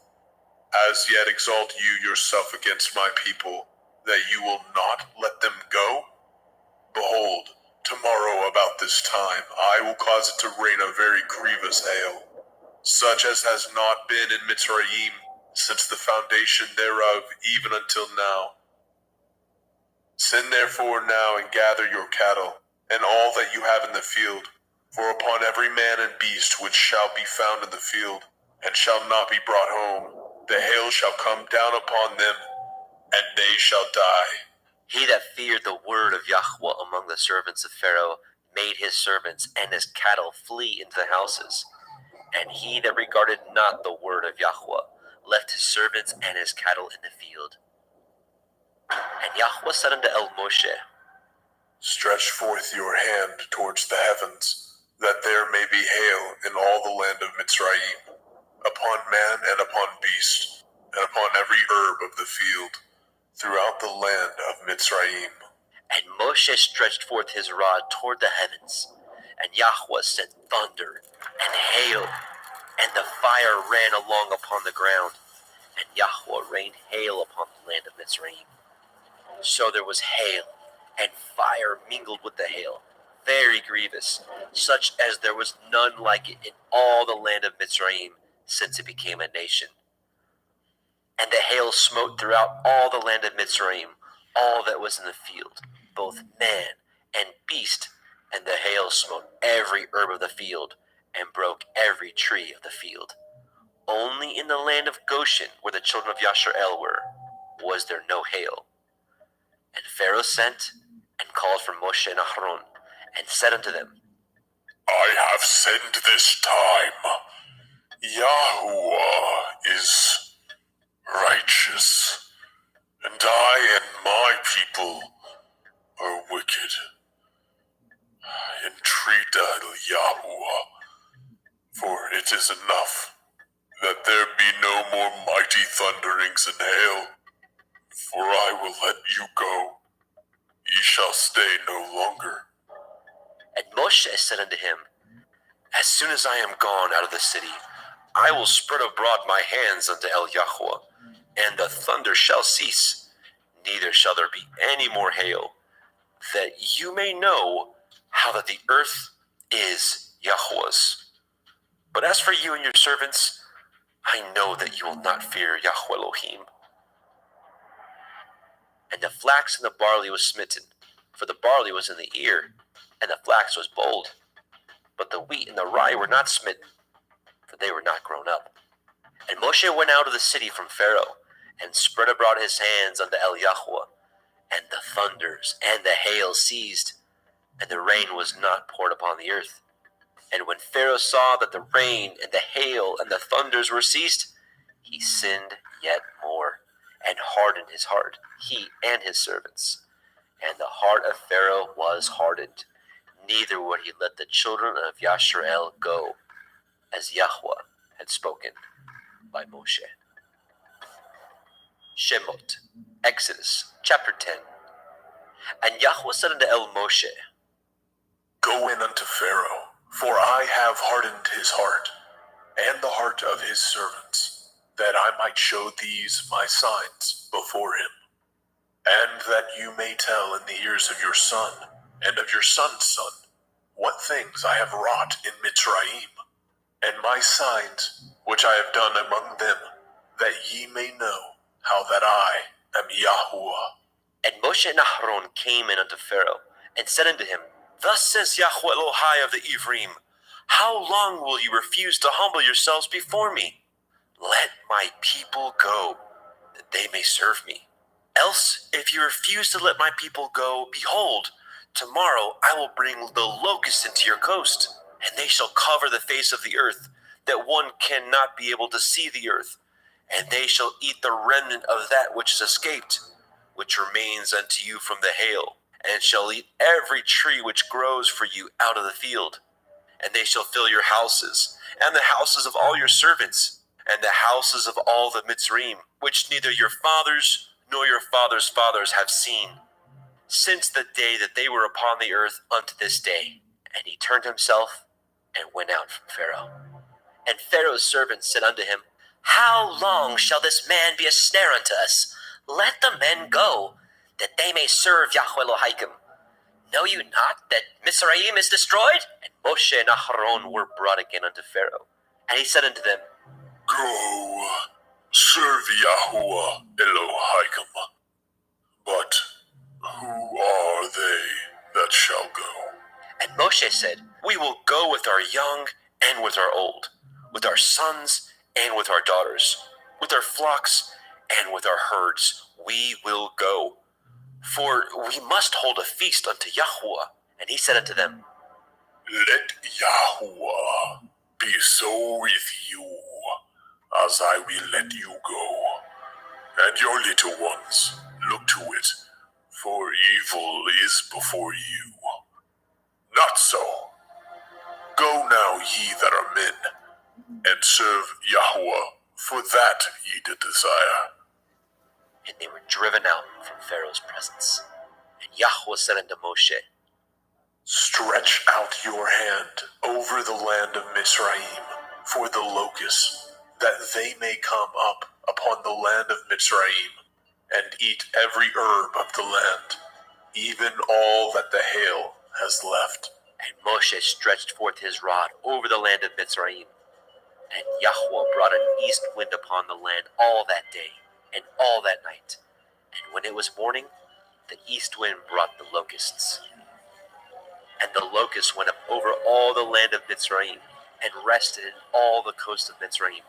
As yet exalt you yourself against my people, that you will not let them go? Behold, tomorrow about this time I will cause it to rain a very grievous hail, such as has not been in Mitzrayim since the foundation thereof even until now. Send therefore now and gather your cattle, and all that you have in the field, for upon every man and beast which shall be found in the field, and shall not be brought home, the hail shall come down upon them, and they shall die. He that feared the word of Yahweh among the servants of Pharaoh made his servants and his cattle flee into the houses. And he that regarded not the word of Yahweh left his servants and his cattle in the field. And Yahweh said unto El Moshe, Stretch forth your hand towards the heavens, that there may be hail in all the land of Mitzrayim, upon man and upon beast, and upon every herb of the field, throughout the land of Mitzrayim. And Moshe stretched forth his rod toward the heavens, and Yahweh sent thunder and hail, and the fire ran along upon the ground, and Yahweh rained hail upon the land of Mitzrayim. So there was hail, and fire mingled with the hail, very grievous, such as there was none like it in all the land of Mitzrayim since it became a nation. And the hail smote throughout all the land of Mitzrayim, all that was in the field, both man and beast, and the hail smote every herb of the field, and broke every tree of the field. Only in the land of Goshen, where the children of Yashar'el were, was there no hail. And Pharaoh sent and called for Moshe and Aharon, and said unto them, I have sinned this time. Yahuwah is righteous, and I and my people are wicked. Entreat Yahuwah, for it is enough that there be no more mighty thunderings and hail, for I will let you go. Ye shall stay no longer. And Moshe said unto him, As soon as I am gone out of the city, I will spread abroad my hands unto El Yahweh, and the thunder shall cease, neither shall there be any more hail, that you may know how that the earth is Yahweh's. But as for you and your servants, I know that you will not fear Yahweh Elohim. And the flax and the barley was smitten, for the barley was in the ear, and the flax was bold. But the wheat and the rye were not smitten, for they were not grown up. And Moshe went out of the city from Pharaoh, and spread abroad his hands unto El Yahweh, and the thunders and the hail ceased, and the rain was not poured upon the earth. And when Pharaoh saw that the rain and the hail and the thunders were ceased, he sinned yet more, and hardened his heart, he and his servants. And the heart of Pharaoh was hardened, neither would he let the children of Yashar'el go, as Yahweh had spoken by Moshe. Shemot, Exodus, chapter 10. And Yahweh said unto El Moshe, Go in unto Pharaoh, for I have hardened his heart, and the heart of his servants, that I might show these my signs before him, and that you may tell in the ears of your son, and of your son's son, what things I have wrought in Mitzrayim, and my signs which I have done among them, that ye may know how that I am Yahuwah. And Moshe and Aharon came in unto Pharaoh, and said unto him, Thus says Yahweh Elohai of the Ephraim, How long will you refuse to humble yourselves before me? Let my people go, that they may serve me. Else, if you refuse to let my people go, behold, tomorrow I will bring the locusts into your coast, and they shall cover the face of the earth, that one cannot be able to see the earth. And they shall eat the remnant of that which is escaped, which remains unto you from the hail. and shall eat every tree which grows for you out of the field. And they shall fill your houses, and the houses of all your servants, and the houses of all the Mitzrayim, which neither your fathers nor your fathers' fathers have seen, since the day that they were upon the earth unto this day. And he turned himself and went out from Pharaoh. And Pharaoh's servants said unto him, How long shall this man be a snare unto us? Let the men go, that they may serve Yahweh Elohim. Know you not that Mizraim is destroyed? And Moshe and Aharon were brought again unto Pharaoh. And he said unto them, Go, serve Yahuwah Elohim. But who are they that shall go? And Moshe said, We will go with our young and with our old, with our sons and with our daughters, with our flocks and with our herds. We will go. For we must hold a feast unto Yahuwah. And he said unto them, Let Yahuwah be so with you, as I will let you go, and your little ones. Look to it, for evil is before you. Not so. Go now, ye that are men, and serve Yahuwah, for that ye did desire. And they were driven out from Pharaoh's presence. And Yahuwah said unto Moshe, Stretch out your hand over the land of Mizraim for the locusts, that they may come up upon the land of Mizraim, and eat every herb of the land, even all that the hail has left. And Moshe stretched forth his rod over the land of Mitzrayim. And Yahweh brought an east wind upon the land all that day and all that night. And when it was morning, the east wind brought the locusts. And the locusts went up over all the land of Mitzrayim, and rested in all the coast of Mitzrayim.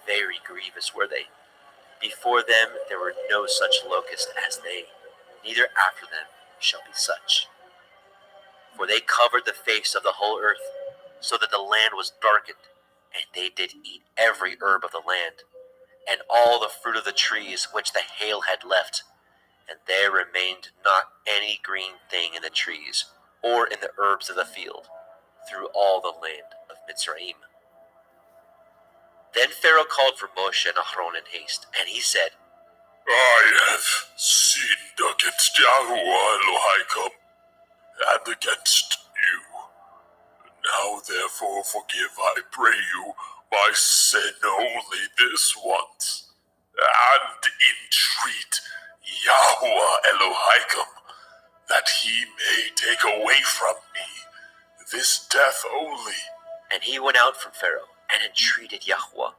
Very grievous were they. Before them there were no such locusts as they, neither after them shall be such. For they covered the face of the whole earth, so that the land was darkened, and they did eat every herb of the land, and all the fruit of the trees which the hail had left, and there remained not any green thing in the trees, or in the herbs of the field, through all the land of Mitzrayim. Then Pharaoh called for Moshe and Aharon in haste, and he said, I have sinned against Yahuwah Elohim, and against you. Now therefore forgive, I pray you, my sin only this once, and entreat Yahuwah Elohim, that he may take away from me this death only. And he went out from Pharaoh, and entreated Yahweh.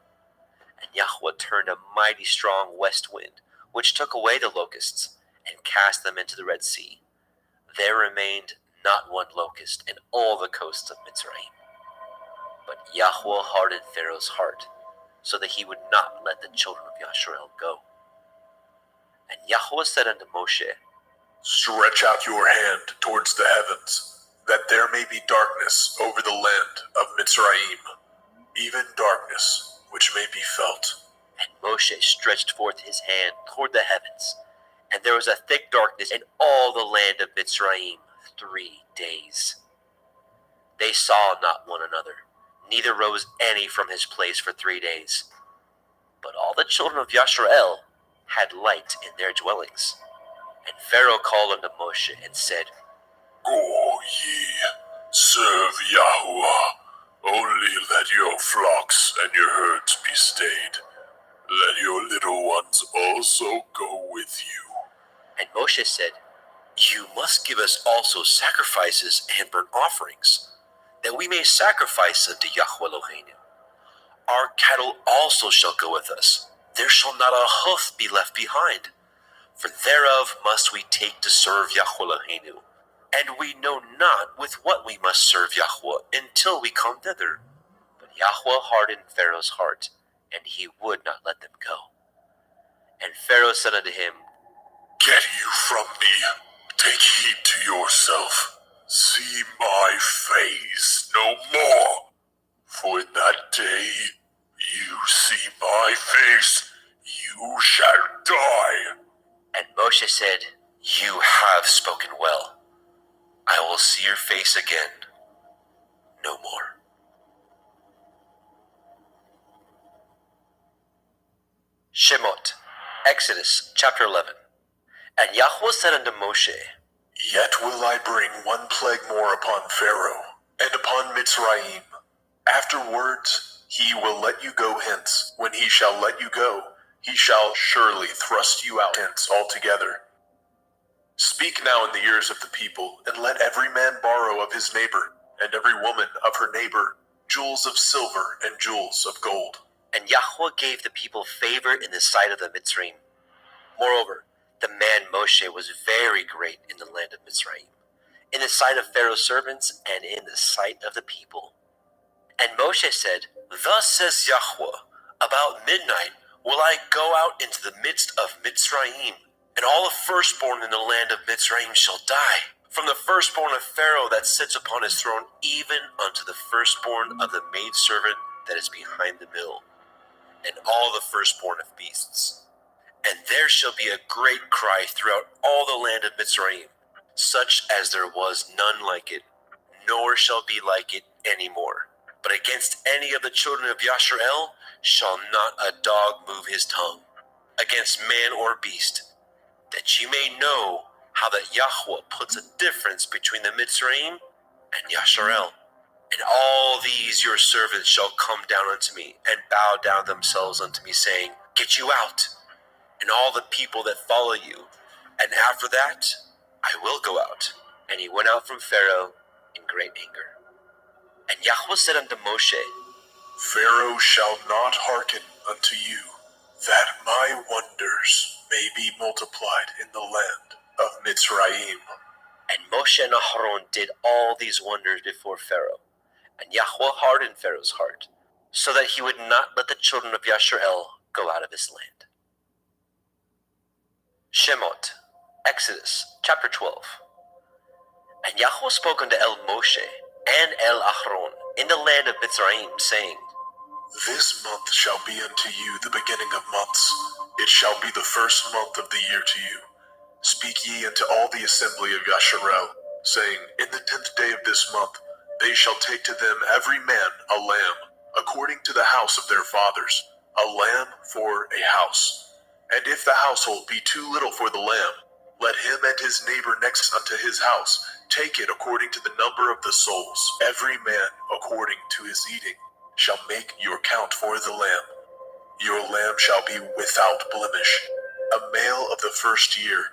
And Yahweh turned a mighty strong west wind, which took away the locusts, and cast them into the Red Sea. There remained not one locust in all the coasts of Mitzrayim. But Yahweh hardened Pharaoh's heart, so that he would not let the children of Yasharel go. And Yahweh said unto Moshe, Stretch out your hand towards the heavens, that there may be darkness over the land of Mitzrayim, even darkness which may be felt. And Moshe stretched forth his hand toward the heavens, and there was a thick darkness in all the land of Mitzrayim 3 days. They saw not one another, neither rose any from his place for 3 days. But all the children of Yasharel had light in their dwellings. And Pharaoh called unto Moshe and said, Go ye, serve Yahuwah, only let your flocks and your herds be stayed. Let your little ones also go with you. And Moshe said, You must give us also sacrifices and burnt offerings, that we may sacrifice unto Yahweh Eloheinu. Our cattle also shall go with us. There shall not a hoof be left behind. For thereof must we take to serve Yahweh Eloheinu. And we know not with what we must serve Yahweh until we come thither. But Yahweh hardened Pharaoh's heart, and he would not let them go. And Pharaoh said unto him, Get you from me. Take heed to yourself. See my face no more. For in that day you see my face, you shall die. And Moshe said, You have spoken well. I will see your face again no more. Shemot, Exodus chapter 11. And Yahweh said unto Moshe, Yet will I bring one plague more upon Pharaoh, and upon Mitzrayim. Afterwards he will let you go hence. When he shall let you go, he shall surely thrust you out hence altogether. Speak now in the ears of the people, and let every man borrow of his neighbor, and every woman of her neighbor, jewels of silver and jewels of gold. And Yahweh gave the people favor in the sight of the Mitzrayim. Moreover, the man Moshe was very great in the land of Mitzrayim, in the sight of Pharaoh's servants, and in the sight of the people. And Moshe said, Thus says Yahweh, about midnight will I go out into the midst of Mitzrayim, and all the firstborn in the land of Mitzrayim shall die, from the firstborn of Pharaoh that sits upon his throne, even unto the firstborn of the maidservant that is behind the mill, and all the firstborn of beasts. And there shall be a great cry throughout all the land of Mitzrayim, such as there was none like it, nor shall be like it any more. But against any of the children of Yasharel shall not a dog move his tongue, against man or beast, that ye may know how that Yahweh puts a difference between the Mitzrayim and Yasharel. And all these your servants shall come down unto me, and bow down themselves unto me, saying, Get you out, and all the people that follow you, and after that I will go out. And he went out from Pharaoh in great anger. And Yahweh said unto Moshe, Pharaoh shall not hearken unto you, that my wonders may be multiplied in the land of Mitzrayim. And Moshe and Aharon did all these wonders before Pharaoh. And Yahweh hardened Pharaoh's heart, so that he would not let the children of Yasharel go out of his land. Shemot, Exodus chapter 12. And Yahweh spoke unto El Moshe and El Aharon in the land of Mitzrayim, saying, This month shall be unto you the beginning of months. It shall be the first month of the year to you. Speak ye unto all the assembly of Yasharel, saying, In the 10th day of this month they shall take to them every man a lamb, according to the house of their fathers, a lamb for a house. And if the household be too little for the lamb, let him and his neighbor next unto his house take it according to the number of the souls. Every man according to his eating shall make your count for the lamb. Your lamb shall be without blemish, a male of the first year.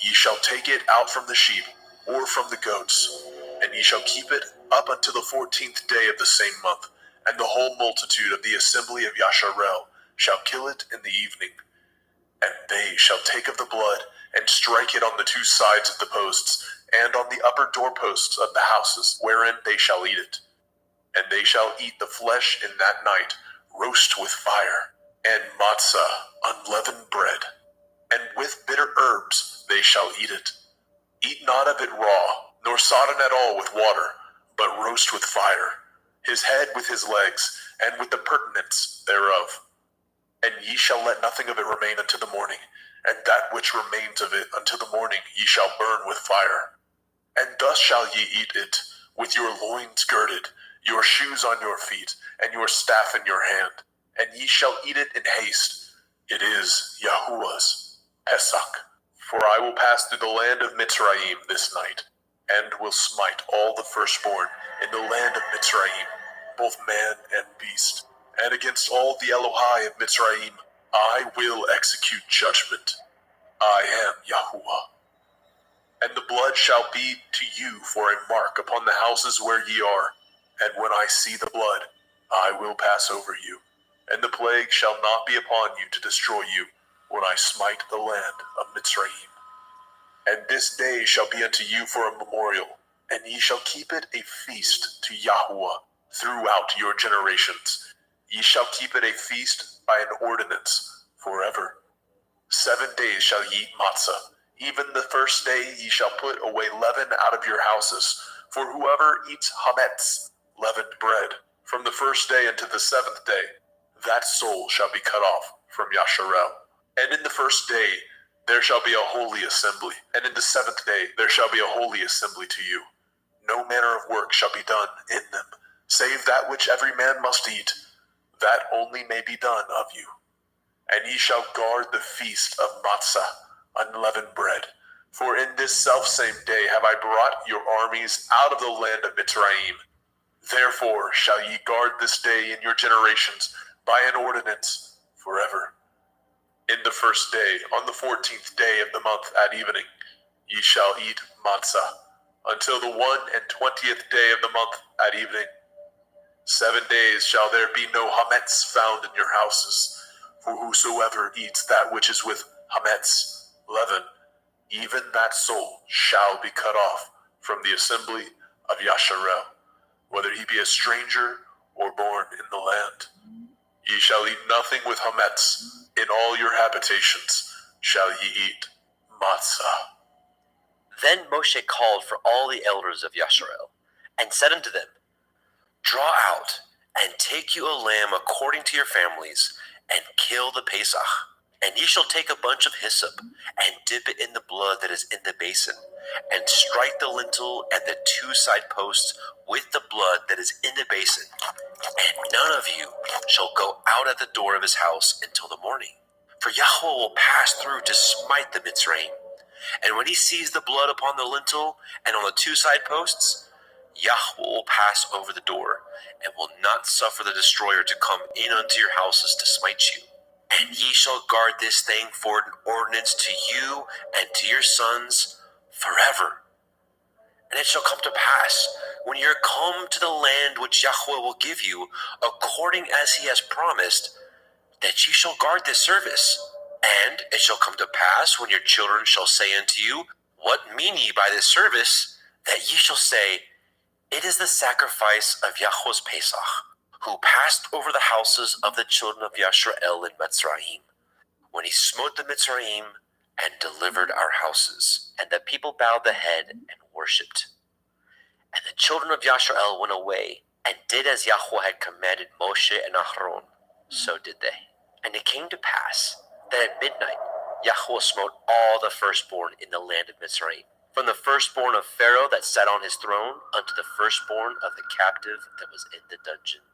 Ye shall take it out from the sheep or from the goats, and ye shall keep it up unto the 14th day of the same month. And the whole multitude of the assembly of Yasharel shall kill it in the evening. And they shall take of the blood, and strike it on the two sides of the posts, and on the upper doorposts of the houses, wherein they shall eat it. And they shall eat the flesh in that night, roast with fire, and matzah, unleavened bread. And with bitter herbs they shall eat it. Eat not of it raw, nor sodden at all with water, but roast with fire, his head with his legs, and with the purtenance thereof. And ye shall let nothing of it remain unto the morning, and that which remains of it until the morning ye shall burn with fire. And thus shall ye eat it, with your loins girded, your shoes on your feet, and your staff in your hand. And ye shall eat it in haste. It is Yahuwah's Pesach. For I will pass through the land of Mitzrayim this night, and will smite all the firstborn in the land of Mitzrayim, both man and beast. And against all the Elohai of Mitzrayim I will execute judgment. I am Yahuwah. And the blood shall be to you for a mark upon the houses where ye are. And when I see the blood, I will pass over you. And the plague shall not be upon you to destroy you, when I smite the land of Mitzrayim. And this day shall be unto you for a memorial, and ye shall keep it a feast to Yahuwah throughout your generations. Ye shall keep it a feast by an ordinance forever. 7 days shall ye eat matzah. Even the first day ye shall put away leaven out of your houses. For whoever eats hametz, leavened bread, from the first day unto the 7th day, that soul shall be cut off from Yasharel. And in the first day there shall be a holy assembly, and in the 7th day there shall be a holy assembly to you. no manner of work shall be done in them, save that which every man must eat, that only may be done of you. And ye shall guard the feast of matzah, unleavened bread. For in this selfsame day have I brought your armies out of the land of Mitzrayim. Therefore shall ye guard this day in your generations by an ordinance forever. In the first day, on the 14th day of the month at evening, ye shall eat matzah, until the 21st day of the month at evening. 7 days shall there be no hametz found in your houses, for whosoever eats that which is with hametz, leaven, even that soul shall be cut off from the assembly of Yasharel, whether he be a stranger or born in the land. Ye shall eat nothing with hametz, in all your habitations shall ye eat matzah. Then Moshe called for all the elders of Yasharel, and said unto them, Draw out, and take you a lamb according to your families, and kill the Pesach. And ye shall take a bunch of hyssop, and dip it in the blood that is in the basin, and strike the lintel and the 2 side posts with the blood that is in the basin. And none of you shall go out at the door of his house until the morning. For Yahweh will pass through to smite the Mitzrayim. And when he sees the blood upon the lintel and on the 2 side posts, Yahweh will pass over the door, and will not suffer the destroyer to come in unto your houses to smite you. And ye shall guard this thing for an ordinance to you and to your sons forever. And it shall come to pass, when ye are come to the land which Yahweh will give you, according as he has promised, that ye shall guard this service. And it shall come to pass, when your children shall say unto you, What mean ye by this service? That ye shall say, It is the sacrifice of Yahweh's Pesach, who passed over the houses of the children of Yasharel in Mitzrayim, when he smote the Mitzrayim and delivered our houses. And the people bowed the head and worshipped. And the children of Yasharel went away, and did as Yahweh had commanded Moshe and Aharon. So did they. And it came to pass that at midnight Yahweh smote all the firstborn in the land of Mitzrayim, from the firstborn of Pharaoh that sat on his throne unto the firstborn of the captive that was in the dungeon,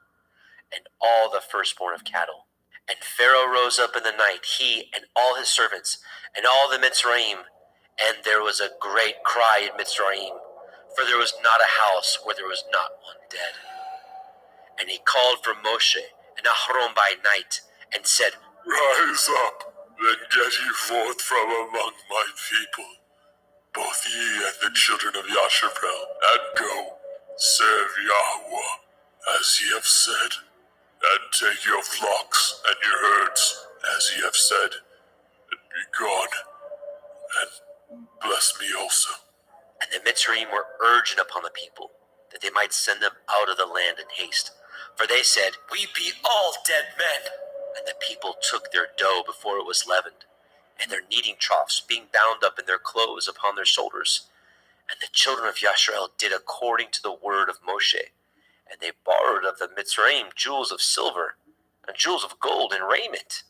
and all the firstborn of cattle. And Pharaoh rose up in the night, he and all his servants, and all the Mitzrayim, and there was a great cry in Mitzrayim, for there was not a house where there was not one dead. And he called for Moshe and Aharon by night, and said, Rise up, then get ye forth from among my people, both ye and the children of Yasharel, and go, serve Yahweh, as ye have said, and take your flocks and your herds, as ye have said, and be gone, and bless me also. And the Mitzrayim were urgent upon the people, that they might send them out of the land in haste. For they said, We be all dead men. And the people took their dough before it was leavened, and their kneading troughs being bound up in their clothes upon their shoulders. And the children of Yasharel did according to the word of Moshe. And they borrowed of the Mitzrayim jewels of silver, and jewels of gold and raiment.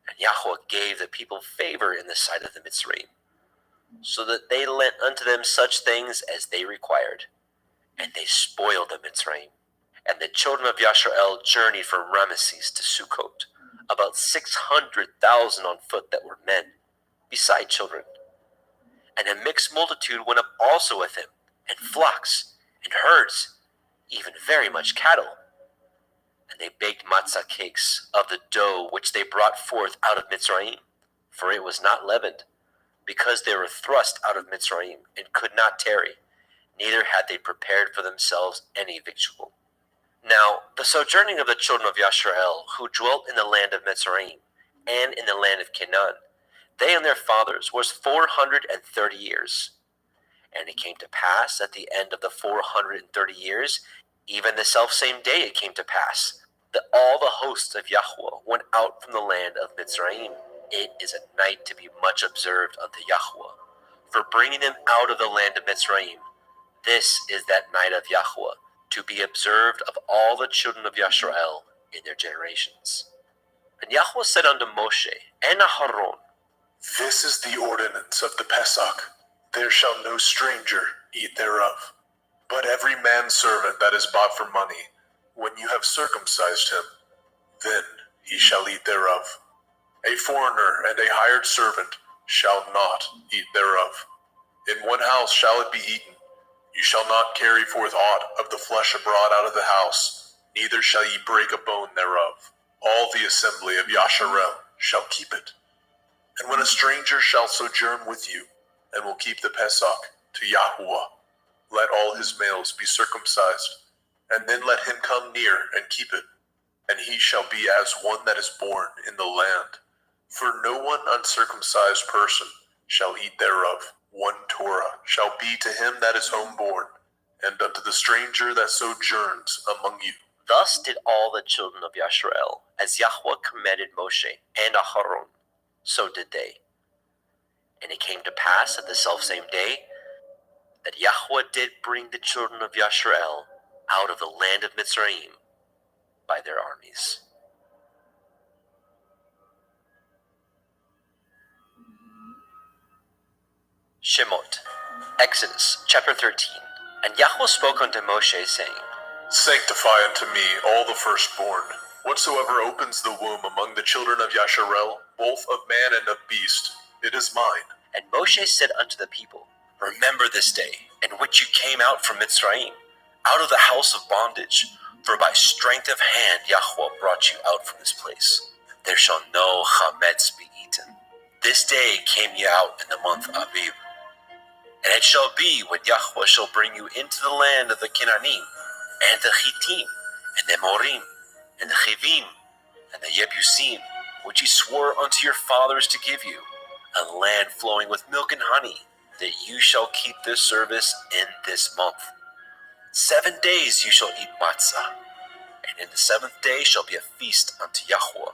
And Yahweh gave the people favor in the sight of the Mitzrayim, so that they lent unto them such things as they required. And they spoiled the Mitzrayim. And the children of Yasharel journeyed from Ramesses to Sukkot, about 600,000 on foot that were men, beside children. And a mixed multitude went up also with him, and flocks, and herds, even very much cattle. And they baked matzah cakes of the dough which they brought forth out of Mitzrayim, for it was not leavened, because they were thrust out of Mitzrayim, and could not tarry, neither had they prepared for themselves any victual. Now the sojourning of the children of Yasharel, who dwelt in the land of Mitzrayim, and in the land of Canaan, they and their fathers, was 430 years. And it came to pass at the end of the 430 years, even the selfsame day it came to pass, that all the hosts of Yahweh went out from the land of Mitzrayim. It is a night to be much observed unto Yahweh, for bringing them out of the land of Mitzrayim. This is that night of Yahweh, to be observed of all the children of Yasharel in their generations. And Yahweh said unto Moshe and Aharon, This is the ordinance of the Pesach. There shall no stranger eat thereof. But every manservant that is bought for money, when you have circumcised him, then he shall eat thereof. A foreigner and a hired servant shall not eat thereof. In one house shall it be eaten. You shall not carry forth aught of the flesh abroad out of the house, neither shall ye break a bone thereof. All the assembly of Yasharel shall keep it. And when a stranger shall sojourn with you, and will keep the Pesach to Yahuwah, let all his males be circumcised, and then let him come near and keep it. And he shall be as one that is born in the land. For no one uncircumcised person shall eat thereof. One Torah shall be to him that is homeborn, and unto the stranger that sojourns among you. Thus did all the children of Yasharel, as Yahweh commanded Moshe and Aharon, so did they. And it came to pass at the selfsame day that Yahweh did bring the children of Yasharel out of the land of Mitzrayim by their armies. Shemot, Exodus chapter 13. And Yahweh spoke unto Moshe, saying, Sanctify unto me all the firstborn, whatsoever opens the womb among the children of Yasharel, both of man and of beast, it is mine. And Moshe said unto the people, Remember this day, in which you came out from Mitzrayim, out of the house of bondage, for by strength of hand Yahweh brought you out from this place. There shall no chametz be eaten. This day came ye out in the month Aviv. And it shall be, when Yahweh shall bring you into the land of the Canaanim, and the Hittim, and the Amorim, and the Chivim, and the Yebusim, which he swore unto your fathers to give you, a land flowing with milk and honey, that you shall keep this service in this month. 7 days you shall eat matzah, and in the 7th day shall be a feast unto Yahweh.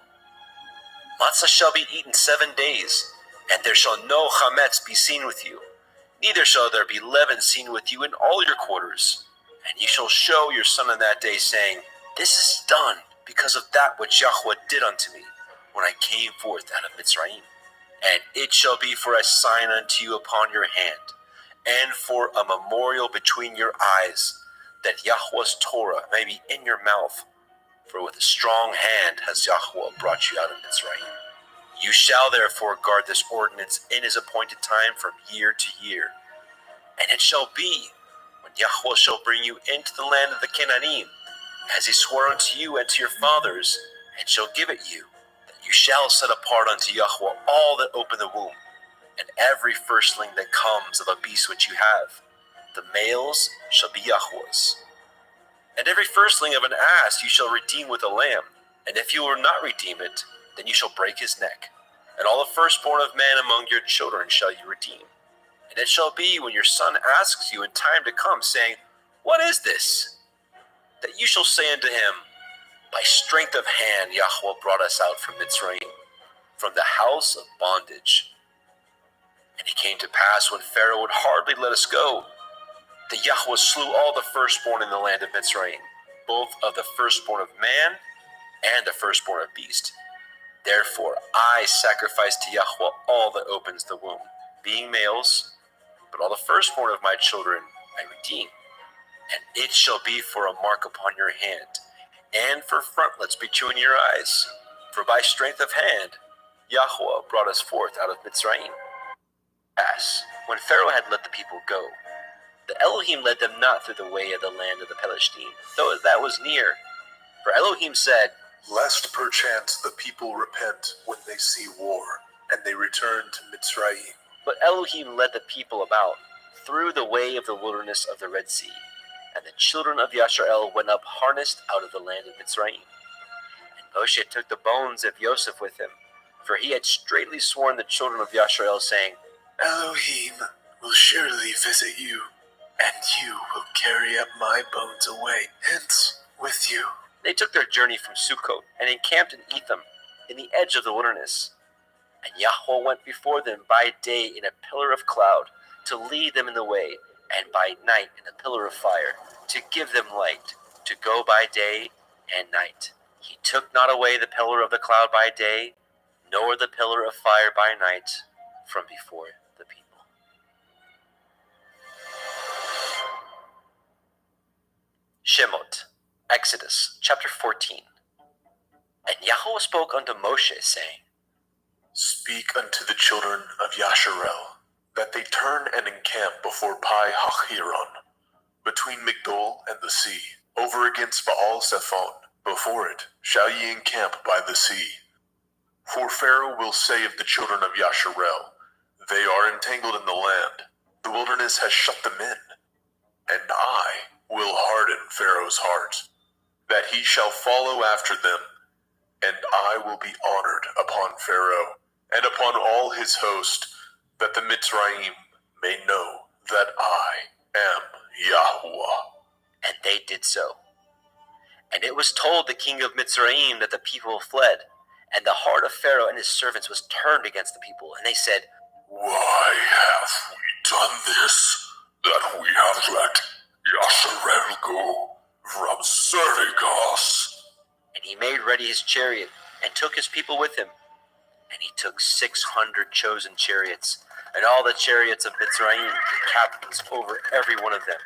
Matzah shall be eaten 7 days, and there shall no chametz be seen with you, neither shall there be leaven seen with you in all your quarters. And ye shall show your son in that day, saying, This is done because of that which Yahweh did unto me, when I came forth out of Mitzrayim. And it shall be for a sign unto you upon your hand, and for a memorial between your eyes, that Yahweh's Torah may be in your mouth. For with a strong hand has Yahweh brought you out of Mitzrayim. You shall therefore guard this ordinance in his appointed time from year to year. And it shall be, when Yahweh shall bring you into the land of the Canaanim, as he swore unto you and to your fathers, and shall give it you, that you shall set apart unto Yahweh all that open the womb, and every firstling that comes of a beast which you have. The males shall be Yahweh's. And every firstling of an ass you shall redeem with a lamb, and if you will not redeem it, then you shall break his neck. And all the firstborn of man among your children shall you redeem. And it shall be, when your son asks you in time to come, saying, What is this? That you shall say unto him, By strength of hand Yahweh brought us out from Mitzrayim, from the house of bondage. And it came to pass, when Pharaoh would hardly let us go, that Yahweh slew all the firstborn in the land of Mitzrayim, both of the firstborn of man and the firstborn of beast. Therefore I sacrifice to Yahweh all that opens the womb, being males, but all the firstborn of my children I redeem. And it shall be for a mark upon your hand, and for frontlets between your eyes. For by strength of hand Yahweh brought us forth out of Mitzrayim. As when Pharaoh had let the people go, the Elohim led them not through the way of the land of the Pelishtim, though that was near. For Elohim said, Lest perchance the people repent when they see war, and they return to Mitzrayim. But Elohim led the people about through the way of the wilderness of the Red Sea. And the children of Yasharel went up harnessed out of the land of Mitzrayim. And Moshe took the bones of Joseph with him, for he had straitly sworn the children of Yasharel, saying, Elohim will surely visit you, and you will carry up my bones away hence with you. They took their journey from Sukkot, and encamped in Etham, in the edge of the wilderness. And Yahweh went before them by day in a pillar of cloud, to lead them in the way, and by night in a pillar of fire, to give them light, to go by day and night. He took not away the pillar of the cloud by day, nor the pillar of fire by night, from before the people. Exodus chapter 14. And Yahweh spoke unto Moshe, saying, Speak unto the children of Yasharel, that they turn and encamp before Pi Hachiron, between Migdol and the sea, over against Baal Zephon. Before it shall ye encamp by the sea. For Pharaoh will say of the children of Yasharel, they are entangled in the land, the wilderness has shut them in. And I will harden Pharaoh's heart, that he shall follow after them, and I will be honored upon Pharaoh, and upon all his host, that the Mitzrayim may know that I am Yahweh. And they did so. And it was told the king of Mitzrayim that the people fled, and the heart of Pharaoh and his servants was turned against the people. And they said, Why have we done this, that we have let Yasharel go from serving us? And he made ready his chariot, and took his people with him. And he took 600 chosen chariots, and all the chariots of Mitzrayim, and captains over every one of them.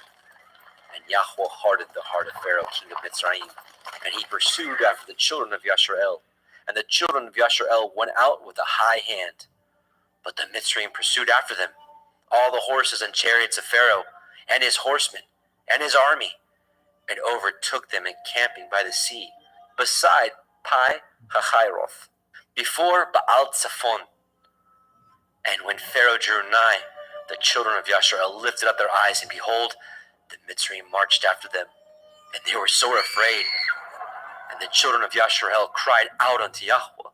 And Yahweh hardened the heart of Pharaoh, king of Mitzrayim, and he pursued after the children of Yasharel. And the children of Yasharel went out with a high hand. But the Mitzrayim pursued after them, all the horses and chariots of Pharaoh, and his horsemen, and his army, and overtook them encamping by the sea, beside Pi Hachiroth, before Baal Zephon. And when Pharaoh drew nigh, the children of Yasharel lifted up their eyes, and behold, the Mitzrayim marched after them, and they were sore afraid. And the children of Yasharel cried out unto Yahweh.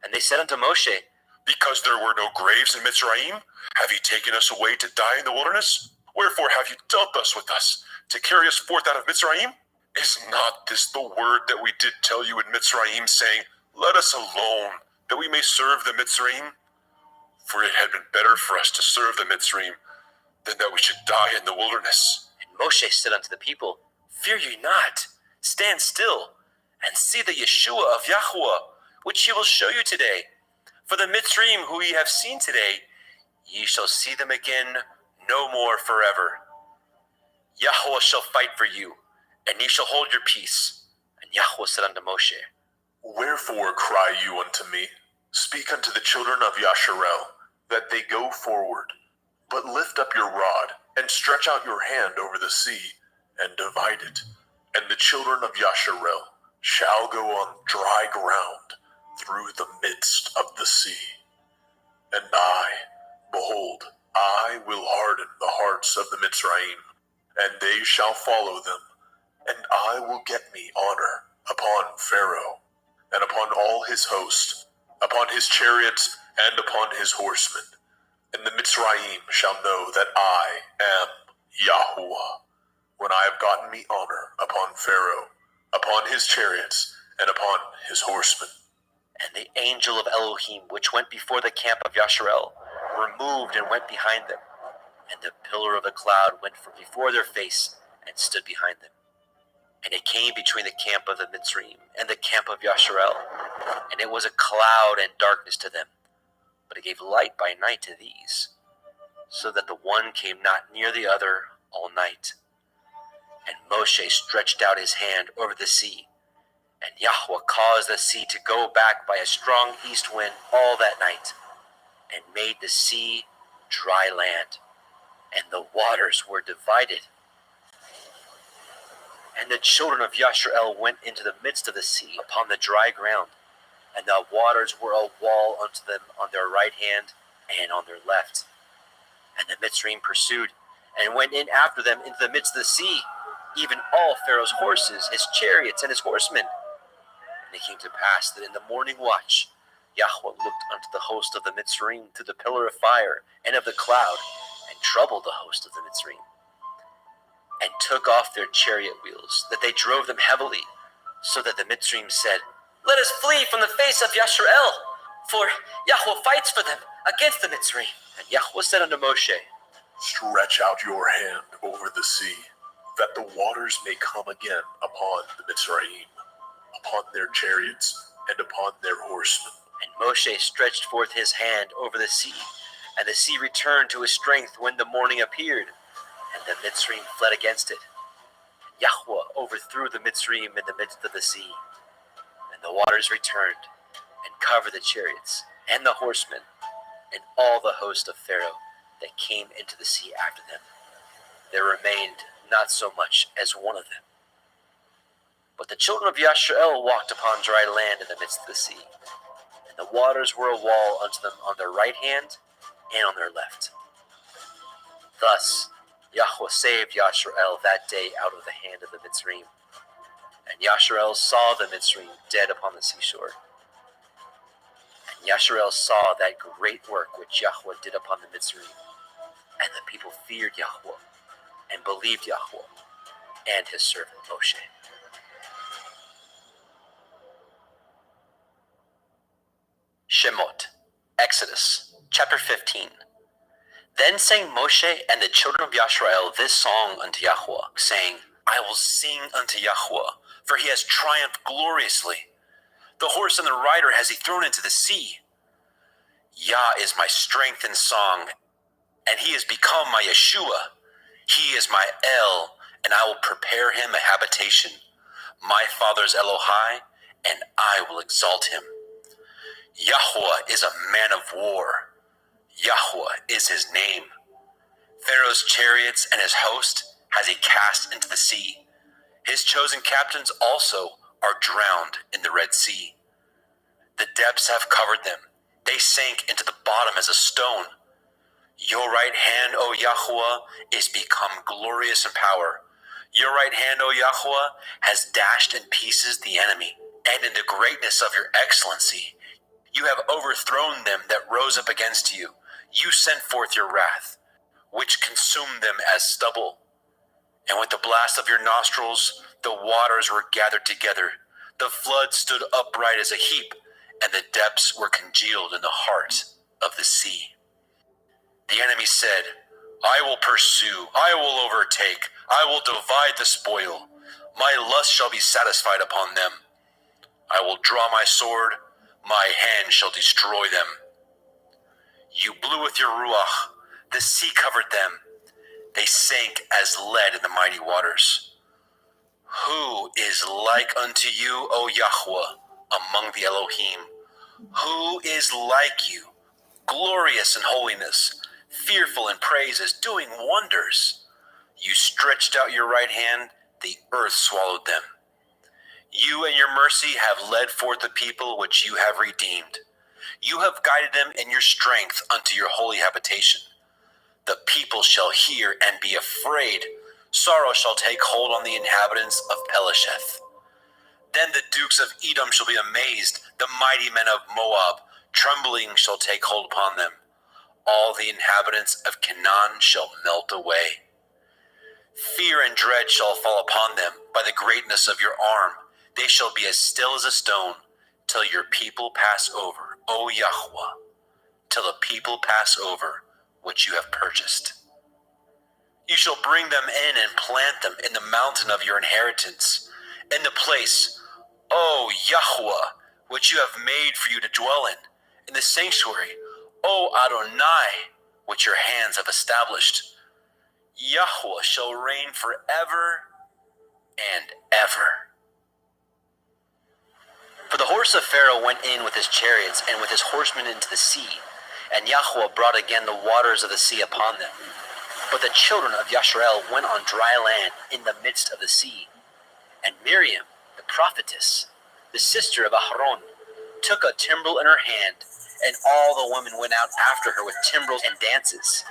And they said unto Moshe, Because there were no graves in Mitzrayim, have ye taken us away to die in the wilderness? Wherefore have you dealt thus with us, to carry us forth out of Mitzrayim? Is not this the word that we did tell you in Mitzrayim, saying, Let us alone, that we may serve the Mitzrayim? For it had been better for us to serve the Mitzrayim, than that we should die in the wilderness. And Moshe said unto the people, Fear ye not, stand still, and see the Yeshua of Yahweh, which he will show you today. For the Mitzrayim who ye have seen today, ye shall see them again no more forever. Yahweh shall fight for you, and ye shall hold your peace. And Yahweh said unto Moshe, Wherefore cry you unto me? Speak unto the children of Yasharel, that they go forward. But lift up your rod, and stretch out your hand over the sea, and divide it. And the children of Yasharel shall go on dry ground through the midst of the sea. And I, behold, I will harden the hearts of the Mitzrayim, and they shall follow them, and I will get me honor upon Pharaoh, and upon all his host, upon his chariots, and upon his horsemen. And the Mitzrayim shall know that I am Yahweh, when I have gotten me honor upon Pharaoh, upon his chariots, and upon his horsemen. And the angel of Elohim, which went before the camp of Yasharel, removed and went behind them. And the pillar of the cloud went from before their face, and stood behind them. And it came between the camp of the Mitzrayim and the camp of Yasharel, and it was a cloud and darkness to them, but it gave light by night to these, so that the one came not near the other all night. And Moshe stretched out his hand over the sea, and Yahweh caused the sea to go back by a strong east wind all that night, and made the sea dry land, and the waters were divided. And the children of Yasharel went into the midst of the sea upon the dry ground, and the waters were a wall unto them on their right hand and on their left. And the Mitzrayim pursued, and went in after them into the midst of the sea, even all Pharaoh's horses, his chariots, and his horsemen. And it came to pass that in the morning watch Yahweh looked unto the host of the Mitzrayim through the pillar of fire and of the cloud, and troubled the host of the Mitzrayim, and took off their chariot wheels, that they drove them heavily, so that the Mitzrayim said, Let us flee from the face of Yasharel, for Yahweh fights for them against the Mitzrayim. And Yahweh said unto Moshe, Stretch out your hand over the sea, that the waters may come again upon the Mitzrayim, upon their chariots, and upon their horsemen. And Moshe stretched forth his hand over the sea, and the sea returned to his strength when the morning appeared, and the Mitzrayim fled against it. Yahweh overthrew the Mitzrayim in the midst of the sea, and the waters returned and covered the chariots and the horsemen and all the host of Pharaoh that came into the sea after them. There remained not so much as one of them. But the children of Yashrael walked upon dry land in the midst of the sea, and the waters were a wall unto them on their right hand and on their left. Thus Yahweh saved Yashrael that day out of the hand of the Mitzrayim. And Yashrael saw the Mitzrayim dead upon the seashore. And Yashrael saw that great work which Yahweh did upon the Mitzrayim. And the people feared Yahweh and believed Yahweh and his servant Moshe. Shemot, Exodus, chapter 15. Then sang Moshe and the children of Yashrael this song unto Yahweh, saying, I will sing unto Yahweh, for he has triumphed gloriously. The horse and the rider has he thrown into the sea. Yah is my strength and song, and he has become my Yeshua. He is my El, and I will prepare him a habitation. My father's Elohai, and I will exalt him. Yahweh is a man of war. Yahweh is his name. Pharaoh's chariots and his host has he cast into the sea. His chosen captains also are drowned in the Red Sea. The depths have covered them. They sank into the bottom as a stone. Your right hand, O Yahweh, is become glorious in power. Your right hand, O Yahweh, has dashed in pieces the enemy, and in the greatness of your excellency, you have overthrown them that rose up against you. You sent forth your wrath, which consumed them as stubble. And with the blast of your nostrils, the waters were gathered together. The flood stood upright as a heap, and the depths were congealed in the heart of the sea. The enemy said, I will pursue, I will overtake, I will divide the spoil. My lust shall be satisfied upon them. I will draw my sword, my hand shall destroy them. You blew with your ruach, the sea covered them. They sank as lead in the mighty waters. Who is like unto you, O Yahweh, among the Elohim? Who is like you, glorious in holiness, fearful in praises, doing wonders? You stretched out your right hand, the earth swallowed them. You and your mercy have led forth the people which you have redeemed. You have guided them in your strength unto your holy habitation. The people shall hear and be afraid. Sorrow shall take hold on the inhabitants of Pelesheth. Then the dukes of Edom shall be amazed, the mighty men of Moab. Trembling shall take hold upon them. All the inhabitants of Canaan shall melt away. Fear and dread shall fall upon them by the greatness of your arm. They shall be as still as a stone, till your people pass over, O Yahweh, till the people pass over which you have purchased. You shall bring them in and plant them in the mountain of your inheritance, in the place, O Yahweh, which you have made for you to dwell in the sanctuary, O Adonai, which your hands have established. Yahweh shall reign forever and ever. For the horse of Pharaoh went in with his chariots and with his horsemen into the sea, and Yahweh brought again the waters of the sea upon them. But the children of Yashrael went on dry land in the midst of the sea. And Miriam, the prophetess, the sister of Aharon, took a timbrel in her hand, and all the women went out after her with timbrels and dances.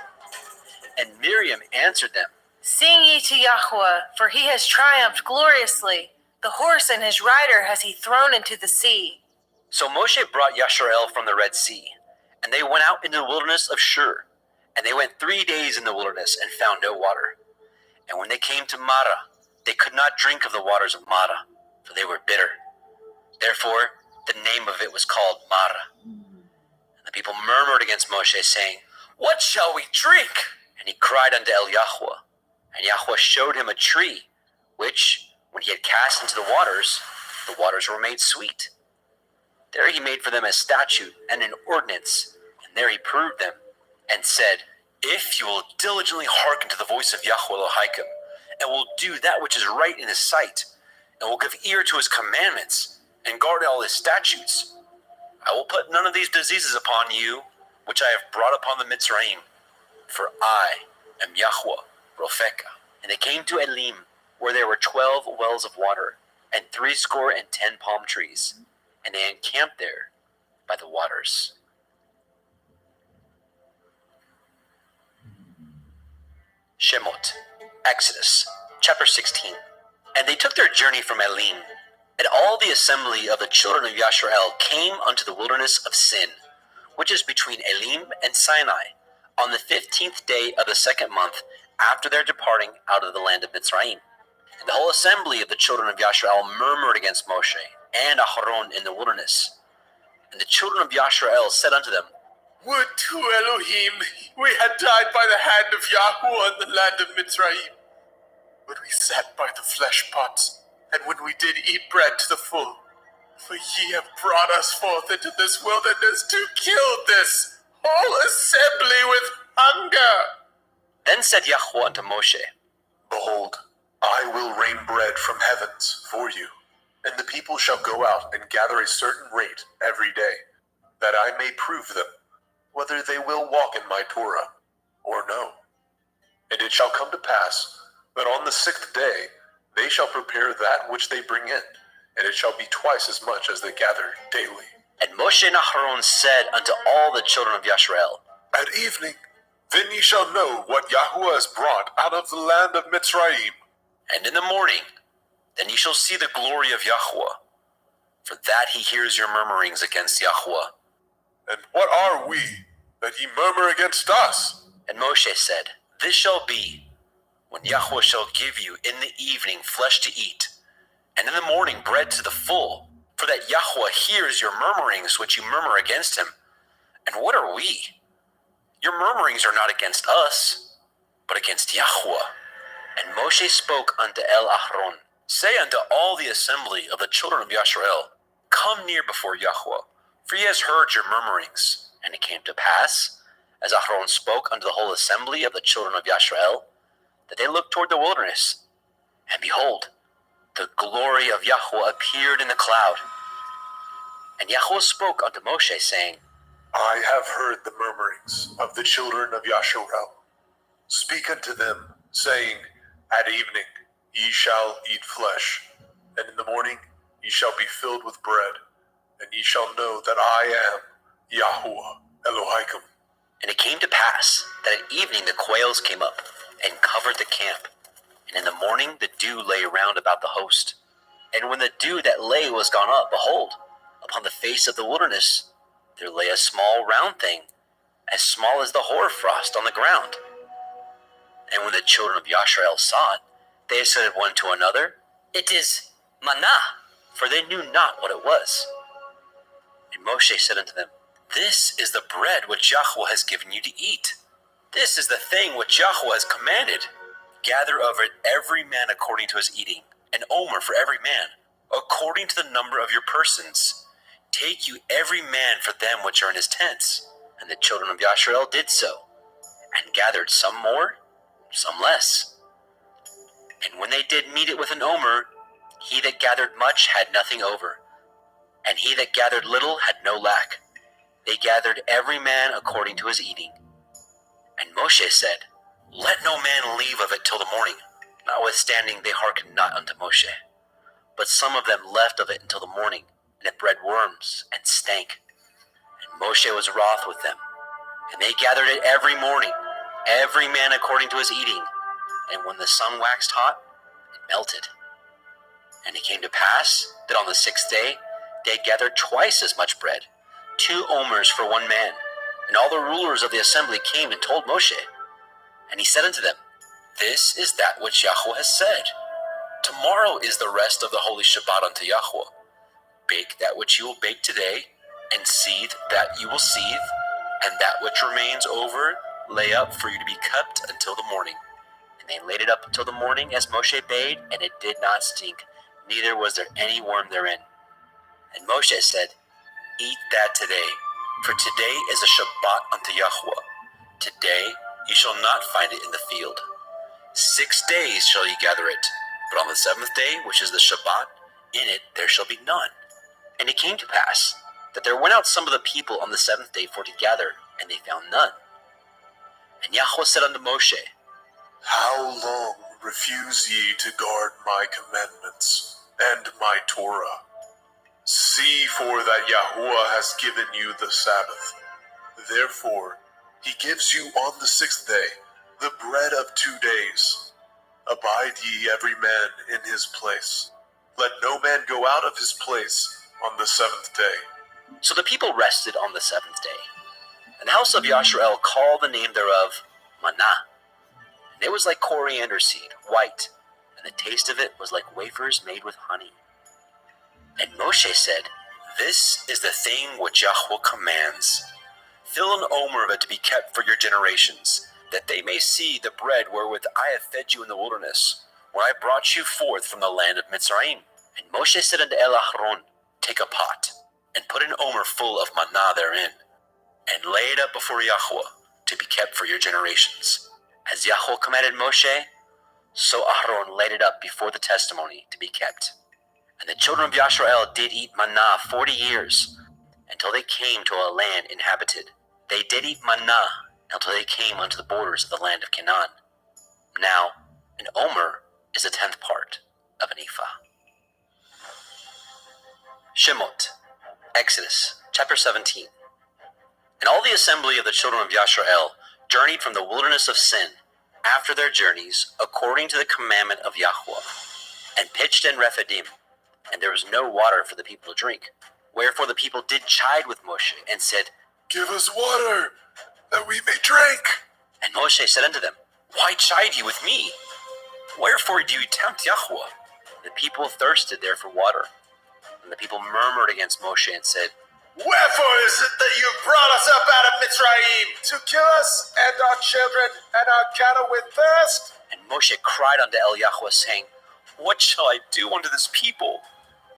And Miriam answered them, Sing ye to Yahweh, for he has triumphed gloriously. The horse and his rider has he thrown into the sea. So Moshe brought Yashrael from the Red Sea, and they went out into the wilderness of Shur. And they went 3 days in the wilderness and found no water. And when they came to Marah, they could not drink of the waters of Marah, for they were bitter. Therefore, the name of it was called Marah. And the people murmured against Moshe, saying, What shall we drink? And he cried unto El Yahweh. And Yahweh showed him a tree, which, when he had cast into the waters were made sweet. There he made for them a statute and an ordinance, and there he proved them, and said, If you will diligently hearken to the voice of Yahweh Elohim, and will do that which is right in his sight, and will give ear to his commandments, and guard all his statutes. I will put none of these diseases upon you, which I have brought upon the Mitzrayim, for I am Yahweh, Ropheka. And they came to Elim, where there were 12 wells of water, and 70 palm trees, and they encamped there by the waters. Shemot, Exodus, chapter 16. And they took their journey from Elim, and all the assembly of the children of Yashrael came unto the wilderness of Sin, which is between Elim and Sinai, on the 15th day of the 2nd month after their departing out of the land of Mitzrayim. And the whole assembly of the children of Yashrael murmured against Moshe and Aharon in the wilderness. And the children of Yashrael said unto them, Would to Elohim we had died by the hand of Yahweh in the land of Mitzrayim, when we sat by the flesh pots, and when we did eat bread to the full. For ye have brought us forth into this wilderness to kill this whole assembly with hunger. Then said Yahweh unto Moshe, Behold, I will rain bread from heavens for you, and the people shall go out and gather a certain rate every day, that I may prove them, whether they will walk in my Torah or no. And it shall come to pass that on the 6th day they shall prepare that which they bring in, and it shall be twice as much as they gather daily. And Moshe and Aharon said unto all the children of Yashrael, At evening, then ye shall know what Yahweh has brought out of the land of Mitzrayim. And in the morning, then ye shall see the glory of Yahweh, for that he hears your murmurings against Yahweh. And what are we, that ye murmur against us? And Moshe said, This shall be, when Yahweh shall give you in the evening flesh to eat, and in the morning bread to the full, for that Yahweh hears your murmurings which you murmur against him. And what are we? Your murmurings are not against us, but against Yahweh. And Moshe spoke unto Aharon, Say unto all the assembly of the children of Yashrael, Come near before Yahweh, for he has heard your murmurings. And it came to pass, as Aharon spoke unto the whole assembly of the children of Yashrael, that they looked toward the wilderness, and behold, the glory of Yahweh appeared in the cloud. And Yahweh spoke unto Moshe, saying, I have heard the murmurings of the children of Yasharel. Speak unto them, saying, At evening ye shall eat flesh, and in the morning ye shall be filled with bread, and ye shall know that I am Yahweh Elohim. And it came to pass that at evening the quails came up and covered the camp, and in the morning the dew lay round about the host. And when the dew that lay was gone up, behold, upon the face of the wilderness there lay a small round thing, as small as the hoarfrost on the ground. And when the children of Yashrael saw it, they said one to another, It is manna, for they knew not what it was. And Moshe said unto them, This is the bread which Yahweh has given you to eat. This is the thing which Yahweh has commanded. Gather of it every man according to his eating, an omer for every man, according to the number of your persons. Take you every man for them which are in his tents. And the children of Yashrael did so, and gathered some more, some less. And when they did meet it with an omer, he that gathered much had nothing over, and he that gathered little had no lack. They gathered every man according to his eating. And Moshe said, Let no man leave of it till the morning. Notwithstanding they hearkened not unto Moshe. But some of them left of it until the morning, and it bred worms, and stank. And Moshe was wroth with them. And they gathered it every morning, every man according to his eating. And when the sun waxed hot, it melted. And it came to pass that on the 6th day they gathered twice as much bread, 2 omers for one man. And all the rulers of the assembly came and told Moshe. And he said unto them, This is that which Yahweh has said. Tomorrow is the rest of the holy Shabbat unto Yahweh. Bake that which you will bake today, and seethe that you will seethe, and that which remains over lay up for you to be kept until the morning. And they laid it up until the morning, as Moshe bade, and it did not stink, neither was there any worm therein. And Moshe said, Eat that today, for today is a Shabbat unto Yahweh. Today you shall not find it in the field. 6 days shall ye gather it, but on the seventh day, which is the Shabbat, in it there shall be none. And it came to pass that there went out some of the people on the seventh day for to gather, and they found none. And Yahweh said unto Moshe, How long refuse ye to guard my commandments and my Torah? See for that Yahuwah has given you the Sabbath. Therefore, he gives you on the sixth day the bread of 2 days. Abide ye every man in his place. Let no man go out of his place on the seventh day. So the people rested on the seventh day. And the house of Yasharel called the name thereof Manna. And it was like coriander seed, white, and the taste of it was like wafers made with honey. And Moshe said, This is the thing which Yahweh commands. Fill an omer of it to be kept for your generations, that they may see the bread wherewith I have fed you in the wilderness, when I brought you forth from the land of Mitzrayim. And Moshe said unto Aaron, Take a pot, and put an omer full of manna therein, and lay it up before Yahweh, to be kept for your generations. As Yahweh commanded Moshe, so Aaron laid it up before the testimony to be kept. And the children of Yasharel did eat manna 40 years, until they came to a land inhabited. They did eat manna until they came unto the borders of the land of Canaan. Now, an omer is a 10th part of an ephah. Shemot, Exodus, chapter 17. And all the assembly of the children of Yasharel journeyed from the wilderness of Sin, after their journeys, according to the commandment of Yahweh, and pitched in Rephidim, and there was no water for the people to drink. Wherefore the people did chide with Moshe, and said, Give us water, that we may drink. And Moshe said unto them, Why chide ye with me? Wherefore do you tempt Yahweh? The people thirsted there for water. And the people murmured against Moshe, and said, Wherefore is it that you brought us up out of Mitzrayim, to kill us and our children and our cattle with thirst? And Moshe cried unto El Yahweh, saying, What shall I do unto this people?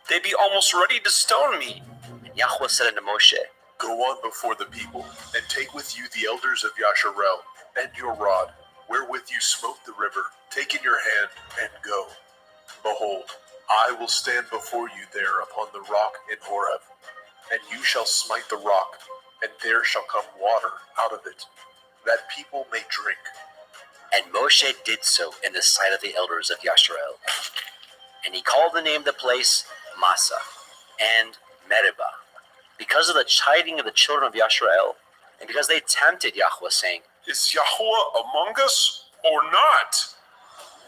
They be almost ready to stone me. And Yahweh said unto Moshe, Go on before the people, and take with you the elders of Yasharel, and your rod, wherewith you smote the river, take in your hand, and go. Behold, I will stand before you there upon the rock in Horeb, and you shall smite the rock, and there shall come water out of it, that people may drink. And Moshe did so in the sight of the elders of Yasharel. And he called the name of the place Massa and Meribah, because of the chiding of the children of Yasharel, and because they tempted Yahweh, saying, Is Yahweh among us or not?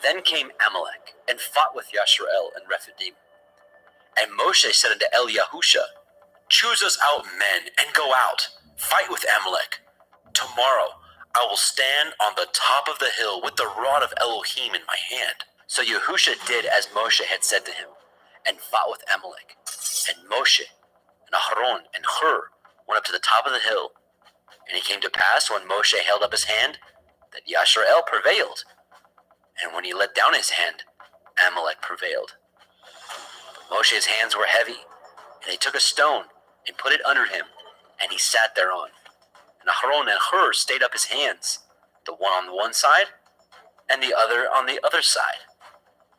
Then came Amalek, and fought with Yasharel and Rephidim. And Moshe said unto El Yahusha, Choose us out men, and go out, fight with Amalek. Tomorrow I will stand on the top of the hill with the rod of Elohim in my hand. So Yahusha did as Moshe had said to him, and fought with Amalek. And Moshe and Aharon and Hur went up to the top of the hill. And it came to pass, when Moshe held up his hand, that Yasharel prevailed. And when he let down his hand, Amalek prevailed. But Moshe's hands were heavy, and they took a stone and put it under him, and he sat thereon. And Aharon and Hur stayed up his hands, the one on the one side, and the other on the other side.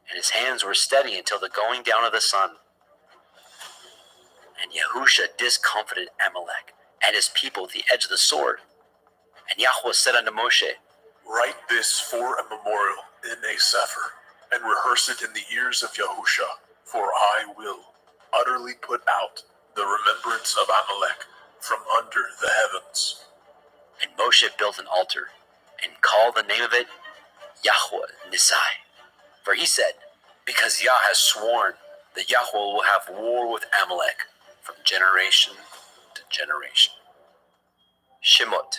And his hands were steady until the going down of the sun. And Yahusha discomfited Amalek and his people with the edge of the sword. And Yahweh said unto Moshe, Write this for a memorial in a sefer, and rehearse it in the ears of Yahusha, for I will utterly put out the remembrance of Amalek from under the heavens. And Moshe built an altar, and called the name of it Yahweh Nisai. For he said, Because Yah has sworn that Yahweh will have war with Amalek from generation to generation. Shemot,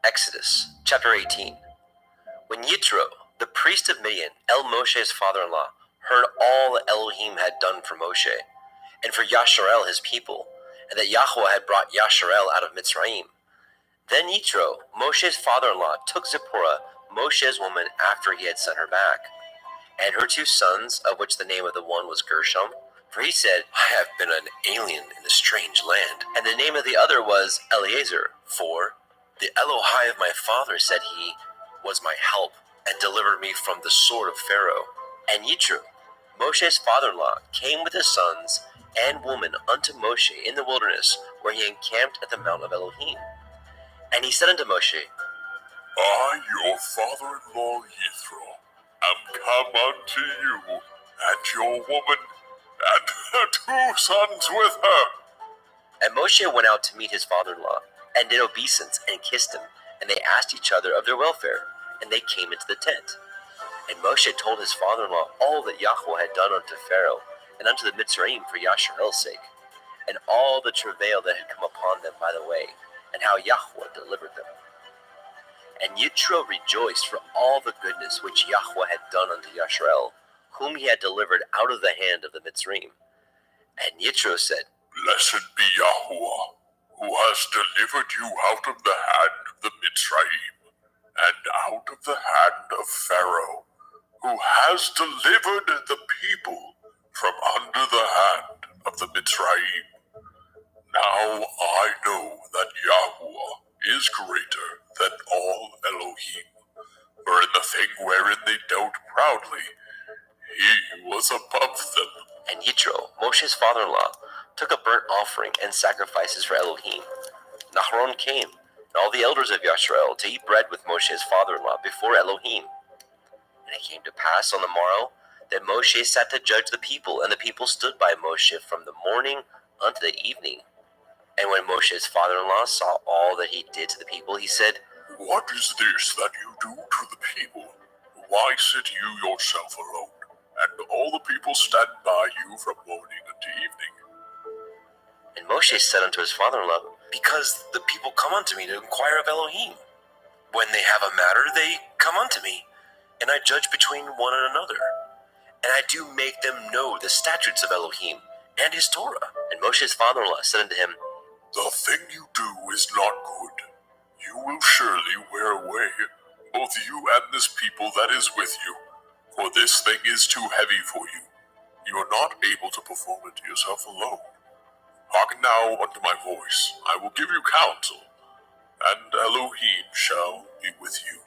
Exodus, chapter 18. When Yitro, the priest of Midian, El Moshe's father-in-law, heard all that Elohim had done for Moshe, and for Yasharel his people, and that Yahweh had brought Yasharel out of Mitzrayim, then Yitro, Moshe's father-in-law, took Zipporah, Moshe's woman, after he had sent her back, and her 2 sons, of which the name of the one was Gershom, for he said, I have been an alien in a strange land. And the name of the other was Eleazar, for the Elohai of my father, said he, was my help, and delivered me from the sword of Pharaoh. And Yitro, Moshe's father-in-law, came with his sons and woman unto Moshe in the wilderness, where he encamped at the mount of Elohim. And he said unto Moshe, I, your father-in-law Yithro, am come unto you, and your woman, and her 2 sons with her. And Moshe went out to meet his father-in-law, and did obeisance, and kissed him, and they asked each other of their welfare, and they came into the tent. And Moshe told his father-in-law all that Yahweh had done unto Pharaoh, and unto the Mitzrayim for Yasharel's sake, and all the travail that had come upon them by the way, and how Yahweh delivered them. And Yitro rejoiced for all the goodness which Yahweh had done unto Yasharel, whom he had delivered out of the hand of the Mitzrayim. And Yitro said, Blessed be Yahweh, who has delivered you out of the hand of the Mitzrayim, and out of the hand of Pharaoh, who has delivered the people from under the hand of the Mitzrayim. Now I know that Yahweh is greater than all Elohim, for in the thing wherein they dealt proudly, he was above them. And Yitro, Moshe's father-in-law, took a burnt offering and sacrifices for Elohim. Nahron came, and all the elders of Yasharel, to eat bread with Moshe's father-in-law before Elohim. And it came to pass on the morrow that Moshe sat to judge the people, and the people stood by Moshe from the morning unto the evening. And when Moshe's father-in-law saw all that he did to the people, he said, What is this that you do to the people? Why sit you yourself alone, and all the people stand by you from morning unto evening? And Moshe said unto his father-in-law, Because the people come unto me to inquire of Elohim. When they have a matter, they come unto me, and I judge between one and another. And I do make them know the statutes of Elohim and his Torah. And Moshe's father-in-law said unto him, The thing you do is not good. You will surely wear away, both you and this people that is with you, for this thing is too heavy for you. You are not able to perform it yourself alone. Hearken now unto my voice. I will give you counsel, and Elohim shall be with you.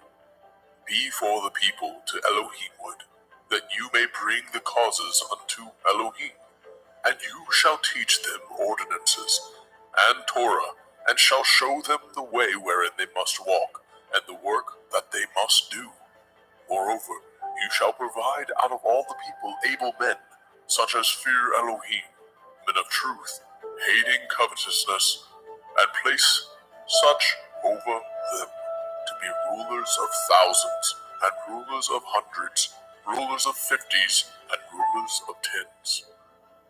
Be for the people to Elohimward, that you may bring the causes unto Elohim. And you shall teach them ordinances and Torah, and shall show them the way wherein they must walk, and the work that they must do. Moreover, you shall provide out of all the people able men, such as fear Elohim, men of truth, hating covetousness, and place such over them to be rulers of thousands, and rulers of hundreds, rulers of 50s, and rulers of 10s.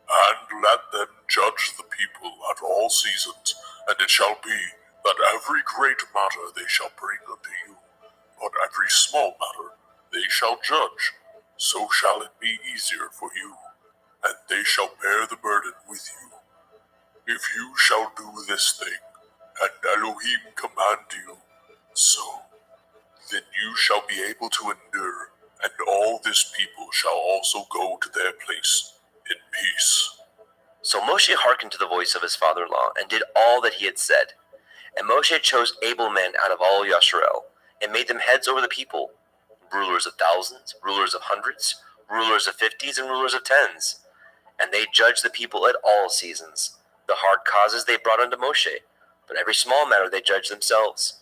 And let them judge the people at all seasons, and it shall be that every great matter they shall bring unto you, but every small matter they shall judge. So shall it be easier for you, and they shall bear the burden with you. If you shall do this thing, and Elohim command you, so, then you shall be able to endure, and all this people shall also go to their place in peace. So Moshe hearkened to the voice of his father-in-law, and did all that he had said. And Moshe chose able men out of all Yasharel, and made them heads over the people, rulers of thousands, rulers of hundreds, rulers of 50s, and rulers of 10s. And they judged the people at all seasons. The hard causes they brought unto Moshe, but every small matter they judged themselves.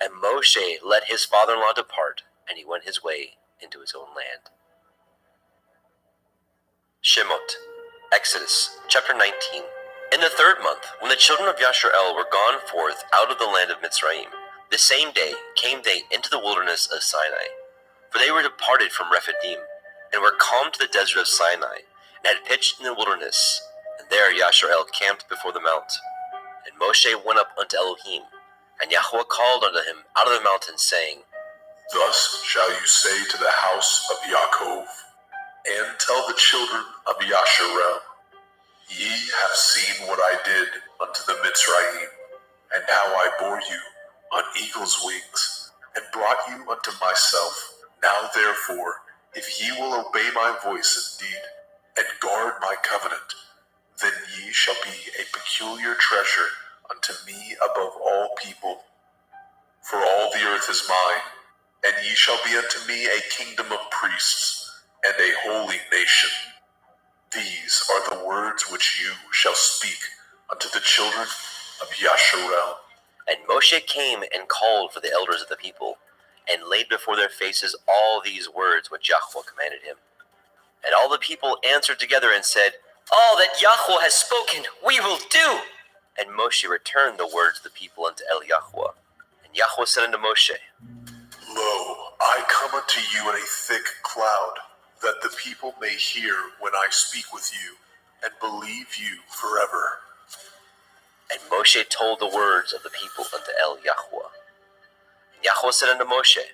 And Moshe let his father-in-law depart, and he went his way into his own land. Shemot, Exodus, chapter 19. In the 3rd month, when the children of Yasharel were gone forth out of the land of Mitzrayim, the same day came they into the wilderness of Sinai. For they were departed from Rephidim, and were come to the desert of Sinai, and had pitched in the wilderness. And there Yasharel camped before the mount. And Moshe went up unto Elohim, and Yahweh called unto him out of the mountain, saying, Thus shall you say to the house of Yaakov, and tell the children of Yasharel, Ye have seen what I did unto the Mitzrayim, and how I bore you on eagle's wings, and brought you unto myself. Now therefore, if ye will obey my voice indeed, and guard my covenant, then ye shall be a peculiar treasure unto me above all people. For all the earth is mine, And ye shall be unto me a kingdom of priests, and a holy nation. These are the words which you shall speak unto the children of Yasharel. And Moshe came and called for the elders of the people, and laid before their faces all these words which Yahweh commanded him. And all the people answered together and said, All that Yahweh has spoken, we will do. And Moshe returned the words of the people unto Yahweh. And Yahweh said unto Moshe, Lo, I come unto you in a thick cloud, that the people may hear when I speak with you, and believe you forever. And Moshe told the words of the people unto Yahweh. And Yahweh said unto Moshe,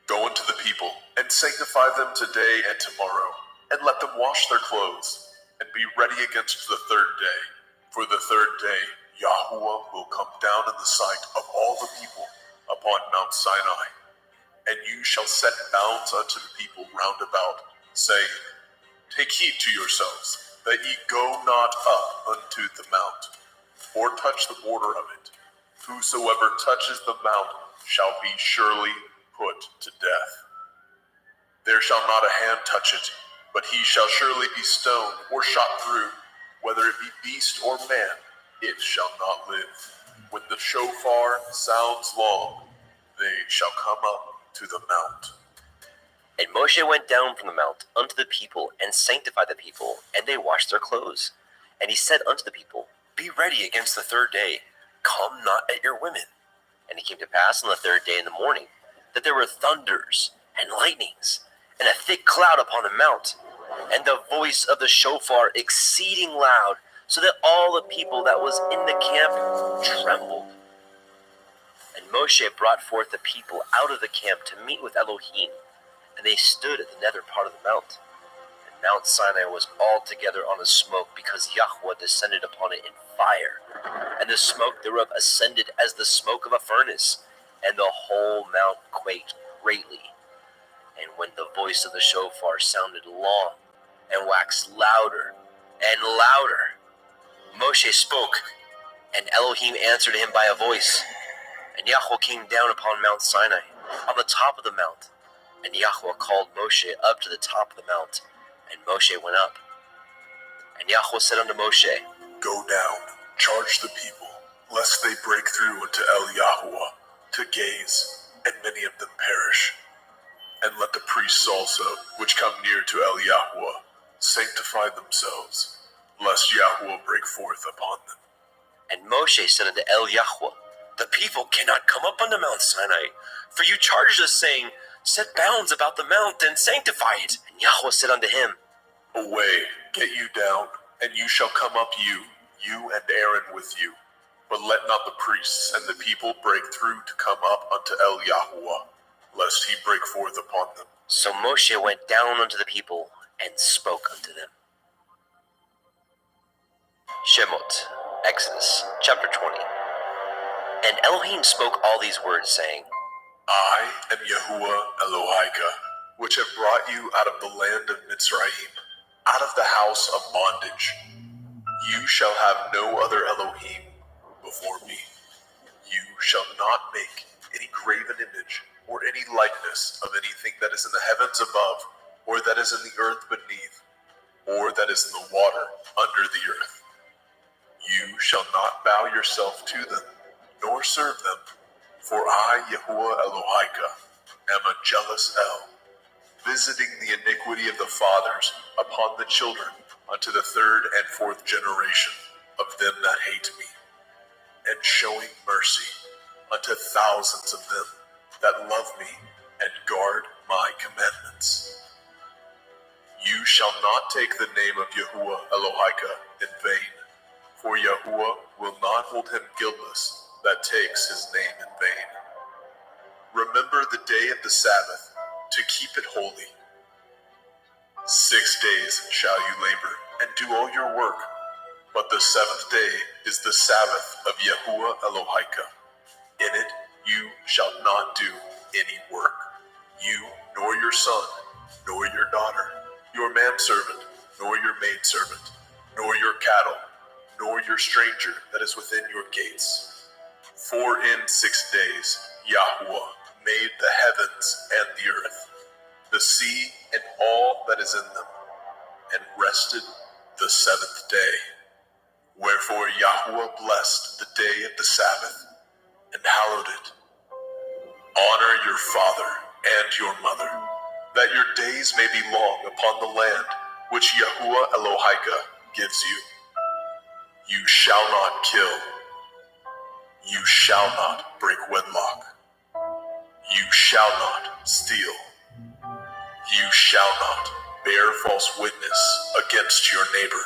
Go unto the people, and sanctify them today and tomorrow, and let them wash their clothes, and be ready against the third day. For the third day Yahuwah will come down in the sight of all the people upon Mount Sinai. And you shall set bounds unto the people round about, saying, Take heed to yourselves, that ye go not up unto the mount, or touch the border of it. Whosoever touches the mount shall be surely put to death. There shall not a hand touch it, but he shall surely be stoned or shot through. Whether it be beast or man, it shall not live. When the shofar sounds long, they shall come up to the mount. And Moshe went down from the mount unto the people, and sanctified the people, and they washed their clothes. And he said unto the people, Be ready against the third day, come not at your women. And it came to pass on the third day in the morning, that there were thunders and lightnings, and a thick cloud upon the mount, and the voice of the shofar exceeding loud, so that all the people that was in the camp trembled. And Moshe brought forth the people out of the camp to meet with Elohim, and they stood at the nether part of the mount. And Mount Sinai was altogether on a smoke, because Yahweh descended upon it in fire, and the smoke thereof ascended as the smoke of a furnace, and the whole mount quaked greatly. And when the voice of the shofar sounded long, and waxed louder and louder, Moshe spoke, and Elohim answered him by a voice. And Yahweh came down upon Mount Sinai, on the top of the mount. And Yahweh called Moshe up to the top of the mount, and Moshe went up. And Yahweh said unto Moshe, Go down, charge the people, lest they break through unto Yahuwah to gaze, and many of them perish. And let the priests also, which come near to Yahuwah, sanctify themselves, lest Yahuwah break forth upon them. And Moshe said unto Yahweh, The people cannot come up unto Mount Sinai, for you charged us, saying, Set bounds about the mount, and sanctify it. And Yahweh said unto him, Away, get you down, and you shall come up you and Aaron with you. But let not the priests and the people break through to come up unto Yahuwah, lest he break forth upon them. So Moshe went down unto the people, and spoke unto them. Shemot, Exodus, chapter 20. And Elohim spoke all these words, saying, I am Yahuwah Elohika, which have brought you out of the land of Mitzrayim, out of the house of bondage. You shall have no other Elohim before me. You shall not make any graven image or any likeness of anything that is in the heavens above, or that is in the earth beneath, or that is in the water under the earth. You shall not bow yourself to them, nor serve them, for I, Yahuwah Elohika, am a jealous El, visiting the iniquity of the fathers upon the children unto the third and fourth generation of them that hate me, and showing mercy unto thousands of them that love me and guard my commandments. You shall not take the name of Yahuwah Elohika in vain, for Yahuwah will not hold him guiltless that takes his name in vain. Remember the day of the Sabbath, to keep it holy. 6 days shall you labor, and do all your work, but the seventh day is the Sabbath of Yahuwah Elohika. In it you shall not do any work, you, nor your son, nor your daughter, your manservant, nor your maidservant, nor your cattle, nor your stranger that is within your gates. For in 6 days Yahuwah made the heavens and the earth, the sea and all that is in them, and rested the seventh day. Wherefore Yahweh blessed the day of the Sabbath, and hallowed it. Honor your father and your mother, that your days may be long upon the land which Yahuwah Elohika gives you. You shall not kill. You shall not break wedlock. You shall not steal. You shall not bear false witness against your neighbor.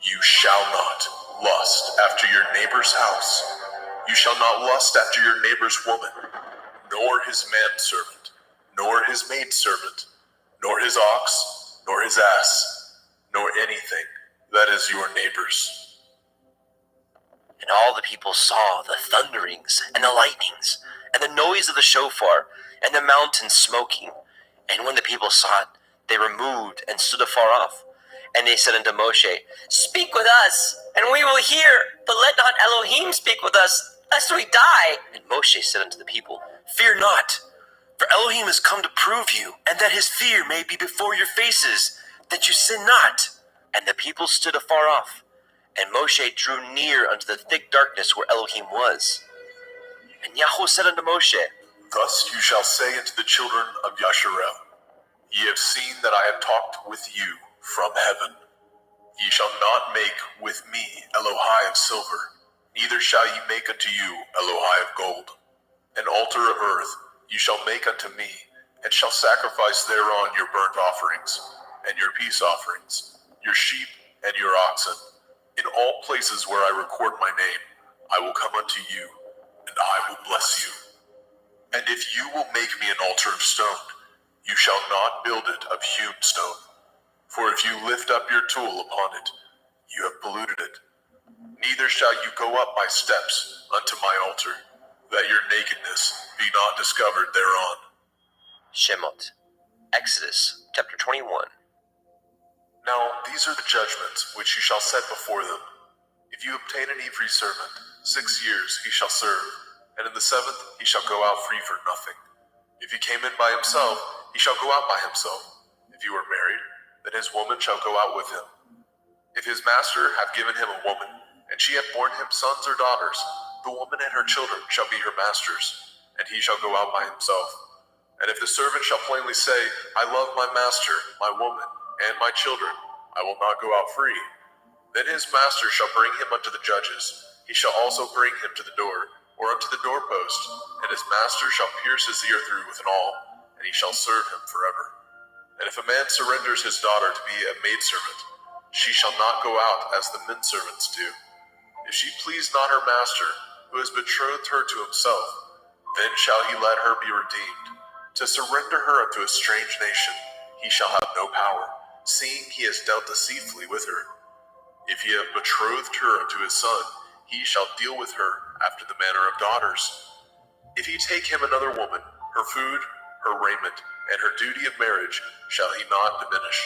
You shall not lust after your neighbor's house. You shall not lust after your neighbor's woman, nor his manservant, nor his maidservant, nor his ox, nor his ass, nor anything that is your neighbor's. And all the people saw the thunderings and the lightnings, and the noise of the shofar, and the mountain smoking. And when the people saw it, they were moved and stood afar off. And they said unto Moshe, Speak with us, and we will hear, but let not Elohim speak with us, lest we die. And Moshe said unto the people, Fear not, for Elohim is come to prove you, and that his fear may be before your faces, that you sin not. And the people stood afar off. And Moshe drew near unto the thick darkness where Elohim was. And Yahweh said unto Moshe, Thus you shall say unto the children of Yasharel, Ye have seen that I have talked with you from heaven. Ye shall not make with me Elohai of silver, neither shall ye make unto you Elohai of gold. An altar of earth you shall make unto me, and shall sacrifice thereon your burnt offerings, and your peace offerings, your sheep and your oxen. In all places where I record my name, I will come unto you, and I will bless you. And if you will make me an altar of stone, you shall not build it of hewn stone. For if you lift up your tool upon it, you have polluted it. Neither shall you go up my steps unto my altar, that your nakedness be not discovered thereon. Shemot, Exodus chapter 21. Now these are the judgments which you shall set before them. If you obtain an Ivri servant, 6 years he shall serve, and in the 7th he shall go out free for nothing. If he came in by himself, he shall go out by himself. If he were married, then his woman shall go out with him. If his master have given him a woman, and she have borne him sons or daughters, the woman and her children shall be her master's, and he shall go out by himself. And if the servant shall plainly say, I love my master, my woman, and my children, I will not go out free, then his master shall bring him unto the judges. He shall also bring him to the door, or unto the doorpost, and his master shall pierce his ear through with an awl, and he shall serve him forever. And if a man surrenders his daughter to be a maidservant, she shall not go out as the menservants do. If she please not her master, who has betrothed her to himself, then shall he let her be redeemed. To surrender her unto a strange nation, he shall have no power, seeing he has dealt deceitfully with her. If he have betrothed her unto his son, he shall deal with her after the manner of daughters. If he take him another woman, her food, her raiment, and her duty of marriage shall he not diminish.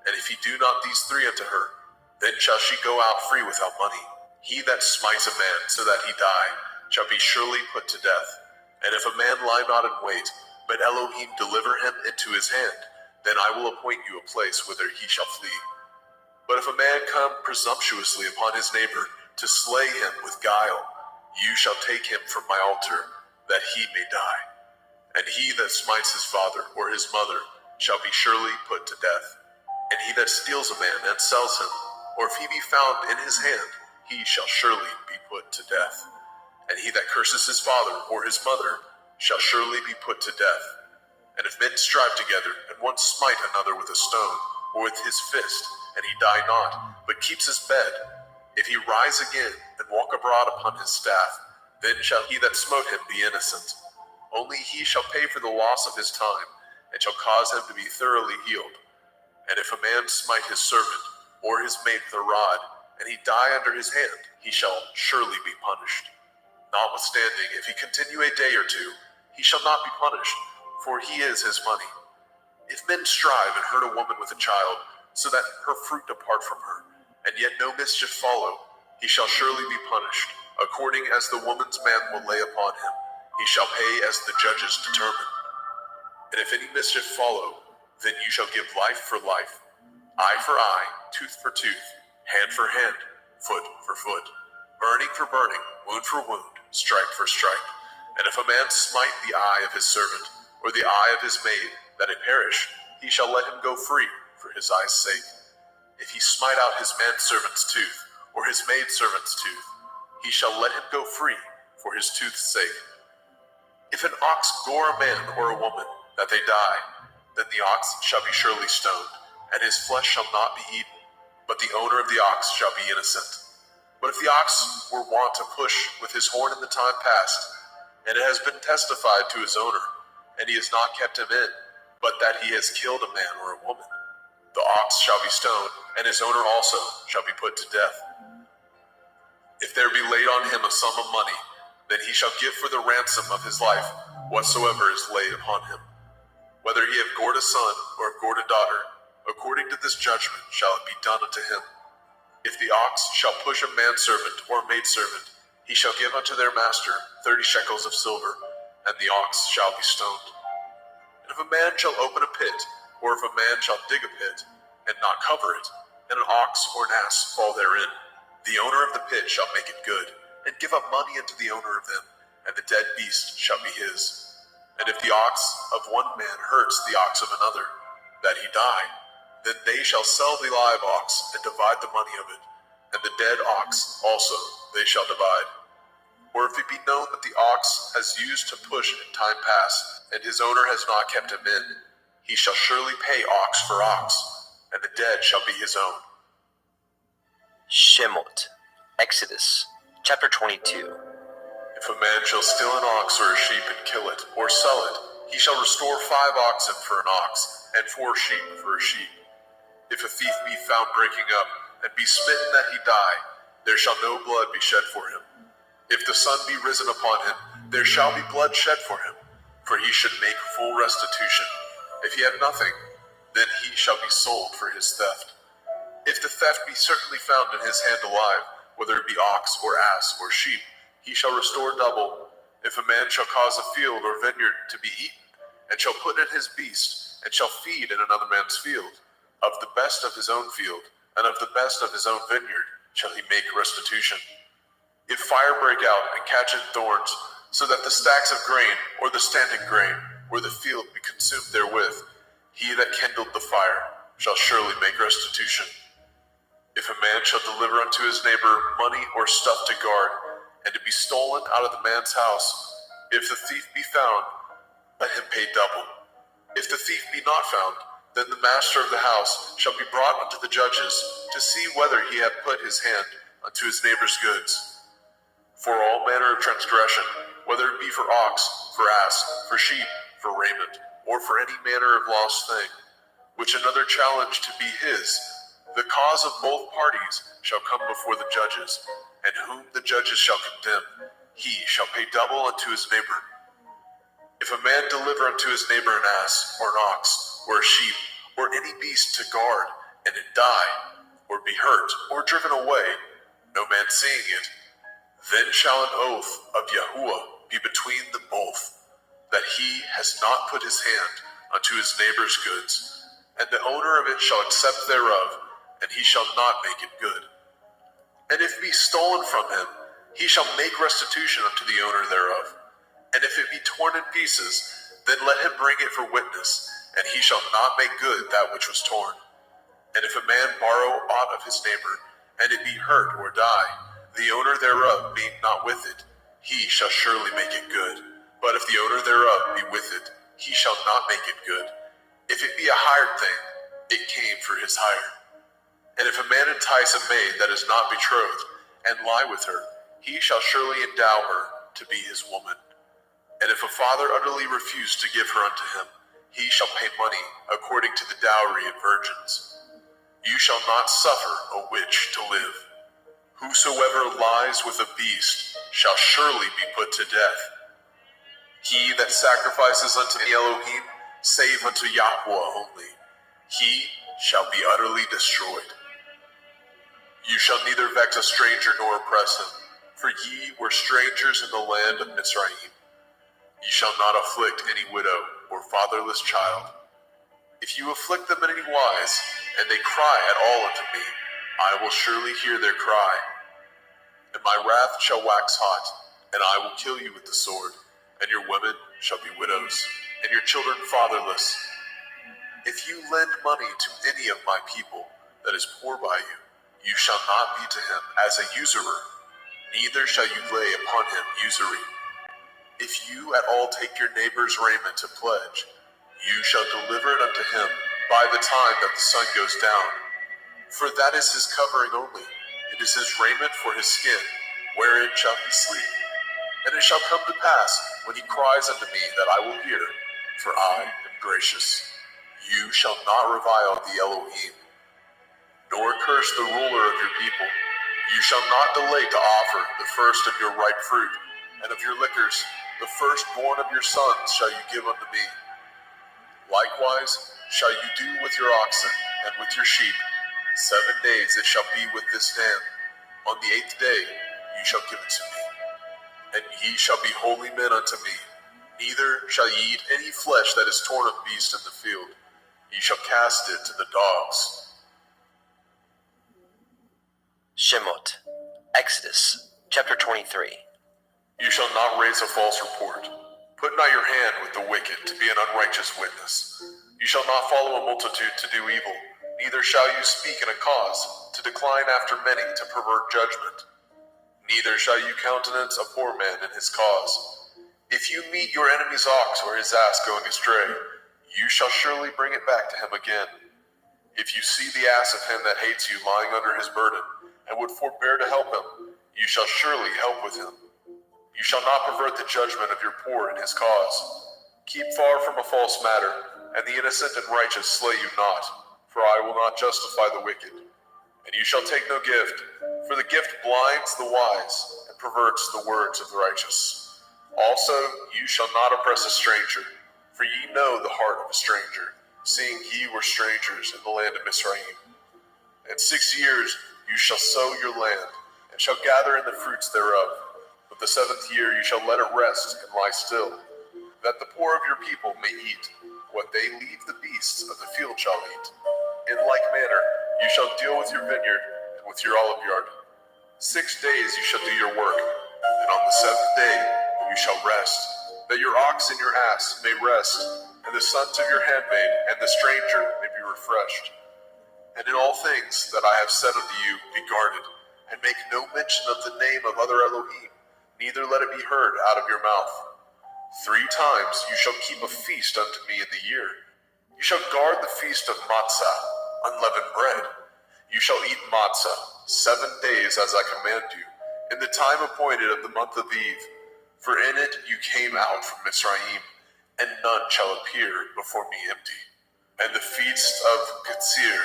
And if he do not these three unto her, then shall she go out free without money. He that smites a man so that he die shall be surely put to death. And if a man lie not in wait, but Elohim deliver him into his hand, then I will appoint you a place whither he shall flee. But if a man come presumptuously upon his neighbor to slay him with guile, you shall take him from my altar, that he may die. And he that smites his father or his mother shall be surely put to death. And he that steals a man and sells him, or if he be found in his hand, he shall surely be put to death. And he that curses his father or his mother shall surely be put to death. And if men strive together, and one smite another with a stone, or with his fist, and he die not, but keeps his bed, if he rise again, and walk abroad upon his staff, then shall he that smote him be innocent. Only he shall pay for the loss of his time, and shall cause him to be thoroughly healed. And if a man smite his servant, or his mate with a rod, and he die under his hand, he shall surely be punished. Notwithstanding, if he continue a day or two, he shall not be punished, for he is his money. If men strive and hurt a woman with a child, so that her fruit depart from her, and yet no mischief follow, he shall surely be punished, according as the woman's man will lay upon him. he shall pay as the judges determine. And if any mischief follow, then you shall give life for life, eye for eye, tooth for tooth, hand for hand, foot for foot, burning for burning, wound for wound, stripe for stripe. And if a man smite the eye of his servant, or the eye of his maid, that it perish, he shall let him go free for his eye's sake. If he smite out his manservant's tooth, or his maidservant's tooth, he shall let him go free for his tooth's sake. If an ox gore a man or a woman, that they die, then the ox shall be surely stoned, and his flesh shall not be eaten, but the owner of the ox shall be innocent. But if the ox were wont to push with his horn in the time past, and it has been testified to his owner, and he has not kept him in, but that he has killed a man or a woman, the ox shall be stoned, and his owner also shall be put to death. If there be laid on him a sum of money, then he shall give for the ransom of his life whatsoever is laid upon him. Whether he have gored a son or have gored a daughter, according to this judgment shall it be done unto him. If the ox shall push a manservant or a maidservant, he shall give unto their master 30 shekels of silver, and the ox shall be stoned. And if a man shall open a pit, or if a man shall dig a pit, and not cover it, and an ox or an ass fall therein, the owner of the pit shall make it good, and give up money unto the owner of them, and the dead beast shall be his. And if the ox of one man hurts the ox of another, that he die, then they shall sell the live ox, and divide the money of it, and the dead ox also they shall divide. Or if it be known that the ox has used to push in time past, and his owner has not kept him in, he shall surely pay ox for ox, and the dead shall be his own. Shemot, Exodus, chapter 22. If a man shall steal an ox or a sheep and kill it, or sell it, he shall restore 5 oxen for an ox, and 4 sheep for a sheep. If a thief be found breaking up, and be smitten that he die, there shall no blood be shed for him. If the sun be risen upon him, there shall be blood shed for him, for he should make full restitution. If he have nothing, then he shall be sold for his theft. If the theft be certainly found in his hand alive, whether it be ox or ass or sheep, he shall restore double. If a man shall cause a field or vineyard to be eaten, and shall put in his beast, and shall feed in another man's field, of the best of his own field, and of the best of his own vineyard, shall he make restitution. If fire break out and catch in thorns, so that the stacks of grain, or the standing grain, or the field be consumed therewith, he that kindled the fire shall surely make restitution. If a man shall deliver unto his neighbor money or stuff to guard, and to be stolen out of the man's house, if the thief be found, let him pay double. If the thief be not found, then the master of the house shall be brought unto the judges, to see whether he hath put his hand unto his neighbor's goods. For all manner of transgression, whether it be for ox, for ass, for sheep, for raiment, or for any manner of lost thing, which another challenge to be his, the cause of both parties shall come before the judges, and whom the judges shall condemn, he shall pay double unto his neighbor. If a man deliver unto his neighbor an ass, or an ox, or a sheep, or any beast to guard, and it die, or be hurt, or driven away, no man seeing it, then shall an oath of Yahuwah be between them both, that he has not put his hand unto his neighbor's goods, and the owner of it shall accept thereof, and he shall not make it good. And if it be stolen from him, he shall make restitution unto the owner thereof. And if it be torn in pieces, then let him bring it for witness, and he shall not make good that which was torn. And if a man borrow aught of his neighbor, and it be hurt or die, the owner thereof being not with it, he shall surely make it good. But if the owner thereof be with it, he shall not make it good. If it be a hired thing, it came for his hire. And if a man entice a maid that is not betrothed, and lie with her, he shall surely endow her to be his woman. And if a father utterly refuse to give her unto him, he shall pay money according to the dowry of virgins. You shall not suffer a witch to live. Whosoever lies with a beast shall surely be put to death. He that sacrifices unto Elohim, save unto Yahweh only, he shall be utterly destroyed. You shall neither vex a stranger nor oppress him, for ye were strangers in the land of Mizraim. Ye shall not afflict any widow or fatherless child. If you afflict them in any wise, and they cry at all unto me, I will surely hear their cry. And my wrath shall wax hot, and I will kill you with the sword, and your women shall be widows, and your children fatherless. If you lend money to any of my people that is poor by you, you shall not be to him as a usurer, neither shall you lay upon him usury. If you at all take your neighbor's raiment to pledge, you shall deliver it unto him by the time that the sun goes down. For that is his covering only, it is his raiment for his skin, wherein shall he sleep. And it shall come to pass, when he cries unto me, that I will hear, for I am gracious. You shall not revile the Elohim, nor curse the ruler of your people. You shall not delay to offer the first of your ripe fruit, and of your liquors, the firstborn of your sons shall you give unto me. Likewise shall you do with your oxen and with your sheep. 7 days it shall be with this dam. On the 8th day you shall give it to me. And ye shall be holy men unto me. Neither shall ye eat any flesh that is torn of beast in the field. Ye shall cast it to the dogs. Shemot, Exodus, chapter 23. You shall not raise a false report. Put not your hand with the wicked to be an unrighteous witness. You shall not follow a multitude to do evil, neither shall you speak in a cause, to decline after many, to pervert judgment. Neither shall you countenance a poor man in his cause. If you meet your enemy's ox or his ass going astray, you shall surely bring it back to him again. If you see the ass of him that hates you lying under his burden, and would forbear to help him, you shall surely help with him. You shall not pervert the judgment of your poor in his cause. Keep far from a false matter, and the innocent and righteous slay you not, for I will not justify the wicked. And you shall take no gift, for the gift blinds the wise, and perverts the words of the righteous. Also, you shall not oppress a stranger, for ye know the heart of a stranger, seeing ye were strangers in the land of Mizraim. And 6 years you shall sow your land, and shall gather in the fruits thereof. But the 7th year you shall let it rest and lie still, that the poor of your people may eat what they leave the beasts of the field shall eat. In like manner you shall deal with your vineyard and with your olive yard. 6 days you shall do your work, and on the 7th day you shall rest, that your ox and your ass may rest, and the sons of your handmaid and the stranger may be refreshed. And in all things that I have said unto you, be guarded, and make no mention of the name of other Elohim, neither let it be heard out of your mouth. 3 times you shall keep a feast unto me in the year. You shall guard the feast of matzah, unleavened bread. You shall eat matzah 7 days as I command you, in the time appointed of the month of Eve. For in it you came out from Mizraim, and none shall appear before me empty. And the feast of Katsir,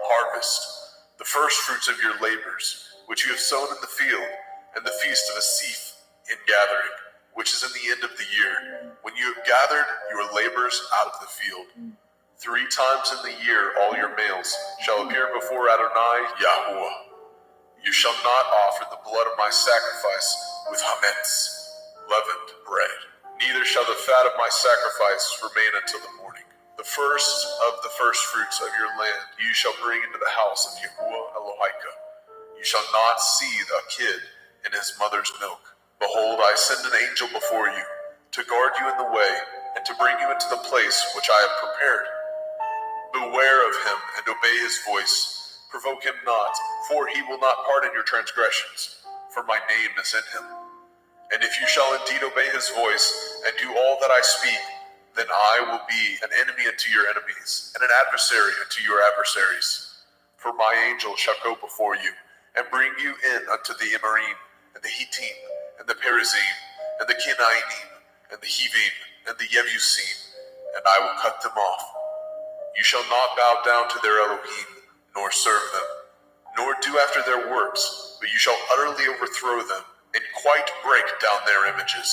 harvest, the first fruits of your labors, which you have sown in the field, and the feast of Asif, in gathering, which is in the end of the year, when you have gathered your labors out of the field. 3 times in the year all your males shall appear before Adonai Yahuwah. You shall not offer the blood of my sacrifice with hametz, leavened bread. Neither shall the fat of my sacrifice remain until the morning. The first of the first fruits of your land you shall bring into the house of Yahuwah Elohika. You shall not seethe a kid in his mother's milk. Behold, I send an angel before you, to guard you in the way, and to bring you into the place which I have prepared. Beware of him, and obey his voice. Provoke him not, for he will not pardon your transgressions, for my name is in him. And if you shall indeed obey his voice, and do all that I speak, then I will be an enemy unto your enemies, and an adversary unto your adversaries. For my angel shall go before you, and bring you in unto the Emorym, and the Hittim, and the Perizim, and the Kenainim, and the Hivim, and the Yebusim, and I will cut them off. You shall not bow down to their Elohim, nor serve them, nor do after their works, but you shall utterly overthrow them, and quite break down their images.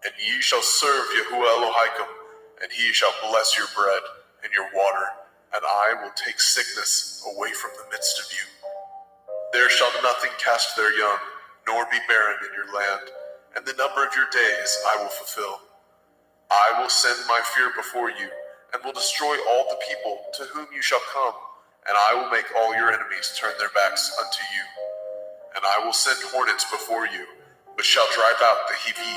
And ye shall serve Yahuwah Elohim, and he shall bless your bread and your water, and I will take sickness away from the midst of you. There shall nothing cast their young, nor be barren in your land, and the number of your days I will fulfill. I will send my fear before you, and will destroy all the people to whom you shall come, and I will make all your enemies turn their backs unto you. And I will send hornets before you, which shall drive out the Hivi,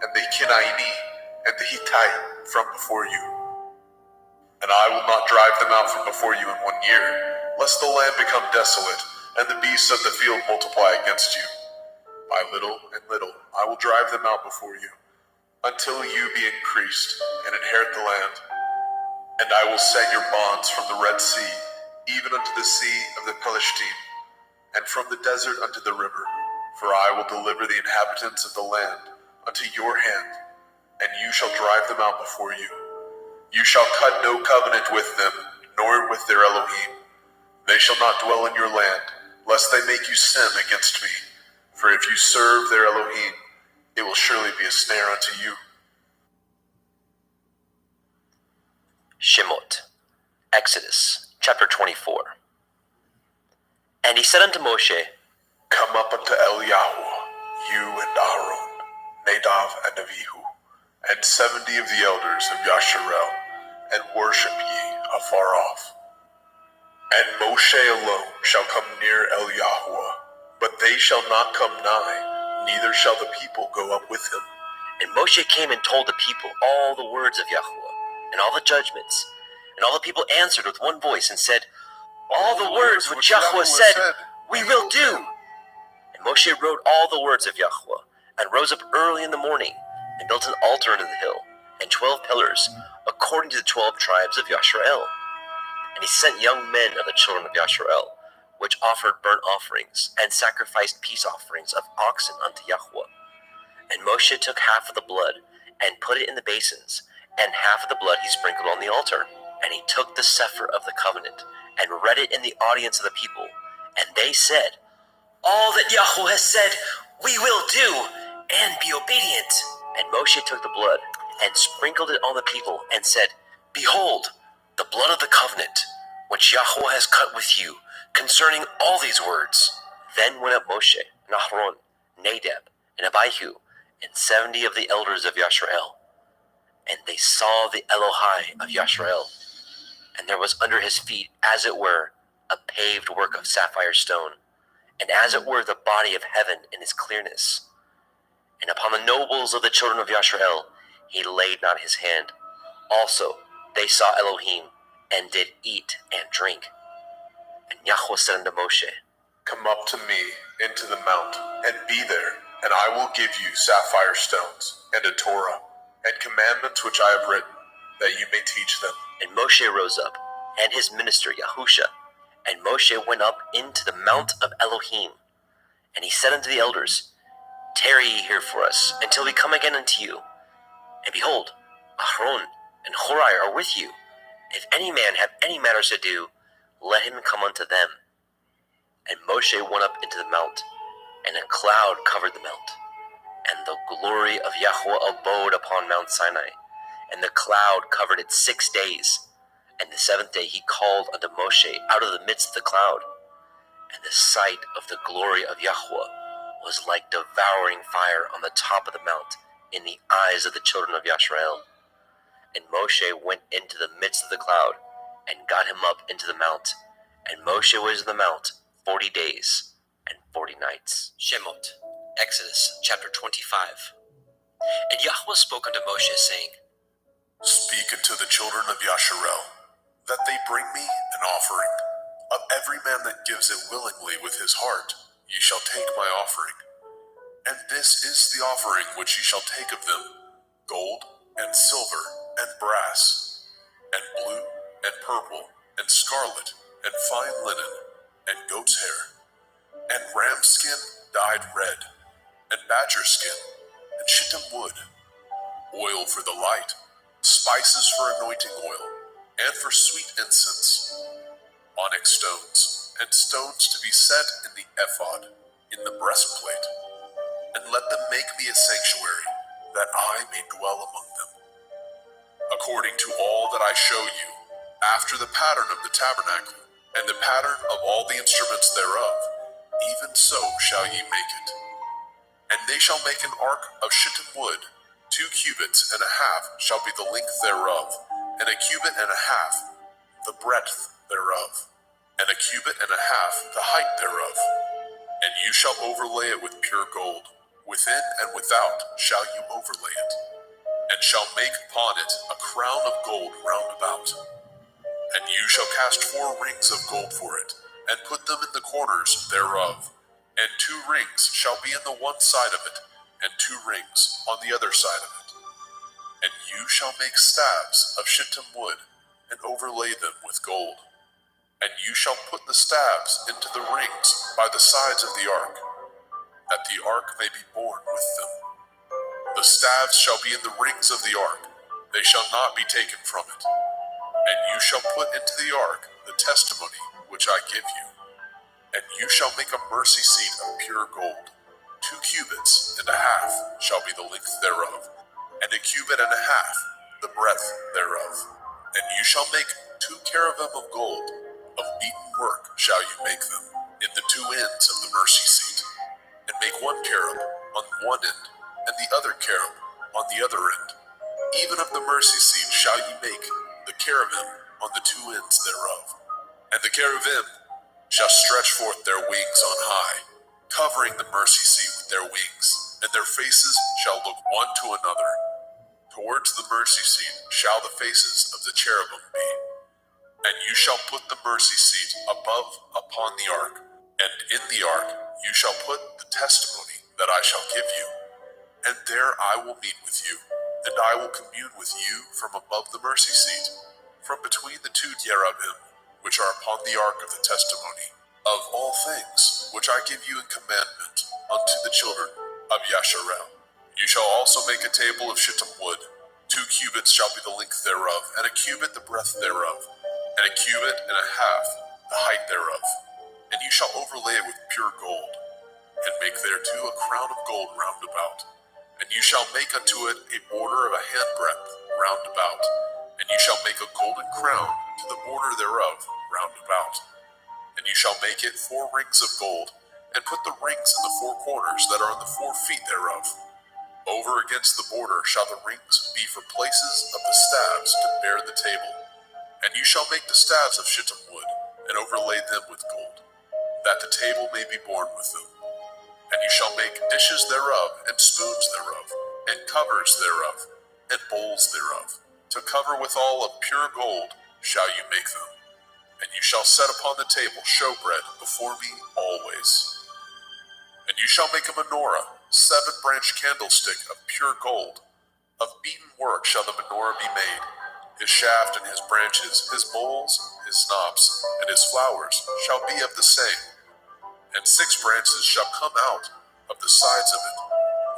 and the Kinaini, and the Hittite from before you. And I will not drive them out from before you in 1 year, lest the land become desolate, and the beasts of the field multiply against you. By little and little I will drive them out before you, until you be increased and inherit the land. And I will set your bonds from the Red Sea, even unto the sea of the Palestine, and from the desert unto the river. For I will deliver the inhabitants of the land unto your hand, and you shall drive them out before you. You shall cut no covenant with them, nor with their Elohim. They shall not dwell in your land, lest they make you sin against me. For if you serve their Elohim, it will surely be a snare unto you. Shemot, Exodus, chapter 24. And he said unto Moshe, Come up unto Eliyahu, you and Aaron, Nadav and Abihu, and 70 of the elders of Yasharel, and worship ye afar off. And Moshe alone shall come near Eliyahu, but they shall not come nigh, neither shall the people go up with him. And Moshe came and told the people all the words of Yahweh, and all the judgments. And all the people answered with one voice and said, All the words which Yahweh said, we will do. And Moshe wrote all the words of Yahweh, and rose up early in the morning, and built an altar unto the hill, and 12 pillars, according to the 12 tribes of Yasharel. And he sent young men of the children of Yasharel, which offered burnt offerings, and sacrificed peace offerings of oxen unto Yahweh. And Moshe took half of the blood, and put it in the basins, and half of the blood he sprinkled on the altar. And he took the sefer of the covenant, and read it in the audience of the people. And they said, All that Yahweh has said, we will do, and be obedient. And Moshe took the blood, and sprinkled it on the people, and said, Behold, the blood of the covenant, which Yahweh has cut with you, concerning all these words. Then went up Moshe, and Aaron, Nadab, and Abihu, and 70 of the elders of Yasharel. And they saw the Elohai of Yasharel, and there was under his feet, as it were, a paved work of sapphire stone, and as it were the body of heaven in its clearness. And upon the nobles of the children of Yasharel he laid not his hand. Also they saw Elohim, and did eat and drink. And Yahweh said unto Moshe, Come up to me into the mount, and be there, and I will give you sapphire stones, and a Torah, and commandments which I have written, that you may teach them. And Moshe rose up, and his minister Yahusha. And Moshe went up into the mount of Elohim. And he said unto the elders, Tarry ye here for us, until we come again unto you. And behold, Aaron and Horai are with you. If any man have any matters to do, let him come unto them. And Moshe went up into the mount, and a cloud covered the mount. And the glory of Yahweh abode upon Mount Sinai. And the cloud covered it 6 days. And the 7th day he called unto Moshe out of the midst of the cloud. And the sight of the glory of Yahweh was like devouring fire on the top of the mount in the eyes of the children of Yasharel. And Moshe went into the midst of the cloud, and got him up into the mount. And Moshe was in the mount 40 days and 40 nights. Shemot, Exodus chapter 25. And Yahweh spoke unto Moshe, saying, Speak unto the children of Yasharel, that they bring me an offering. Of every man that gives it willingly with his heart, ye shall take my offering. And this is the offering which ye shall take of them: gold, and silver, and brass, and blue, and purple, and scarlet, and fine linen, and goat's hair, and ram skin dyed red, and badger skin, and shittim wood, oil for the light, spices for anointing oil, and for sweet incense, onyx stones, and stones to be set in the ephod, in the breastplate. And let them make me a sanctuary, that I may dwell among them. According to all that I show you, after the pattern of the tabernacle, and the pattern of all the instruments thereof, even so shall ye make it. And they shall make an ark of shittim wood. 2 cubits and a half shall be the length thereof, and a cubit and a half the breadth thereof, and a cubit and a half the height thereof. And you shall overlay it with pure gold. Within and without shall you overlay it, and shall make upon it a crown of gold round about. And you shall cast 4 rings of gold for it, and put them in the corners thereof. And 2 rings shall be in the one side of it, and 2 rings on the other side of it. And you shall make staves of shittim wood, and overlay them with gold. And you shall put the staves into the rings by the sides of the ark, that the ark may be borne with them. The staves shall be in the rings of the ark, they shall not be taken from it. And you shall put into the ark the testimony which I give you. And you shall make a mercy seat of pure gold. 2 cubits and a half shall be the length thereof, and a cubit and a half the breadth thereof. And you shall make 2 cherubim of gold, of beaten work shall you make them, in the 2 ends of the mercy seat. And make 1 cherub on one end, and the other cherub on the other end. Even of the mercy seat shall you make the cherubim on the 2 ends thereof. And the cherubim shall stretch forth their wings on high, covering the mercy seat with their wings, and their faces shall look one to another. Towards the mercy seat shall the faces of the cherubim be. And you shall put the mercy seat above upon the ark, and in the ark you shall put the testimony that I shall give you. And there I will meet with you, and I will commune with you from above the mercy seat, from between the 2 cherubim, which are upon the ark of the testimony, of all things which I give you in commandment unto the children of Yasharel. You shall also make a table of shittim wood. 2 cubits shall be the length thereof, and a cubit the breadth thereof, and a cubit and a half the height thereof. And you shall overlay it with pure gold, and make thereto a crown of gold round about. And you shall make unto it a border of a handbreadth round about. And you shall make a golden crown to the border thereof round about. And you shall make it 4 rings of gold, and put the rings in the 4 corners that are on the 4 feet thereof. Over against the border shall the rings be for places of the staves to bear the table. And you shall make the staves of shittim wood, and overlay them with gold, that the table may be borne with them. And you shall make dishes thereof, and spoons thereof, and covers thereof, and bowls thereof. To cover withal of pure gold shall you make them. And you shall set upon the table showbread before me always. And you shall make a menorah, 7-branched candlestick of pure gold. Of beaten work shall the menorah be made. His shaft and his branches, his bowls, his knobs, and his flowers shall be of the same. And 6 branches shall come out of the sides of it,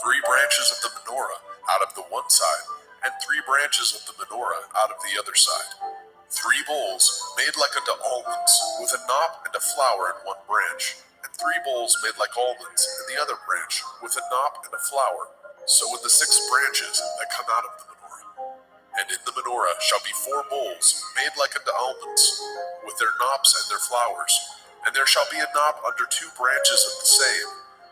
3 branches of the menorah out of the one side, and 3 branches of the menorah out of the other side. 3 bowls made like unto almonds, with a knop and a flower in one branch, and 3 bowls made like almonds in the other branch, with a knop and a flower. So with the 6 branches that come out of the menorah. And in the menorah shall be 4 bowls made like unto almonds, with their knops and their flowers. And there shall be a knop under 2 branches of the same,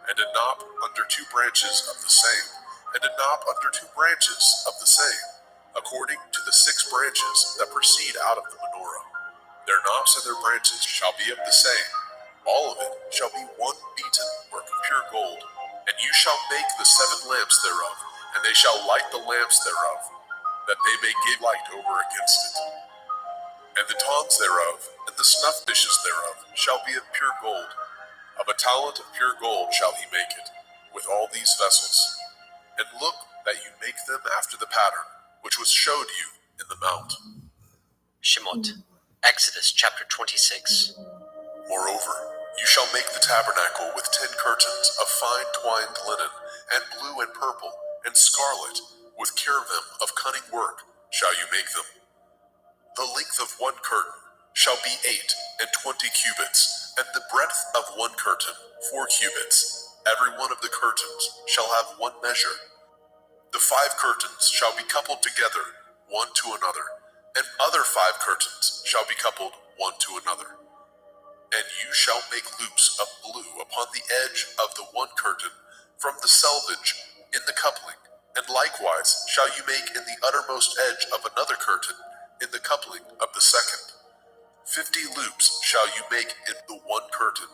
and a knop under 2 branches of the same, and a knop under 2 branches of the same, according to the 6 branches that proceed out of the menorah. Their knops and their branches shall be of the same. All of it shall be one beaten work of pure gold. And you shall make the 7 lamps thereof, and they shall light the lamps thereof, that they may give light over against it. And the tongs thereof, and the snuff dishes thereof, shall be of pure gold. Of a talent of pure gold shall he make it, with all these vessels. And look that you make them after the pattern, which was showed you in the mount. Shemot, Exodus chapter 26. Moreover, you shall make the tabernacle with 10 curtains of fine twined linen, and blue and purple, and scarlet, with cherubim of cunning work shall you make them. The length of 1 curtain shall be 8 and 20 cubits, and the breadth of 1 curtain 4 cubits. Every one of the curtains shall have 1 measure. The 5 curtains shall be coupled together, one to another, and other 5 curtains shall be coupled one to another. And you shall make loops of blue upon the edge of the 1 curtain from the selvage in the coupling, and likewise shall you make in the uttermost edge of another curtain in the coupling of the second. 50 loops shall you make in the one curtain,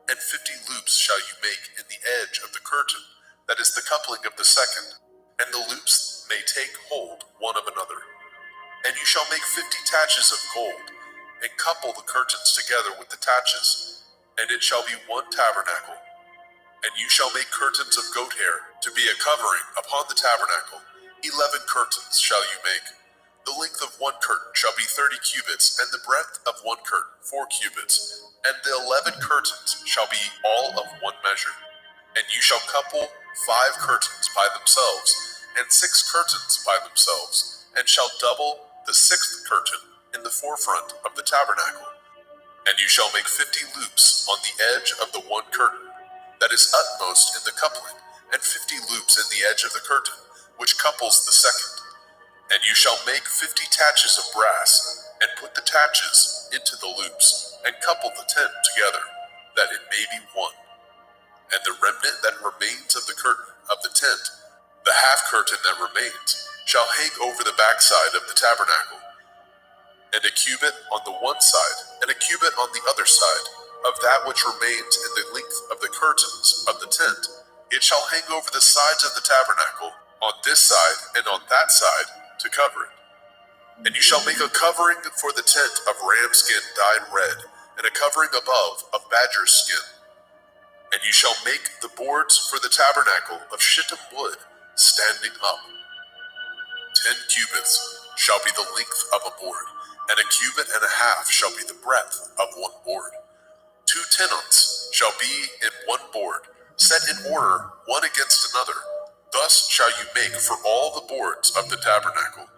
and 50 loops shall you make in the edge of the curtain that is the coupling of the second, and the loops may take hold one of another. And you shall make 50 taches of gold, and couple the curtains together with the taches, and it shall be one tabernacle. And you shall make curtains of goat hair to be a covering upon the tabernacle. 11 curtains shall you make. The length of one curtain shall be 30 cubits, and the breadth of one curtain 4 cubits. And the 11 curtains shall be all of one measure. And you shall couple 5 curtains by themselves, and 6 curtains by themselves, and shall double the 6th curtain in the forefront of the tabernacle. And you shall make 50 loops on the edge of the one curtain that is utmost in the coupling, and 50 loops in the edge of the curtain, which couples the second. And you shall make 50 taches of brass, and put the taches into the loops, and couple the tent together, that it may be one. And the remnant that remains of the curtain of the tent, the half curtain that remains, shall hang over the backside of the tabernacle, and a cubit on the one side, and a cubit on the other side, of that which remains in the length of the curtains of the tent. It shall hang over the sides of the tabernacle, on this side and on that side, to cover it. And you shall make a covering for the tent of ram skin dyed red, and a covering above of badger skin. And you shall make the boards for the tabernacle of shittim wood, standing up. 10 cubits shall be the length of a board, and a cubit and a half shall be the breadth of one board. 2 tenons shall be in one board, set in order one against another. Thus shall you make for all the boards of the tabernacle.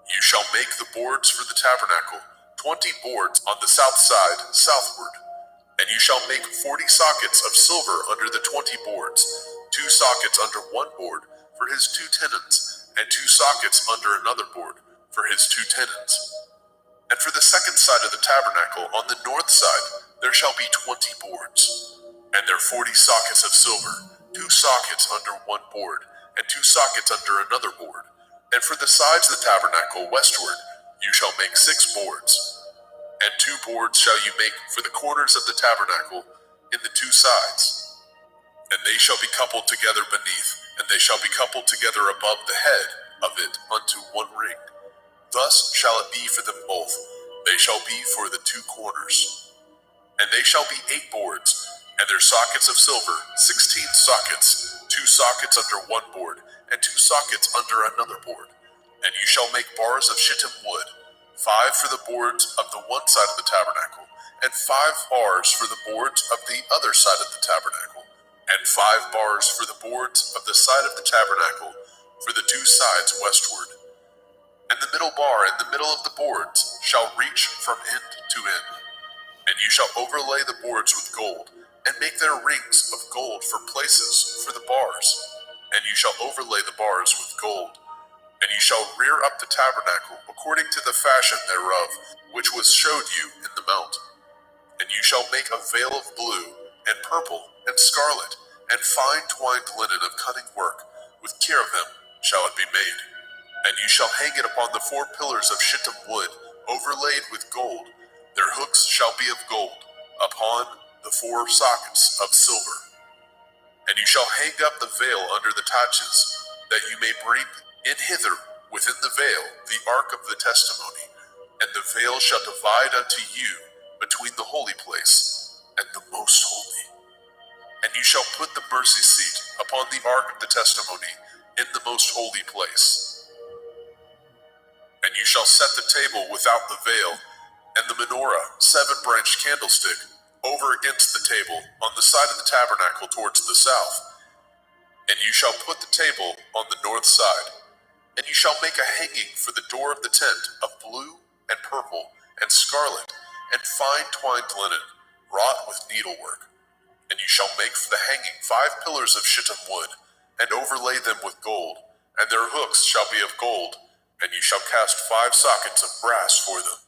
You shall make the boards for the tabernacle, 20 boards on the south side southward. And you shall make 40 sockets of silver under the 20 boards, 2 sockets under one board for his 2 tenons, and 2 sockets under another board for his 2 tenons. And for the second side of the tabernacle, on the north side, there shall be 20 boards, and there 40 sockets of silver, 2 sockets under one board, and 2 sockets under another board. And for the sides of the tabernacle westward, you shall make 6 boards. And 2 boards shall you make for the corners of the tabernacle in the 2 sides. And they shall be coupled together beneath, and they shall be coupled together above the head of it unto one ring. Thus shall it be for them both. They shall be for the 2 corners. And they shall be 8 boards, and their sockets of silver, 16 sockets, 2 sockets under one board, and 2 sockets under another board. And you shall make bars of shittim wood, 5 for the boards of the one side of the tabernacle, and 5 bars for the boards of the other side of the tabernacle, and 5 bars for the boards of the side of the tabernacle for the 2 sides westward. And the middle bar in the middle of the boards shall reach from end to end. And you shall overlay the boards with gold, and make their rings of gold for places for the bars. And you shall overlay the bars with gold. And you shall rear up the tabernacle according to the fashion thereof, which was showed you in the mount. And you shall make a veil of blue, and purple, and scarlet, and fine twined linen of cunning work, with cherubim shall it be made. And you shall hang it upon the 4 pillars of shittim wood, overlaid with gold. Their hooks shall be of gold, upon the 4 sockets of silver. And you shall hang up the veil under the taches, that you may bring in hither within the veil the ark of the testimony. And the veil shall divide unto you between the holy place and the most holy. And you shall put the mercy seat upon the ark of the testimony in the most holy place. And you shall set the table without the veil, and the menorah, 7-branched candlestick, over against the table, on the side of the tabernacle towards the south. And you shall put the table on the north side. And you shall make a hanging for the door of the tent of blue and purple and scarlet and fine twined linen, wrought with needlework. And you shall make for the hanging 5 pillars of shittim wood, and overlay them with gold, and their hooks shall be of gold. And you shall cast 5 sockets of brass for them.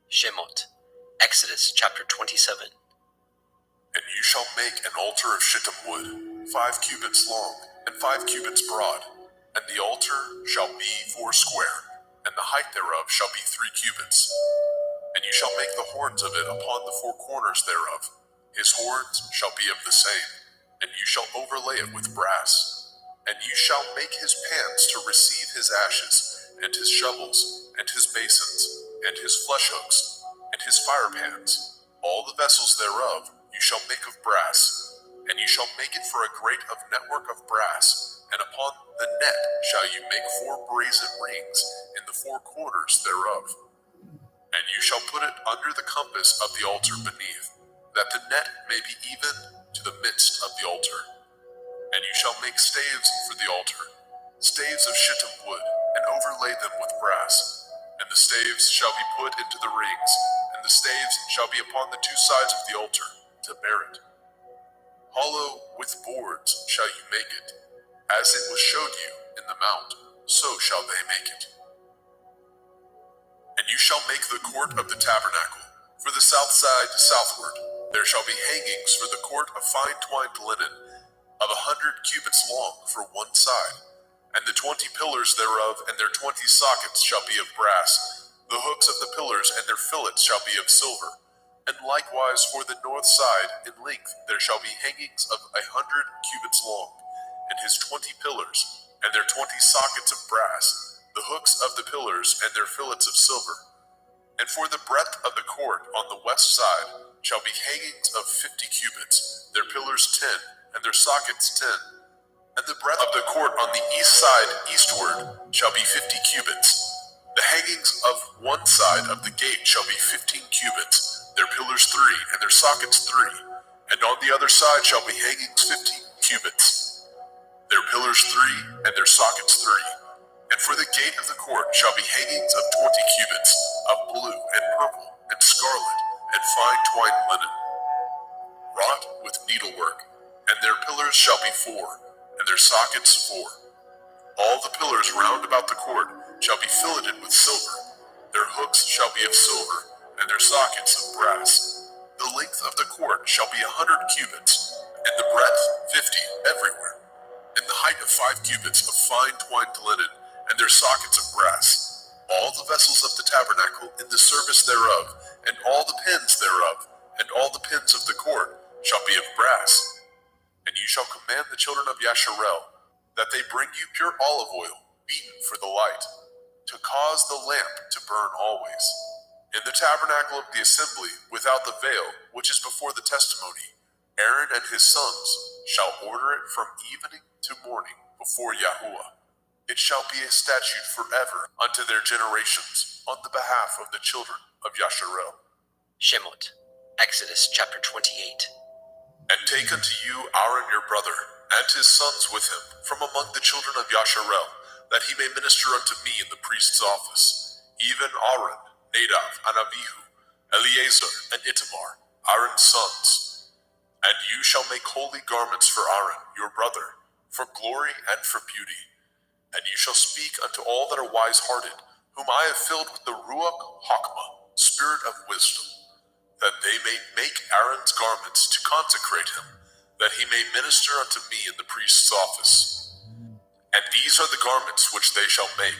Shemot, Exodus chapter 27. And you shall make an altar of shittim wood, 5 cubits long, and 5 cubits broad. And the altar shall be 4 square, and the height thereof shall be 3 cubits. And you shall make the horns of it upon the 4 corners thereof. His horns shall be of the same, and you shall overlay it with brass. And you shall make his pans to receive his ashes, and his shovels, and his basins, and his flesh hooks, and his fire pans. All the vessels thereof you shall make of brass, and you shall make it for a grate of network of brass, and upon the net shall you make 4 brazen rings in the 4 corners thereof. And you shall put it under the compass of the altar beneath, that the net may be even to the midst of the altar. And you shall make staves for the altar, staves of shittim wood, and overlay them with brass. And the staves shall be put into the rings, and the staves shall be upon the 2 sides of the altar, to bear it. Hollow with boards shall you make it, as it was showed you in the mount, so shall they make it. And you shall make the court of the tabernacle. For the south side southward, there shall be hangings for the court of fine twined linen, of 100 cubits long for 1 side. And the 20 pillars thereof and their 20 sockets shall be of brass. The hooks of the pillars and their fillets shall be of silver. And likewise for the north side in length there shall be hangings of 100 cubits long, and his 20 pillars, and their 20 sockets of brass, the hooks of the pillars and their fillets of silver. And for the breadth of the court on the west side shall be hangings of 50 cubits, their pillars 10, and their sockets 10. And the breadth of the court on the east side eastward shall be 50 cubits. The hangings of one side of the gate shall be 15 cubits, their pillars 3, and their sockets 3. And on the other side shall be hangings 15 cubits, their pillars 3, and their sockets 3. And for the gate of the court shall be hangings of 20 cubits, of blue and purple and scarlet and fine twined linen, wrought with needlework. And their pillars shall be 4, and their sockets 4. All the pillars round about the court shall be filleted with silver. Their hooks shall be of silver, and their sockets of brass. The length of the court shall be 100 cubits, and the breadth 50 everywhere. And the height of 5 cubits of fine twined linen, and their sockets of brass. All the vessels of the tabernacle in the service thereof, and all the pins thereof, and all the pins of the court shall be of brass. And you shall command the children of Yasharel that they bring you pure olive oil, beaten for the light, to cause the lamp to burn always. In the tabernacle of the assembly, without the veil, which is before the testimony, Aaron and his sons shall order it from evening to morning before Yahuwah. It shall be a statute forever unto their generations on the behalf of the children of Yasharel. Shemot, Exodus chapter 28. And take unto you Aaron your brother, and his sons with him, from among the children of Yasharel, that he may minister unto me in the priest's office, even Aaron, Nadab, and Abihu, Eleazar, and Itamar, Aaron's sons. And you shall make holy garments for Aaron your brother, for glory and for beauty. And you shall speak unto all that are wise-hearted, whom I have filled with the Ruach Hakmah, spirit of wisdom, that they may make Aaron's garments to consecrate him, that he may minister unto me in the priest's office. And these are the garments which they shall make: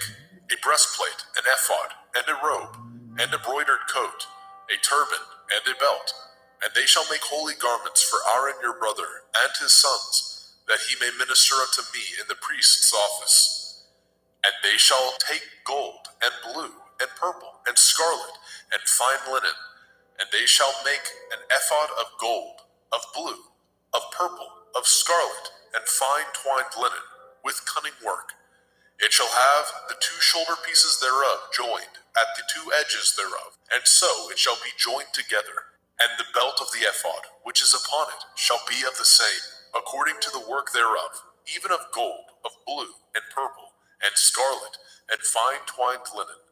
a breastplate, an ephod, and a robe, and a broidered coat, a turban, and a belt. And they shall make holy garments for Aaron your brother, and his sons, that he may minister unto me in the priest's office. And they shall take gold, and blue, and purple, and scarlet, and fine linen, and they shall make an ephod of gold, of blue, of purple, of scarlet, and fine twined linen, with cunning work. It shall have the 2 shoulder pieces thereof joined at the 2 edges thereof, and so it shall be joined together. And the belt of the ephod, which is upon it, shall be of the same, according to the work thereof, even of gold, of blue, and purple, and scarlet, and fine twined linen.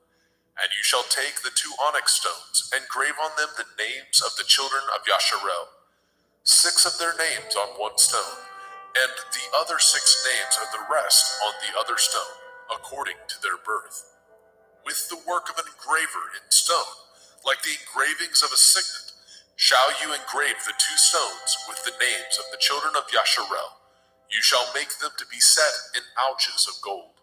And you shall take the 2 onyx stones, and grave on them the names of the children of Yasharel, 6 of their names on one stone, and the other 6 names of the rest on the other stone, according to their birth. With the work of an engraver in stone, like the engravings of a signet, shall you engrave the 2 stones with the names of the children of Yasharel, You shall make them to be set in ouches of gold.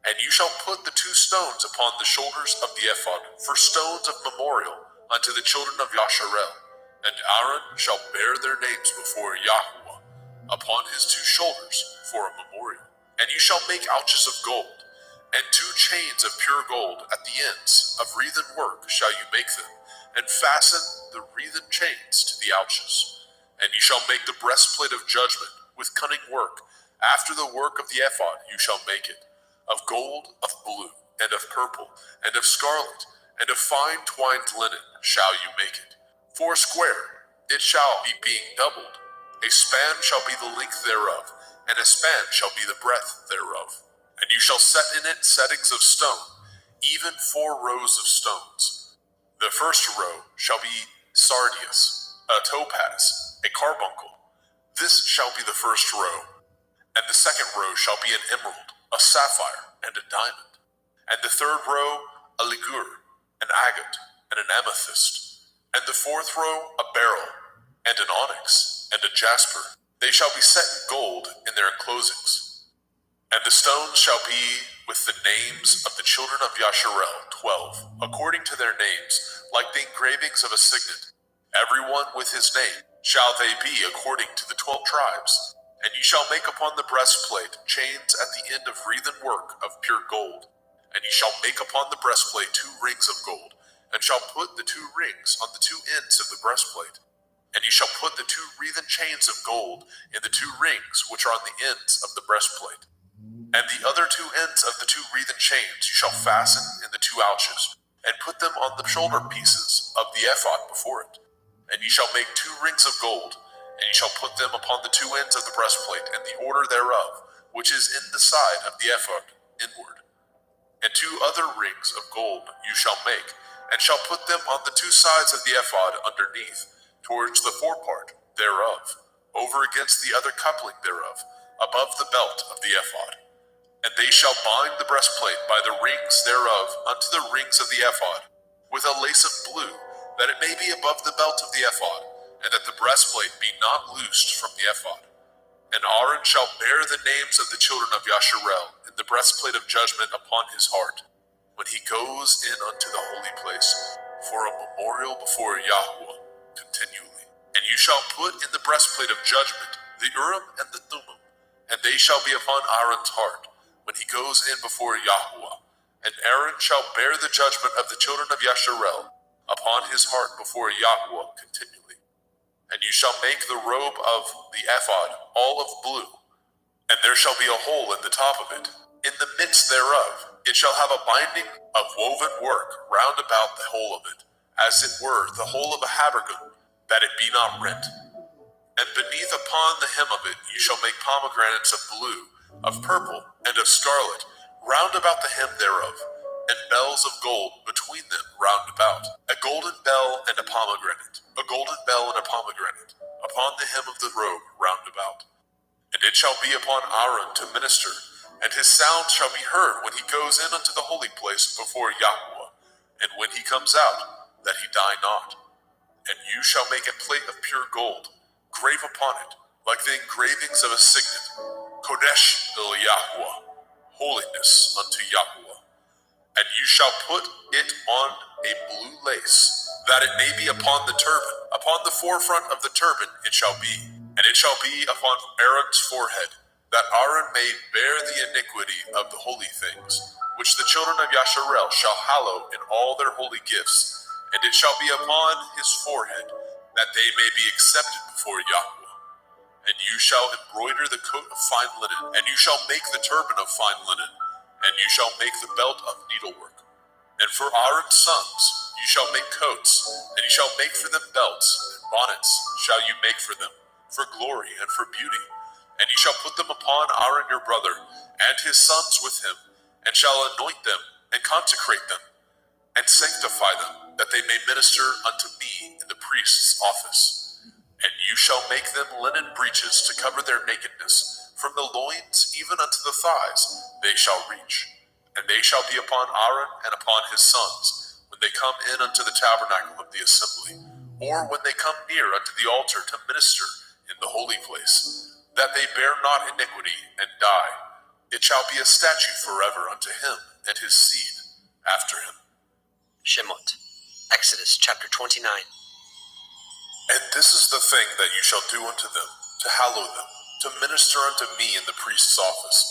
And you shall put the 2 stones upon the shoulders of the ephod for stones of memorial unto the children of Yasharel. And Aaron shall bear their names before Yahweh upon his 2 shoulders for a memorial. And you shall make ouches of gold, and 2 chains of pure gold at the ends of wreathen work shall you make them, and fasten the wreathen chains to the ouches. And you shall make the breastplate of judgment with cunning work. After the work of the ephod you shall make it, of gold, of blue, and of purple, and of scarlet, and of fine twined linen shall you make it. 4 square it shall be, being doubled. A span shall be the length thereof, and a span shall be the breadth thereof. And you shall set in it settings of stone, even 4 rows of stones. The first row shall be sardius, a topaz, a carbuncle. This shall be the first row. And the second row shall be an emerald, a sapphire, and a diamond. And the third row a ligure, an agate, and an amethyst. And the fourth row a beryl, and an onyx, and a jasper. They shall be set in gold in their enclosings. And the stones shall be with the names of the children of Yasharel, 12, according to their names, like the engravings of a signet. Every one with his name shall they be according to the 12 tribes. And you shall make upon the breastplate chains at the end of wreathen work of pure gold. And you shall make upon the breastplate 2 rings of gold, and shall put the 2 rings on the 2 ends of the breastplate. And you shall put the 2 wreathen chains of gold in the 2 rings which are on the ends of the breastplate. And the other 2 ends of the 2 wreathen chains you shall fasten in the 2 ouches, and put them on the shoulder pieces of the ephod before it. And you shall make 2 rings of gold, and you shall put them upon the 2 ends of the breastplate, and the order thereof, which is in the side of the ephod inward. And 2 other rings of gold you shall make, and shall put them on the 2 sides of the ephod underneath, towards the forepart thereof, over against the other coupling thereof, above the belt of the ephod. And they shall bind the breastplate by the rings thereof unto the rings of the ephod, with a lace of blue, that it may be above the belt of the ephod, and that the breastplate be not loosed from the ephod. And Aaron shall bear the names of the children of Yasharel in the breastplate of judgment upon his heart, when he goes in unto the holy place, for a memorial before Yahweh continually. And you shall put in the breastplate of judgment the Urim and the Thummim, and they shall be upon Aaron's heart, when he goes in before Yahweh. And Aaron shall bear the judgment of the children of Yasharel upon his heart before Yahweh continually. And you shall make the robe of the ephod all of blue, and there shall be a hole in the top of it. In the midst thereof it shall have a binding of woven work round about the whole of it, as it were the hole of a habergeon, that it be not rent. And beneath upon the hem of it you shall make pomegranates of blue, of purple, and of scarlet, round about the hem thereof, and bells of gold between them round about. A golden bell and a pomegranate, a golden bell and a pomegranate, upon the hem of the robe round about. And it shall be upon Aaron to minister, and his sound shall be heard when he goes in unto the holy place before Yahweh, and when he comes out, that he die not. And you shall make a plate of pure gold, grave upon it, like the engravings of a signet, Kodesh el Yahweh, holiness unto Yahweh. And you shall put it on a blue lace, that it may be upon the turban. Upon the forefront of the turban it shall be, and it shall be upon Aaron's forehead, that Aaron may bear the iniquity of the holy things, which the children of Yasharel shall hallow in all their holy gifts, and it shall be upon his forehead, that they may be accepted before Yahweh. And you shall embroider the coat of fine linen, and you shall make the turban of fine linen, and you shall make the belt of needlework. And for Aaron's sons you shall make coats, and you shall make for them belts, and bonnets shall you make for them, for glory and for beauty. And you shall put them upon Aaron your brother, and his sons with him, and shall anoint them, and consecrate them, and sanctify them, that they may minister unto me in the priest's office. And you shall make them linen breeches to cover their nakedness, from the loins even unto the thighs they shall reach. And they shall be upon Aaron and upon his sons, when they come in unto the tabernacle of the assembly, or when they come near unto the altar to minister in the holy place. that they bear not iniquity and die. It shall be a statute forever unto him and his seed after him. Shemot, Exodus chapter 29. And this is the thing that you shall do unto them, to hallow them, to minister unto me in the priest's office.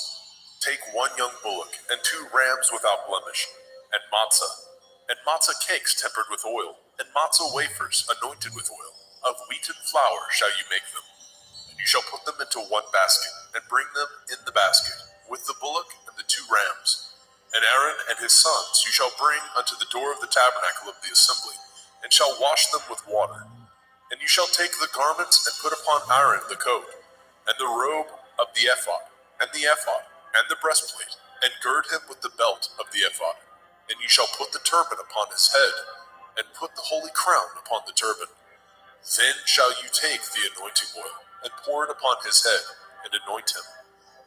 Take 1 young bullock, and 2 rams without blemish, and matzah cakes tempered with oil, and matzah wafers anointed with oil. Of wheaten flour shall you make them. And you shall put them into 1 basket, and bring them in the basket, with the bullock and the 2 rams. And Aaron and his sons you shall bring unto the door of the tabernacle of the assembly, and shall wash them with water. And you shall take the garments and put upon Aaron the coat, and the robe of the ephod, and the breastplate, and gird him with the belt of the ephod. And you shall put the turban upon his head, and put the holy crown upon the turban. Then shall you take the anointing oil, and pour it upon his head, and anoint him.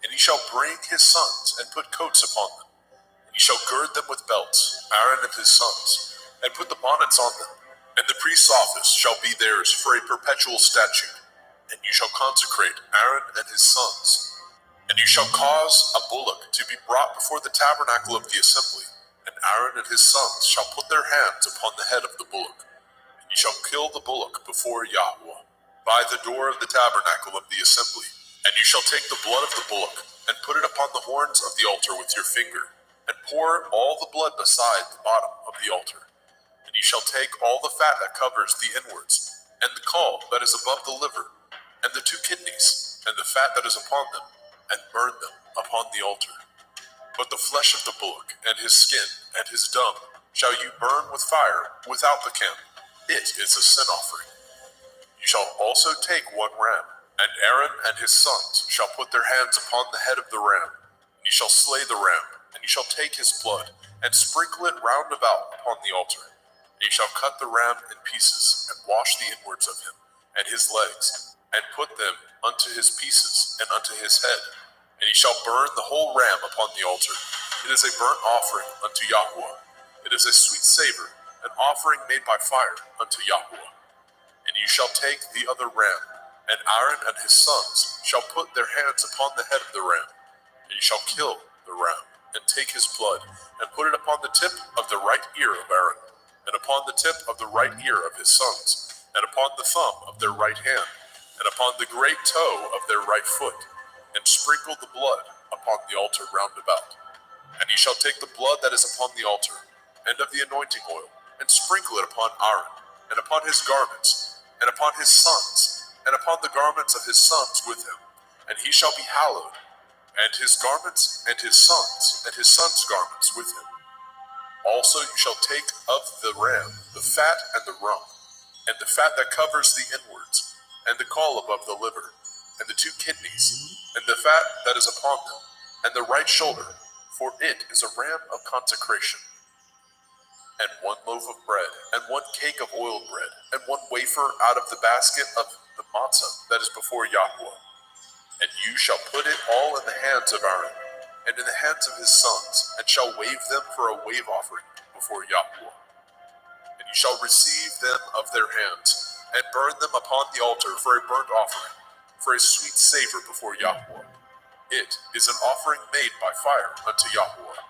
And he shall bring his sons, and put coats upon them. And he shall gird them with belts, Aaron and his sons, and put the bonnets on them. And the priest's office shall be theirs for a perpetual statute. And you shall consecrate Aaron and his sons. And you shall cause a bullock to be brought before the tabernacle of the assembly. And Aaron and his sons shall put their hands upon the head of the bullock. And you shall kill the bullock before Yahweh, by the door of the tabernacle of the assembly. And you shall take the blood of the bullock, and put it upon the horns of the altar with your finger, and pour all the blood beside the bottom of the altar. And you shall take all the fat that covers the inwards, and the caul that is above the liver, and the 2 kidneys, and the fat that is upon them, and burn them upon the altar. But the flesh of the bullock, and his skin, and his dung, shall you burn with fire without the camp. It is a sin offering. You shall also take 1 ram, and Aaron and his sons shall put their hands upon the head of the ram. And you shall slay the ram, and you shall take his blood, and sprinkle it round about upon the altar. And you shall cut the ram in pieces, and wash the inwards of him, and his legs, and put them unto his pieces, and unto his head. And he shall burn the whole ram upon the altar. It is a burnt offering unto Yahweh. It is a sweet savor, an offering made by fire unto Yahweh. And you shall take the other ram, and Aaron and his sons shall put their hands upon the head of the ram. And you shall kill the ram, and take his blood, and put it upon the tip of the right ear of Aaron, and upon the tip of the right ear of his sons, and upon the thumb of their right hand, and upon the great toe of their right foot, and sprinkle the blood upon the altar round about. And ye shall take the blood that is upon the altar, and of the anointing oil, and sprinkle it upon Aaron, and upon his garments, and upon his sons, and upon the garments of his sons with him. And he shall be hallowed, and his garments, and his sons' garments with him. Also you shall take of the ram the fat and the rump, and the fat that covers the inwards, and the caul above the liver, and the 2 kidneys, and the fat that is upon them, and the right shoulder, for it is a ram of consecration. And 1 loaf of bread, and 1 cake of oiled bread, and 1 wafer out of the basket of the matzah that is before Yahweh. And you shall put it all in the hands of Aaron, and in the hands of his sons, and shall wave them for a wave offering before Yahweh. And you shall receive them of their hands, and burn them upon the altar for a burnt offering, for a sweet savor before Yahweh. It is an offering made by fire unto Yahweh.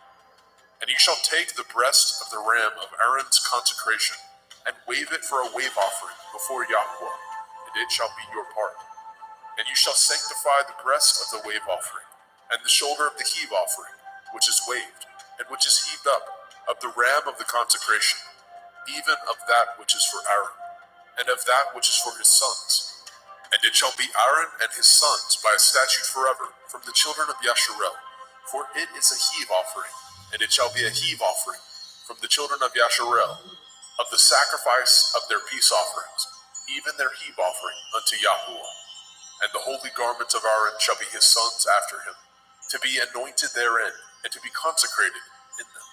And you shall take the breast of the ram of Aaron's consecration, and wave it for a wave offering before Yahweh, and it shall be your part. And you shall sanctify the breast of the wave offering, and the shoulder of the heave offering, which is waved, and which is heaved up, of the ram of the consecration, even of that which is for Aaron, and of that which is for his sons. And it shall be Aaron and his sons by a statute forever from the children of Yasharel, for it is a heave offering, and it shall be a heave offering from the children of Yasharel, of the sacrifice of their peace offerings, even their heave offering unto Yahweh. And the holy garments of Aaron shall be his sons after him, to be anointed therein, and to be consecrated in them.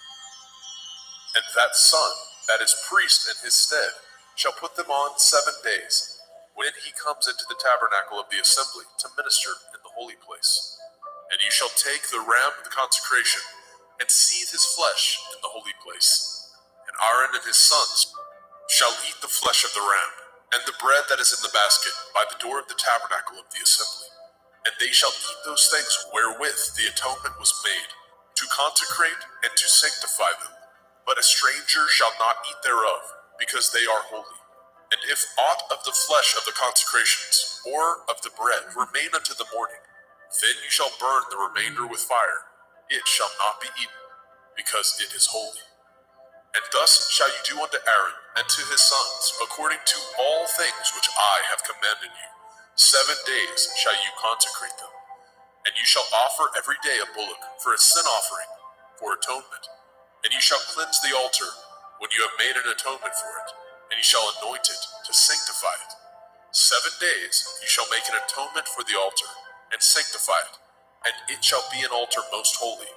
And that son that is priest in his stead shall put them on 7 days, when he comes into the tabernacle of the assembly to minister in the holy place. And you shall take the ram of the consecration, and seethe his flesh in the holy place. And Aaron and his sons shall eat the flesh of the ram, and the bread that is in the basket by the door of the tabernacle of the assembly. And they shall eat those things wherewith the atonement was made, to consecrate and to sanctify them. But a stranger shall not eat thereof, because they are holy. And if aught of the flesh of the consecrations, or of the bread, remain unto the morning, then you shall burn the remainder with fire. It shall not be eaten, because it is holy. And thus shall you do unto Aaron and to his sons, according to all things which I have commanded you. 7 days shall you consecrate them. And you shall offer every day a bullock for a sin offering, for atonement. And you shall cleanse the altar when you have made an atonement for it, and you shall anoint it to sanctify it. 7 days you shall make an atonement for the altar, and sanctify it, and it shall be an altar most holy.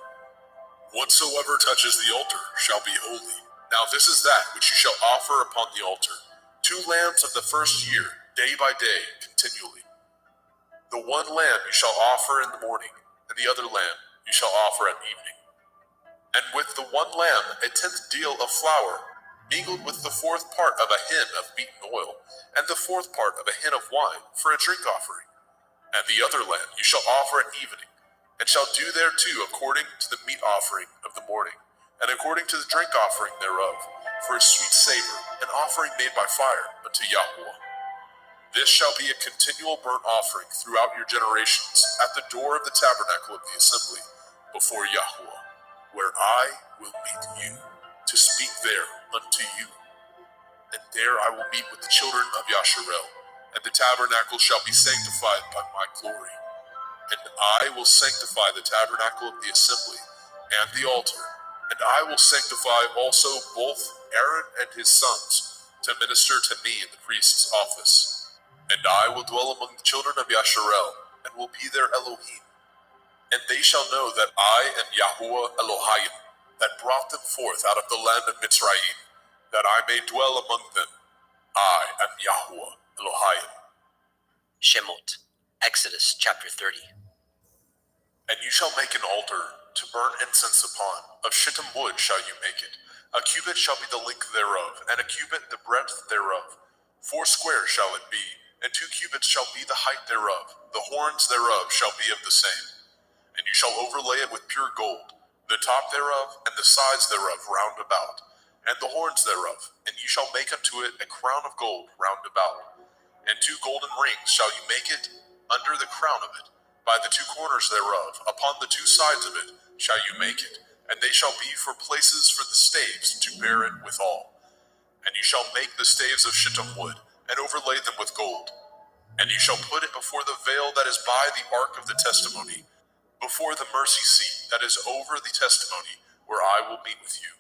Whatsoever touches the altar shall be holy. Now this is that which you shall offer upon the altar: 2 lambs of the first year, day by day, continually. The one lamb you shall offer in the morning, and the other lamb you shall offer at evening. And with the one lamb 1/10 deal of flour, mingled with the 4th part of a hin of beaten oil, and the 4th part of a hin of wine, for a drink offering. And the other lamb you shall offer at evening, and shall do thereto according to the meat offering of the morning, and according to the drink offering thereof, for a sweet savor, an offering made by fire unto Yahweh. This shall be a continual burnt offering throughout your generations, at the door of the tabernacle of the assembly, before Yahweh, where I will meet you, to speak there unto you. And there I will meet with the children of Yasharel, and the tabernacle shall be sanctified by my glory. And I will sanctify the tabernacle of the assembly, and the altar, and I will sanctify also both Aaron and his sons, to minister to me in the priest's office. And I will dwell among the children of Yasharel, and will be their Elohim. And they shall know that I am Yahuwah Elohim, that brought them forth out of the land of Mitzrayim, that I may dwell among them. I am Yahuwah Elohim. Shemot, Exodus chapter 30. And you shall make an altar to burn incense upon. Of shittim wood shall you make it. A cubit shall be the length thereof, and a cubit the breadth thereof. 4 squares shall it be, and 2 cubits shall be the height thereof. The horns thereof shall be of the same. And you shall overlay it with pure gold, the top thereof, and the sides thereof round about, and the horns thereof. And you shall make unto it a crown of gold round about. And 2 golden rings shall you make it under the crown of it. By the 2 corners thereof, upon the 2 sides of it, shall you make it. And they shall be for places for the staves to bear it withal. And you shall make the staves of shittim wood, and overlay them with gold. And you shall put it before the veil that is by the ark of the testimony, before the mercy seat that is over the testimony, where I will meet with you.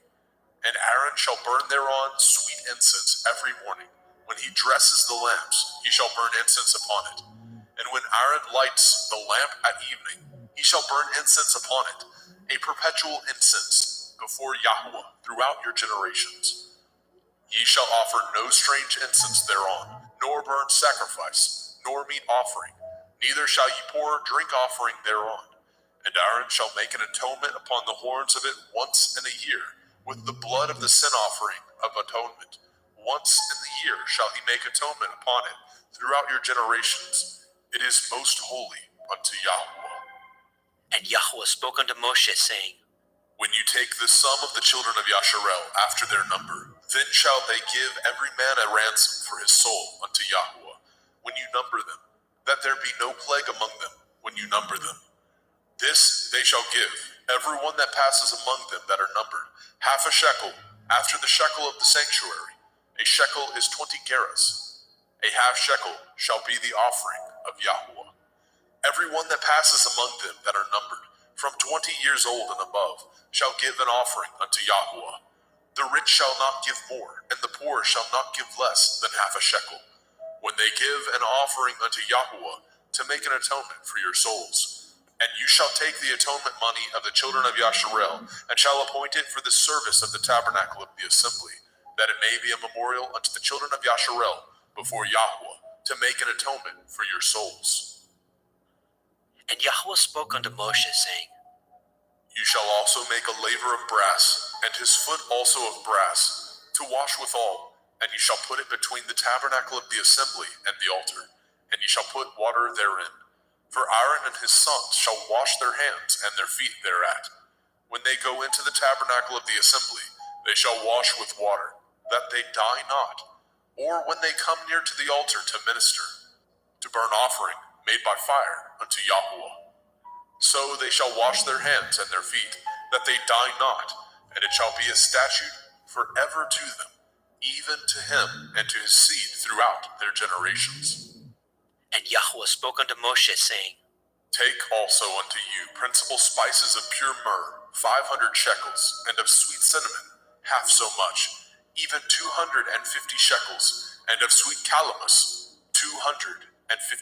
And Aaron shall burn thereon sweet incense every morning. When he dresses the lamps, he shall burn incense upon it. And when Aaron lights the lamp at evening, he shall burn incense upon it, a perpetual incense before Yahweh throughout your generations. Ye shall offer no strange incense thereon, nor burnt sacrifice, nor meat offering, neither shall ye pour drink offering thereon. And Aaron shall make an atonement upon the horns of it once in a year, with the blood of the sin offering of atonement. Once in the year shall he make atonement upon it throughout your generations. It is most holy unto Yahweh. And Yahweh spoke unto Moshe, saying, When you take the sum of the children of Yasharel after their number, then shall they give every man a ransom for his soul unto Yahweh, when you number them, that there be no plague among them when you number them. This they shall give, every one that passes among them that are numbered, 1/2 shekel, after the shekel of the sanctuary. A shekel is 20 gerahs. A 1/2 shekel shall be the offering of Yahweh. Every one that passes among them that are numbered, from 20 years old and above, shall give an offering unto Yahweh. The rich shall not give more, and the poor shall not give less than 1/2 shekel, when they give an offering unto Yahweh to make an atonement for your souls. And you shall take the atonement money of the children of Yasharel, and shall appoint it for the service of the tabernacle of the assembly, that it may be a memorial unto the children of Yasharel before Yahweh, to make an atonement for your souls. And Yahweh spoke unto Moshe, saying, You shall also make a laver of brass, and his foot also of brass, to wash withal, and you shall put it between the tabernacle of the assembly and the altar, and you shall put water therein. For Aaron and his sons shall wash their hands and their feet thereat. When they go into the tabernacle of the assembly, they shall wash with water, that they die not, or when they come near to the altar to minister, to burn offering made by fire unto Yahweh. So they shall wash their hands and their feet, that they die not, and it shall be a statute forever to them, even to him and to his seed throughout their generations. And Yahweh spoke unto Moshe, saying, Take also unto you principal spices of pure myrrh, 500 shekels, and of sweet cinnamon, half so much, even 250 shekels, and of sweet calamus, 250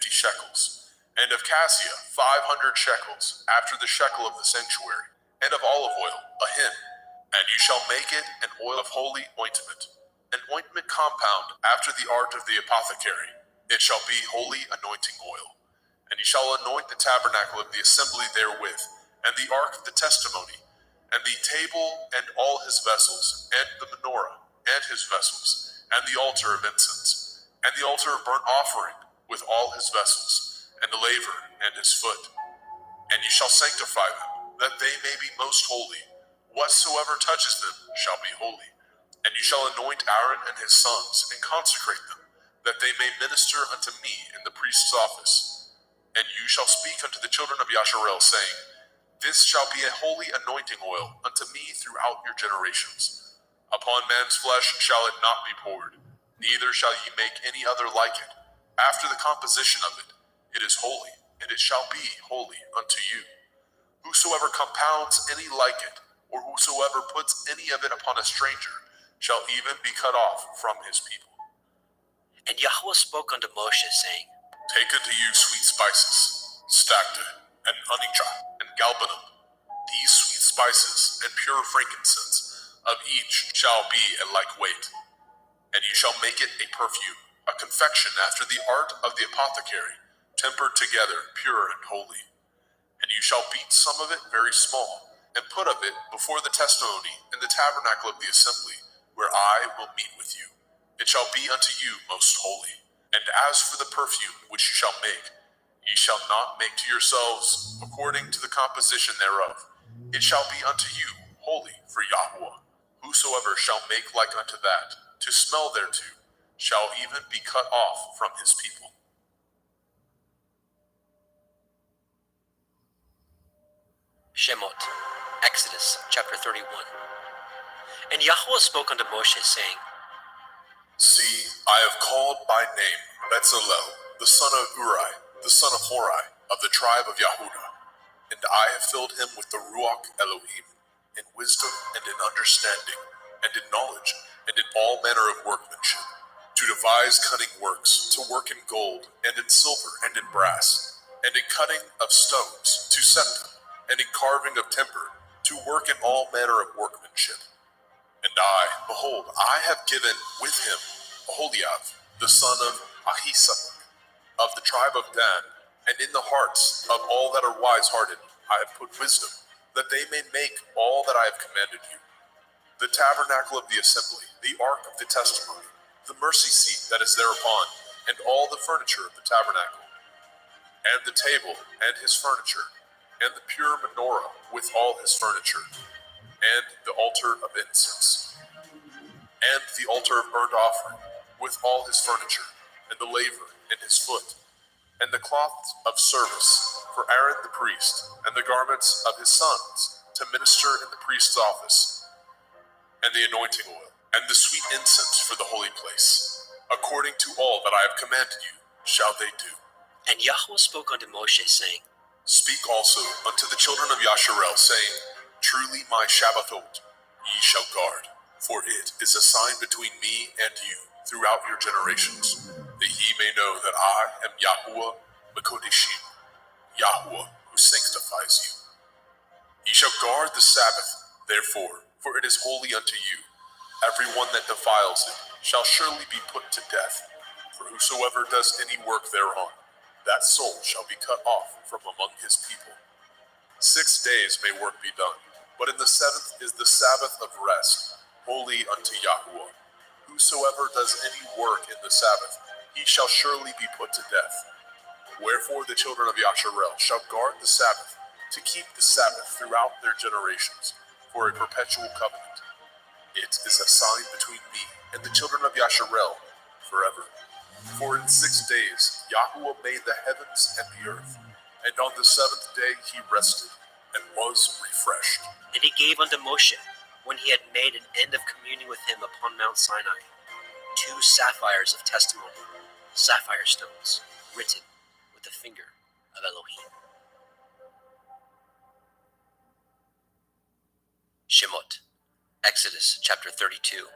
shekels, and of cassia, 500 shekels, after the shekel of the sanctuary, and of olive oil, a hin. And you shall make it an oil of holy ointment, an ointment compound after the art of the apothecary. It shall be holy anointing oil. And ye shall anoint the tabernacle of the assembly therewith, and the ark of the testimony, and the table and all his vessels, and the menorah and his vessels, and the altar of incense, and the altar of burnt offering with all his vessels, and the laver and his foot. And ye shall sanctify them, that they may be most holy. Whatsoever touches them shall be holy. And ye shall anoint Aaron and his sons, and consecrate them, that they may minister unto me in the priest's office. And you shall speak unto the children of Yasharel, saying, This shall be a holy anointing oil unto me throughout your generations. Upon man's flesh shall it not be poured, neither shall ye make any other like it. After the composition of it, it is holy, and it shall be holy unto you. Whosoever compounds any like it, or whosoever puts any of it upon a stranger, shall even be cut off from his people. And Yahweh spoke unto Moshe, saying, Take unto you sweet spices, stacte, and onycha, and galbanum. These sweet spices and pure frankincense of each shall be a like weight. And you shall make it a perfume, a confection after the art of the apothecary, tempered together, pure and holy. And you shall beat some of it very small, and put of it before the testimony in the tabernacle of the assembly, where I will meet with you. It shall be unto you most holy. And as for the perfume which you shall make, ye shall not make to yourselves according to the composition thereof. It shall be unto you holy for Yahweh. Whosoever shall make like unto that, to smell thereto, shall even be cut off from his people. Shemot, Exodus chapter 31. And Yahweh spoke unto Moshe, saying, See, I have called by name Bezalel, the son of Uri, the son of Hori, of the tribe of Yehudah, and I have filled him with the Ruach Elohim, in wisdom and in understanding, and in knowledge, and in all manner of workmanship, to devise cunning works, to work in gold, and in silver, and in brass, and in cutting of stones, to set them, and in carving of timber, to work in all manner of workmanship. And I, behold, I have given with him Aholiab, the son of Ahisamach, of the tribe of Dan, and in the hearts of all that are wise-hearted I have put wisdom, that they may make all that I have commanded you. The tabernacle of the assembly, the ark of the testimony, the mercy seat that is thereupon, and all the furniture of the tabernacle, and the table and his furniture, and the pure menorah with all his furniture, and the altar of incense, and the altar of burnt offering, with all his furniture, and the laver and his foot, and the cloths of service for Aaron the priest, and the garments of his sons, to minister in the priest's office, and the anointing oil, and the sweet incense for the holy place. According to all that I have commanded you, shall they do. And Yahweh spoke unto Moshe, saying, Speak also unto the children of Yasharel, saying, Truly my Shabbathot ye shall guard, for it is a sign between me and you throughout your generations, that ye may know that I am Yahuwah Mekodeshim, Yahuwah who sanctifies you. Ye shall guard the Sabbath, therefore, for it is holy unto you. Every one that defiles it shall surely be put to death, for whosoever does any work thereon, that soul shall be cut off from among his people. 6 days may work be done, but in the seventh is the Sabbath of rest, holy unto Yahuwah. Whosoever does any work in the Sabbath, he shall surely be put to death. Wherefore the children of Yasharel shall guard the Sabbath, to keep the Sabbath throughout their generations, for a perpetual covenant. It is a sign between me and the children of Yasharel forever. For in 6 days Yahweh made the heavens and the earth, and on the seventh day he rested, and was refreshed. And he gave unto Moshe, when he had made an end of communing with him upon Mount Sinai, 2 sapphires of testimony, sapphire stones, written with the finger of Elohim. Shemot, Exodus chapter 32.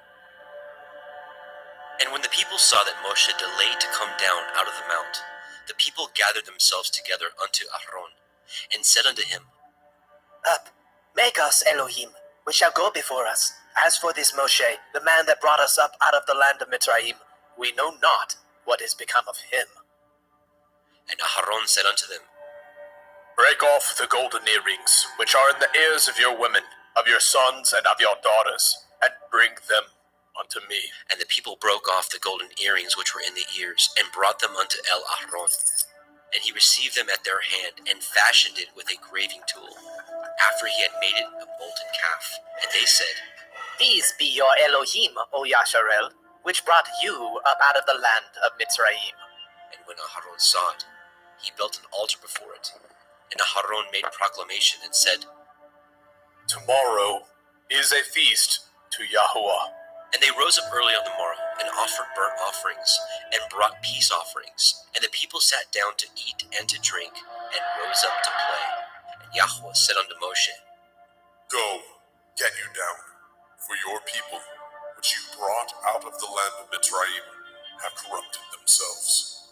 And when the people saw that Moshe delayed to come down out of the mount, the people gathered themselves together unto Aaron, and said unto him, Up, make us Elohim, which shall go before us. As for this Moshe, the man that brought us up out of the land of Mitzrayim, we know not what is become of him. And Aaron said unto them, Break off the golden earrings, which are in the ears of your women, of your sons and of your daughters, and bring them unto me. And the people broke off the golden earrings which were in the ears, and brought them unto Aaron. And he received them at their hand, and fashioned it with a graving tool, after he had made it a molten calf. And they said, These be your Elohim, O Yasharel, which brought you up out of the land of Mitzrayim. And when Aaron saw it, he built an altar before it. And Aaron made proclamation and said, Tomorrow is a feast to Yahuwah. And they rose up early on the morrow, and offered burnt offerings, and brought peace offerings. And the people sat down to eat and to drink, and rose up to play. And Yahweh said unto Moshe, Go, get you down, for your people, which you brought out of the land of Mitzrayim, have corrupted themselves.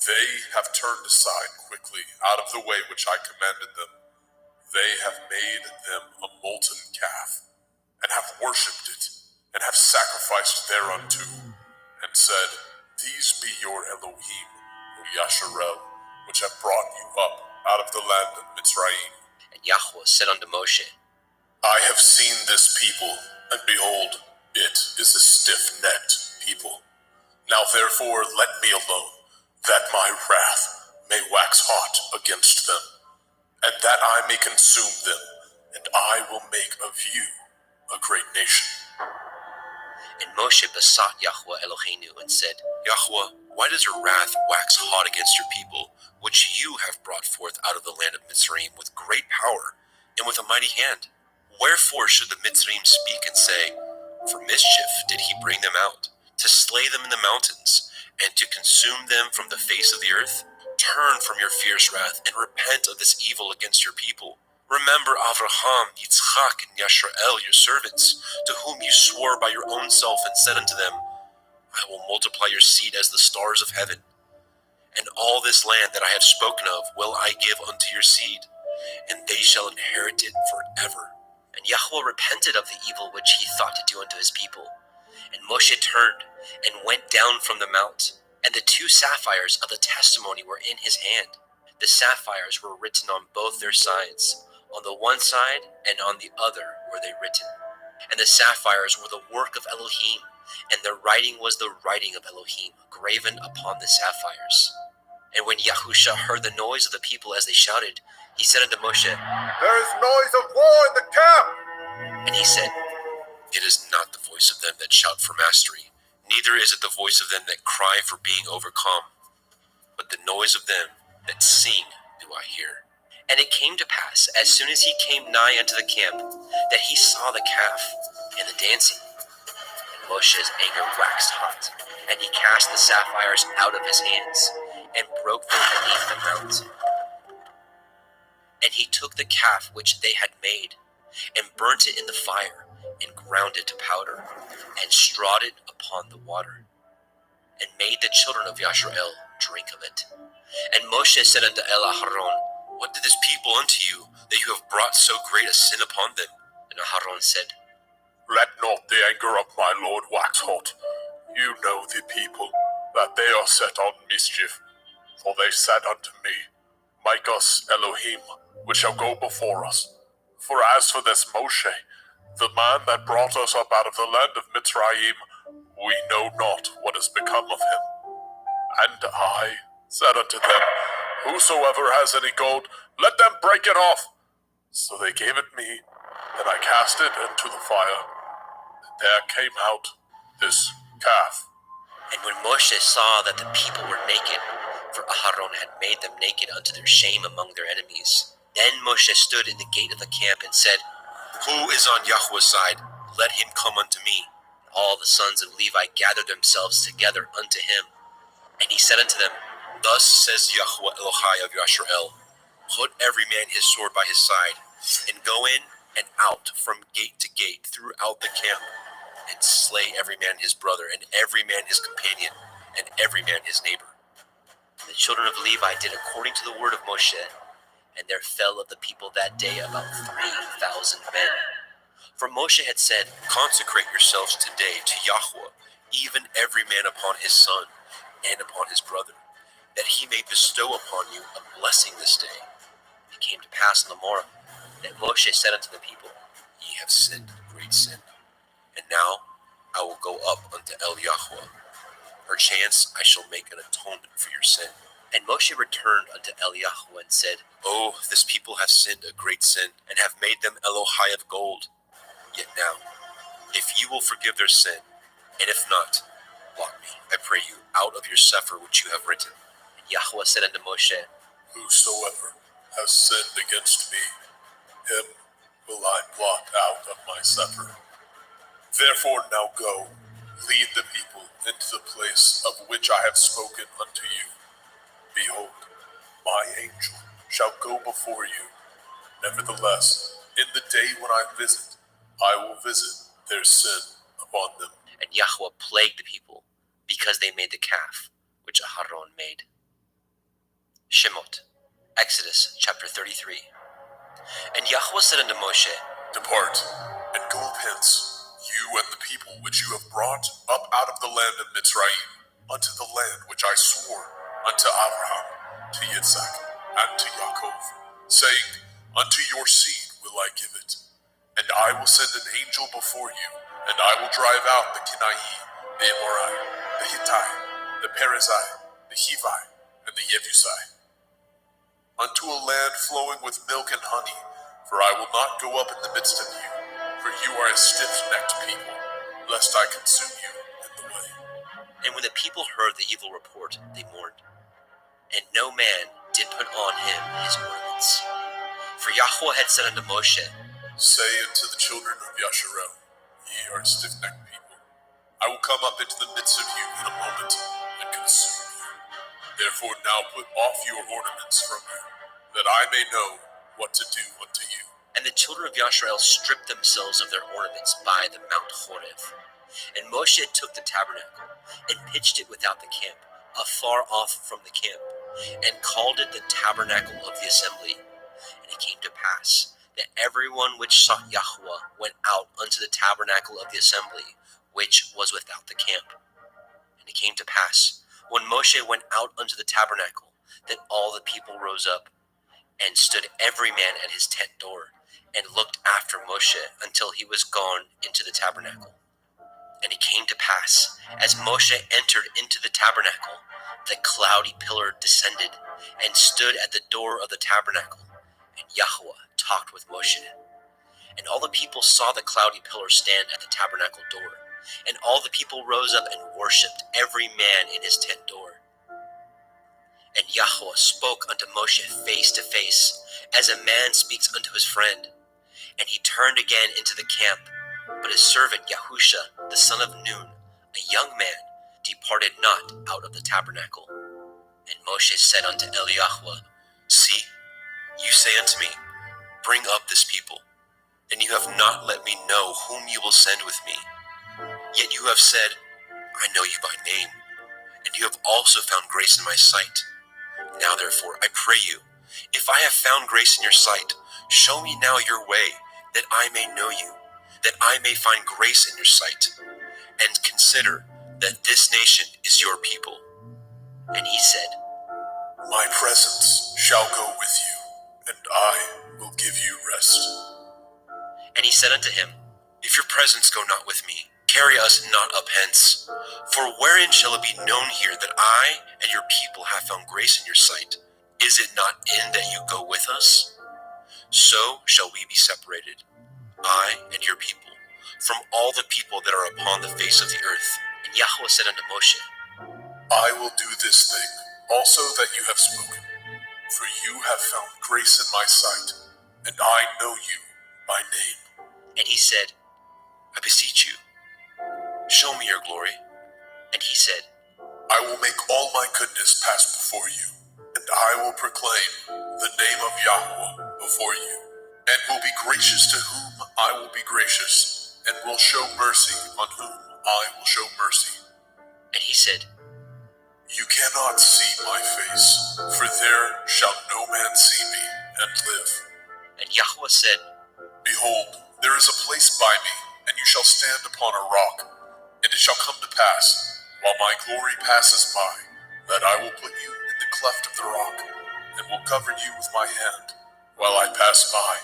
They have turned aside quickly out of the way which I commanded them. They have made them a molten calf, and have worshipped it, and have sacrificed thereunto, and said, These be your Elohim, O Yasharel, which have brought you up out of the land of Mitzrayim. And Yahweh said unto Moshe, I have seen this people, and behold, it is a stiff-necked people. Now therefore let me alone, that my wrath may wax hot against them, and that I may consume them, and I will make of you a great nation. And Moshe besought Yahweh Eloheinu, and said, Yahweh, why does your wrath wax hot against your people, which you have brought forth out of the land of Mitzrayim with great power, and with a mighty hand? Wherefore should the Mitzrayim speak and say, For mischief did he bring them out, to slay them in the mountains, and to consume them from the face of the earth? Turn from your fierce wrath, and repent of this evil against your people. Remember Avraham, Yitzchak, and Yasharel, your servants, to whom you swore by your own self, and said unto them, I will multiply your seed as the stars of heaven. And all this land that I have spoken of will I give unto your seed, and they shall inherit it forever. And Yahweh repented of the evil which he thought to do unto his people. And Moshe turned, and went down from the mount, and the 2 sapphires of the testimony were in his hand. The sapphires were written on both their sides. On the one side and on the other were they written. And the sapphires were the work of Elohim, and their writing was the writing of Elohim, graven upon the sapphires. And when Yahusha heard the noise of the people as they shouted, he said unto Moshe, There is noise of war in the camp! And he said, It is not the voice of them that shout for mastery, neither is it the voice of them that cry for being overcome, but the noise of them that sing do I hear. And it came to pass, as soon as he came nigh unto the camp, that he saw the calf and the dancing. And Moshe's anger waxed hot, and he cast the sapphires out of his hands, and broke them beneath the mount. And he took the calf which they had made, and burnt it in the fire, and ground it to powder, and strawed it upon the water, and made the children of Yasharel drink of it. And Moshe said unto Aaron, What did this people unto you, that you have brought so great a sin upon them? And Aaron said, Let not the anger of my lord wax hot. You know the people, that they are set on mischief. For they said unto me, Make us Elohim, which shall go before us. For as for this Moshe, the man that brought us up out of the land of Mitzrayim, we know not what has become of him. And I said unto them, Whosoever has any gold, let them break it off. So they gave it me, and I cast it into the fire. And there came out this calf. And when Moshe saw that the people were naked, for Aharon had made them naked unto their shame among their enemies, then Moshe stood in the gate of the camp and said, Who is on Yahweh's side? Let him come unto me. all the sons of Levi gathered themselves together unto him. And he said unto them, Thus says Yahweh Elohai of Yasharel, put every man his sword by his side, and go in and out from gate to gate throughout the camp, and slay every man his brother, and every man his companion, and every man his neighbor. And the children of Levi did according to the word of Moshe, and there fell of the people that day about 3,000 men. For Moshe had said, Consecrate yourselves today to Yahweh, even every man upon his son, and upon his brother, that he may bestow upon you a blessing this day. It came to pass on the morrow that Moshe said unto the people, Ye have sinned a great sin. And now I will go up unto El Yahweh. Perchance I shall make an atonement for your sin. And Moshe returned unto Eliyahu and said, Oh, this people have sinned a great sin, and have made them Elohai of gold. Yet now, if you will forgive their sin, and if not, blot me, I pray you, out of your sefer which you have written. And Yahweh said unto Moshe, Whosoever has sinned against me, him will I blot out of my sefer. Therefore now go, lead the people into the place of which I have spoken unto you. Behold, my angel shall go before you. Nevertheless, in the day when I visit, I will visit their sin upon them. and Yahweh plagued the people, because they made the calf, which Aharon made. Shemot, Exodus chapter 33. And Yahweh said unto Moshe, Depart, and go up hence, you and the people which you have brought up out of the land of Mitzrayim, unto the land which I swore unto Abraham, to Yitzhak, and to Yaakov, saying, Unto your seed will I give it. And I will send an angel before you, and I will drive out the Kenai, the Amorai, the Hittai, the Perizzai, the Hivi, and the Jebusai, unto a land flowing with milk and honey, for I will not go up in the midst of you, for you are a stiff-necked people, lest I consume you in the way. and when the people heard the evil report, they mourned. And no man did put on him his ornaments. For Yahweh had said unto Moshe, Say unto the children of Yasharel, Ye are a stiff-necked people. I will come up into the midst of you in a moment, and consume you. Therefore now put off your ornaments from you, that I may know what to do unto you. And the children of Yasharel stripped themselves of their ornaments by the Mount Horeb. And Moshe took the tabernacle, and pitched it without the camp, afar off from the camp, and called it the tabernacle of the assembly. And it came to pass that everyone which sought Yahweh went out unto the tabernacle of the assembly, which was without the camp. And it came to pass, when Moshe went out unto the tabernacle, that all the people rose up, and stood every man at his tent door, and looked after Moshe until he was gone into the tabernacle. And it came to pass, as Moshe entered into the tabernacle, the cloudy pillar descended, and stood at the door of the tabernacle, and Yahweh talked with Moshe. And all the people saw the cloudy pillar stand at the tabernacle door, and all the people rose up and worshipped, every man in his tent door. And Yahweh spoke unto Moshe face to face, as a man speaks unto his friend. And he turned again into the camp, but his servant Yahusha, the son of Nun, a young man, departed not out of the tabernacle. And Moshe said unto Eliyahu, See, you say unto me, Bring up this people, and you have not let me know whom you will send with me. Yet you have said, I know you by name, and you have also found grace in my sight. Now therefore, I pray you, if I have found grace in your sight, show me now your way, that I may know you, that I may find grace in your sight, and consider that this nation is your people. And he said, My presence shall go with you, and I will give you rest. And he said unto him, If your presence go not with me, carry us not up hence. For wherein shall it be known here that I and your people have found grace in your sight? Is it not in that you go with us? So shall we be separated, I and your people, from all the people that are upon the face of the earth. And Yahweh said unto Moshe, I will do this thing also that you have spoken, for you have found grace in my sight, and I know you by name. and he said, I beseech you, show me your glory. And he said, I will make all my goodness pass before you, and I will proclaim the name of Yahweh before you, and will be gracious to whom I will be gracious, and will show mercy on whom I will show mercy. and he said, You cannot see my face, for there shall no man see me and live. and Yahweh said, Behold, there is a place by me, and you shall stand upon a rock. And it shall come to pass, while my glory passes by, that I will put you in the cleft of the rock, and will cover you with my hand, while I pass by.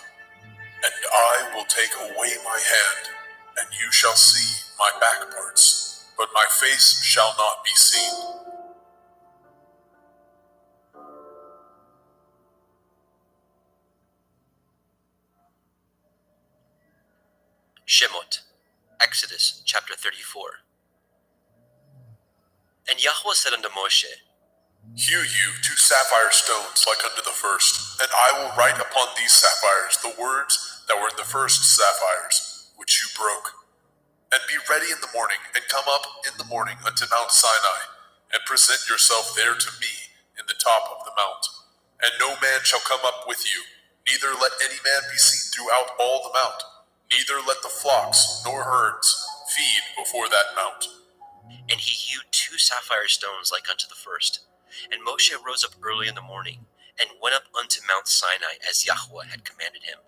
And I will take away my hand, and you shall see my back parts, but my face shall not be seen. Shemot, Exodus chapter 34. And Yahweh said unto Moshe, Hew you 2 sapphire stones like unto the first, and I will write upon these sapphires the words that were in the first sapphires, which you broke. And be ready in the morning, and come up in the morning unto Mount Sinai, and present yourself there to me in the top of the mount. And no man shall come up with you, neither let any man be seen throughout all the mount, neither let the flocks nor herds feed before that mount. and he hewed 2 sapphire stones like unto the first. And Moshe rose up early in the morning, and went up unto Mount Sinai as Yahweh had commanded him,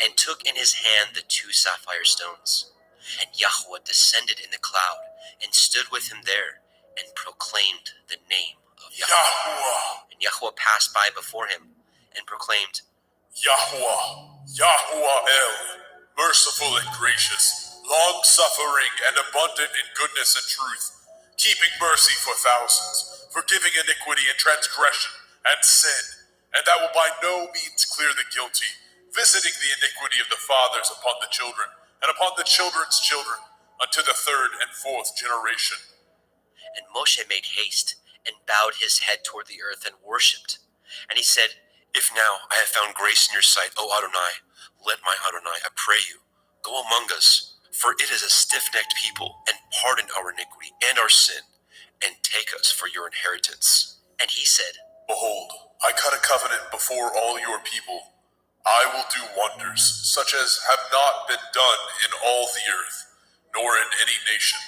and took in his hand the 2 sapphire stones. And Yahweh descended in the cloud, and stood with him there, and proclaimed the name of Yahweh. Yahweh, And Yahweh passed by before him, and proclaimed, Yahweh, Yahweh El, merciful and gracious, long-suffering and abundant in goodness and truth, keeping mercy for thousands, forgiving iniquity and transgression and sin, and that will by no means clear the guilty, visiting the iniquity of the fathers upon the children, and upon the children's children, unto the 3rd and 4th generation. And Moshe made haste, and bowed his head toward the earth, and worshipped. And he said, If now I have found grace in your sight, O Adonai, let my Adonai, I pray you, go among us, for it is a stiff-necked people, and pardon our iniquity and our sin, and take us for your inheritance. And he said, Behold, I cut a covenant before all your people. I will do wonders, such as have not been done in all the earth, nor in any nation.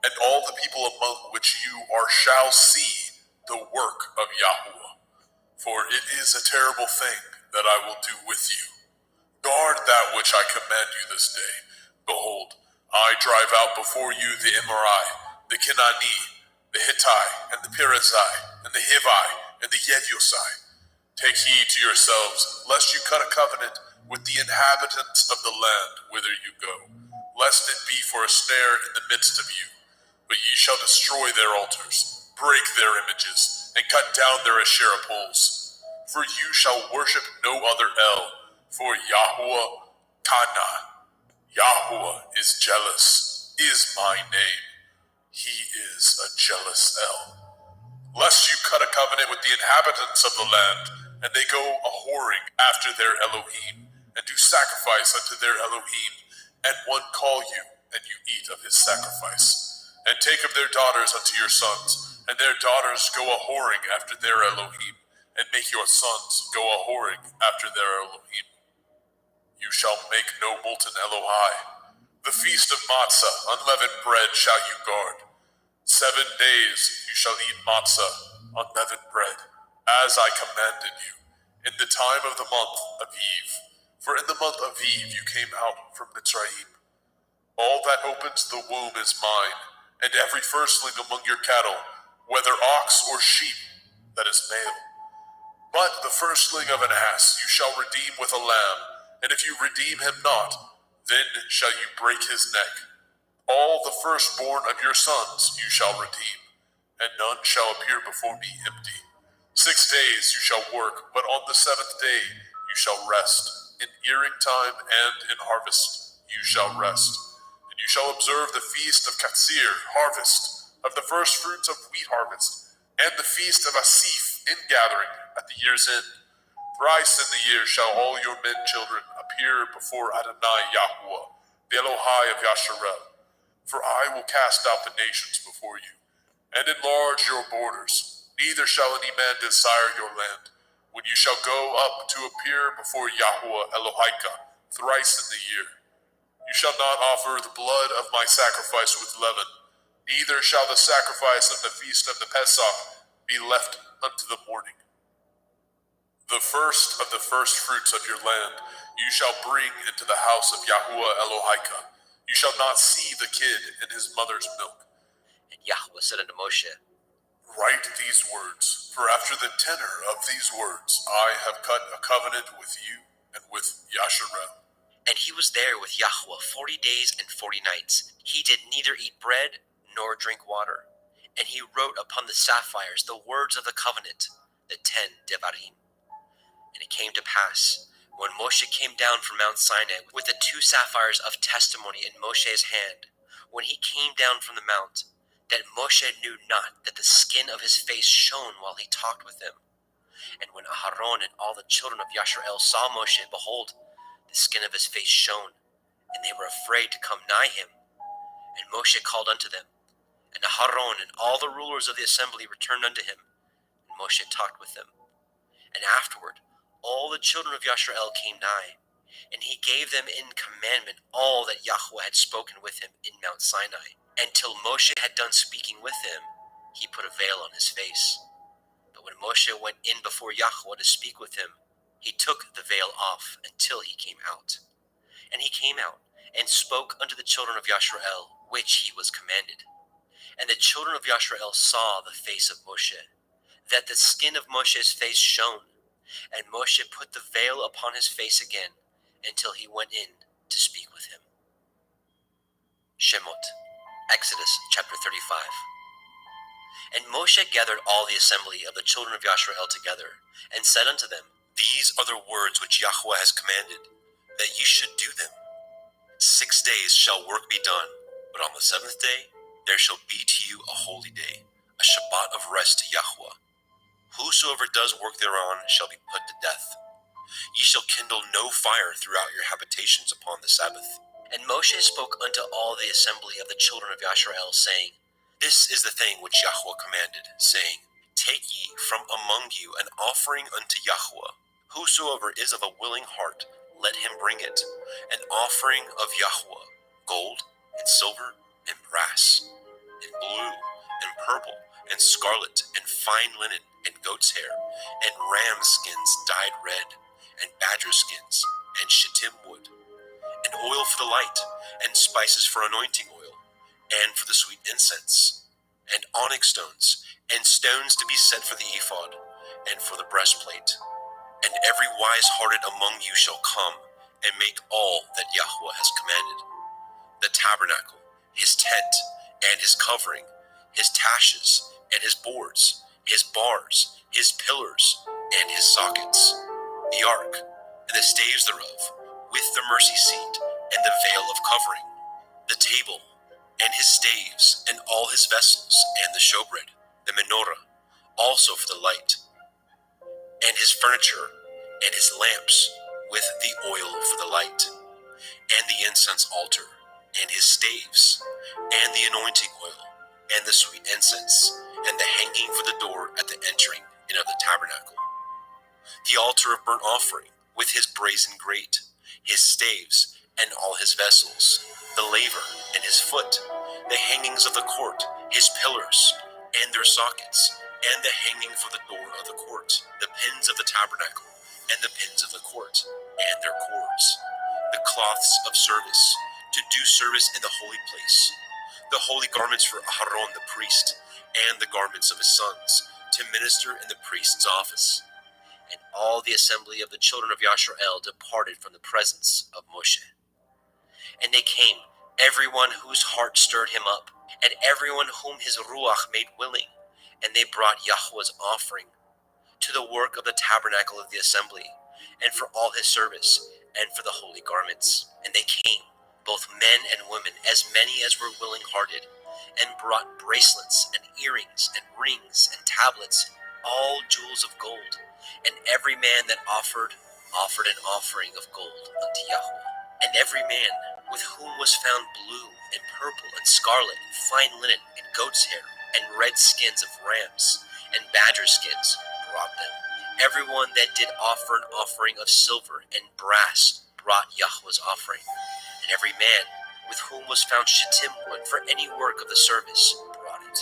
And all the people among which you are shall see the work of Yahweh. For it is a terrible thing that I will do with you. Guard that which I command you this day. Behold, I drive out before you the Emorai, the Kenani, the Hittite, and the Perizzai, and the Hivi, and the Yebusai. Take heed to yourselves, lest you cut a covenant with the inhabitants of the land whither you go, lest it be for a snare in the midst of you. But ye shall destroy their altars, break their images, and cut down their Asherah poles. For you shall worship no other El, for Yahweh Kana. Yahweh is jealous, is my name. He is a jealous El. Lest you cut a covenant with the inhabitants of the land, and they go a-whoring after their Elohim, and do sacrifice unto their Elohim, and one call you, and you eat of his sacrifice. And take of their daughters unto your sons, and their daughters go a-whoring after their Elohim, and make your sons go a-whoring after their Elohim. You shall make no molten Elohai. The feast of matzah, unleavened bread, shall you guard. 7 days you shall eat matzah, unleavened bread, as I commanded you, in the time of the month of Eve. For in the month of Eve you came out from Mitzrayim. All that opens the womb is mine, and every firstling among your cattle, whether ox or sheep, that is male. But the firstling of an ass you shall redeem with a lamb, and if you redeem him not, then shall you break his neck. All the firstborn of your sons you shall redeem, and none shall appear before me empty. 6 days you shall work, but on the 7th day you shall rest. In earing time and in harvest you shall rest. And you shall observe the feast of Katsir, harvest, of the first fruits of wheat harvest, and the feast of Asif, ingathering, at the year's end. Thrice in the year shall all your men children appear before Adonai Yahuwah, the Elohai of Yasharel. For I will cast out the nations before you, and enlarge your borders. Neither shall any man desire your land, when you shall go up to appear before Yahuwah Elohika thrice in the year. You shall not offer the blood of my sacrifice with leaven, neither shall the sacrifice of the feast of the Pesach be left unto the morning. The first of the first fruits of your land you shall bring into the house of Yahuwah Elohika. You shall not see the kid in his mother's milk. And Yahweh said unto Moshe, Write these words, for after the tenor of these words I have cut a covenant with you and with Yasharel. And he was there with Yahweh 40 days and 40 nights. He did neither eat bread nor drink water. And he wrote upon the sapphires the words of the covenant, the 10 Devarim. And it came to pass, when Moshe came down from Mount Sinai with the 2 sapphires of testimony in Moshe's hand, when he came down from the mount, that Moshe knew not that the skin of his face shone while he talked with him. And when Aharon and all the children of Yasharel saw Moshe, behold, the skin of his face shone, and they were afraid to come nigh him. And Moshe called unto them, and Aharon and all the rulers of the assembly returned unto him, and Moshe talked with them. And afterward all the children of Yasharel came nigh, and he gave them in commandment all that Yahweh had spoken with him in Mount Sinai. And till Moshe had done speaking with him, he put a veil on his face. But when Moshe went in before Yahweh to speak with him, he took the veil off until he came out. And he came out and spoke unto the children of Yasharel, which he was commanded. And the children of Yasharel saw the face of Moshe, that the skin of Moshe's face shone. And Moshe put the veil upon his face again until he went in to speak with him. Shemot, Exodus chapter 35. And Moshe gathered all the assembly of the children of Yasharel together, and said unto them, These are the words which Yahweh has commanded, that ye should do them. 6 days shall work be done, but on the 7th day there shall be to you a holy day, a Shabbat of rest to Yahweh. Whosoever does work thereon shall be put to death. Ye shall kindle no fire throughout your habitations upon the Sabbath. And Moshe spoke unto all the assembly of the children of Yasharel, saying, This is the thing which Yahweh commanded, saying, Take ye from among you an offering unto Yahweh. Whosoever is of a willing heart, let him bring it, an offering of Yahweh, gold and silver and brass, and blue and purple and scarlet and fine linen and goat's hair, and ram skins dyed red, and badger skins, and shittim wood, and oil for the light, and spices for anointing oil, and for the sweet incense, and onyx stones, and stones to be set for the ephod, and for the breastplate. And every wise-hearted among you shall come, and make all that Yahweh has commanded. The tabernacle, his tent, and his covering, his taches, and his boards, his bars, his pillars, and his sockets, the ark, and the staves thereof, with the mercy seat, and the veil of covering, the table, and his staves, and all his vessels, and the showbread, the menorah, also for the light, and his furniture, and his lamps, with the oil for the light, and the incense altar, and his staves, and the anointing oil, and the sweet incense, and the hanging for the door at the entering in of the tabernacle, the altar of burnt offering, with his brazen grate, his staves, and all his vessels, the laver, and his foot, the hangings of the court, his pillars, and their sockets, and the hanging for the door of the court, the pins of the tabernacle, and the pins of the court, and their cords, the cloths of service, to do service in the holy place, the holy garments for Aharon the priest, and the garments of his sons, to minister in the priest's office. And all the assembly of the children of Yasharel departed from the presence of Moshe. And they came, everyone whose heart stirred him up, and everyone whom his ruach made willing, and they brought Yahweh's offering, to the work of the tabernacle of the assembly, and for all his service, and for the holy garments. And they came, both men and women, as many as were willing-hearted, and brought bracelets and earrings and rings and tablets, all jewels of gold. And every man that offered an offering of gold unto Yahweh. And every man with whom was found blue and purple and scarlet and fine linen and goat's hair and red skins of rams and badger skins brought them. Everyone that did offer an offering of silver and brass brought Yahweh's offering. And every man with whom was found shittim wood for any work of the service brought it.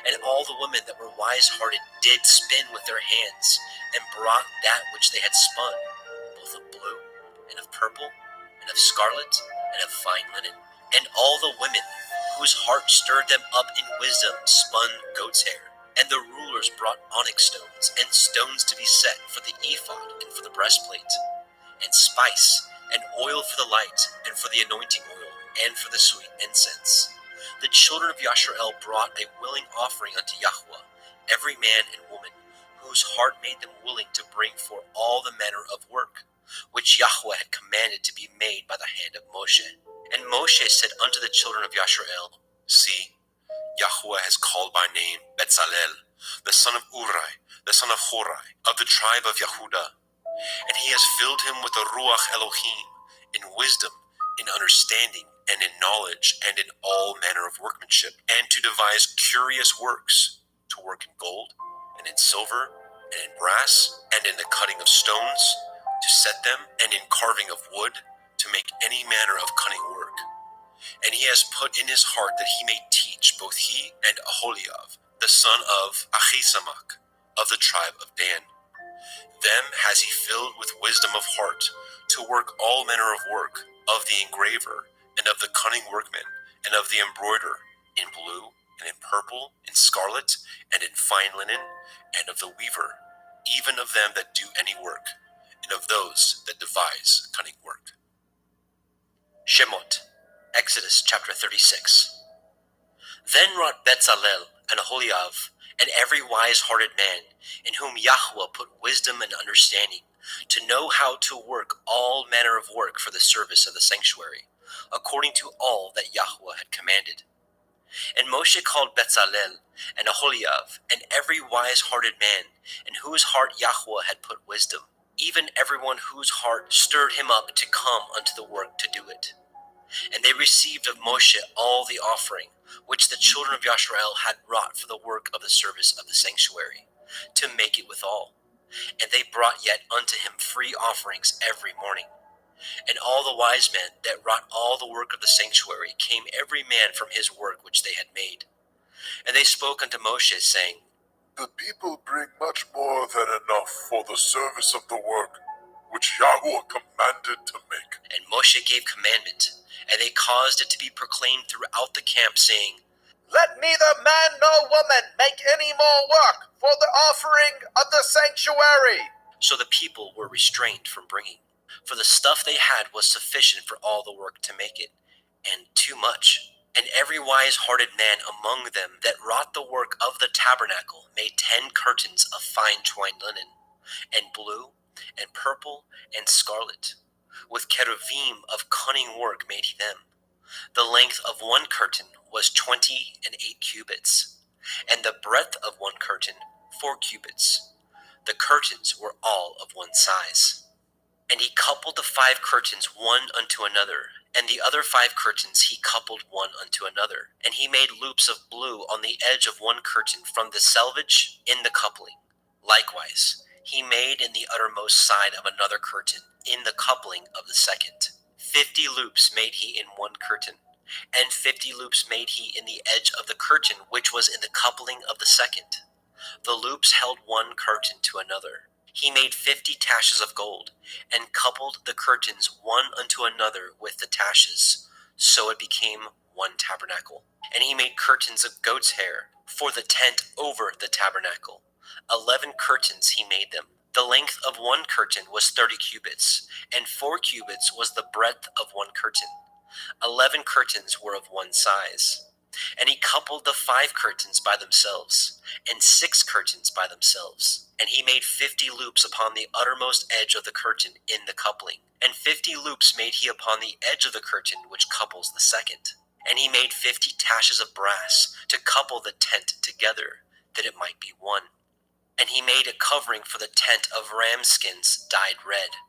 And all the women that were wise-hearted did spin with their hands, and brought that which they had spun, both of blue, and of purple, and of scarlet, and of fine linen. And all the women whose heart stirred them up in wisdom spun goat's hair. And the rulers brought onyx stones, and stones to be set for the ephod and for the breastplate, and spice, and oil for the light, and for the anointing oil, and for the sweet incense. The children of Yasharel brought a willing offering unto Yahweh, every man and woman, whose heart made them willing to bring forth all the manner of work, which Yahweh had commanded to be made by the hand of Moshe. And Moshe said unto the children of Yasharel, See, Yahweh has called by name Betzalel, the son of Uri, the son of Horai, of the tribe of Yehudah, and he has filled him with the Ruach Elohim, in wisdom, in understanding, and in knowledge, and in all manner of workmanship, and to devise curious works, to work in gold, and in silver, and in brass, and in the cutting of stones, to set them, and in carving of wood, to make any manner of cunning work. And he has put in his heart that he may teach both he and Aholiab, the son of Ahisamach, of the tribe of Dan. Them has he filled with wisdom of heart, to work all manner of work, of the engraver, and of the cunning workman, and of the embroiderer, in blue, and in purple, in scarlet, and in fine linen, and of the weaver, even of them that do any work, and of those that devise cunning work. Shemot, Exodus chapter 36. Then wrought Betzalel and Aholiab, and every wise-hearted man, in whom Yahweh put wisdom and understanding, to know how to work all manner of work for the service of the sanctuary, according to all that Yahweh had commanded. And Moshe called Betzalel and Aholiab, and every wise-hearted man, in whose heart Yahweh had put wisdom, even everyone whose heart stirred him up to come unto the work to do it. And they received of Moshe all the offering, which the children of Yasharel had wrought for the work of the service of the sanctuary, to make it withal. And they brought yet unto him free offerings every morning. And all the wise men that wrought all the work of the sanctuary came every man from his work which they had made. And they spoke unto Moshe, saying, The people bring much more than enough for the service of the work which Yahweh commanded to make. And Moshe gave commandment, and they caused it to be proclaimed throughout the camp, saying, Let neither man nor woman make any more work for the offering of the sanctuary. So the people were restrained from bringing, for the stuff they had was sufficient for all the work to make it, and too much. And every wise-hearted man among them that wrought the work of the tabernacle made 10 curtains of fine twined linen, and blue, and purple, and scarlet. With cherubim of cunning work made he them. The length of one curtain was 28 cubits, and the breadth of one curtain 4 cubits. The curtains were all of one size. And he coupled the 5 curtains one unto another, and the other 5 curtains he coupled one unto another. And he made loops of blue on the edge of one curtain from the selvage in the coupling. Likewise, he made in the uttermost side of another curtain in the coupling of the second. 50 loops made he in one curtain, and 50 loops made he in the edge of the curtain which was in the coupling of the second. The loops held one curtain to another. He made 50 taches of gold, and coupled the curtains one unto another with the taches. So it became one tabernacle. And he made curtains of goat's hair for the tent over the tabernacle. 11 curtains he made them. The length of one curtain was 30 cubits, and 4 cubits was the breadth of one curtain. 11 curtains were of one size. And he coupled the 5 curtains by themselves, and 6 curtains by themselves. And he made 50 loops upon the uttermost edge of the curtain in the coupling. And 50 loops made he upon the edge of the curtain which couples the second. And he made 50 taches of brass to couple the tent together, that it might be one. And he made a covering for the tent of ram skins dyed red,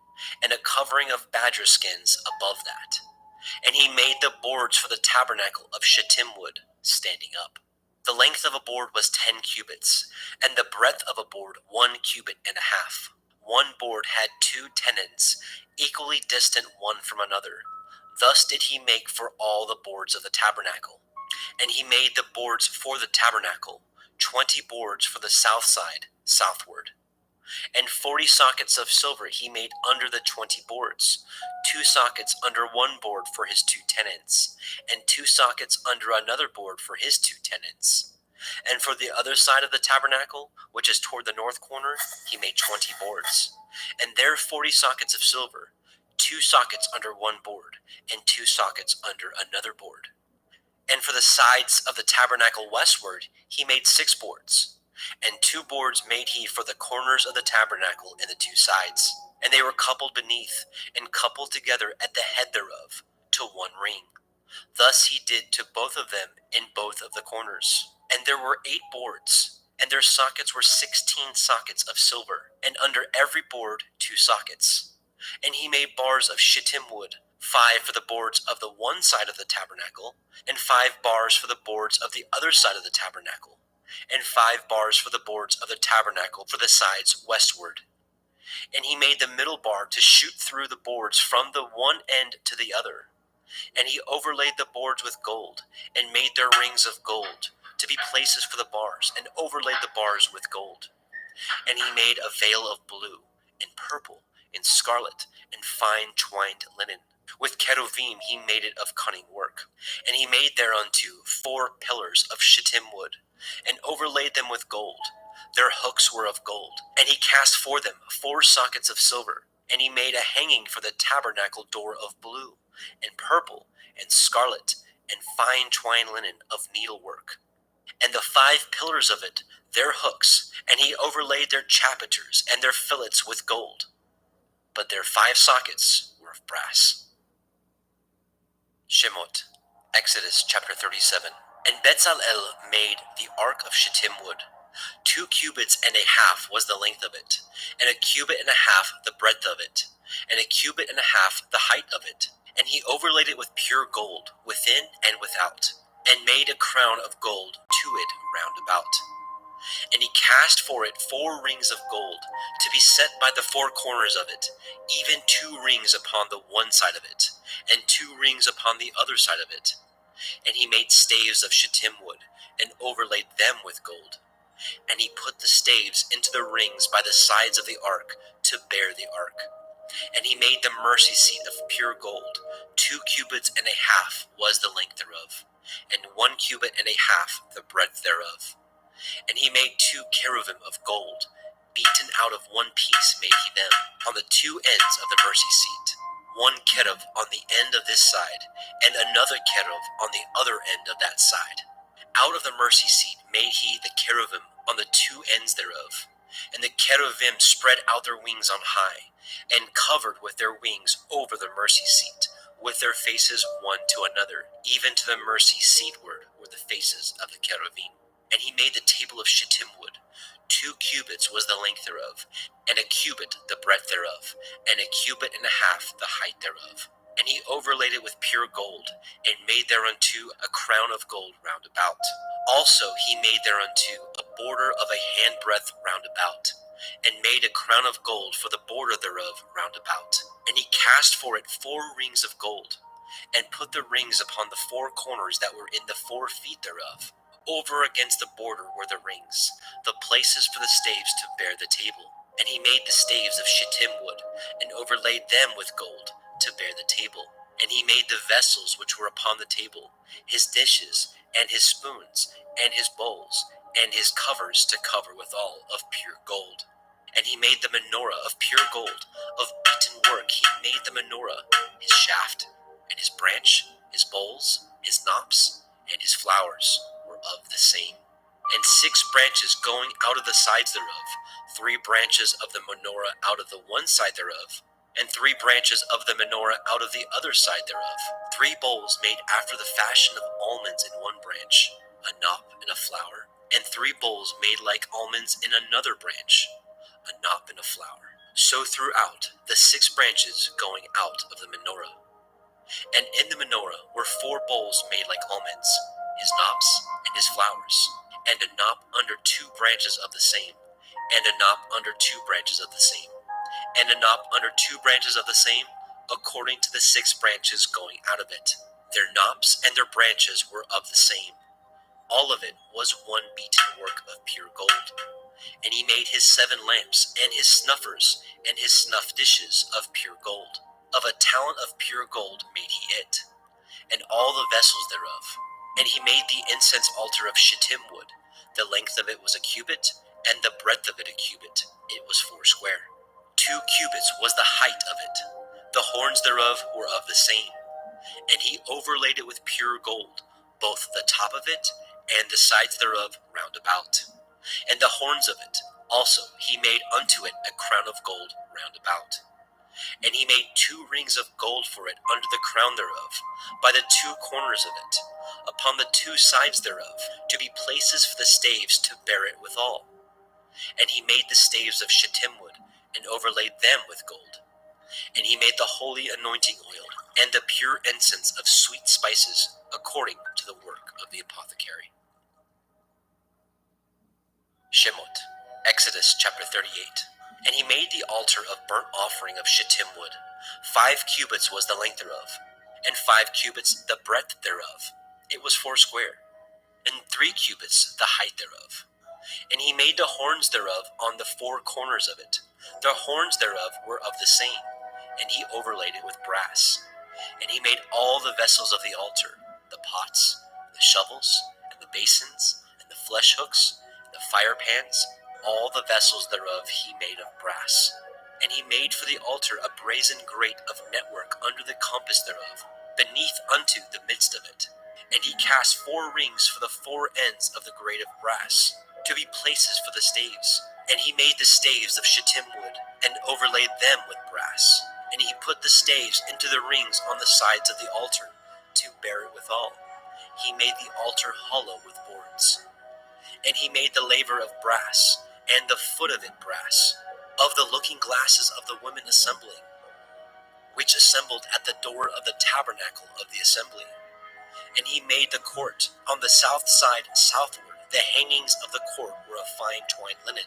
and a covering of badger skins above that. And he made the boards for the tabernacle of shittim wood, standing up. The length of a board was 10 cubits, and the breadth of a board 1 cubit and a half. One board had 2 tenons, equally distant one from another. Thus did he make for all the boards of the tabernacle. And he made the boards for the tabernacle, 20 boards for the south side, southward. And 40 sockets of silver he made under the 20 boards, 2 sockets under one board for his 2 tenons, and 2 sockets under another board for his 2 tenons. And for the other side of the tabernacle, which is toward the north corner, he made 20 boards. And there 40 sockets of silver, 2 sockets under one board, and 2 sockets under another board. And for the sides of the tabernacle westward, he made 6 boards. And 2 boards made he for the corners of the tabernacle in the 2 sides. And they were coupled beneath, and coupled together at the head thereof, to one ring. Thus he did to both of them in both of the corners. And there were 8 boards, and their sockets were 16 sockets of silver, and under every board 2 sockets. And he made bars of shittim wood, 5 for the boards of the one side of the tabernacle, and 5 bars for the boards of the other side of the tabernacle, and 5 bars for the boards of the tabernacle for the sides westward. And he made the middle bar to shoot through the boards from the one end to the other. And he overlaid the boards with gold, and made their rings of gold, to be places for the bars, and overlaid the bars with gold. And he made a veil of blue, and purple, and scarlet, and fine twined linen. With cherubim he made it of cunning work. And he made thereunto 4 pillars of shittim wood, and overlaid them with gold. Their hooks were of gold. And he cast for them 4 sockets of silver. And he made a hanging for the tabernacle door of blue, and purple, and scarlet, and fine twined linen of needlework. And the 5 pillars of it, their hooks, and he overlaid their chapiters and their fillets with gold. But their 5 sockets were of brass. Shemot, Exodus chapter 37. And Bezalel made the ark of shittim wood. 2 cubits and a half was the length of it, and a cubit and a half the breadth of it, and a cubit and a half the height of it. And he overlaid it with pure gold, within and without, and made a crown of gold to it round about. And he cast for it 4 rings of gold, to be set by the 4 corners of it, even 2 rings upon the one side of it, and 2 rings upon the other side of it. And he made staves of shittim wood, and overlaid them with gold. And he put the staves into the rings by the sides of the ark, to bear the ark. And he made the mercy seat of pure gold. 2 cubits and a half was the length thereof, and 1 cubit and a half the breadth thereof. And he made 2 cherubim of gold, beaten out of one piece made he them, on the 2 ends of the mercy seat. 1 cherub on the end of this side, and another cherub on the other end of that side. Out of the mercy seat made he the cherubim on the 2 ends thereof. And the cherubim spread out their wings on high, and covered with their wings over the mercy seat, with their faces one to another, even to the mercy seatward were the faces of the cherubim. And he made the table of shittim wood. 2 cubits was the length thereof, and a cubit the breadth thereof, and a cubit and a half the height thereof. And he overlaid it with pure gold, and made thereunto a crown of gold round about. Also he made thereunto a border of a handbreadth round about, and made a crown of gold for the border thereof round about. And he cast for it 4 rings of gold, and put the rings upon the 4 corners that were in the 4 feet thereof. Over against the border were the rings, the places for the staves to bear the table. And he made the staves of shittim wood, and overlaid them with gold, to bear the table. And he made the vessels which were upon the table, his dishes, and his spoons, and his bowls, and his covers to cover withal of pure gold. And he made the menorah of pure gold, of beaten work he made the menorah, his shaft, and his branch, his bowls, his knops, and his flowers were of the same. And 6 branches going out of the sides thereof, 3 branches of the menorah out of the one side thereof, and 3 branches of the menorah out of the other side thereof, 3 bowls made after the fashion of almonds in one branch, a knop and a flower, and 3 bowls made like almonds in another branch, a knop and a flower. So throughout the 6 branches going out of the menorah. And in the menorah were 4 bowls made like almonds, his knops and his flowers, and a knop under 2 branches of the same, and a knop under 2 branches of the same, and a knop under 2 branches of the same, according to the 6 branches going out of it. Their knops and their branches were of the same. All of it was one beaten work of pure gold. And he made his 7 lamps, and his snuffers, and his snuff dishes of pure gold. Of a talent of pure gold made he it, and all the vessels thereof. And he made the incense altar of shittim wood. The length of it was a cubit, and the breadth of it a cubit. It was 4 square. 2 cubits was the height of it. The horns thereof were of the same. And he overlaid it with pure gold, both the top of it and the sides thereof round about. And the horns of it also he made unto it a crown of gold round about. And he made 2 rings of gold for it under the crown thereof, by the 2 corners of it, upon the 2 sides thereof, to be places for the staves to bear it withal. And he made the staves of shittim wood, and overlaid them with gold. And he made the holy anointing oil, and the pure incense of sweet spices, according to the work of the apothecary. Shemot, Exodus chapter 38. And he made the altar of burnt offering of shittim wood. 5 cubits was the length thereof, and 5 cubits the breadth thereof. It was 4 square, and 3 cubits the height thereof. And he made the horns thereof on the 4 corners of it. The horns thereof were of the same, and he overlaid it with brass. And he made all the vessels of the altar, the pots, the shovels, and the basins, and the flesh hooks, and the fire pans. All the vessels thereof he made of brass. And he made for the altar a brazen grate of network under the compass thereof, beneath unto the midst of it. And he cast 4 rings for the 4 ends of the grate of brass, to be places for the staves. And he made the staves of shittim wood, and overlaid them with brass. And he put the staves into the rings on the sides of the altar, to bear it withal. He made the altar hollow with boards. And he made the laver of brass, and the foot of it brass, of the looking glasses of the women assembling, which assembled at the door of the tabernacle of the assembly. And he made the court on the south side southward. The hangings of the court were of fine twined linen,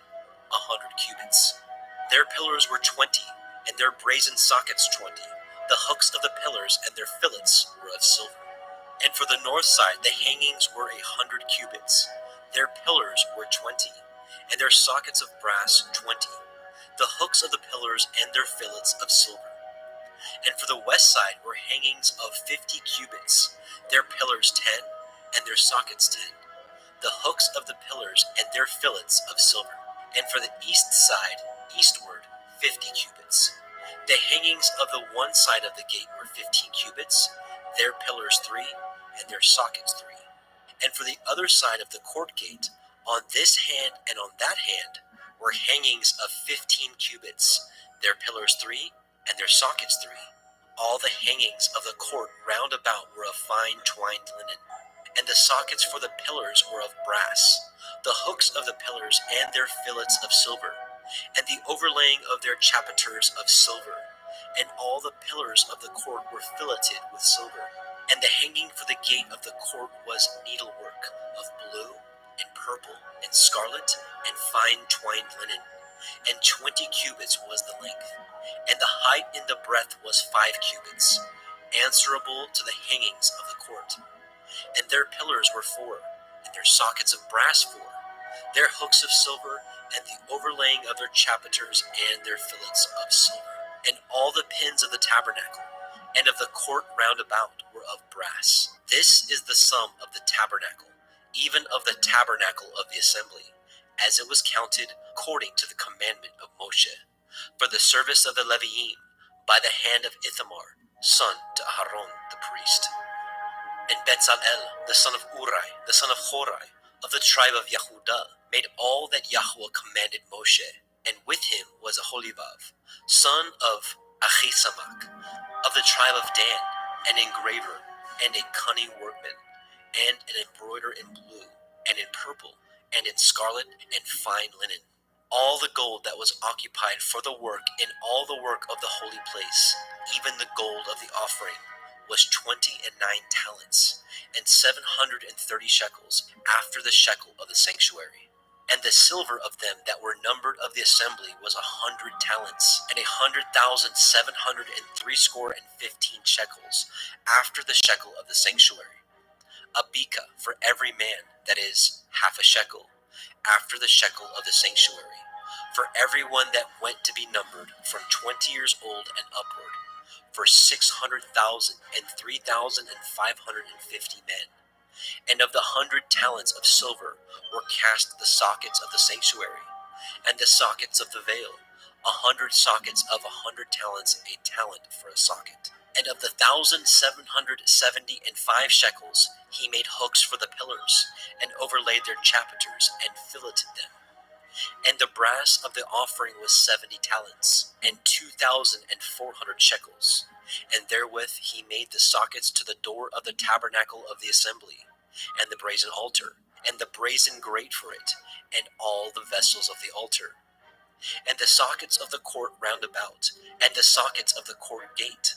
100 cubits. Their pillars were 20, and their brazen sockets 20. The hooks of the pillars and their fillets were of silver. And for the north side the hangings were 100 cubits. Their pillars were 20, and their sockets of brass 20. The hooks of the pillars and their fillets of silver. And for the west side were hangings of 50 cubits, their pillars 10, and their sockets 10. The hooks of the pillars and their fillets of silver. And for the east side, eastward, 50 cubits. The hangings of the one side of the gate were 15 cubits, their pillars 3, and their sockets 3. And for the other side of the court gate, on this hand and on that hand, were hangings of 15 cubits, their pillars 3, and their sockets 3. All the hangings of the court round about were of fine twined linen, and the sockets for the pillars were of brass, the hooks of the pillars and their fillets of silver, and the overlaying of their chapiters of silver, and all the pillars of the court were filleted with silver. And the hanging for the gate of the court was needlework of blue, and purple, and scarlet, and fine twined linen, and 20 cubits was the length, and the height in the breadth was 5 cubits, answerable to the hangings of the court. And their pillars were 4, and their sockets of brass 4, their hooks of silver, and the overlaying of their chapiters and their fillets of silver. And all the pins of the tabernacle and of the court round about were of brass. This is the sum of the tabernacle, even of the tabernacle of the assembly, as it was counted according to the commandment of Moshe, for the service of the Leviim, by the hand of Ithamar, son to Aharon the priest. And Bezalel, the son of Uri, the son of Horai, of the tribe of Yehudah, made all that Yahweh commanded Moshe, and with him was Aholibav, son of Achisamach, of the tribe of Dan, an engraver, and a cunning workman, and an embroiderer in blue, and in purple, and in scarlet, and fine linen. All the gold that was occupied for the work in all the work of the holy place, even the gold of the offering, was 29 talents, and 730 shekels after the shekel of the sanctuary. And the silver of them that were numbered of the assembly was 100 talents, and 100,703 shekels after the shekel of the sanctuary. A beka for every man, that is, half a shekel, after the shekel of the sanctuary, for every one that went to be numbered from 20 years old and upward, for 600,000 and 3,550 men. And of the 100 talents of silver were cast the sockets of the sanctuary, and the sockets of the veil, 100 sockets of 100 talents, a talent for a socket. And of the 1,775 shekels he made hooks for the pillars, and overlaid their chapiters, and filleted them. And the brass of the offering was 70 talents, and 2,400 shekels. And therewith he made the sockets to the door of the tabernacle of the assembly, and the brazen altar, and the brazen grate for it, and all the vessels of the altar, and the sockets of the court round about, and the sockets of the court gate,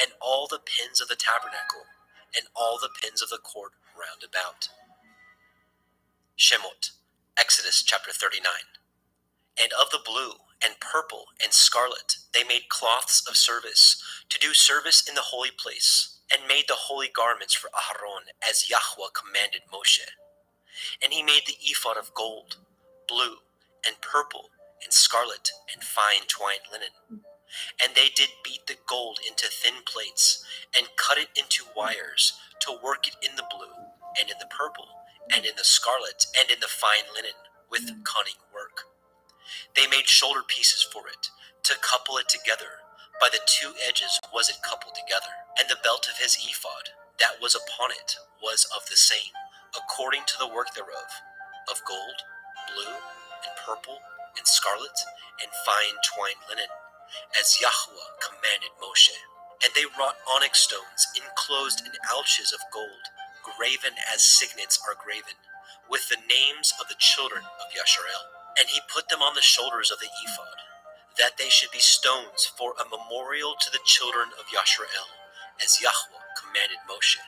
and all the pins of the tabernacle, and all the pins of the court round about. Shemot, Exodus chapter 39. And of the blue, and purple, and scarlet, they made cloths of service, to do service in the holy place, and made the holy garments for Aharon, as Yahweh commanded Moshe. And he made the ephod of gold, blue, and purple, and scarlet, and fine twined linen. And they did beat the gold into thin plates, and cut it into wires, to work it in the blue, and in the purple, and in the scarlet, and in the fine linen, with cunning work. They made shoulder pieces for it, to couple it together. By the two edges was it coupled together. And the belt of his ephod, that was upon it, was of the same, according to the work thereof, of gold, blue, and purple, and scarlet, and fine twined linen, as Yahweh commanded Moshe. And they wrought onyx stones enclosed in ouches of gold, graven as signets are graven, with the names of the children of Yasharel. And he put them on the shoulders of the ephod, that they should be stones for a memorial to the children of Yasharel, as Yahweh commanded Moshe.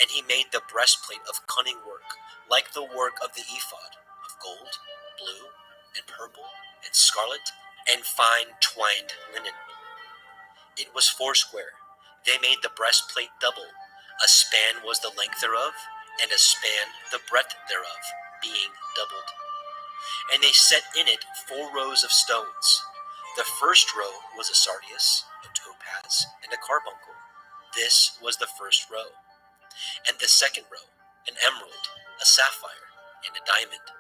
And he made the breastplate of cunning work, like the work of the ephod, of gold, blue, and purple, and scarlet, and fine twined linen. It was foursquare. They made the breastplate double. A span was the length thereof, and a span the breadth thereof, being doubled. And they set in it 4 rows of stones. The first row was a sardius, a topaz, and a carbuncle. This was the first row. And the second row, an emerald, a sapphire, and a diamond.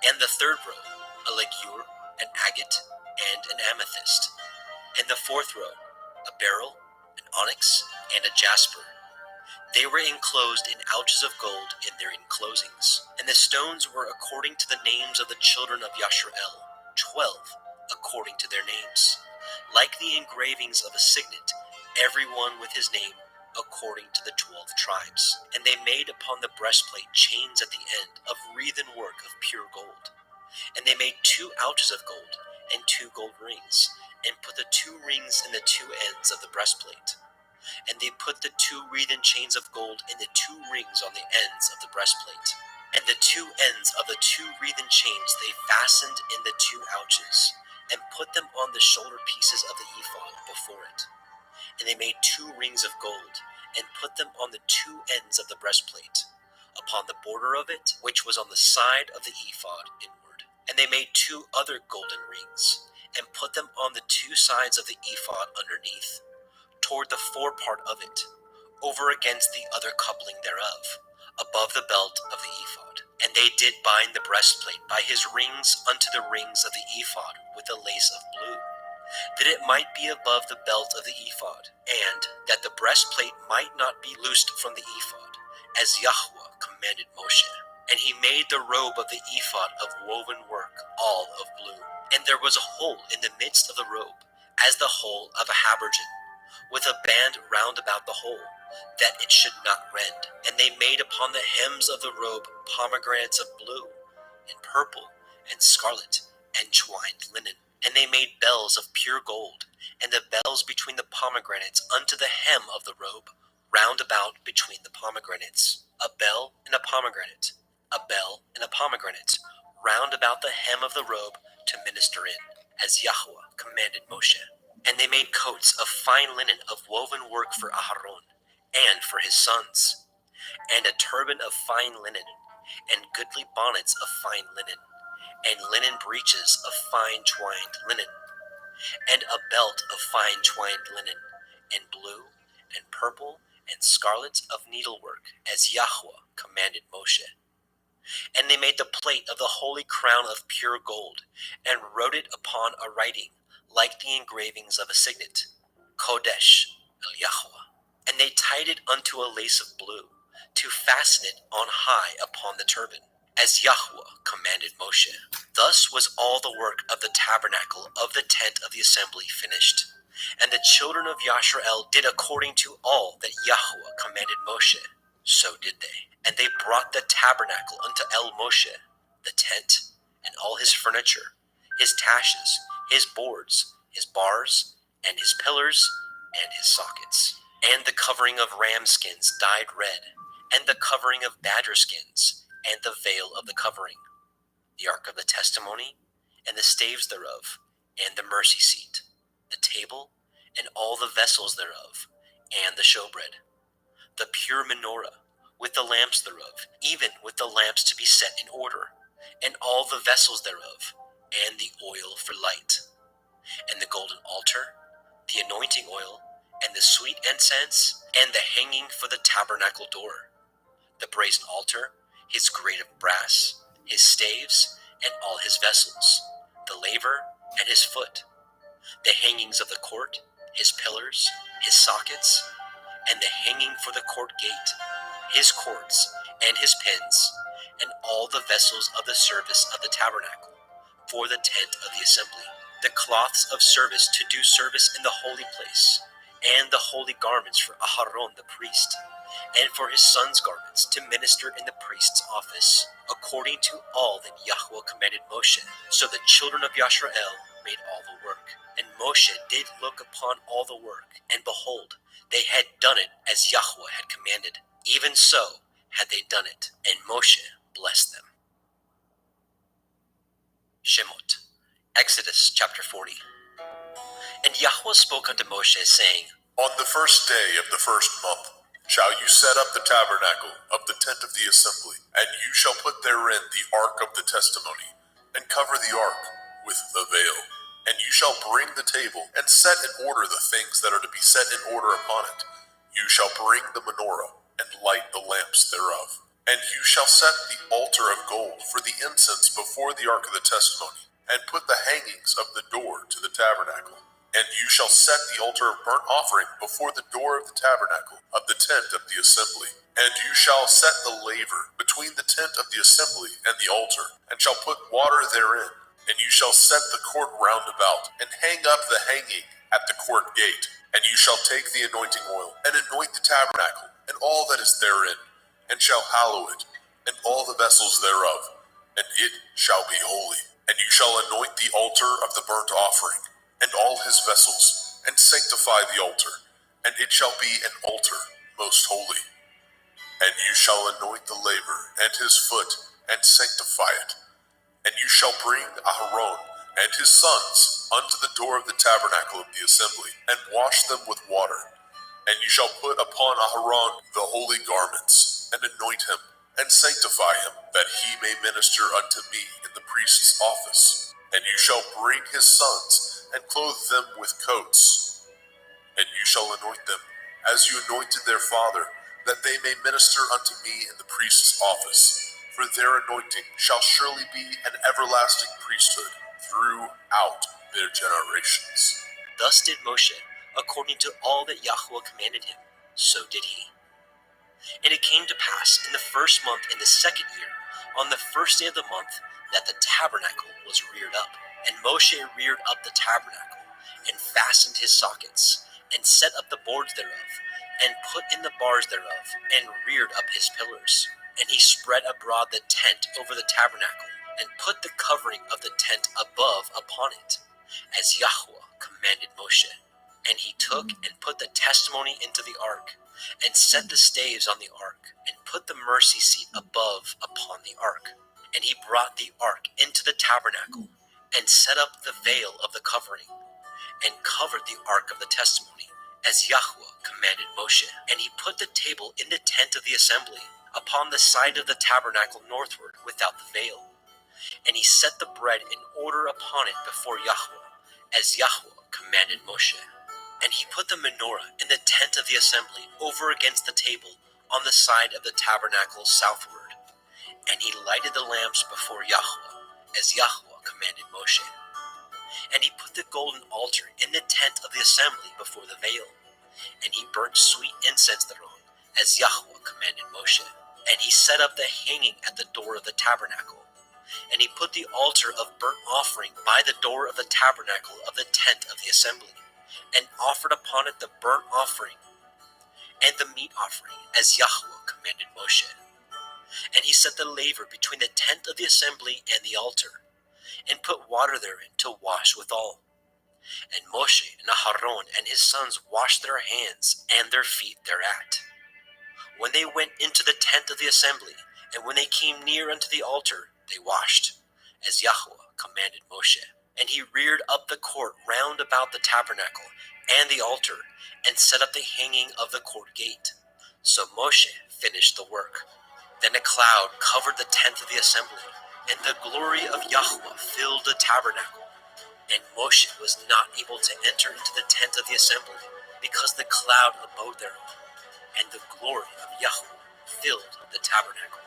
And the third row, a ligure, an agate, and an amethyst. And the fourth row, a beryl, an onyx, and a jasper. They were enclosed in ouches of gold in their enclosings. And the stones were according to the names of the children of Yasharel, 12, according to their names, like the engravings of a signet, every one with his name, according to the 12 tribes. And they made upon the breastplate chains at the end of wreathen work of pure gold. And they made 2 ouches of gold, and 2 gold rings, and put the 2 rings in the 2 ends of the breastplate. And they put the 2 wreathen chains of gold in the 2 rings on the ends of the breastplate. And the 2 ends of the 2 wreathen chains they fastened in the 2 ouches, and put them on the shoulder pieces of the ephod before it. And they made 2 rings of gold, and put them on the 2 ends of the breastplate, upon the border of it, which was on the side of the ephod inward. And they made 2 other golden rings, and put them on the 2 sides of the ephod underneath, toward the forepart of it, over against the other coupling thereof, above the belt of the ephod. And they did bind the breastplate by his rings unto the rings of the ephod with a lace of blue. that it might be above the belt of the ephod, and that the breastplate might not be loosed from the ephod, as Yahweh commanded Moshe. And he made the robe of the ephod of woven work, all of blue. And there was a hole in the midst of the robe, as the hole of a habergeon, with a band round about the hole, that it should not rend. And they made upon the hems of the robe pomegranates of blue, and purple, and scarlet, and twined linen. And they made bells of pure gold, and the bells between the pomegranates unto the hem of the robe, round about between the pomegranates. A bell and a pomegranate, a bell and a pomegranate, round about the hem of the robe to minister in, as Yahweh commanded Moshe. And they made coats of fine linen of woven work for Aharon, and for his sons, and a turban of fine linen, and goodly bonnets of fine linen, and linen breeches of fine twined linen, and a belt of fine twined linen, and blue, and purple, and scarlet of needlework, as Yahweh commanded Moshe. And they made the plate of the holy crown of pure gold, and wrote it upon a writing, like the engravings of a signet, Kodesh El Yahweh. And they tied it unto a lace of blue, to fasten it on high upon the turban, as Yahweh commanded Moshe. Thus was all the work of the tabernacle of the tent of the assembly finished. And the children of Yashrael did according to all that Yahweh commanded Moshe. So did they. And they brought the tabernacle unto El Moshe, the tent, and all his furniture, his taches, his boards, his bars, and his pillars, and his sockets, and the covering of ram skins dyed red, and the covering of badger skins, and the veil of the covering, the ark of the testimony, and the staves thereof, and the mercy seat, the table, and all the vessels thereof, and the showbread, the pure menorah, with the lamps thereof, even with the lamps to be set in order, and all the vessels thereof, and the oil for light, and the golden altar, the anointing oil, and the sweet incense, and the hanging for the tabernacle door, the brazen altar, his grate of brass, his staves, and all his vessels, the laver, and his foot, the hangings of the court, his pillars, his sockets, and the hanging for the court gate, his cords, and his pins, and all the vessels of the service of the tabernacle, for the tent of the assembly, the cloths of service to do service in the holy place, and the holy garments for Aharon the priest, and for his sons' garments to minister in the priest's office, according to all that Yahweh commanded Moshe. So the children of Yashrael made all the work. And Moshe did look upon all the work, and behold, they had done it as Yahweh had commanded. Even so had they done it, and Moshe blessed them. Shemot, Exodus chapter 40. And Yahweh spoke unto Moshe, saying, On the first day of the first month shall you set up the tabernacle of the tent of the assembly, and you shall put therein the ark of the testimony, and cover the ark with the veil. And you shall bring the table, and set in order the things that are to be set in order upon it. You shall bring the menorah, and light the lamps thereof. And you shall set the altar of gold for the incense before the ark of the testimony, and put the hangings of the door to the tabernacle. And you shall set the altar of burnt offering before the door of the tabernacle of the tent of the assembly. And you shall set the laver between the tent of the assembly and the altar, and shall put water therein. And you shall set the court round about, and hang up the hanging at the court gate. And you shall take the anointing oil, and anoint the tabernacle, and all that is therein, and shall hallow it, and all the vessels thereof, and it shall be holy. And you shall anoint the altar of the burnt offering, and all his vessels, and sanctify the altar, and it shall be an altar most holy. And you shall anoint the laver and his foot, and sanctify it. And you shall bring Aharon and his sons unto the door of the tabernacle of the assembly, and wash them with water. And you shall put upon Aharon the holy garments, and anoint him, and sanctify him, that he may minister unto me in the priest's office. And you shall bring his sons, and clothe them with coats. And you shall anoint them, as you anointed their father, that they may minister unto me in the priest's office. For their anointing shall surely be an everlasting priesthood throughout their generations. Thus did Moshe, according to all that Yahweh commanded him, so did he. And it came to pass in the first month in the second year, on the first day of the month, that the tabernacle was reared up. And Moshe reared up the tabernacle, and fastened his sockets, and set up the boards thereof, and put in the bars thereof, and reared up his pillars. And he spread abroad the tent over the tabernacle, and put the covering of the tent above upon it, as Yahweh commanded Moshe. And he took and put the testimony into the ark, and set the staves on the ark, and put the mercy seat above upon the ark. And he brought the ark into the tabernacle, and set up the veil of the covering, and covered the ark of the testimony, as Yahweh commanded Moshe. And he put the table in the tent of the assembly, upon the side of the tabernacle northward, without the veil. And he set the bread in order upon it before Yahweh, as Yahweh commanded Moshe. And he put the menorah in the tent of the assembly, over against the table, on the side of the tabernacle southward. And he lighted the lamps before Yahweh, as Yahweh commanded Moshe. And he put the golden altar in the tent of the assembly before the veil. And he burnt sweet incense thereon, as Yahweh commanded Moshe. And he set up the hanging at the door of the tabernacle. And he put the altar of burnt offering by the door of the tabernacle of the tent of the assembly, and offered upon it the burnt offering and the meat offering, as Yahweh commanded Moshe. And he set the laver between the tent of the assembly and the altar, and put water therein to wash withal. And Moshe and Aharon and his sons washed their hands and their feet thereat, when they went into the tent of the assembly, and when they came near unto the altar, they washed, as Yahweh commanded Moshe. And he reared up the court round about the tabernacle and the altar, and set up the hanging of the court gate. So Moshe finished the work. Then a cloud covered the tent of the assembly, and the glory of Yahweh filled the tabernacle. And Moshe was not able to enter into the tent of the assembly, because the cloud abode thereon, and the glory of Yahweh filled the tabernacle.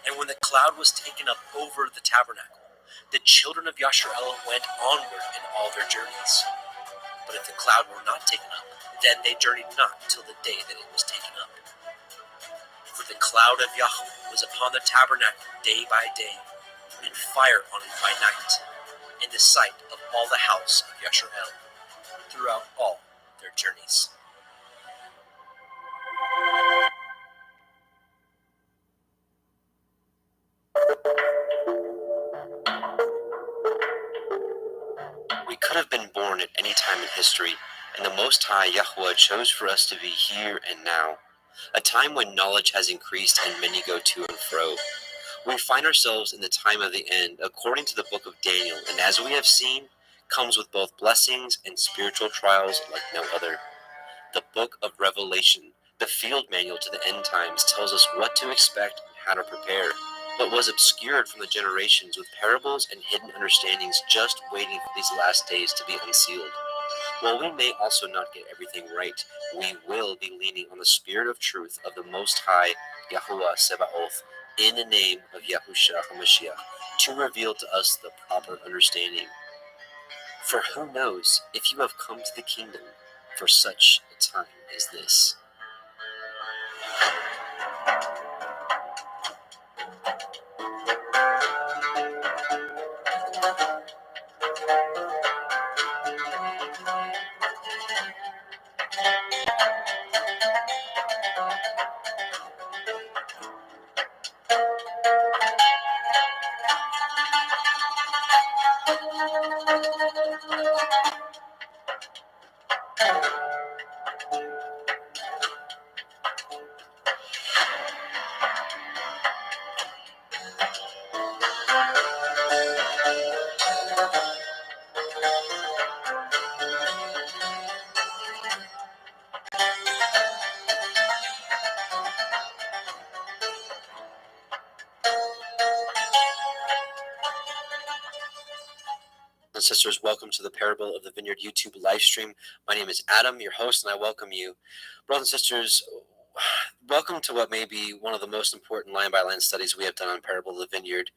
And when the cloud was taken up over the tabernacle, the children of Yasharel went onward in all their journeys. But if the cloud were not taken up, then they journeyed not till the day that it was taken up. For the cloud of Yahweh was upon the tabernacle day by day, and fire on it by night, in the sight of all the house of Yasharel, throughout all their journeys. We could have been born at any time in history, and the Most High Yahweh chose for us to be here and now, a time when knowledge has increased and many go to and fro. We find ourselves in the time of the end, according to the book of Daniel, and as we have seen, comes with both blessings and spiritual trials like no other. The book of Revelation, the field manual to the end times, tells us what to expect and how to prepare, but was obscured from the generations with parables and hidden understandings just waiting for these last days to be unsealed. While we may also not get everything right, we will be leaning on the Spirit of truth of the Most High Yahuwah Sebaoth in the name of Yahushua HaMashiach to reveal to us the proper understanding. For who knows if you have come to the kingdom for such a time as this. And sisters, welcome to the Parable of the Vineyard YouTube live stream. My name is Adam, your host, and I welcome you. Brothers and sisters, welcome to what may be one of the most important line-by-line studies we have done on Parable of the Vineyard.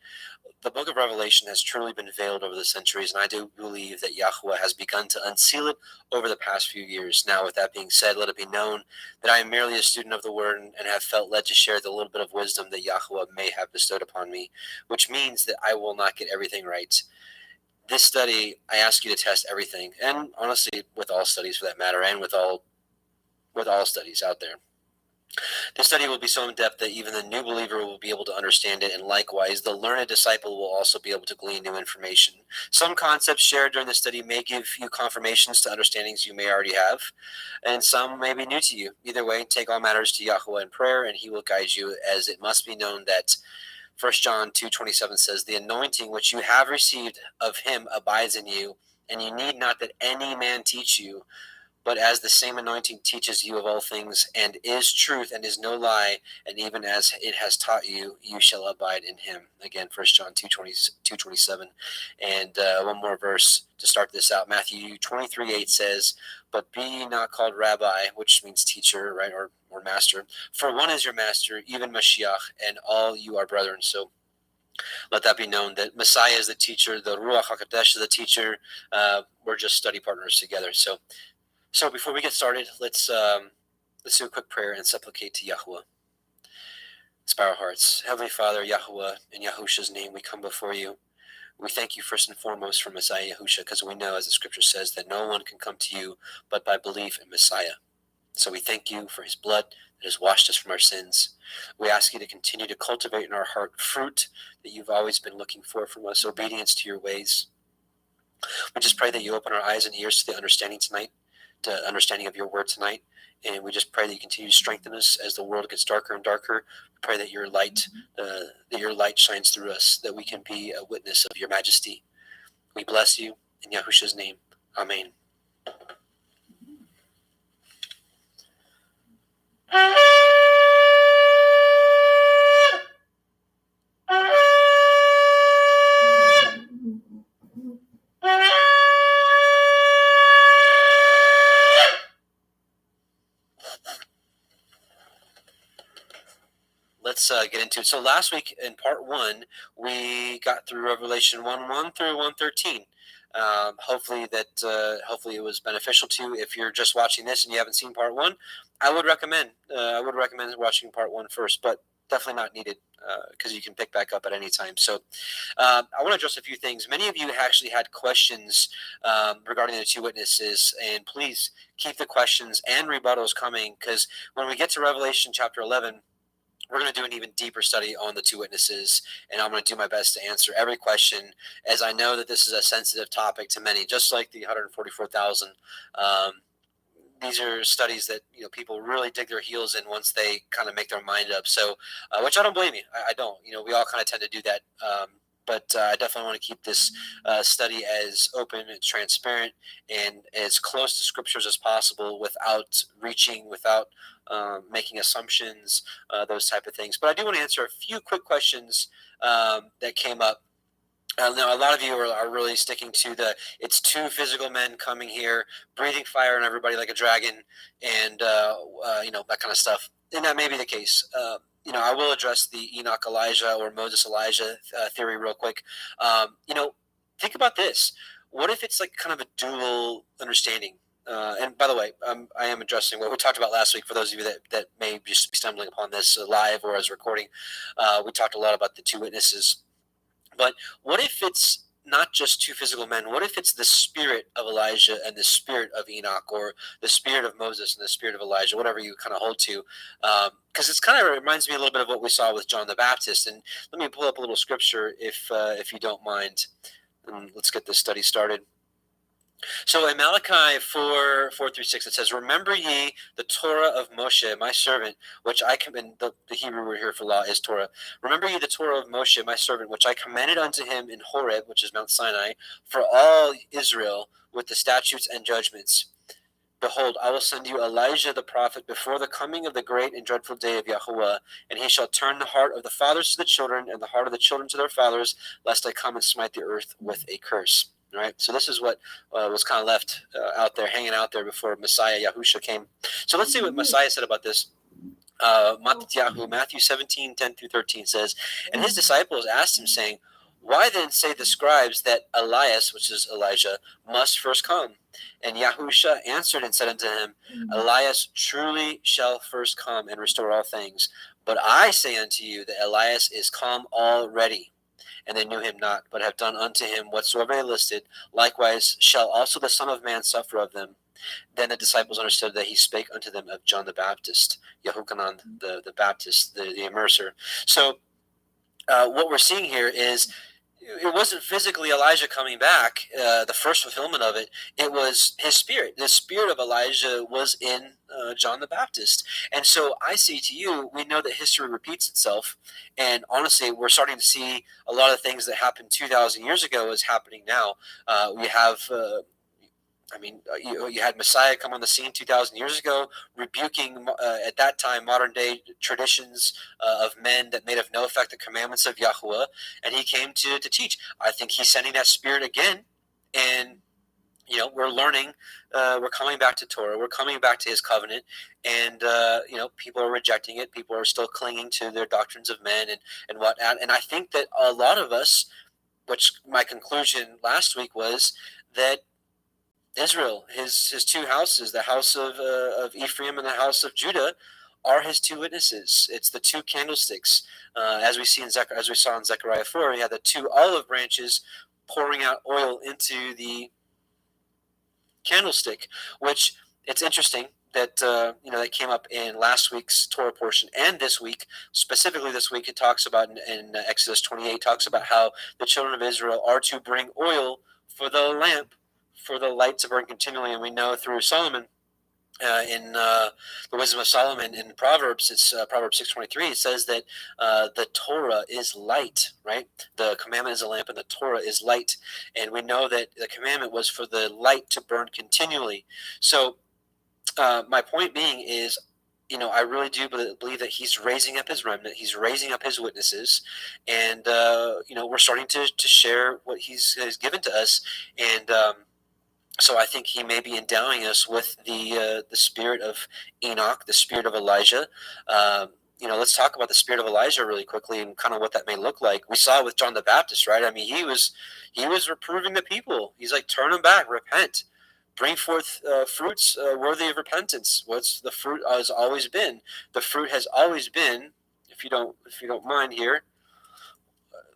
The book of Revelation has truly been veiled over the centuries, and I do believe that Yahweh has begun to unseal it over the past few years. Now, with that being said, let it be known that I am merely a student of the Word and have felt led to share the little bit of wisdom that Yahweh may have bestowed upon me, which means that I will not get everything right. This study, I ask you to test everything, and honestly, with all studies for that matter, and with all studies out there. This study will be so in-depth that even the new believer will be able to understand it, and likewise, the learned disciple will also be able to glean new information. Some concepts shared during the study may give you confirmations to understandings you may already have, and some may be new to you. Either way, take all matters to Yahweh in prayer, and he will guide you, as it must be known that 1 John 2:27 says, "The anointing which you have received of him abides in you, and you need not that any man teach you, but as the same anointing teaches you of all things, and is truth, and is no lie, and even as it has taught you, you shall abide in him." Again, 1 John 2:27. And one more verse to start this out. Matthew 23:8 says, "But be ye not called rabbi," which means teacher, right, or master, "for one is your master, even Mashiach, and all you are brethren." So let that be known that Messiah is the teacher, the Ruach HaKodesh is the teacher. We're just study partners together. So before we get started, let's do a quick prayer and supplicate to Yahuwah. Let's bow our hearts. Heavenly Father, Yahuwah, in Yahusha's name, we come before you. We thank you first and foremost for Messiah Yahusha, because we know, as the scripture says, that no one can come to you but by belief in Messiah. So we thank you for his blood that has washed us from our sins. We ask you to continue to cultivate in our heart fruit that you've always been looking for from us, obedience to your ways. We just pray that you open our eyes and ears to the understanding tonight, to understanding of your word tonight. And we just pray that you continue to strengthen us as the world gets darker and darker. We pray that your light shines through us, that we can be a witness of your majesty. We bless you in Yahusha's name. Amen. Let's get into it. So last week in part 1, we got through Revelation 1:1 through 1:13. Hopefully it was beneficial to you. If you're just watching this and you haven't seen part 1, I would recommend watching part 1 first, but definitely not needed because you can pick back up at any time. So I want to address a few things. Many of you actually had questions regarding the two witnesses, and please keep the questions and rebuttals coming, because when we get to Revelation chapter 11, we're going to do an even deeper study on the two witnesses, and I'm going to do my best to answer every question, as I know that this is a sensitive topic to many, just like the 144,000. These are studies that people really dig their heels in once they kind of make their mind up. So, which I don't blame you. I don't. We all kind of tend to do that. But I definitely want to keep this study as open and transparent and as close to scriptures as possible, without reaching, without making assumptions, those type of things. But I do want to answer a few quick questions that came up. Now, a lot of you are really sticking to it's two physical men coming here, breathing fire on everybody like a dragon, and that kind of stuff. And that may be the case. I will address the Enoch Elijah or Moses Elijah theory real quick. Think about this. What if it's like kind of a dual understanding? And by the way, I am addressing what we talked about last week. For those of you that may just be stumbling upon this live or as a recording, we talked a lot about the two witnesses. But what if it's not just two physical men? What if it's the spirit of Elijah and the spirit of Enoch, or the spirit of Moses and the spirit of Elijah, whatever you kind of hold to? Because it's kind of reminds me a little bit of what we saw with John the Baptist. And let me pull up a little scripture if you don't mind. And let's get this study started. So in Malachi 4:4-6, it says, "Remember ye the Torah of Moshe, my servant, which I command." The Hebrew word here for law is Torah. "Remember ye the Torah of Moshe, my servant, which I commanded unto him in Horeb," which is Mount Sinai, "for all Israel with the statutes and judgments. Behold, I will send you Elijah the prophet before the coming of the great and dreadful day of Yahuwah, and he shall turn the heart of the fathers to the children, and the heart of the children to their fathers, lest I come and smite the earth with a curse." All right, so this is what was kind of left out there, hanging out there before Messiah Yahusha came. So let's see what Messiah said about this. Matthew 17, 10 through 13 says, and his disciples asked him, saying, why then say the scribes that Elias, which is Elijah, must first come? And Yahusha answered and said unto him, Elias truly shall first come and restore all things. But I say unto you that Elias is come already, and they knew him not, but have done unto him whatsoever they listed. Likewise shall also the Son of Man suffer of them. Then the disciples understood that he spake unto them of John the Baptist, Yahukanan the Baptist, the immerser. So what we're seeing here is it wasn't physically Elijah coming back, the first fulfillment of it. It was his spirit. The spirit of Elijah was in John the Baptist. And so I say to you, we know that history repeats itself. And honestly, we're starting to see a lot of things that happened 2,000 years ago is happening now. We have... you had Messiah come on the scene 2,000 years ago, rebuking at that time modern day traditions of men that made of no effect the commandments of Yahweh, and he came to teach. I think he's sending that spirit again, and we're learning. We're coming back to Torah. We're coming back to his covenant, and people are rejecting it. People are still clinging to their doctrines of men and whatnot. And I think that a lot of us, which my conclusion last week was that Israel, his two houses, the house of Ephraim and the house of Judah, are his two witnesses. It's the two candlesticks, as we saw in Zechariah 4. We had the two olive branches pouring out oil into the candlestick, which it's interesting that that came up in last week's Torah portion and this week. Specifically this week, it talks about in Exodus 28, talks about how the children of Israel are to bring oil for the lamp, for the light to burn continually. And we know through Solomon, in the wisdom of Solomon in Proverbs, it's Proverbs 6:23. It says that the Torah is light, right? The commandment is a lamp, and the Torah is light. And we know that the commandment was for the light to burn continually. So my point being is, I really do believe that he's raising up his remnant. He's raising up his witnesses, and we're starting to share what he's given to us, and so I think he may be endowing us with the spirit of Enoch, the spirit of Elijah. Let's talk about the spirit of Elijah really quickly and kind of what that may look like. We saw it with John the Baptist, right? I mean, he was reproving the people. He's like, turn them back, repent, bring forth fruits worthy of repentance. What's the fruit has always been? The fruit has always been, if you don't mind here,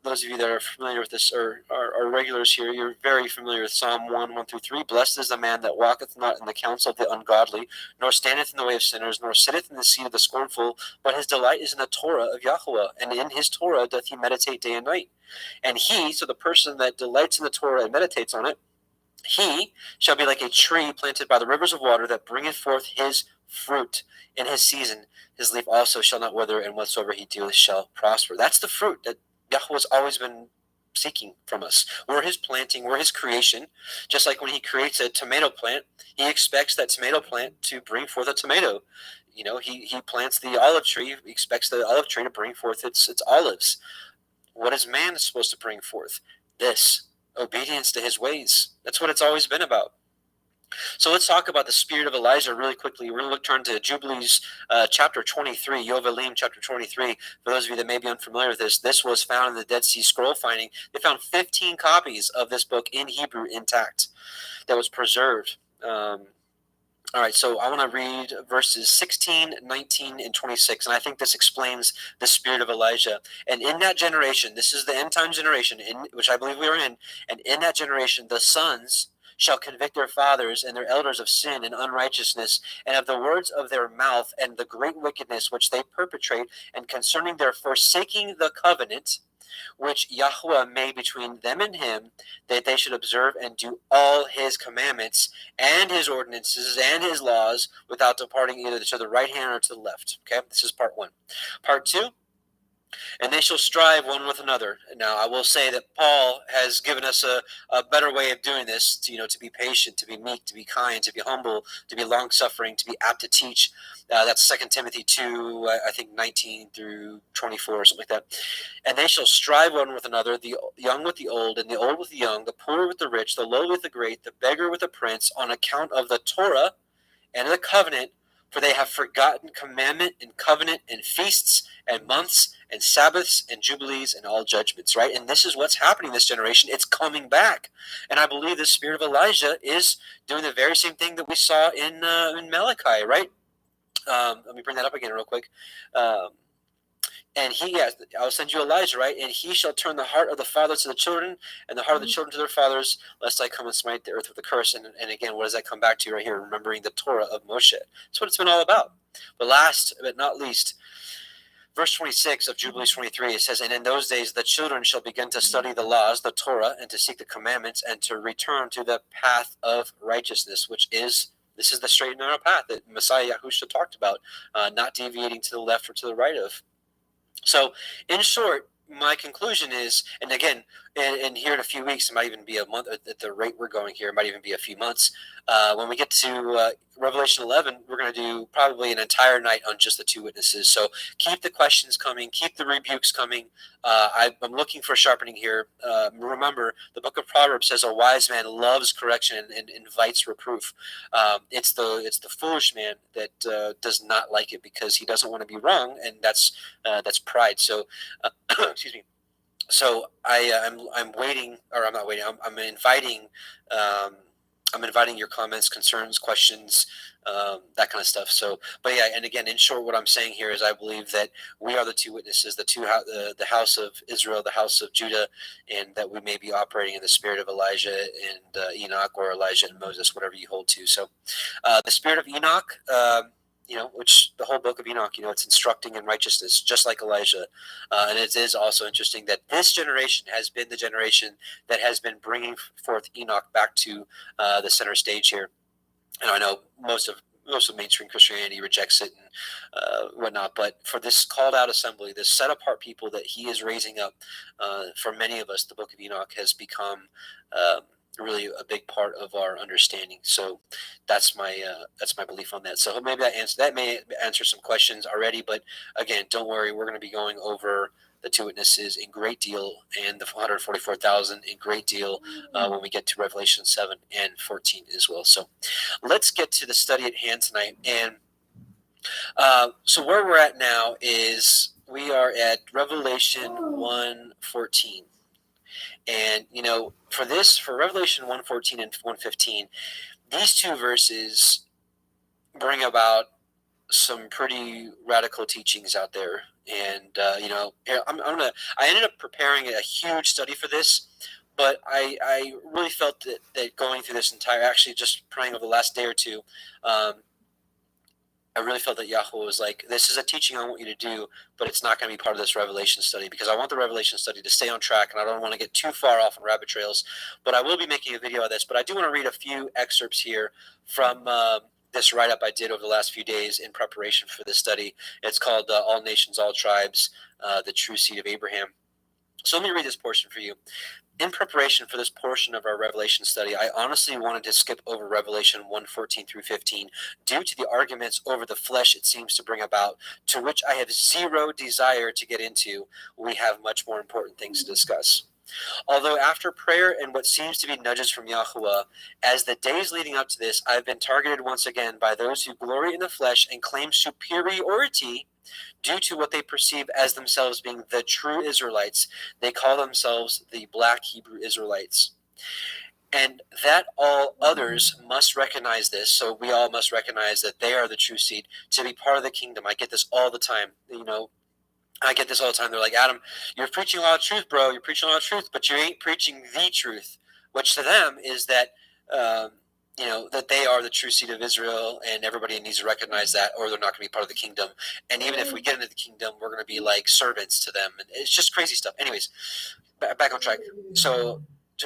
those of you that are familiar with this or are regulars here, you're very familiar with Psalm 1 through 3. Blessed is the man that walketh not in the counsel of the ungodly, nor standeth in the way of sinners, nor sitteth in the seat of the scornful, but his delight is in the Torah of Yahweh, and in his Torah doth he meditate day and night. And so the person that delights in the Torah and meditates on it, he shall be like a tree planted by the rivers of water that bringeth forth his fruit in his season. His leaf also shall not wither, and whatsoever he doeth shall prosper. That's the fruit that Yahweh's always been seeking from us. We're his planting, we're his creation. Just like when he creates a tomato plant, he expects that tomato plant to bring forth a tomato. He plants the olive tree, he expects the olive tree to bring forth its olives. What is man supposed to bring forth? This, obedience to his ways. That's what it's always been about. So let's talk about the spirit of Elijah really quickly. We're going to turn to Jubilees chapter 23, Yovelim chapter 23. For those of you that may be unfamiliar with this was found in the Dead Sea Scroll finding. They found 15 copies of this book in Hebrew intact that was preserved. All right, so I want to read verses 16, 19, and 26, and I think this explains the spirit of Elijah. And in that generation, this is the end time generation, in which I believe we are in, and in that generation, the sons shall convict their fathers and their elders of sin and unrighteousness, and of the words of their mouth, and the great wickedness which they perpetrate, and concerning their forsaking the covenant which Yahweh made between them and him, that they should observe and do all his commandments and his ordinances and his laws without departing either to the right hand or to the left. Okay, this is part 1. Part 2, and they shall strive one with another. Now, I will say that Paul has given us a better way of doing this, to be patient, to be meek, to be kind, to be humble, to be long-suffering, to be apt to teach. That's 2 Timothy 2, I think 19 through 24 or something like that. And they shall strive one with another, the young with the old, and the old with the young, the poor with the rich, the low with the great, the beggar with the prince, on account of the Torah and the covenant, For they have forgotten commandment and covenant and feasts and months and Sabbaths and jubilees and all judgments, right? And this is what's happening in this generation. It's coming back. And I believe the spirit of Elijah is doing the very same thing that we saw in Malachi, right? Let me bring that up again real quick. And I'll send you Elijah, right? And he shall turn the heart of the fathers to the children, and the heart of the children to their fathers, lest I come and smite the earth with a curse. And again, what does that come back to right here? Remembering the Torah of Moshe. That's what it's been all about. But last but not least, verse 26 of Jubilees 23, it says, and in those days the children shall begin to study the laws, the Torah, and to seek the commandments, and to return to the path of righteousness, this is the straight and narrow path that Messiah Yahushua talked about, not deviating to the left or to the right of. So, in short, my conclusion is, and again, and here in a few weeks, it might even be a month at the rate we're going here, it might even be a few months. When we get to Revelation 11, we're going to do probably an entire night on just the two witnesses. So keep the questions coming, keep the rebukes coming. I'm looking for sharpening here. Remember, the book of Proverbs says a wise man loves correction and invites reproof. It's the foolish man that does not like it because he doesn't want to be wrong, and that's pride. So, excuse me. So I'm waiting, or I'm not waiting. I'm inviting. I'm inviting your comments, concerns, questions, that kind of stuff. So, but yeah, and again, in short, what I'm saying here is I believe that we are the two witnesses, the house of Israel, the house of Judah, and that we may be operating in the spirit of Elijah and Enoch, or Elijah and Moses, whatever you hold to. So, the spirit of Enoch. Which the whole book of Enoch, it's instructing in righteousness, just like Elijah. And it is also interesting that this generation has been the generation that has been bringing forth Enoch back to the center stage here. And I know most of mainstream Christianity rejects it and whatnot, but for this called out assembly, this set apart people that he is raising up, for many of us, the book of Enoch has become really a big part of our understanding. So that's my belief on that. So maybe that may answer some questions already, but again, don't worry, we're going to be going over the two witnesses in great deal and the 144,000 in great deal when we get to Revelation 7 and 14 as well. So let's get to the study at hand tonight. And so where we're at now is we are at Revelation 1:14. And, for Revelation 1:14 and 1:15, these two verses bring about some pretty radical teachings out there. And, I ended up preparing a huge study for this, but I really felt that going through this actually just praying over the last day or two, I really felt that Yahweh was like, this is a teaching I want you to do, but it's not going to be part of this Revelation study, because I want the Revelation study to stay on track, and I don't want to get too far off on rabbit trails. But I will be making a video of this. But I do want to read a few excerpts here from this write-up I did over the last few days in preparation for this study. It's called All Nations, All Tribes, the True Seed of Abraham. So let me read this portion for you. In preparation for this portion of our Revelation study, I honestly wanted to skip over Revelation 1:14 through 15 due to the arguments over the flesh it seems to bring about, to which I have zero desire to get into. We have much more important things to discuss. Although after prayer and what seems to be nudges from Yahuwah, as the days leading up to this, I've been targeted once again by those who glory in the flesh and claim superiority due to what they perceive as themselves being the true Israelites. They call themselves the Black Hebrew Israelites. And that all others must recognize this, so we all must recognize that they are the true seed to be part of the kingdom. I get this all the time, They're like, Adam, you're preaching a lot of truth, bro. You're preaching a lot of truth, but you ain't preaching the truth, which to them is that, that they are the true seed of Israel, and everybody needs to recognize that, or they're not going to be part of the kingdom. And even if we get into the kingdom, we're going to be like servants to them. And it's just crazy stuff. Anyways, back on track. So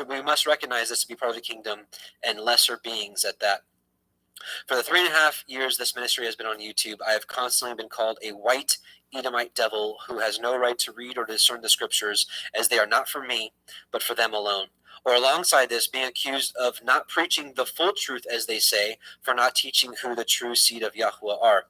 we must recognize this to be part of the kingdom, and lesser beings at that. For the 3.5 years this ministry has been on YouTube, I have constantly been called a white Edomite devil who has no right to read or discern the scriptures, as they are not for me, but for them alone. Or alongside this, being accused of not preaching the full truth, as they say, for not teaching who the true seed of Yahuwah are.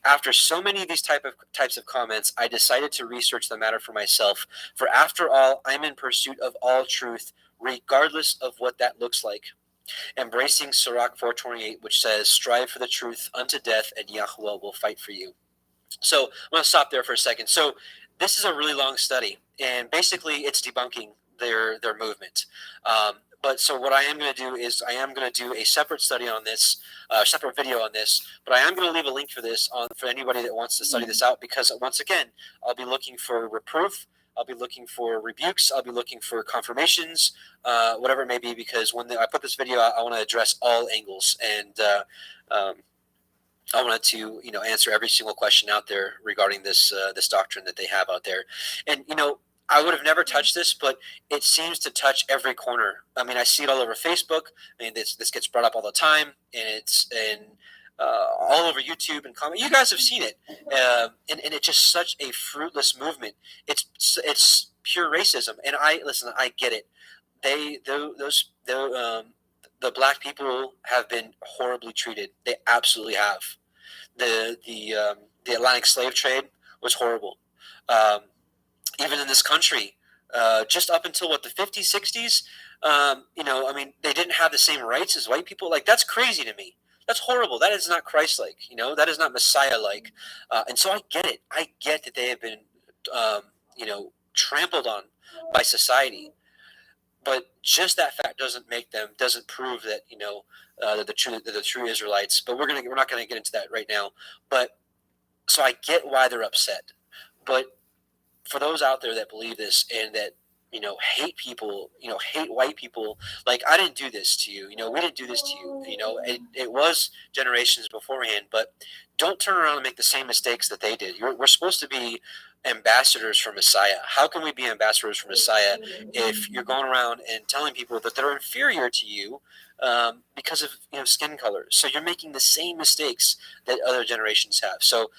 After so many of these types of comments, I decided to research the matter for myself, for after all, I'm in pursuit of all truth, regardless of what that looks like. embracing Sirach 4:28, which says, "Strive for the truth unto death, and Yahweh will fight for you." So I'm going to stop there for a second. So this is a really long study, and basically it's debunking their movement. But so what I am going to do is I am going to do a separate study on this, separate video on this. But I am going to leave a link for this for anybody that wants to study this out, because once again, I'll be looking for reproof. I'll be looking for rebukes. I'll be looking for confirmations, whatever it may be, because when I put this video out, I want to address all angles, and I wanted to, answer every single question out there regarding this doctrine that they have out there. And, I would have never touched this, but it seems to touch every corner. I mean, I see it all over Facebook. I mean, this gets brought up all the time, and it's all over YouTube and comment. You guys have seen it, and it's just such a fruitless movement. It's pure racism, and I get it. The black people have been horribly treated. They absolutely have. The Atlantic slave trade was horrible. Even in this country, just up until the 50s, 60s, they didn't have the same rights as white people. Like, that's crazy to me. That's horrible. That is not Christ-like. That is not Messiah-like. And so I get it. I get that they have been, trampled on by society. But just that fact doesn't prove that the true Israelites. But we're not gonna get into that right now. But so I get why they're upset. But for those out there that believe this and that hate people, hate white people, like, I didn't do this to you. We didn't do this to you. It was generations beforehand. But don't turn around and make the same mistakes that they did. We're supposed to be ambassadors for Messiah. How can we be ambassadors for Messiah if you're going around and telling people that they're inferior to you because of skin color? So you're making the same mistakes that other generations have. So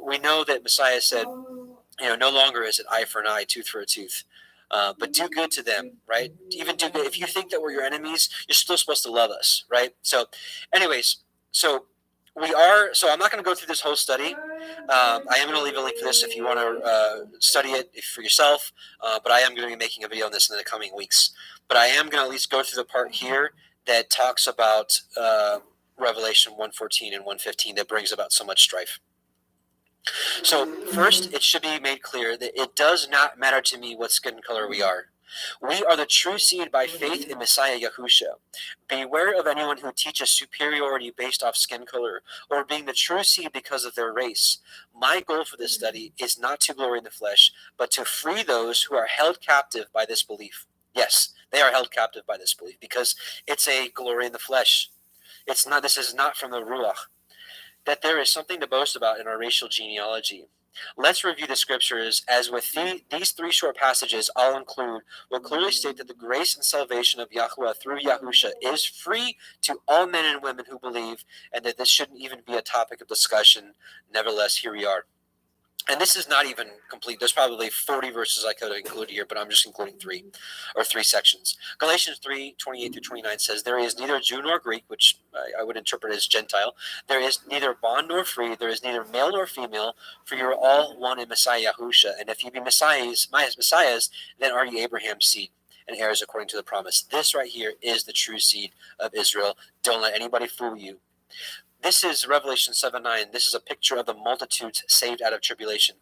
we know that Messiah said, no longer is it eye for an eye, tooth for a tooth. But do good to them, right? Even do good. If you think that we're your enemies, you're still supposed to love us, right? So anyways, so I'm not going to go through this whole study. I am going to leave a link for this if you want to study it for yourself. But I am going to be making a video on this in the coming weeks. But I am going to at least go through the part here that talks about Revelation 1:14 and 1:15 that brings about so much strife. So first, it should be made clear that it does not matter to me what skin color we are. We are the true seed by faith in Messiah Yahusha. Beware of anyone who teaches superiority based off skin color or being the true seed because of their race. My goal for this study is not to glory in the flesh, but to free those who are held captive by this belief. Yes, they are held captive by this belief because it's a glory in the flesh. This is not from the Ruach. That there is something to boast about in our racial genealogy. Let's review the scriptures, as with these three short passages I'll include will clearly state that the grace and salvation of Yahweh through Yahusha is free to all men and women who believe, and that this shouldn't even be a topic of discussion. Nevertheless, here we are. And this is not even complete. There's probably 40 verses I could have included here, but I'm just including three sections. Galatians 3:28-29 says, there is neither Jew nor Greek, which I would interpret as Gentile. There is neither bond nor free. There is neither male nor female, for you are all one in Messiah Yahusha. And if you be Messiahs, then are ye Abraham's seed and heirs according to the promise. This right here is the true seed of Israel. Don't let anybody fool you. This is Revelation 7:9. This is a picture of the multitudes saved out of tribulation.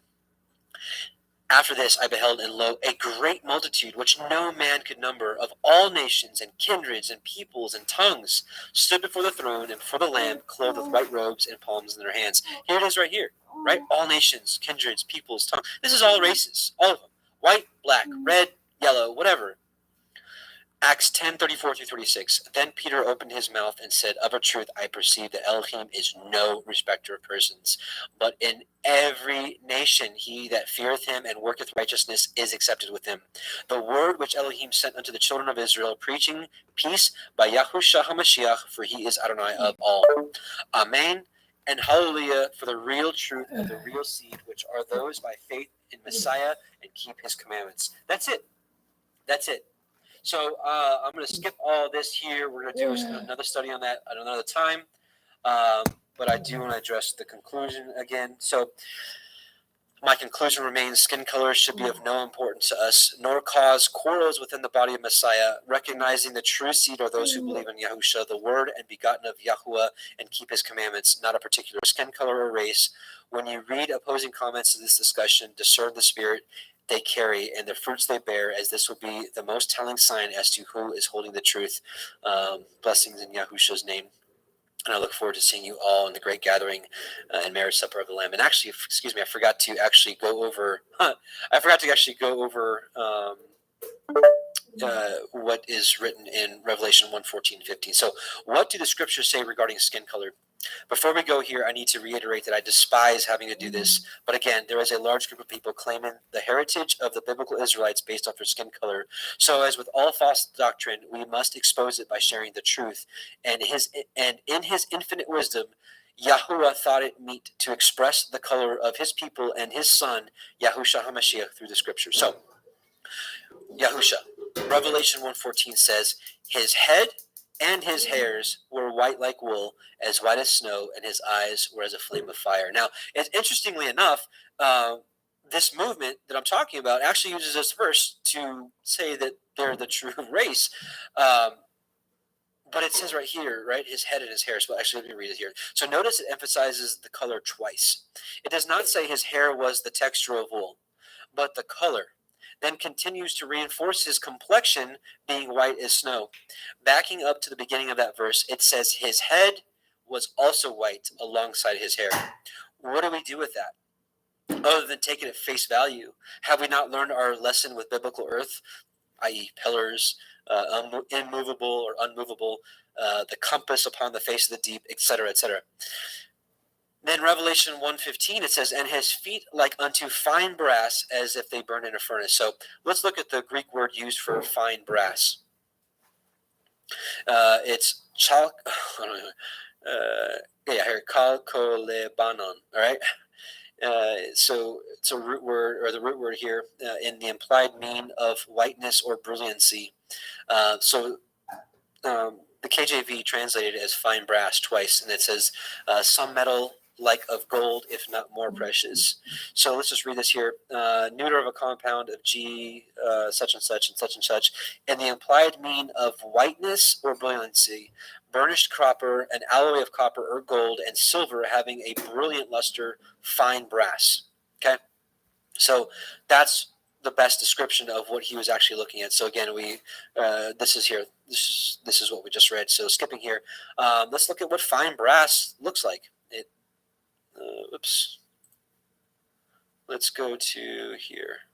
After this I beheld, and lo, a great multitude, which no man could number, of all nations and kindreds and peoples and tongues, stood before the throne and before the Lamb, clothed with white robes and palms in their hands. Here it is right here, right? All nations, kindreds, peoples, tongues. This is all races, all of them. White, black, red, yellow, whatever. Acts 10:34-36. Then Peter opened his mouth and said, of a truth I perceive that Elohim is no respecter of persons, but in every nation he that feareth him and worketh righteousness is accepted with him. The word which Elohim sent unto the children of Israel, preaching peace by Yahushua HaMashiach, for he is Adonai of all. Amen and hallelujah for the real truth of the real seed, which are those by faith in Messiah and keep his commandments. That's it. That's it. So I'm going to skip all this here. We're going to do another study on that at another time. But I do want to address the conclusion again. So My conclusion remains skin color should be of no importance to us, nor cause quarrels within the body of Messiah. Recognizing the true seed are those who believe in Yahusha, the word and begotten of Yahuwah, and keep his commandments, not a particular skin color or race. When you read opposing comments to this discussion, discern the spirit they carry and the fruits they bear, as this will be the most telling sign as to who is holding the truth. Blessings in Yahusha's name. And I look forward to seeing you all in the great gathering and marriage supper of the Lamb. And actually, excuse me, I forgot to actually go over. What is written in Revelation 1:14-15. So, what do the scriptures say regarding skin color? Before we go here, I need to reiterate that I despise having to do this. But again, there is a large group of people claiming the heritage of the biblical Israelites based off their skin color. So, as with all false doctrine, we must expose it by sharing the truth. And in his infinite wisdom, Yahuwah thought it meet to express the color of his people and his son, Yahusha HaMashiach, through the scripture. So, Yahusha, Revelation 1:14 says, his head and his hairs were white like wool, as white as snow, and his eyes were as a flame of fire. Now, interestingly enough, this movement that I'm talking about actually uses this verse to say that they're the true race. But it says right here, right, his head and his hair. So actually, let me read it here. So notice it emphasizes the color twice. It does not say his hair was the texture of wool, but the color. Then continues to reinforce his complexion being white as snow. Backing up to the beginning of that verse, it says his head was also white alongside his hair. What do we do with that? Other than take it at face value, have we not learned our lesson with biblical earth, i.e. pillars, immovable or unmovable, the compass upon the face of the deep, etc., etc.? Then Revelation 1:15, it says, and his feet like unto fine brass, as if they burn in a furnace. So let's look at the Greek word used for fine brass. It's chalk. Kalkolebanon. All right. So it's a root word, or the root word here, in the implied mean of whiteness or brilliancy. The KJV translated it as fine brass twice, and it says some metal like of gold, if not more precious. So let's just read this here. Neuter of a compound of G, such and such and such and such, and the implied mean of whiteness or brilliancy, burnished copper, an alloy of copper or gold, and silver having a brilliant luster, fine brass. Okay? So that's the best description of what he was actually looking at. So again, this is here. This is what we just read. So skipping here, let's look at what fine brass looks like. Oops. Let's go to here.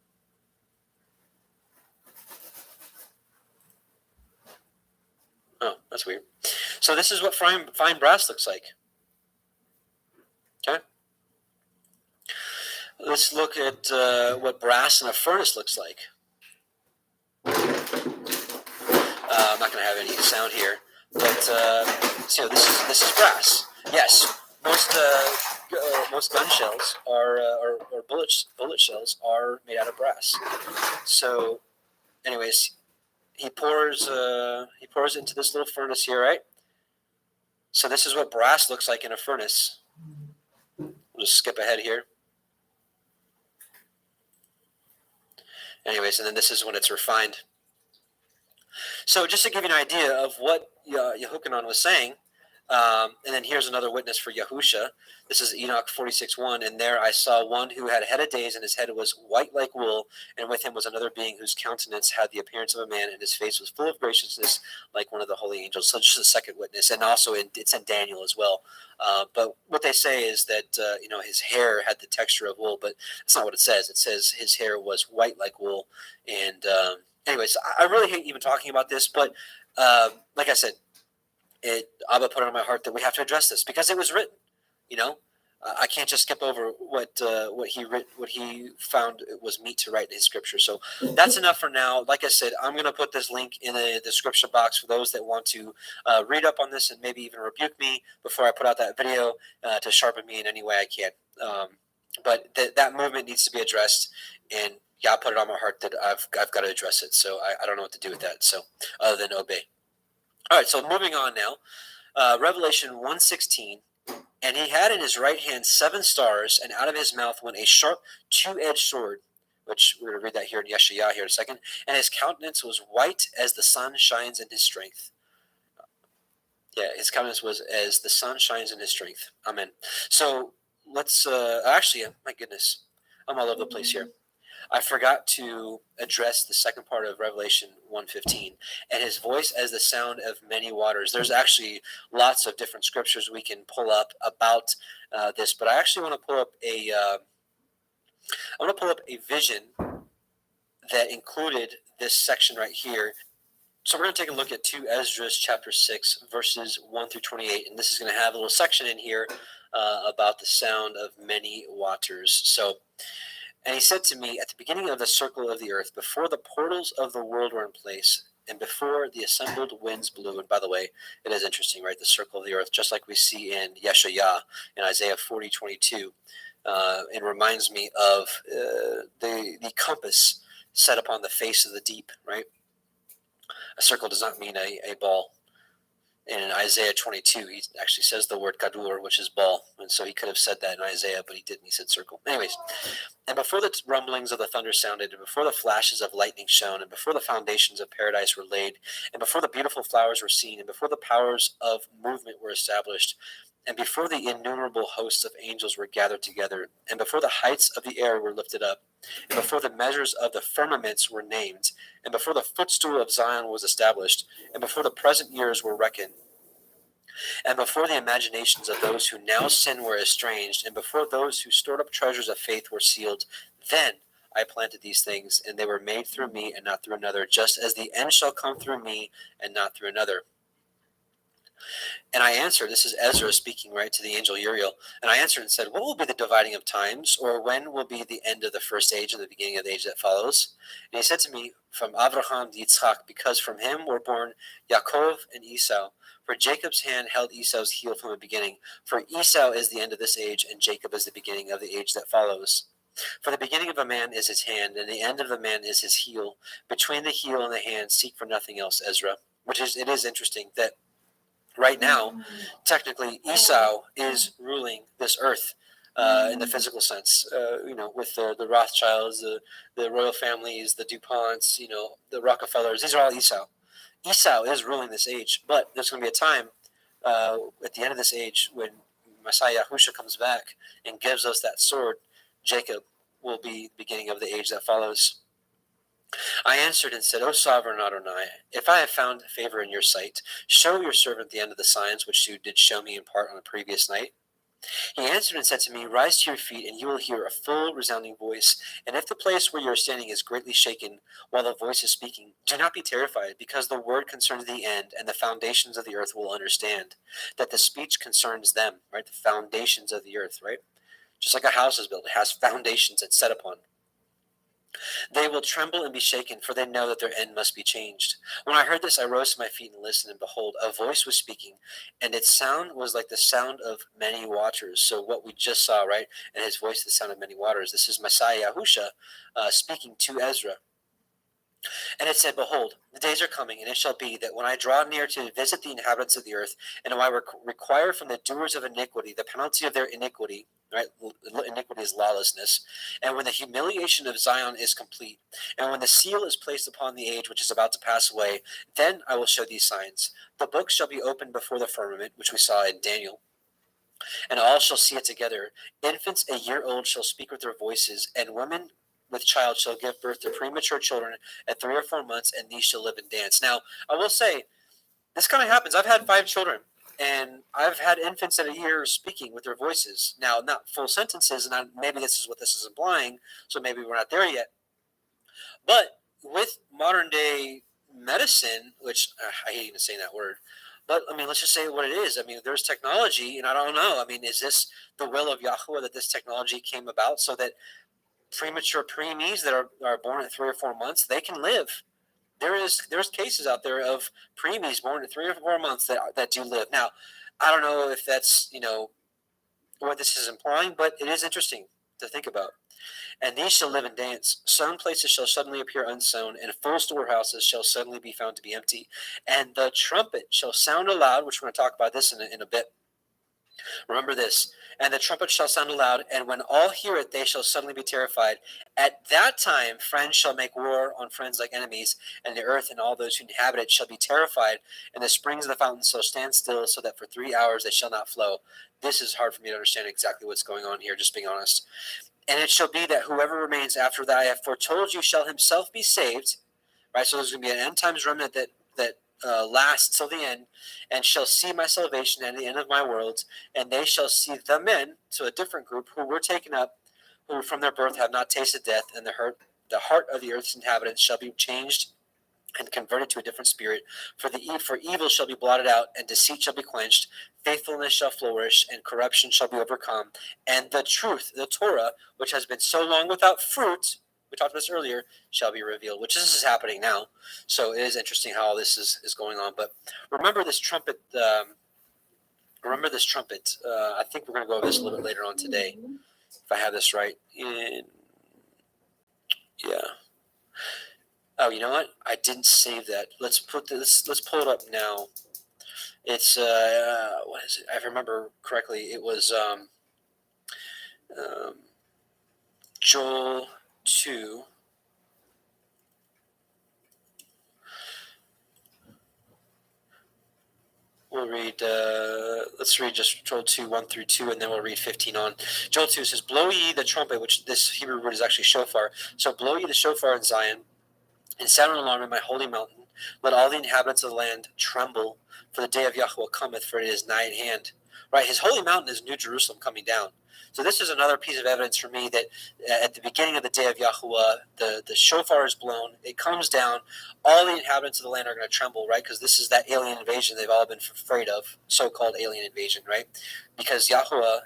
Oh, that's weird. So this is what fine brass looks like. Okay. Let's look at what brass in a furnace looks like. I'm not going to have any sound here, but so this is brass. Yes, most gun shells are or bullet shells are made out of brass. So, anyways, he pours into this little furnace here, right? So this is what brass looks like in a furnace. We'll just skip ahead here. Anyways, and then this is when it's refined. So just to give you an idea of what Yehukanan was saying, and then here's another witness for Yahusha. This is Enoch 46:1, and there I saw one who had a head of days, and his head was white like wool, and with him was another being whose countenance had the appearance of a man, and his face was full of graciousness like one of the holy angels. So just a second witness, and also it's in Daniel as well. But what they say is that his hair had the texture of wool, but that's not what it says. It says his hair was white like wool, and anyways, I really hate even talking about this, but like I said, Abba put it on my heart that we have to address this because it was written. I can't just skip over what he found it was meet to write in his scripture. So that's enough for now. Like I said, I'm going to put this link in the description box for those that want to read up on this and maybe even rebuke me before I put out that video to sharpen me in any way I can. But that movement needs to be addressed, and Yah put it on my heart that I've got to address it. So I don't know what to do with that. So other than obey. All right. So moving on now, Revelation 1:16. And he had in his right hand 7 stars, and out of his mouth went a sharp 2-edged sword, which we're going to read that here in Yeshayah here in a second. And his countenance was white as the sun shines in his strength. Yeah, his countenance was as the sun shines in his strength. Amen. So let's, actually, my goodness, I'm all over the place here. I forgot to address the second part of Revelation 1:15, and his voice as the sound of many waters. There's actually lots of different scriptures we can pull up about this, but I actually want to pull up a vision that included this section right here. So we're going to take a look at 2 Ezra chapter 6, verses 1 through 28, and this is going to have a little section in here about the sound of many waters. So, and he said to me, at the beginning of the circle of the earth, before the portals of the world were in place, and before the assembled winds blew, and by the way, it is interesting, right? The circle of the earth, just like we see in Yeshayah, in Isaiah 40:22, it reminds me of the compass set upon the face of the deep, right? A circle does not mean a ball. And in Isaiah 22, he actually says the word kadur, which is ball. And so he could have said that in Isaiah, but he didn't. He said circle. Anyways, and before the rumblings of the thunder sounded, and before the flashes of lightning shone, and before the foundations of paradise were laid, and before the beautiful flowers were seen, and before the powers of movement were established, and before the innumerable hosts of angels were gathered together, and before the heights of the air were lifted up, and before the measures of the firmaments were named, and before the footstool of Zion was established, and before the present years were reckoned, and before the imaginations of those who now sin were estranged, and before those who stored up treasures of faith were sealed, then I planted these things, and they were made through me and not through another, just as the end shall come through me and not through another. And I answered, this is Ezra speaking, right, to the angel Uriel, and I answered and said, what will be the dividing of times, or when will be the end of the first age and the beginning of the age that follows? And he said to me, from Abraham to Yitzchak, because from him were born Yaakov and Esau. For Jacob's hand held Esau's heel from the beginning. For Esau is the end of this age, and Jacob is the beginning of the age that follows. For the beginning of a man is his hand, and the end of a man is his heel. Between the heel and the hand, seek for nothing else, Ezra. It is interesting that right now, technically, Esau is ruling this earth in the physical sense. With the Rothschilds, the royal families, the DuPonts, the Rockefellers. These are all Esau. Esau is ruling this age, but there's going to be a time at the end of this age when Messiah Yahusha comes back and gives us that sword. Jacob will be the beginning of the age that follows. I answered and said, O sovereign Adonai, if I have found favor in your sight, show your servant the end of the signs which you did show me in part on the previous night. He answered and said to me, rise to your feet, and you will hear a full resounding voice. And if the place where you are standing is greatly shaken while the voice is speaking, do not be terrified, because the word concerns the end, and the foundations of the earth will understand that the speech concerns them, right? The foundations of the earth, right? Just like a house is built, it has foundations it's set upon. They will tremble and be shaken, for they know that their end must be changed. When I heard this, I rose to my feet and listened, and behold, a voice was speaking, and its sound was like the sound of many waters. So what we just saw, right? And his voice, the sound of many waters. This is Messiah Yahusha speaking to Ezra. And it said, behold, the days are coming, and it shall be that when I draw near to visit the inhabitants of the earth, and when I require from the doers of iniquity the penalty of their iniquity, right? Iniquity is lawlessness. And when the humiliation of Zion is complete, and when the seal is placed upon the age which is about to pass away, then I will show these signs. The book shall be opened before the firmament, which we saw in Daniel, and all shall see it together. Infants a year old shall speak with their voices, and women with child shall give birth to premature children at 3 or 4 months, and these shall live and dance. Now, I will say, this kind of happens. I've had 5 children, and I've had infants at a year speaking with their voices. Now, not full sentences, and maybe this is what this is implying, so maybe we're not there yet. But with modern day medicine, which I hate even saying that word, but I mean, let's just say what it is. I mean, there's technology, and I don't know. I mean, is this the will of Yahweh that this technology came about so that premature preemies that are born at 3 or 4 months, they can live? There's cases out there of preemies born at 3 or 4 months that do live. Now, I don't know if that's what this is implying, but it is interesting to think about. And these shall live and dance. Sown places shall suddenly appear unsown, and full storehouses shall suddenly be found to be empty. And the trumpet shall sound aloud, which we're going to talk about this in a bit. Remember this, and the trumpet shall sound aloud, and when all hear it, they shall suddenly be terrified. At that time, friends shall make war on friends like enemies, and the earth and all those who inhabit it shall be terrified, and the springs of the fountains shall stand still, so that for 3 hours they shall not flow. This is hard for me to understand exactly what's going on here, just being honest. And it shall be that whoever remains after that I have foretold you shall himself be saved. Right, so there's going to be an end times remnant that lasts till the end, and shall see my salvation and the end of my world, and they shall see the men, so a different group, who were taken up, who from their birth have not tasted death, and the heart of the earth's inhabitants shall be changed and converted to a different spirit. For evil shall be blotted out, and deceit shall be quenched, faithfulness shall flourish, and corruption shall be overcome, and the truth, the Torah, which has been so long without fruit, we talked about this earlier, shall be revealed, which this is happening now. So it is interesting how all this is going on. But remember this trumpet. I think we're going to go over this a little bit later on today, if I have this right. Oh, you know what? I didn't save that. Let's pull it up now. It's what is it? If I remember correctly, it was Joel 2. We'll read, let's read just Joel 2, 1 through 2, and then we'll read 15 on. Joel 2 says, blow ye the trumpet, which this Hebrew word is actually shofar. So blow ye the shofar in Zion, and sound an alarm in my holy mountain. Let all the inhabitants of the land tremble, for the day of Yahweh cometh, for it is nigh at hand. Right, his holy mountain is New Jerusalem coming down. So this is another piece of evidence for me that at the beginning of the day of Yahuwah, the shofar is blown, it comes down, all the inhabitants of the land are going to tremble, right? Because this is that alien invasion they've all been afraid of, so-called alien invasion, right? Because Yahusha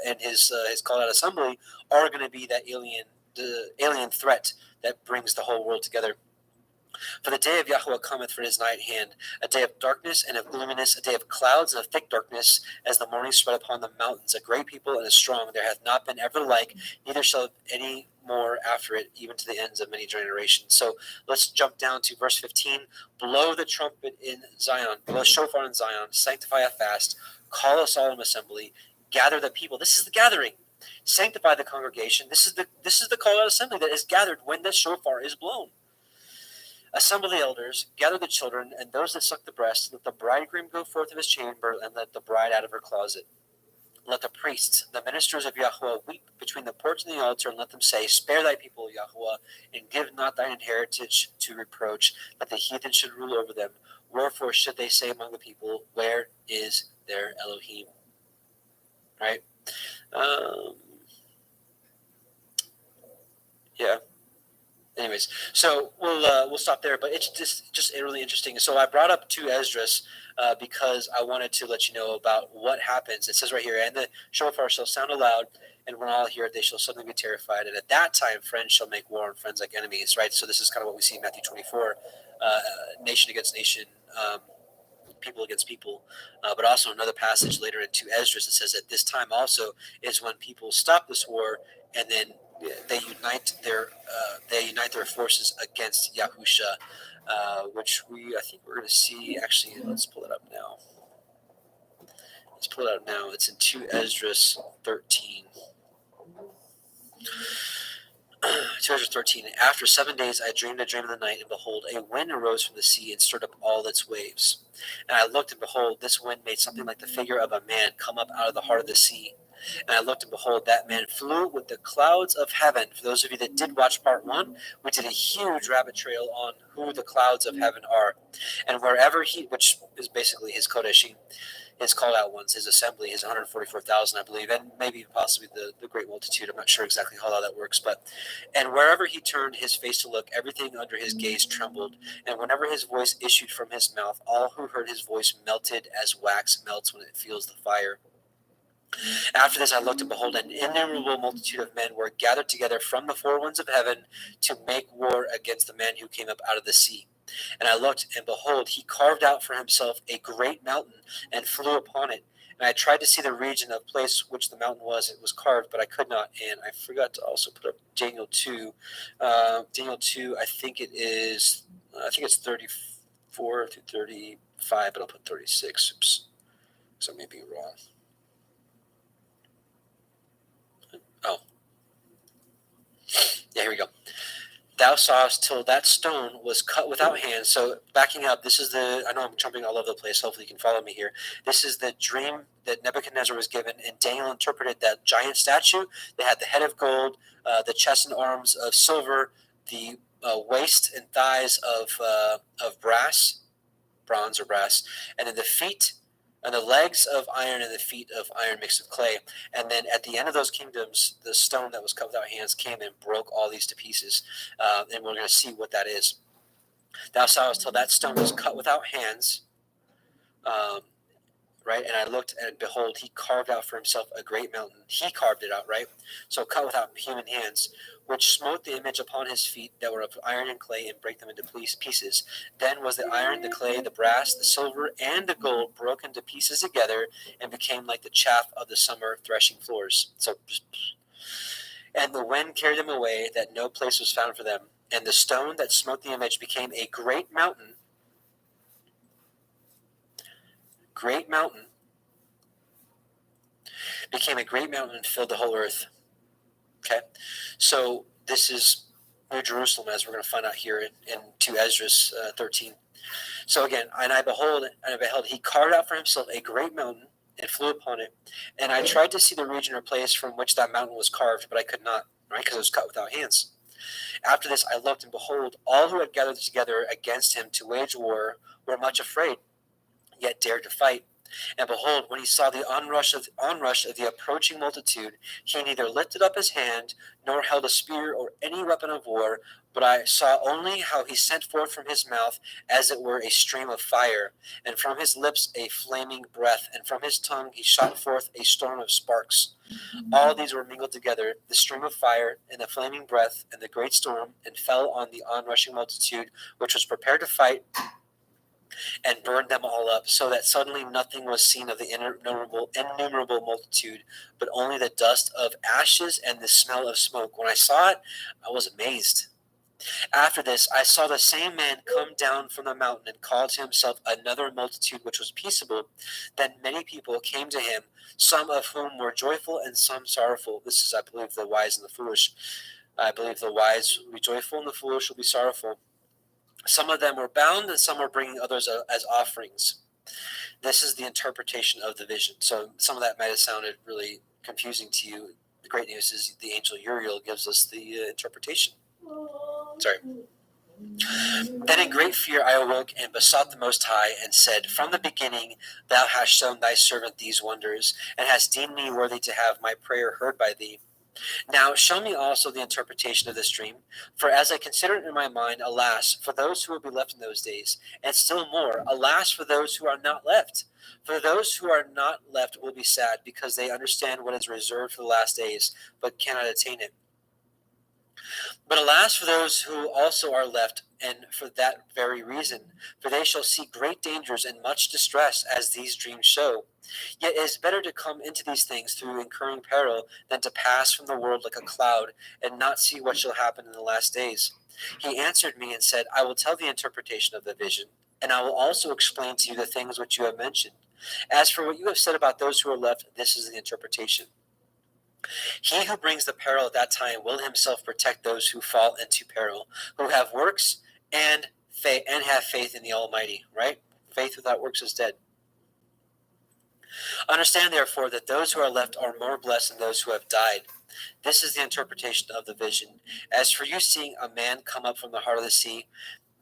and his called out assembly are going to be the alien threat that brings the whole world together. For the day of Yahweh cometh, for it is nigh at hand, a day of darkness and of gloominess, a day of clouds and of thick darkness, as the morning spread upon the mountains, a great people and a strong. There hath not been ever like, neither shall any more after it, even to the ends of many generations. So let's jump down to verse 15. Blow the trumpet in Zion, blow shofar in Zion, sanctify a fast, call a solemn assembly, gather the people. This is the gathering. Sanctify the congregation. This is the call out assembly that is gathered when the shofar is blown. Assemble the elders, gather the children, and those that suck the breast. Let the bridegroom go forth of his chamber, and let the bride out of her closet. Let the priests, the ministers of Yahweh, weep between the porch and the altar, and let them say, spare thy people, Yahweh, and give not thine inheritance to reproach, that the heathen should rule over them. Wherefore should they say among the people, where is their Elohim? Right? Yeah. Anyways, so we'll stop there, but it's just really interesting. So I brought up 2 Esdras because I wanted to let you know about what happens. It says right here, and the shofar shall sound aloud, and when all hear it, they shall suddenly be terrified. And at that time, friends shall make war on friends like enemies, right? So this is kind of what we see in Matthew 24, nation against nation, people against people. But also another passage later in 2 Esdras, it says at this time also is when people stop this war, and then they unite their forces against Yahusha, which I think we're going to see. Actually, let's pull it up now. It's in 2 Esdras 13. 2 Esdras 13. After 7 days I dreamed a dream in the night, and behold, a wind arose from the sea and stirred up all its waves. And I looked, and behold, this wind made something like the figure of a man come up out of the heart of the sea. And I looked, and behold, that man flew with the clouds of heaven. For those of you that did watch part 1, we did a huge rabbit trail on who the clouds of heaven are. And wherever which is basically his Kodeshim, his called out ones, his assembly, his 144,000, I believe, and maybe possibly the great multitude. I'm not sure exactly how that works. And wherever he turned his face to look, everything under his gaze trembled. And whenever his voice issued from his mouth, all who heard his voice melted as wax melts when it feels the fire. After this I looked, and behold, an innumerable multitude of men were gathered together from the 4 winds of heaven to make war against the man who came up out of the sea. And I looked, and behold, he carved out for himself a great mountain and flew upon it. And I tried to see the region of place which the mountain was. It was carved, but I could not. And I forgot to also put up Daniel 2. Daniel 2, I think it's 34 through 35, but I'll put 36. Oops. So maybe wrong. Oh. Yeah, here we go. Thou sawest till that stone was cut without hands. So backing up, this is I know I'm jumping all over the place. Hopefully you can follow me here. This is the dream that Nebuchadnezzar was given, and Daniel interpreted that giant statue that had the head of gold, the chest and arms of silver, the waist and thighs of bronze or brass, and then the feet and the legs of iron and the feet of iron mixed with clay. And then at the end of those kingdoms, the stone that was cut without hands came and broke all these to pieces. And we're going to see what that is. Thou sawest till that stone was cut without hands. Right? And I looked, and behold, he carved out for himself a great mountain. He carved it out, right? So cut without human hands, which smote the image upon his feet that were of iron and clay, and brake them into pieces. Then was the iron, the clay, the brass, the silver, and the gold broken to pieces together, and became like the chaff of the summer threshing floors. So, and the wind carried them away, that no place was found for them. And the stone that smote the image became a great mountain, became a great mountain and filled the whole earth. Okay, so this is New Jerusalem, as we're going to find out here in 2 Ezra 13. So again, and I beheld, he carved out for himself a great mountain and flew upon it. And I tried to see the region or place from which that mountain was carved, but I could not, right, because it was cut without hands. After this I looked, and behold, all who had gathered together against him to wage war were much afraid, yet dared to fight. And behold, when he saw the onrush of the approaching multitude, he neither lifted up his hand, nor held a spear or any weapon of war, but I saw only how he sent forth from his mouth as it were a stream of fire, and from his lips a flaming breath, and from his tongue he shot forth a storm of sparks. All these were mingled together, the stream of fire, and the flaming breath, and the great storm, and fell on the onrushing multitude, which was prepared to fight, and burned them all up, so that suddenly nothing was seen of the innumerable multitude, but only the dust of ashes and the smell of smoke. When I saw it, I was amazed. After this, I saw the same man come down from the mountain and called to himself another multitude which was peaceable. Then many people came to him, some of whom were joyful and some sorrowful. This is, I believe, the wise and the foolish. I believe the wise will be joyful and the foolish will be sorrowful. Some of them were bound, and some were bringing others as offerings. This is the interpretation of the vision. So some of that might have sounded really confusing to you. The great news is the angel Uriel gives us the interpretation. Sorry. Then in great fear I awoke and besought the Most High, and said, From the beginning thou hast shown thy servant these wonders, and hast deemed me worthy to have my prayer heard by thee. Now show me also the interpretation of this dream, for as I consider it in my mind, alas, for those who will be left in those days, and still more, alas, for those who are not left. For those who are not left will be sad, because they understand what is reserved for the last days, but cannot attain it. But alas for those who also are left, and for that very reason, for they shall see great dangers and much distress, as these dreams show. Yet it is better to come into these things through incurring peril than to pass from the world like a cloud, and not see what shall happen in the last days. He answered me and said, I will tell the interpretation of the vision, and I will also explain to you the things which you have mentioned. As for what you have said about those who are left, this is the interpretation. He who brings the peril at that time will himself protect those who fall into peril, who have works and have faith in the Almighty, right? Faith without works is dead. Understand, therefore, that those who are left are more blessed than those who have died. This is the interpretation of the vision. As for you seeing a man come up from the heart of the sea,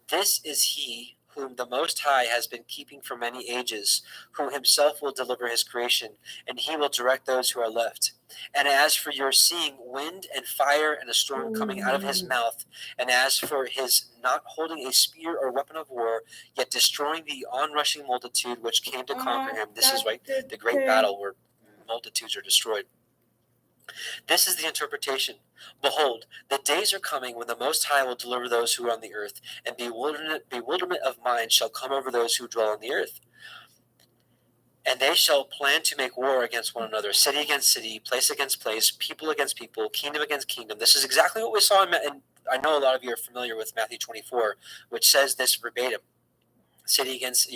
this is he whom the Most High has been keeping for many ages, who himself will deliver his creation, and he will direct those who are left. And as for your seeing wind and fire and a storm coming out of his mouth, and as for his not holding a spear or weapon of war, yet destroying the onrushing multitude which came to conquer him, this is right, the great battle where multitudes are destroyed. This is the interpretation. Behold, the days are coming when the Most High will deliver those who are on the earth, and bewilderment of mind shall come over those who dwell on the earth. And they shall plan to make war against one another, city against city, place against place, people against people, kingdom against kingdom. This is exactly what we saw in I know a lot of you are familiar with Matthew 24, which says this verbatim. city against,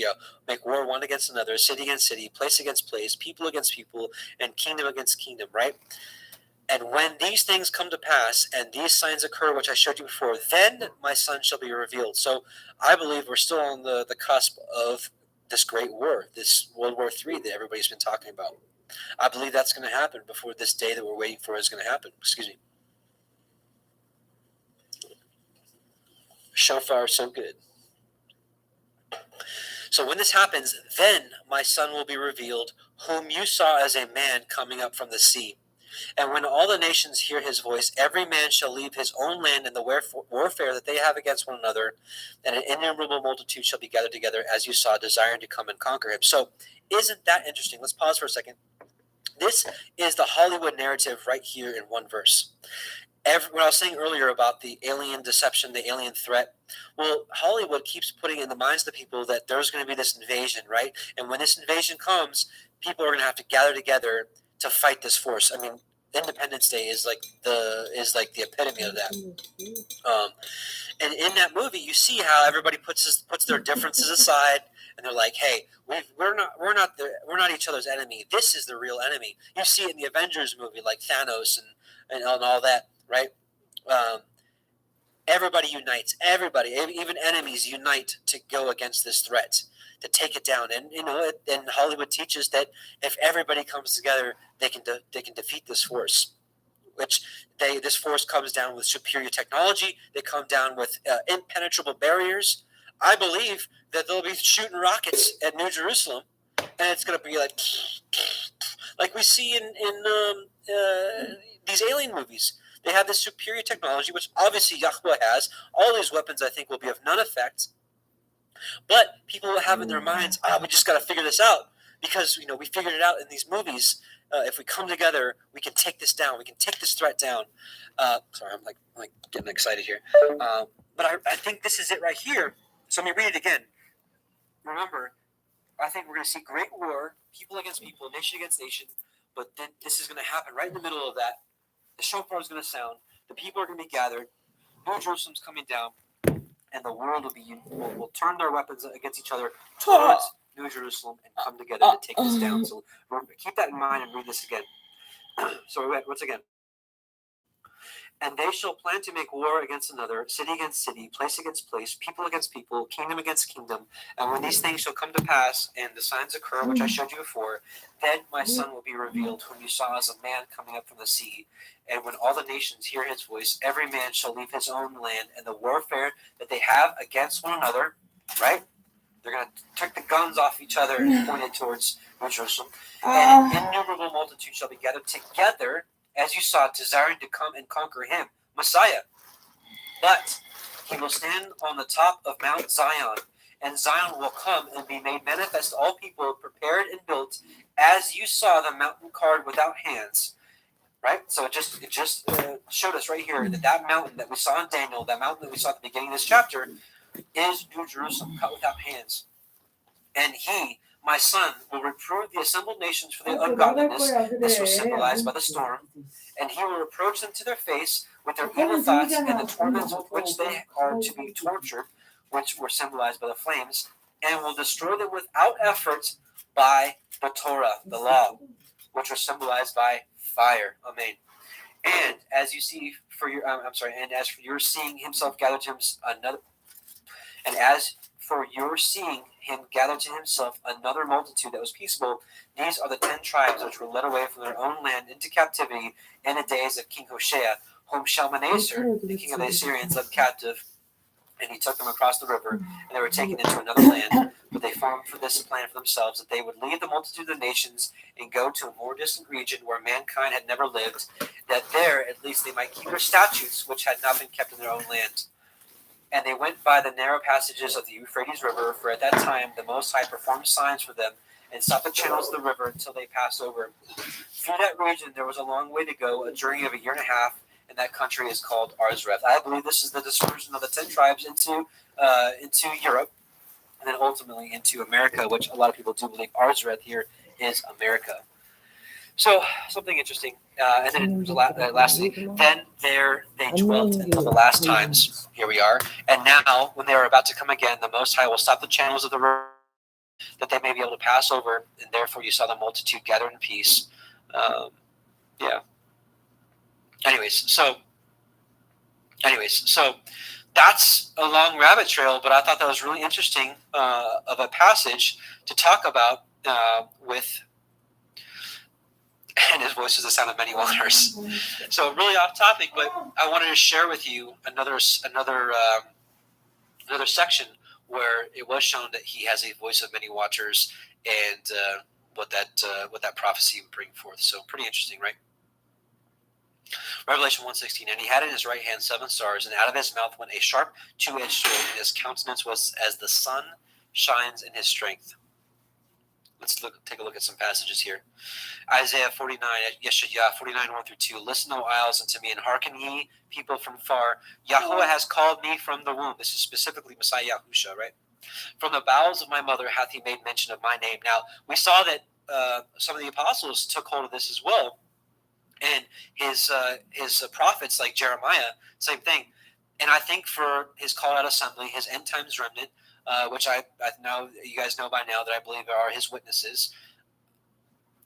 make war one against another, city against city, place against place, people against people, and kingdom against kingdom, right? And when these things come to pass and these signs occur, which I showed you before, then my son shall be revealed. So I believe we're still on the cusp of this great war, this World War III that everybody's been talking about. I believe that's going to happen before this day that we're waiting for is going to happen. Excuse me. Shofar, so good. So when this happens, then my son will be revealed, whom you saw as a man coming up from the sea. And when all the nations hear his voice, every man shall leave his own land and the warfare that they have against one another, and an innumerable multitude shall be gathered together, as you saw, desiring to come and conquer him. So isn't that interesting? Let's pause for a second. This is the Hollywood narrative right here in one verse. What I was saying earlier about the alien deception, the alien threat, well, Hollywood keeps putting in the minds of the people that there's going to be this invasion, right? And when this invasion comes, people are going to have to gather together to fight this force. I mean, Independence Day is like the epitome of that. And in that movie, you see how everybody puts their differences aside, and they're like, "Hey, we're not each other's enemy. This is the real enemy." You see it in the Avengers movie, like Thanos and all that, right? Everybody unites. Everybody, even enemies, unite to go against this threat, to take it down. And and Hollywood teaches that if everybody comes together, they can defeat this force. This force comes down with superior technology. They come down with impenetrable barriers. I believe that they'll be shooting rockets at New Jerusalem, and it's going to be like we see in these alien movies. They have this superior technology, which obviously Yahweh has. All these weapons, I think, will be of none effect. But people will have in their minds, we just got to figure this out because we figured it out in these movies. If we come together, we can take this down. We can take this threat down. Sorry, I'm like getting excited here. But I think this is it right here. So let me read it again. Remember, I think we're going to see great war, people against people, nation against nation. But then this is going to happen right in the middle of that. The shofar is going to sound. The people are going to be gathered. New Jerusalem's coming down, and the world will turn their weapons against each other towards New Jerusalem and come together to take this down. So remember, keep that in mind and read this again. So once again. And they shall plan to make war against another, city against city, place against place, people against people, kingdom against kingdom. And when these things shall come to pass, and the signs occur, which I showed you before, then my son will be revealed, whom you saw as a man coming up from the sea. And when all the nations hear his voice, every man shall leave his own land, and the warfare that they have against one another, right? They're going to take the guns off each other and point it towards Jerusalem. And an innumerable multitude shall be gathered together, as you saw, desiring to come and conquer him, Messiah. But he will stand on the top of Mount Zion, and Zion will come and be made manifest to all people, prepared and built, as you saw the mountain carved without hands. Right? So it just showed us right here that mountain that we saw in Daniel, that mountain that we saw at the beginning of this chapter, is New Jerusalem, cut without hands. And he, my son, will reprove the assembled nations for their ungodliness. This was symbolized by the storm. And he will reproach them to their face with their evil thoughts and the torments with which they are to be tortured, which were symbolized by the flames, and will destroy them without effort by the Torah, the law, which was symbolized by fire. Amen. And as you see and as for your seeing himself gather to himself another multitude that was peaceable, these are the 10 tribes which were led away from their own land into captivity in the days of King Hoshea, whom Shalmaneser, the king of the Assyrians, led captive, and he took them across the river, and they were taken into another land. But they formed for this plan for themselves, that they would leave the multitude of the nations and go to a more distant region where mankind had never lived, that there at least they might keep their statutes, which had not been kept in their own land. And they went by the narrow passages of the Euphrates River, for at that time the Most High performed signs for them, and stopped the channels of the river until they passed over. Through that region there was a long way to go, a journey of a year and a half, and that country is called Arzreth. I believe this is the dispersion of the 10 tribes into Europe, and then ultimately into America, which a lot of people do believe Arzreth here is America. So something interesting, and then lastly, then there they dwelt until the last times. Here we are, and now when they are about to come again, the Most High will stop the channels of the river, that they may be able to pass over, and therefore you saw the multitude gathered in peace. Yeah. Anyways, so that's a long rabbit trail, but I thought that was really interesting of a passage to talk about with. And his voice is the sound of many waters. So really off topic, but I wanted to share with you another section where it was shown that he has a voice of many waters, and what that prophecy would bring forth. So pretty interesting, right? Revelation 1:16, and he had in his right hand 7 stars, and out of his mouth went a sharp two-edged sword, and his countenance was as the sun shines in his strength. Let's take a look at some passages here. Isaiah 49, Yeshayah 49, 1-2. Listen, O isles, unto me, and hearken ye, people from far. Yahweh has called me from the womb. This is specifically Messiah Yahusha, right? From the bowels of my mother hath he made mention of my name. Now, we saw that some of the apostles took hold of this as well. And his prophets, like Jeremiah, same thing. And I think for his called out assembly, his end times remnant, which I know you guys know by now that I believe are his witnesses.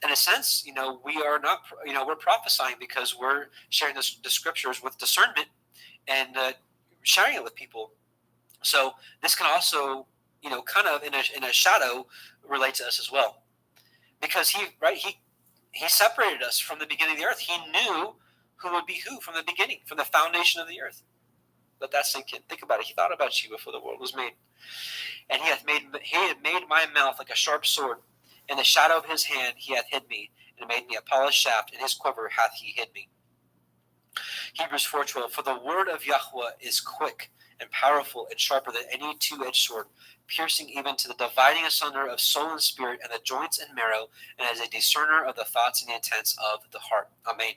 In a sense, we are not, we're prophesying because we're sharing the scriptures with discernment and sharing it with people. So this can also, kind of in a shadow relate to us as well, because he separated us from the beginning of the earth. He knew who would be who from the beginning, from the foundation of the earth. Let that sink in. Think about it. He thought about you before the world was made. And he had made my mouth like a sharp sword. In the shadow of his hand he hath hid me, and made me a polished shaft. In his quiver hath he hid me. Hebrews 4:12. For the word of Yahweh is quick and powerful and sharper than any two-edged sword, piercing even to the dividing asunder of soul and spirit and the joints and marrow, and as a discerner of the thoughts and the intents of the heart. Amen.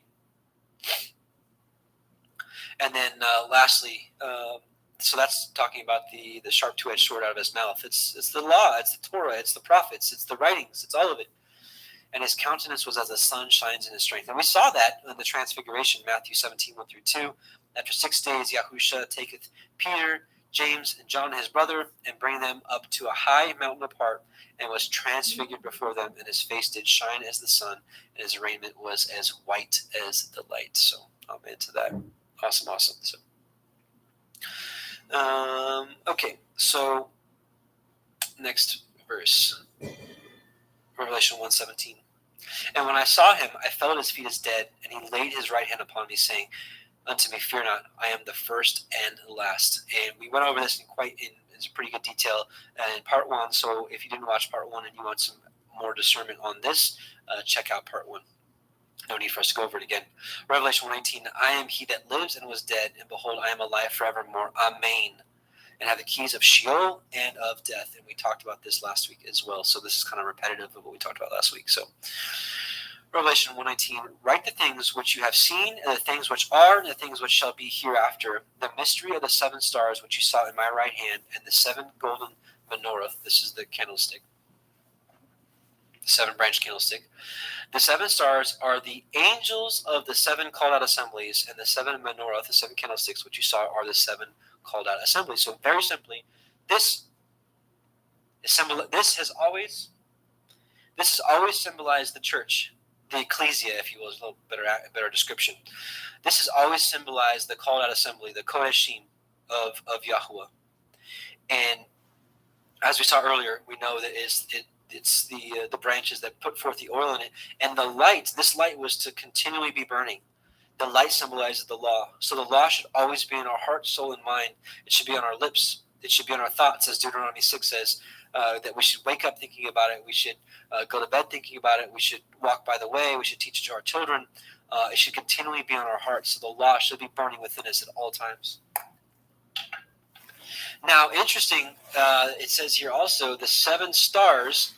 And then lastly, so that's talking about the sharp two-edged sword out of his mouth. It's the law, it's the Torah, it's the prophets, it's the writings, it's all of it. And his countenance was as the sun shines in his strength. And we saw that in the transfiguration, Matthew 17, 1-2. After 6 days, Yahusha taketh Peter, James, and John his brother, and bring them up to a high mountain apart, and was transfigured before them, and his face did shine as the sun, and his raiment was as white as the light. So amen to that. Awesome. So, okay, so next verse, Revelation 1:17. And when I saw him, I fell at his feet as dead, and he laid his right hand upon me, saying unto me, Fear not, I am the first and last. And we went over this in pretty good detail in part 1. So if you didn't watch part 1 and you want some more discernment on this, check out part 1. No need for us to go over it again. Revelation 1:19, I am he that lives and was dead, and behold, I am alive forevermore. Amen. And have the keys of Sheol and of death. And we talked about this last week as well. So this is kind of repetitive of what we talked about last week. So Revelation 1:19, write the things which you have seen, and the things which are, and the things which shall be hereafter, the mystery of the 7 stars which you saw in my right hand, and the 7 golden menorah. This is the candlestick. The 7-branch candlestick. The 7 stars are the angels of the 7 called out assemblies, and the 7 menorah, the 7 candlesticks, which you saw, are the 7 called out assemblies. So very simply, this has always symbolized the church, the ecclesia, if you will, is a little better description. This has always symbolized the called out assembly, the kodeshim of Yahweh. And as we saw earlier, we know that it's the branches that put forth the oil in it, and the light. This light was to continually be burning. The light symbolizes the law. So the law should always be in our heart, soul, and mind. It should be on our lips. It should be on our thoughts, as Deuteronomy 6 says, that we should wake up thinking about it. We should go to bed thinking about it. We should walk by the way. We should teach it to our children. It should continually be on our hearts. So the law should be burning within us at all times. Now, interesting, it says here also, the 7 stars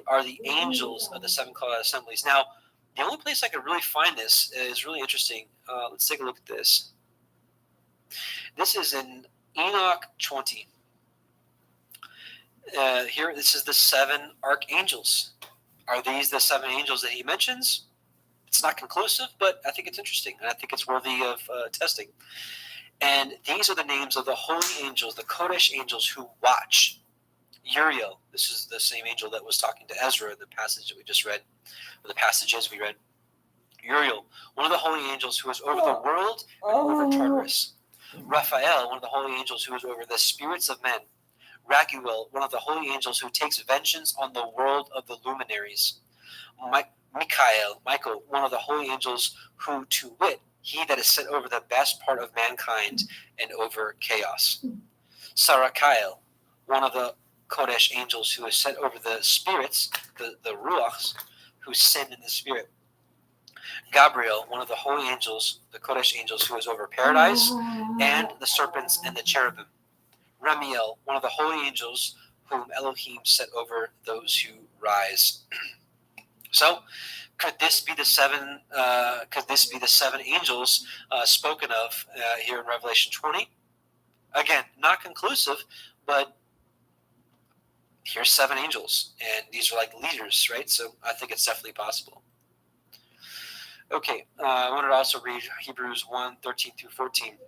are the angels of the 7 called out assemblies. Now, the only place I could really find this is really interesting. Let's take a look at this. This is in Enoch 20. Here, this is the 7 archangels. Are these the 7 angels that he mentions? It's not conclusive, but I think it's interesting, and I think it's worthy of testing. And these are the names of the holy angels, the Kodesh angels who watch. Uriel, this is the same angel that was talking to Ezra in the passage that we just read, or the passages we read. Uriel, one of the holy angels who is over the world and over Tartarus. Raphael, one of the holy angels who is over the spirits of men. Raguel, one of the holy angels who takes vengeance on the world of the luminaries. Michael, one of the holy angels who, to wit, he that is set over the best part of mankind and over chaos. Sarakiel, one of the Kodesh angels who is set over the spirits, the Ruachs, who sin in the spirit. Gabriel, one of the holy angels, the Kodesh angels, who is over paradise and the serpents and the cherubim. Ramiel, one of the holy angels, whom Elohim set over those who rise. So, could this be the seven? Could this be the seven angels spoken of here in Revelation 20? Again, not conclusive, but here's seven angels, and these are like leaders, right? So I think it's definitely possible. Okay, I wanted to also read Hebrews 1:13 through 14.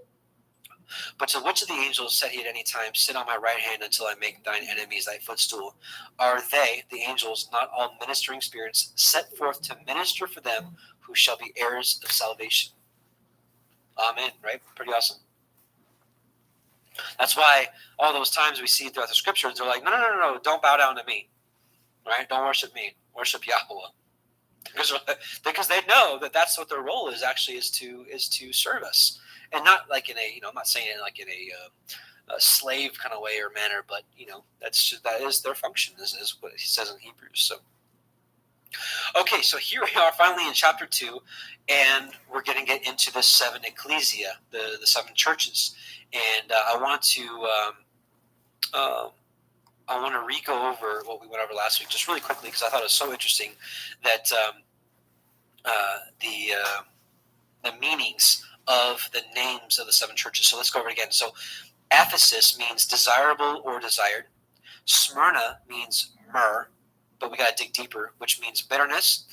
But to which of the angels said he at any time, sit on my right hand until I make thine enemies thy footstool? Are they, the angels, not all ministering spirits, set forth to minister for them who shall be heirs of salvation? Amen, right? Pretty awesome. That's why all those times we see throughout the scriptures, they're like, no, don't bow down to me, right? Don't worship me, worship Yahweh. Because they know that that's what their role is actually is to serve us, and not like in a I'm not saying it like in a slave kind of way or manner, but that is their function is what he says in Hebrews. So okay, so here we are finally in chapter 2, and we're going to get into the seven ecclesia, the seven churches, and I want to re-go over what we went over last week just really quickly because I thought it was so interesting that the meanings of the names of the seven churches. So let's go over it again. So Ephesus means desirable or desired. Smyrna means myrrh, but we got to dig deeper, which means bitterness.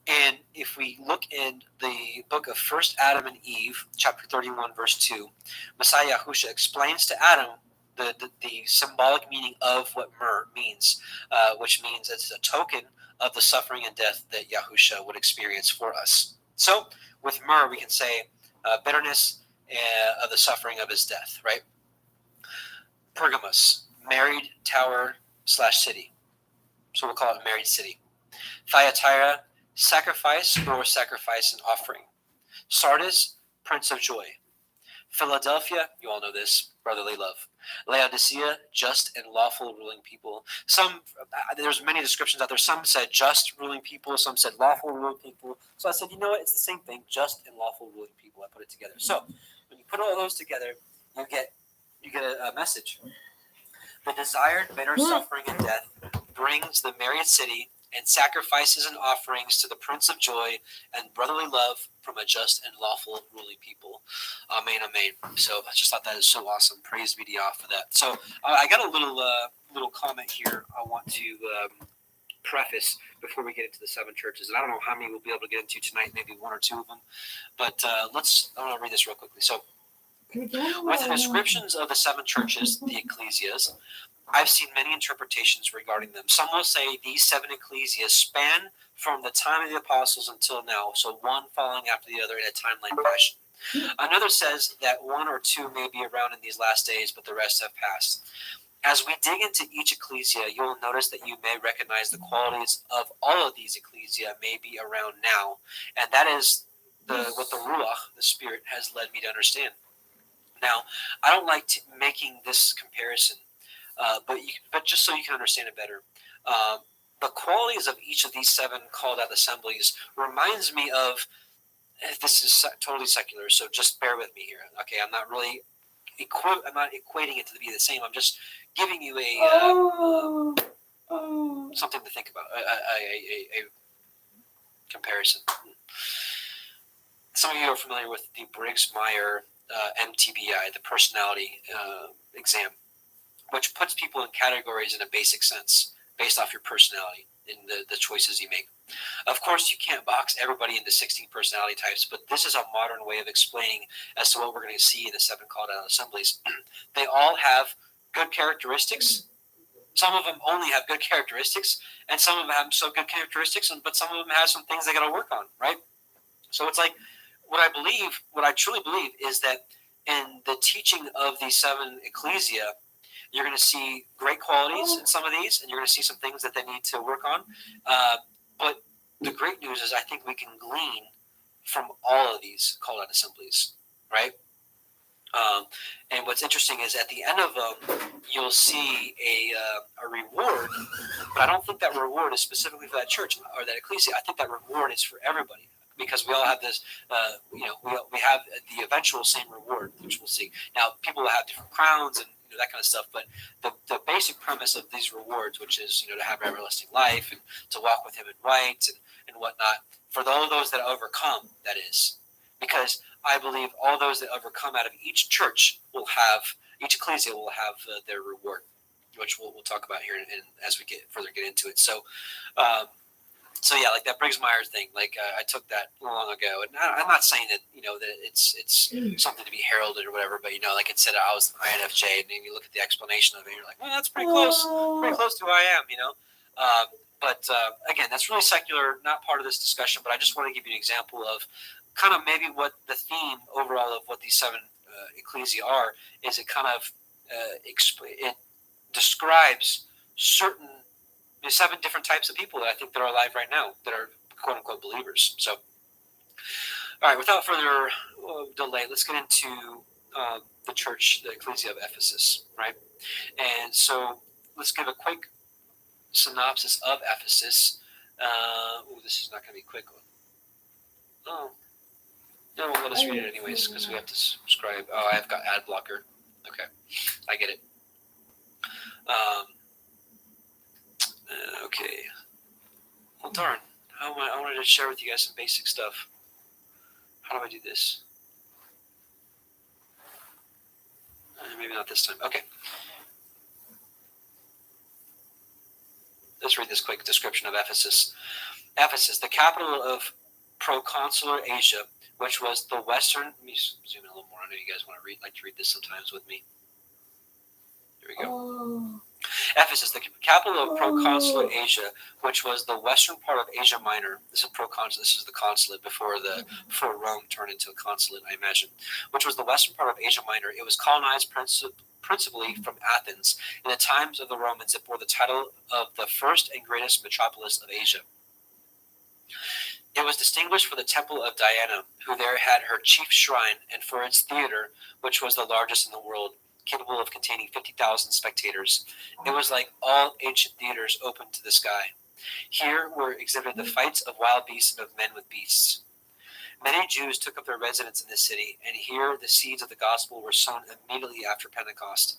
And if we look in the book of 1 Adam and Eve, chapter 31, verse 2, Messiah Yahusha explains to Adam the symbolic meaning of what myrrh means, which means it's a token of the suffering and death that Yahusha would experience for us. So with myrrh, we can say bitterness of the suffering of his death, right? Pergamos, married tower / city. So we'll call it married city. Thyatira, sacrifice or sacrifice and offering. Sardis, prince of joy. Philadelphia, you all know this, brotherly love. Laodicea, just and lawful ruling people. There's many descriptions out there. Some said just ruling people, some said lawful ruling people. So I said, you know what, it's the same thing, just and lawful ruling people. I put it together. So when you put all those together, you get a message. The desired bitter suffering and death brings the married city and sacrifices and offerings to the Prince of Joy and brotherly love from a just and lawful ruling people. Amen, amen. So I just thought that is so awesome. Praise be to Yah for that. So I got a little comment here I want to preface before we get into the seven churches. And I don't know how many we'll be able to get into tonight, maybe one or two of them. But I want to read this real quickly. So with the descriptions of the seven churches, the ecclesias, I've seen many interpretations regarding them. Some will say these seven ecclesias span from the time of the apostles until now, so one following after the other in a timeline fashion. Another says that one or two may be around in these last days, but the rest have passed. As we dig into each ecclesia, you will notice that you may recognize the qualities of all of these ecclesia may be around now, and that is what the Ruach, the Spirit, has led me to understand. Now, I don't like making this comparison, but just so you can understand it better, the qualities of each of these seven called out assemblies reminds me of, this is totally secular, so just bear with me here. Okay, I'm not really equating it to be the same. I'm just giving you something to think about, a comparison. Some of you are familiar with the Briggs-Meyer MTBI, the personality exam, which puts people in categories in a basic sense based off your personality. in the choices you make. Of course, you can't box everybody into 16 personality types, but this is a modern way of explaining as to what we're going to see in the 7 called out assemblies. They all have good characteristics. Some of them only have good characteristics, and some of them have some good characteristics, but some of them have some things they got to work on, right? So it's like what I truly believe is that in the teaching of these 7 ecclesia, you're going to see great qualities in some of these, and you're going to see some things that they need to work on. But the great news is I think we can glean from all of these called out assemblies, right? And what's interesting is at the end of them, you'll see a reward, but I don't think that reward is specifically for that church or that ecclesia. I think that reward is for everybody because we all have this, we have the eventual same reward, which we'll see. Now, people will have different crowns and that kind of stuff, but the basic premise of these rewards, which is to have everlasting life and to walk with Him in right and whatnot, for all those that overcome, that is, because I believe all those that overcome out of each church each ecclesia will have their reward, which we'll talk about here as we get into it. So yeah, like that Briggs Myers thing, I took that long ago, and I'm not saying that that it's something to be heralded or whatever, but like it said, I was INFJ, and then you look at the explanation of it, and you're like, well, that's pretty close to who I am, But again, that's really secular, not part of this discussion. But I just want to give you an example of kind of maybe what the theme overall of what these 7 ecclesia are. Is it kind of it describes certain 7 different types of people that I think that are alive right now that are quote unquote believers. So, all right, without further delay, let's get into the church, the ecclesia of Ephesus, right? And so let's give a quick synopsis of Ephesus. This is not going to be a quick one. Oh, no, let us read it anyways because we have to subscribe. Oh, I've got ad blocker. Okay, I get it. Okay. Well, darn. I wanted to share with you guys some basic stuff. How do I do this? Maybe not this time. Okay. Let's read this quick description of Ephesus. Ephesus, the capital of proconsular Asia, which was the western. Let me zoom in a little more. I know you guys like to read this sometimes with me. Here we go. Ephesus, the capital of proconsular Asia, which was the western part of Asia Minor. This is proconsul. This is the consulate before Rome turned into a consulate, I imagine. Which was the western part of Asia Minor. It was colonized principally from Athens. In the times of the Romans, it bore the title of the first and greatest metropolis of Asia. It was distinguished for the temple of Diana, who there had her chief shrine, and for its theater, which was the largest in the world, capable of containing 50,000 spectators. It was like all ancient theaters open to the sky. Here were exhibited the fights of wild beasts and of men with beasts. Many Jews took up their residence in this city, and here the seeds of the gospel were sown immediately after Pentecost.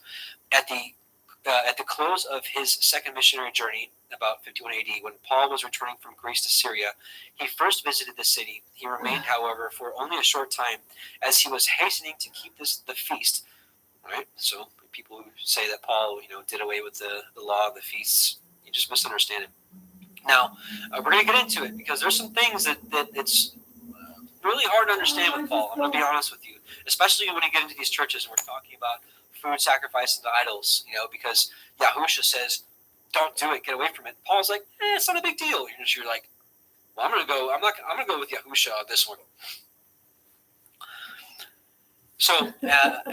At the close of his second missionary journey, about 51 AD, when Paul was returning from Greece to Syria, he first visited the city. He remained, however, for only a short time, as he was hastening to keep the feast. Right? So people who say that Paul, did away with the law of the feasts, you just misunderstand it. Now, we're going to get into it because there's some things that it's really hard to understand with Paul. I'm going to be honest with you, especially when you get into these churches and we're talking about food sacrifices to idols, because Yahusha says, don't do it, get away from it. Paul's like, it's not a big deal. You're like, well, I'm going to go with Yahusha on this one. So,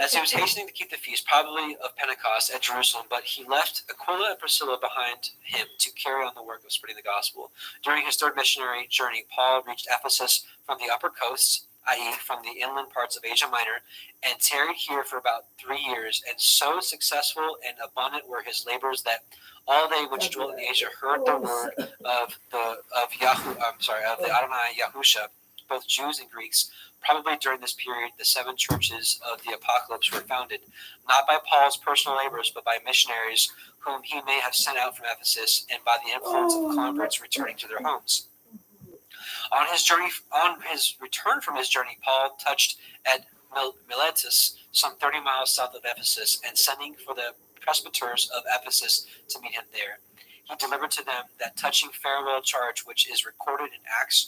as he was hastening to keep the feast, probably of Pentecost at Jerusalem, but he left Aquila and Priscilla behind him to carry on the work of spreading the gospel. During his third missionary journey, Paul reached Ephesus from the upper coasts, i.e. from the inland parts of Asia Minor, and tarried here for about 3 years. And so successful and abundant were his labors that all they which dwelt in Asia heard the word of the Adonai Yahusha, both Jews and Greeks. Probably during this period, the 7 churches of the apocalypse were founded, not by Paul's personal labors, but by missionaries whom he may have sent out from Ephesus, and by the influence of converts returning to their homes. On his return from his journey, Paul touched at Miletus, some 30 miles south of Ephesus, and sending for the presbyters of Ephesus to meet him there. he delivered to them that touching farewell charge which is recorded in Acts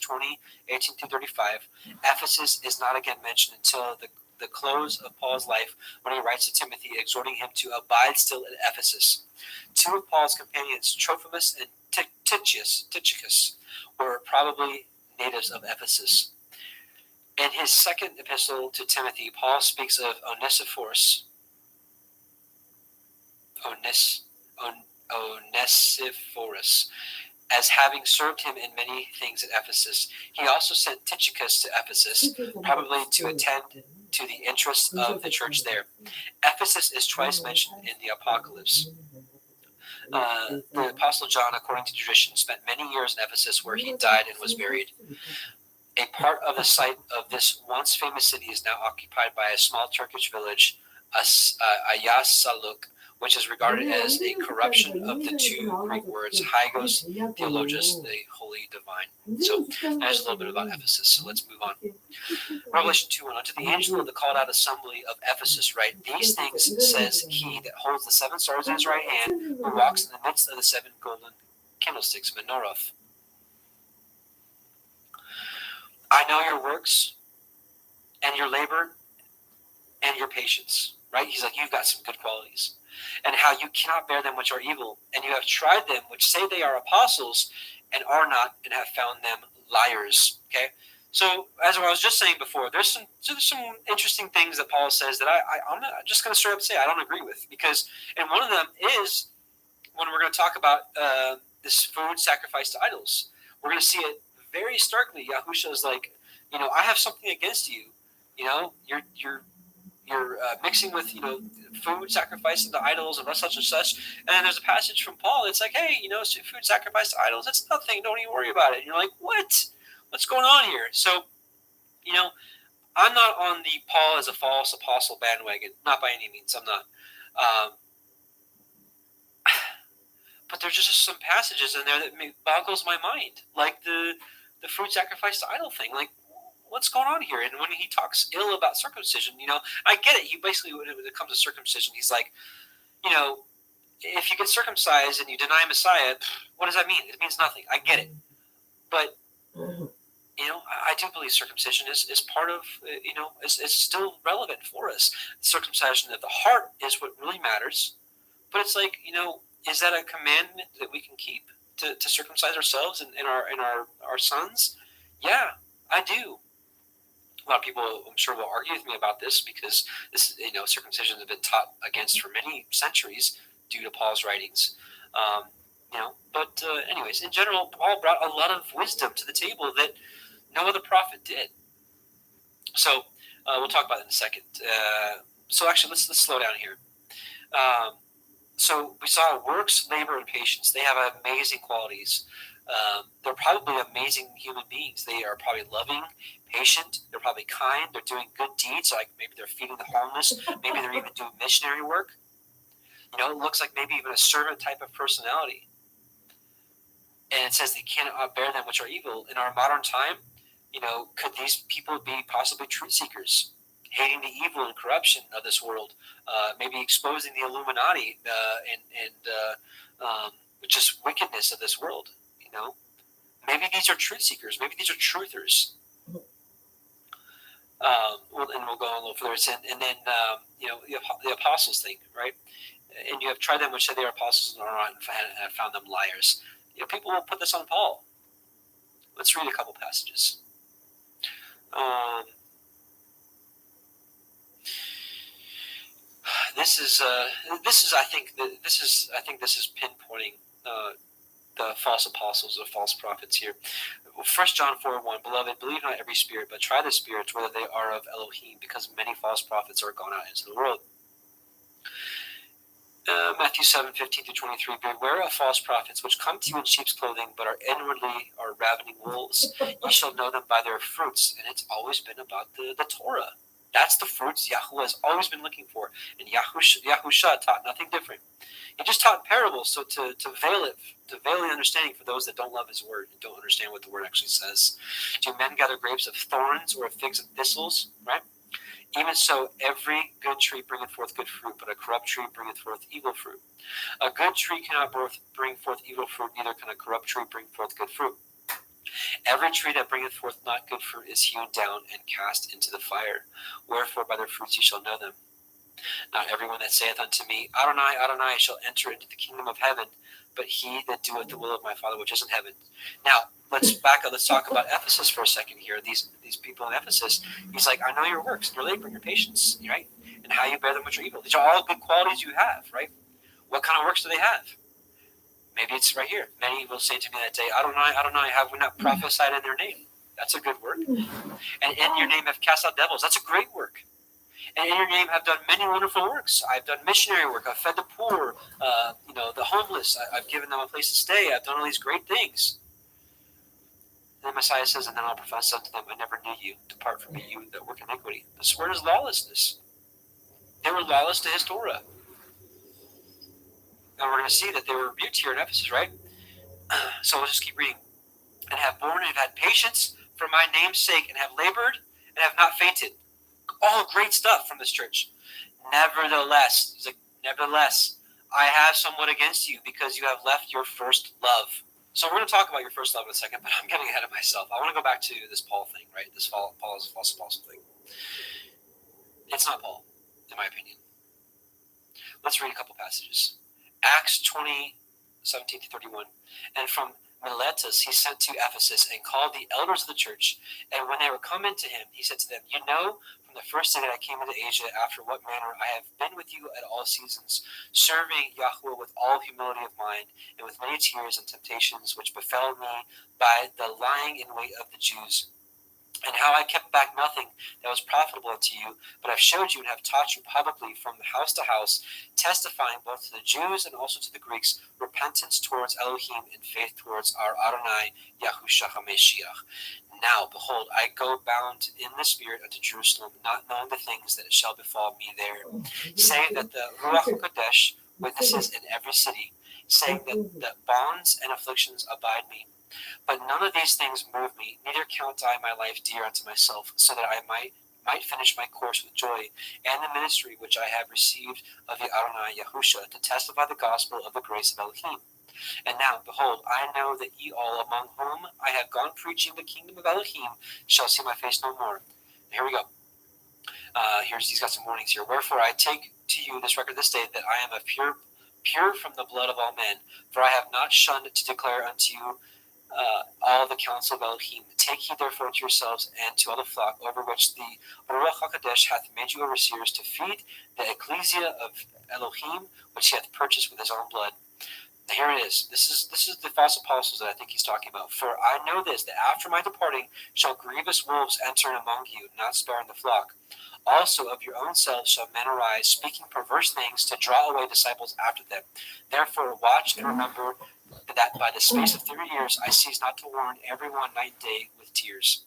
20:18-35. Ephesus is not again mentioned until the close of Paul's life, when he writes to Timothy, exhorting him to abide still at Ephesus. Two of Paul's companions, Trophimus and Tychicus, were probably natives of Ephesus. In his second epistle to Timothy, Paul speaks of Onesiphorus as having served him in many things at Ephesus. He also sent Tychicus to Ephesus, probably to attend to the interests of the church there. Ephesus is twice mentioned in the Apocalypse. The Apostle John, according to tradition, spent many years in Ephesus, where he died and was buried. A part of the site of this once famous city is now occupied by a small Turkish village, Ayasaluk, which is regarded as a corruption of the two Greek words Hygos Theologus, the holy divine. So there's a little bit about Ephesus. So let's move on. Revelation 2:1. Unto the angel of the called out assembly of Ephesus write, these things says he that holds the seven stars in his right hand, who walks in the midst of the seven golden candlesticks, menorah. I know your works and your labor and your patience. Right? He's like, you've got some good qualities. And how you cannot bear them which are evil, and you have tried them which say they are apostles and are not, and have found them liars. Okay? So, as I was just saying before, there's some interesting things that Paul says that I'm just going to straight up say I don't agree with. Because, and one of them is when we're going to talk about this food sacrificed to idols. We're going to see it very starkly. Yahusha is like, I have something against you. You're mixing with, food sacrificed to idols and such and such. And then there's a passage from Paul. It's like, hey, food sacrificed to idols, that's nothing. Don't even worry about it. And you're like, what? What's going on here? So, I'm not on the Paul as a false apostle bandwagon. Not by any means. I'm not. But there's just some passages in there that boggles my mind. Like the food sacrificed to idol thing. Like, what's going on here? And when he talks ill about circumcision, I get it. He basically, when it comes to circumcision, he's like, if you get circumcised and you deny Messiah, what does that mean? It means nothing. I get it. But, I do believe circumcision is part of, it's still relevant for us. Circumcision of the heart is what really matters. But it's like, is that a commandment that we can keep to circumcise ourselves and our sons? Yeah, I do. A lot of people, I'm sure, will argue with me about this because this, circumcision has been taught against for many centuries due to Paul's writings. But anyways, in general, Paul brought a lot of wisdom to the table that no other prophet did. So we'll talk about it in a second. So actually, let's slow down here. So we saw works, labor, and patience. They have amazing qualities. They're probably amazing human beings. They are probably loving, patient. They're probably kind. They're doing good deeds, like maybe they're feeding the homeless. Maybe they're even doing missionary work. It looks like maybe even a servant type of personality. And it says they cannot bear them which are evil. In our modern time, could these people be possibly truth seekers, hating the evil and corruption of this world, maybe exposing the Illuminati and just wickedness of this world? Maybe these are truth seekers. Maybe these are truthers. We'll go on a little further. And then, the apostles thing, right? And you have tried them which say they are apostles and are not, and have found them liars. People will put this on Paul. Let's read a couple passages. This is pinpointing the false apostles or false prophets here. 1 John 4:1, Beloved, believe not every spirit, but try the spirits whether they are of Elohim, because many false prophets are gone out into the world. Matthew 7:15-23, Beware of false prophets, which come to you in sheep's clothing, but are inwardly are ravening wolves. You shall know them by their fruits. And it's always been about the Torah. That's the fruits Yahuwah has always been looking for. And Yahusha taught nothing different. He just taught parables, so to veil the understanding for those that don't love his word and don't understand what the word actually says. Do men gather grapes of thorns or of figs of thistles? Right? Even so, every good tree bringeth forth good fruit, but a corrupt tree bringeth forth evil fruit. A good tree cannot bring forth evil fruit, neither can a corrupt tree bring forth good fruit. Every tree that bringeth forth not good fruit is hewn down and cast into the fire. Wherefore by their fruits ye shall know them. Not everyone that saith unto me, Adonai, Adonai, shall enter into the kingdom of heaven, but he that doeth the will of my Father which is in heaven. Now, let's back up. Let's talk about Ephesus for a second here. These people in Ephesus, he's like, I know your works, your labor, and your patience, right? And how you bear them which are evil. These are all good qualities you have, right? What kind of works do they have? Maybe it's right here. Many will say to me that day, Adonai, Adonai, have we not prophesied in their name? That's a good work. And in your name have cast out devils. That's a great work. And in your name have done many wonderful works. I've done missionary work. I've fed the poor, the homeless. I've given them a place to stay. I've done all these great things. And then Messiah says, and then I'll profess unto them, I never knew you. Depart from me, you that work iniquity. This word is lawlessness. They were lawless to his Torah. And we're going to see that they were rebuked here in Ephesus, right? So we'll just keep reading. And have borne and have had patience for my name's sake, and have labored and have not fainted. All great stuff from this church. Nevertheless, he's like, nevertheless, I have somewhat against you, because you have left your first love. So we're going to talk about your first love in a second, but I'm getting ahead of myself. I want to go back to this Paul thing, right? This Paul is a false apostle thing. It's not Paul, in my opinion. Let's read a couple passages. Acts 20:17-31. And from Miletus he sent to Ephesus, and called the elders of the church. And when they were come into him, he said to them, You know, from the first day that I came into Asia, after what manner I have been with you at all seasons, serving Yahweh with all humility of mind, and with many tears and temptations which befell me by the lying in wait of the Jews. And how I kept back nothing that was profitable unto you, but have showed you and have taught you publicly from house to house, testifying both to the Jews and also to the Greeks, repentance towards Elohim and faith towards our Adonai Yahushua HaMashiach. Now, behold, I go bound in the Spirit unto Jerusalem, not knowing the things that shall befall me there, saying that the Ruach HaKodesh witnesses in every city, saying that bonds and afflictions abide me. But none of these things move me, neither count I my life dear unto myself, so that I might finish my course with joy, and the ministry which I have received of the Adonai Yahushua, to testify the gospel of the grace of Elohim. And now, behold, I know that ye all among whom I have gone preaching the kingdom of Elohim shall see my face no more. Here we go. He's got some warnings here. Wherefore I take to you this record this day, that I am pure from the blood of all men, for I have not shunned to declare unto you all the counsel of Elohim. Take heed therefore to yourselves and to all the flock, over which the Ruach HaKodesh hath made you overseers, to feed the ecclesia of Elohim, which he hath purchased with his own blood. Here it is. This is the false apostles that I think he's talking about. For I know this, that after my departing shall grievous wolves enter in among you, not sparing the flock. Also of your own selves shall men arise, speaking perverse things, to draw away disciples after them. Therefore watch and remember that by the space of 3 years I cease not to warn every one night and day with tears.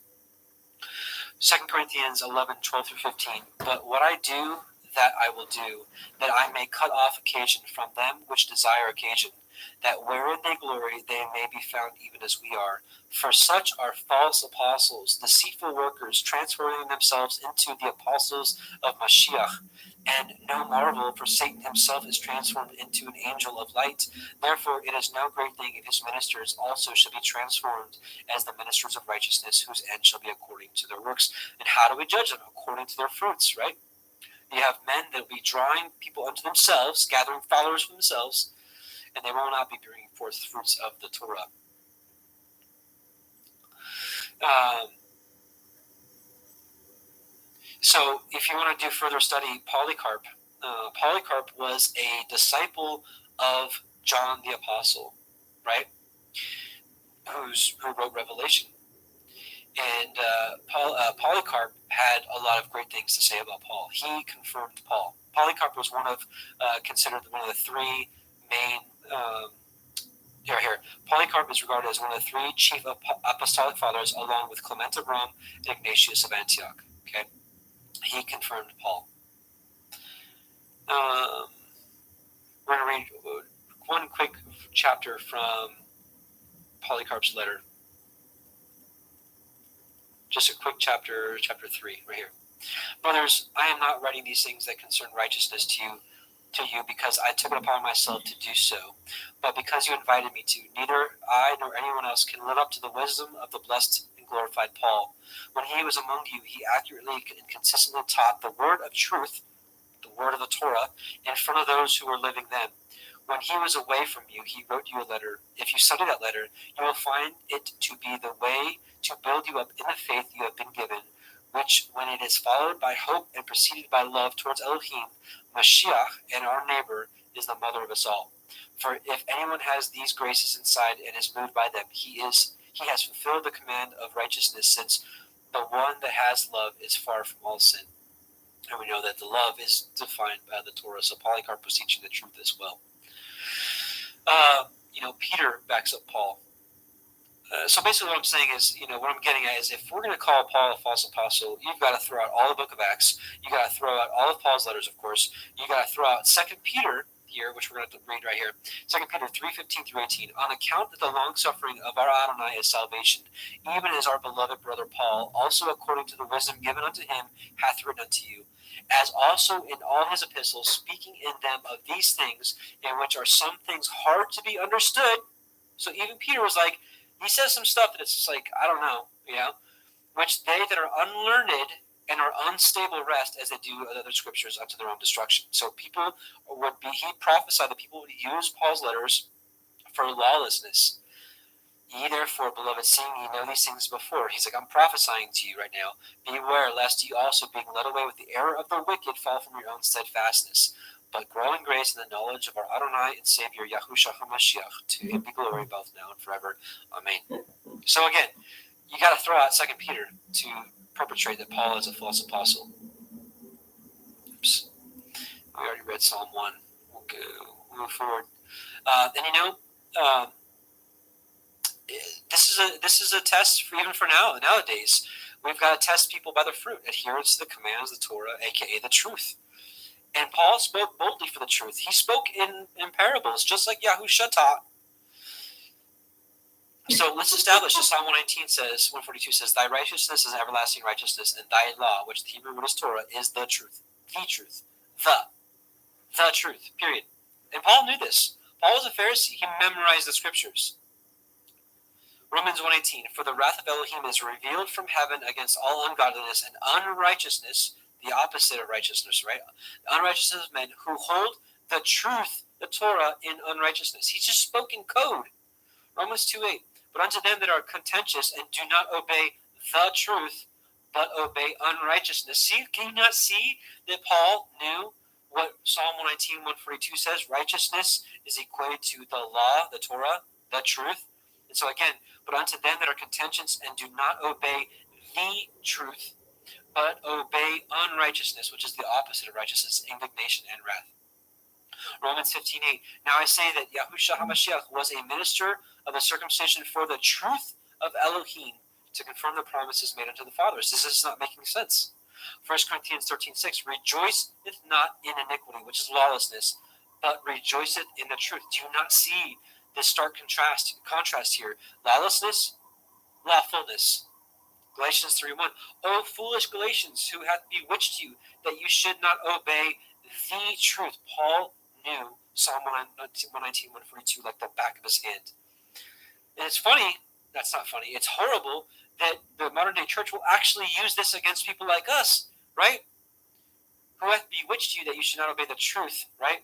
2 Corinthians 11:12-15. But what I do, that I will do, that I may cut off occasion from them which desire occasion, that wherein they glory they may be found even as we are. For such are false apostles, deceitful workers, transforming themselves into the apostles of Mashiach. And no marvel, for Satan himself is transformed into an angel of light. Therefore it is no great thing if his ministers also shall be transformed as the ministers of righteousness, whose end shall be according to their works. And how do we judge them? According to their fruits, right? You have men that will be drawing people unto themselves, gathering followers for themselves, and they will not be bringing forth fruits of the Torah. So if you want to do further study, Polycarp was a disciple of John the Apostle, right? Who wrote Revelation. And Polycarp had a lot of great things to say about Paul. He confirmed Paul. Polycarp was considered one of the three main. Polycarp is regarded as one of the three chief apostolic fathers, along with Clement of Rome and Ignatius of Antioch. Okay, he confirmed Paul. We're going to read one quick chapter from Polycarp's letter. Just a quick chapter 3, right here. Brothers, I am not writing these things that concern righteousness to you because I took it upon myself to do so, but because you invited me to. Neither I nor anyone else can live up to the wisdom of the blessed and glorified Paul. When he was among you, he accurately and consistently taught the word of truth, the word of the Torah, in front of those who were living then. When he was away from you, he wrote you a letter. If you study that letter, you will find it to be the way to build you up in the faith you have been given, which, when it is followed by hope and preceded by love towards Elohim, Mashiach, and our neighbor, is the mother of us all. For if anyone has these graces inside and is moved by them, he has fulfilled the command of righteousness, since the one that has love is far from all sin. And we know that the love is defined by the Torah, so Polycarp was teaching the truth as well. Peter backs up Paul. So basically what I'm saying is, what I'm getting at is, if we're going to call Paul a false apostle, you've got to throw out all the book of Acts. You got to throw out all of Paul's letters, of course. You got to throw out 2 Peter here, which we're going to read right here. 2 Peter 3:15 through 18. On account of the long-suffering of our Adonai is salvation, even as our beloved brother Paul, also according to the wisdom given unto him, hath written unto you, as also in all his epistles, speaking in them of these things, in which are some things hard to be understood. So even Peter was like, he says some stuff that it's just like, I don't know, which they that are unlearned and are unstable rest, as they do other scriptures, unto their own destruction. So he prophesied that people would use Paul's letters for lawlessness. Ye therefore, beloved, seeing ye know these things before. He's like, I'm prophesying to you right now. Beware lest ye also, being led away with the error of the wicked, fall from your own steadfastness. But grow in grace and the knowledge of our Adonai and Savior, Yahushua HaMashiach. To him be glory both now and forever. Amen. So again, you got to throw out 2 Peter to perpetrate that Paul is a false apostle. Oops. We already read Psalm 1. We'll move forward. This is a test even for nowadays. We've got to test people by the fruit, adherence to the commands of the Torah, aka the truth. And Paul spoke boldly for the truth. He spoke in parables, just like Yahusha taught. So let's establish that Psalm 142 says, Thy righteousness is everlasting righteousness, and thy law, which the Hebrew word is Torah, is the truth. The truth. The truth, period. And Paul knew this. Paul was a Pharisee. He memorized the scriptures. Romans 1:18, for the wrath of Elohim is revealed from heaven against all ungodliness and unrighteousness, the opposite of righteousness, right? The unrighteousness of men who hold the truth, the Torah, in unrighteousness. He just spoke in code. Romans 2:8, but unto them that are contentious and do not obey the truth, but obey unrighteousness. See, can you not see that Paul knew what Psalm 142 says? Righteousness is equated to the law, the Torah, the truth. And so again, but unto them that are contentious and do not obey the truth, but obey unrighteousness, which is the opposite of righteousness, indignation and wrath. Romans 15:8. Now I say that Yahushua HaMashiach was a minister of the circumcision for the truth of Elohim, to confirm the promises made unto the fathers. This is not making sense. 1 Corinthians 13:6. Rejoice not in iniquity, which is lawlessness, but rejoiceth in the truth. Do you not see this stark contrast here? Lawlessness, lawfulness. Galatians 3:1. O foolish Galatians, who hath bewitched you, that you should not obey the truth. Paul knew Psalm 119, 142 like the back of his hand. And it's funny, that's not funny, it's horrible that the modern day church will actually use this against people like us, right? Who hath bewitched you that you should not obey the truth, right?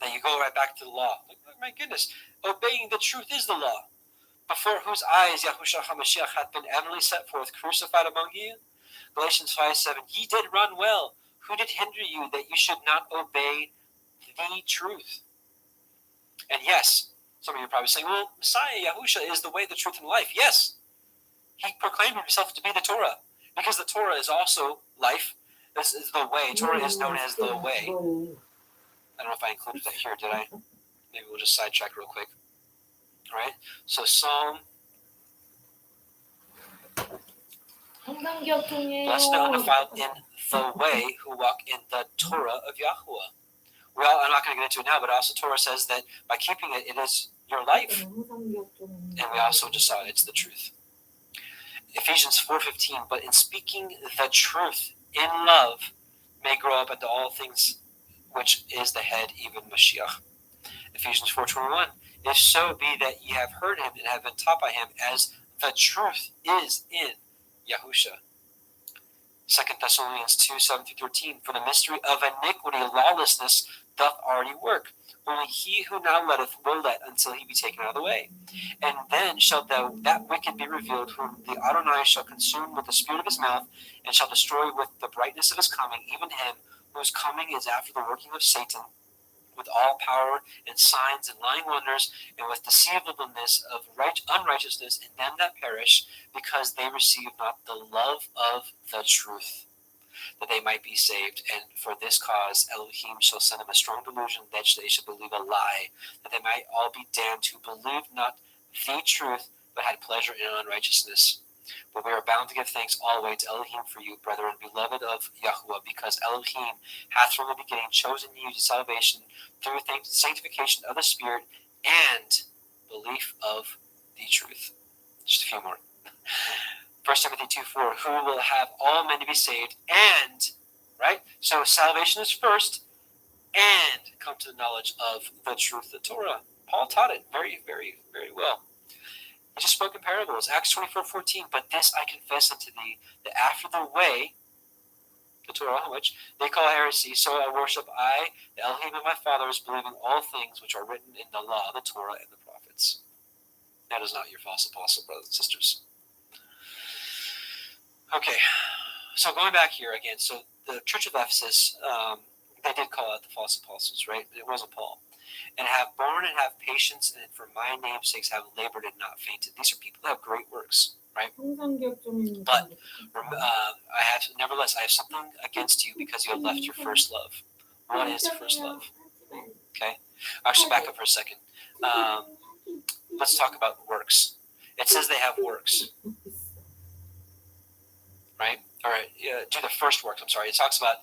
That you go right back to the law. Like, my goodness, obeying the truth is the law. Before whose eyes Yahushua HaMashiach hath been evidently set forth, crucified among you. Galatians 5:7. Ye did run well. Who did hinder you that you should not obey the truth? And yes, some of you are probably saying, well, Messiah, Yahushua, is the way, the truth, and life. Yes, he proclaimed himself to be the Torah, because the Torah is also life. This is the way. Torah is known as the way. I don't know if I included that here, did I? Maybe we'll just sidetrack real quick. All right, so Psalm. Blessed are undefiled in the way who walk in the Torah of Yahuwah. I'm not going to get into it now, but also Torah says that by keeping it, it is your life. And we also just saw it's the truth. Ephesians 4:15, but in speaking the truth in love may grow up into all things which is the head, even Mashiach. Ephesians 4:21. If so be that ye have heard him and have been taught by him, as the truth is in Yahusha. 2 Thessalonians 2:7-13. For the mystery of iniquity, lawlessness, doth already work. Only he who now letteth will let until he be taken out of the way. And then shall that wicked be revealed, whom the Adonai shall consume with the spirit of his mouth, and shall destroy with the brightness of his coming, even him whose coming is after the working of Satan, with all power and signs and lying wonders, and with deceivableness of unrighteousness in them that perish, because they receive not the love of the truth, that they might be saved. And for this cause Elohim shall send them a strong delusion, that they should believe a lie, that they might all be damned who believed not the truth, but had pleasure in unrighteousness. But we are bound to give thanks always to Elohim for you, brethren, beloved of Yahuwah, because Elohim hath from the beginning chosen you to salvation through sanctification of the Spirit and belief of the truth. Just a few more. 1 Timothy 2:4, who will have all men to be saved, and, right? So salvation is first, and come to the knowledge of the truth, the Torah. Paul taught it very, very, very well. He just spoke in parables. Acts 24:14, but this I confess unto thee, that after the way, the Torah, which they call heresy, so I worship I, the Elohim of my fathers, believing all things which are written in the law, the Torah, and the prophets. That is not your false apostle, brothers and sisters. Okay, so going back here again, so the Church of Ephesus, they did call out the false apostles, right? It wasn't Paul. And have borne and have patience, and for my name's sakes have labored and not fainted. These are people that have great works, right? But nevertheless, I have something against you because you have left your first love. What is the first love? Okay, actually, back up for a second. Let's talk about works. It says they have works, right? All right, do the first works. I'm sorry. It talks about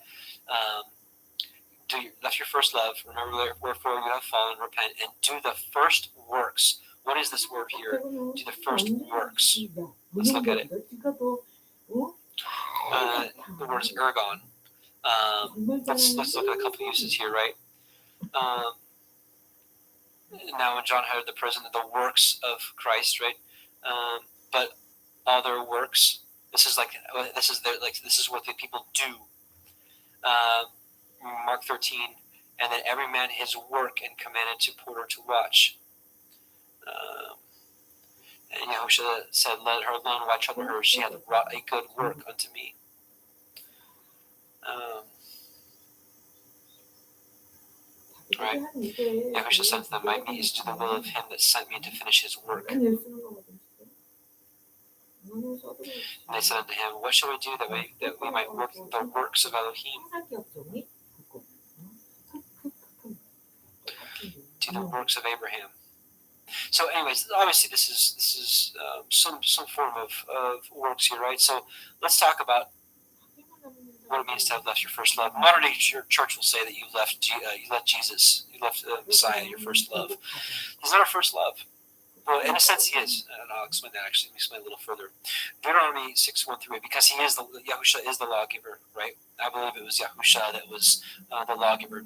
left your first love. Remember, wherefore you have fallen, repent, and do the first works. What is this word here? Do the first works. Let's look at it. The word is ergon. Let's look at a couple uses here, right? Now, when John heard the present of the works of Christ, right? But other works. This is what the people do. Mark 13, and then every man his work, and commanded to porter to watch. And Yahushua said, let her alone, why trouble her? She hath wrought a good work unto me. Right? Yahushua said to them, my meat is to do the will of him that sent me to finish his work. And they said unto him, what shall we do that we might work the works of Elohim? Do the works of Abraham. So, anyways, obviously, this is some form of works here, right? So, let's talk about what it means to have left your first love. Modern day church will say that you left Jesus, you left Messiah, your first love. He's not our first love. Well, in a sense, he is, and I'll explain that. Actually, let me explain a little further. Deuteronomy 6:1-8, because he is Yahushua is the lawgiver, right? I believe it was Yahushua that was the lawgiver.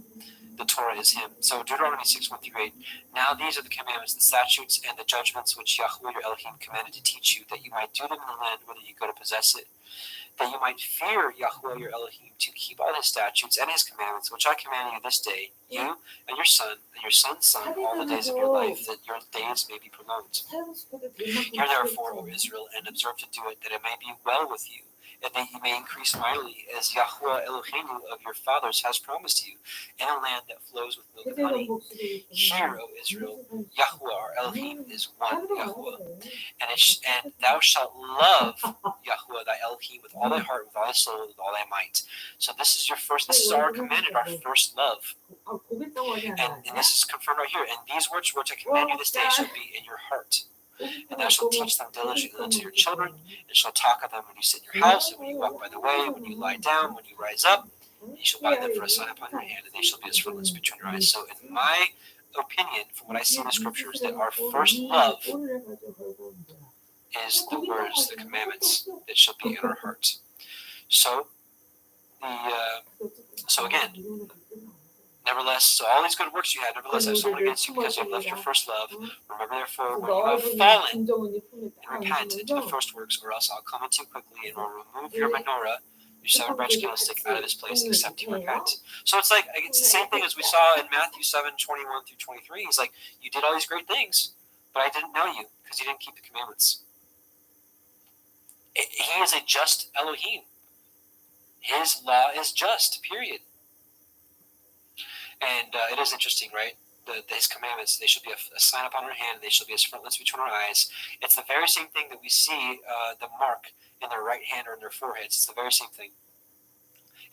The Torah is him. So Deuteronomy 6:1-8. Now these are the commandments, the statutes, and the judgments which Yahuwah your Elohim commanded to teach you, that you might do them in the land whether you go to possess it, that you might fear Yahuwah your Elohim, to keep all his statutes and his commandments, which I command you this day, you and your son's son, all the days of your life, that your days may be prolonged. Hear therefore, O Israel, and observe to do it, that it may be well with you, and that you may increase mightily, as Yahuwah Eloheinu of your fathers has promised you, in a land that flows with milk and honey. Hear, O Israel, Yahuwah our Elohim is one Yahuwah, and thou shalt love Yahuwah thy Elohim with all thy heart, with all thy soul, with all thy might. So this is our commanded, our first love. And this is confirmed right here. And these words which I command you this day shall be in your heart. And thou shalt teach them diligently unto your children, and shall talk of them when you sit in your house, and when you walk by the way, when you lie down, when you rise up. And you shall bind them for a sign upon your hand, and they shall be as frontlets between your eyes. So, in my opinion, from what I see in the scriptures, that our first love is the words, the commandments that shall be in our hearts. So, So again, nevertheless, so all these good works you had, nevertheless, I have someone against you because you have left your first love. Remember, therefore, when you have fallen, and repent into the first works, or else I'll come into you quickly and will remove your menorah, your 7-branch candlestick, out of his place, except you repent. So it's like it's the same thing as we saw in Matthew 7:21 through 23. He's like, you did all these great things, but I didn't know you because you didn't keep the commandments. He is a just Elohim. His law is just, period. And it is interesting, right? His commandments, they should be a sign upon our hand, they should be as frontlets between our eyes. It's the very same thing that we see the mark in their right hand or in their foreheads. It's the very same thing.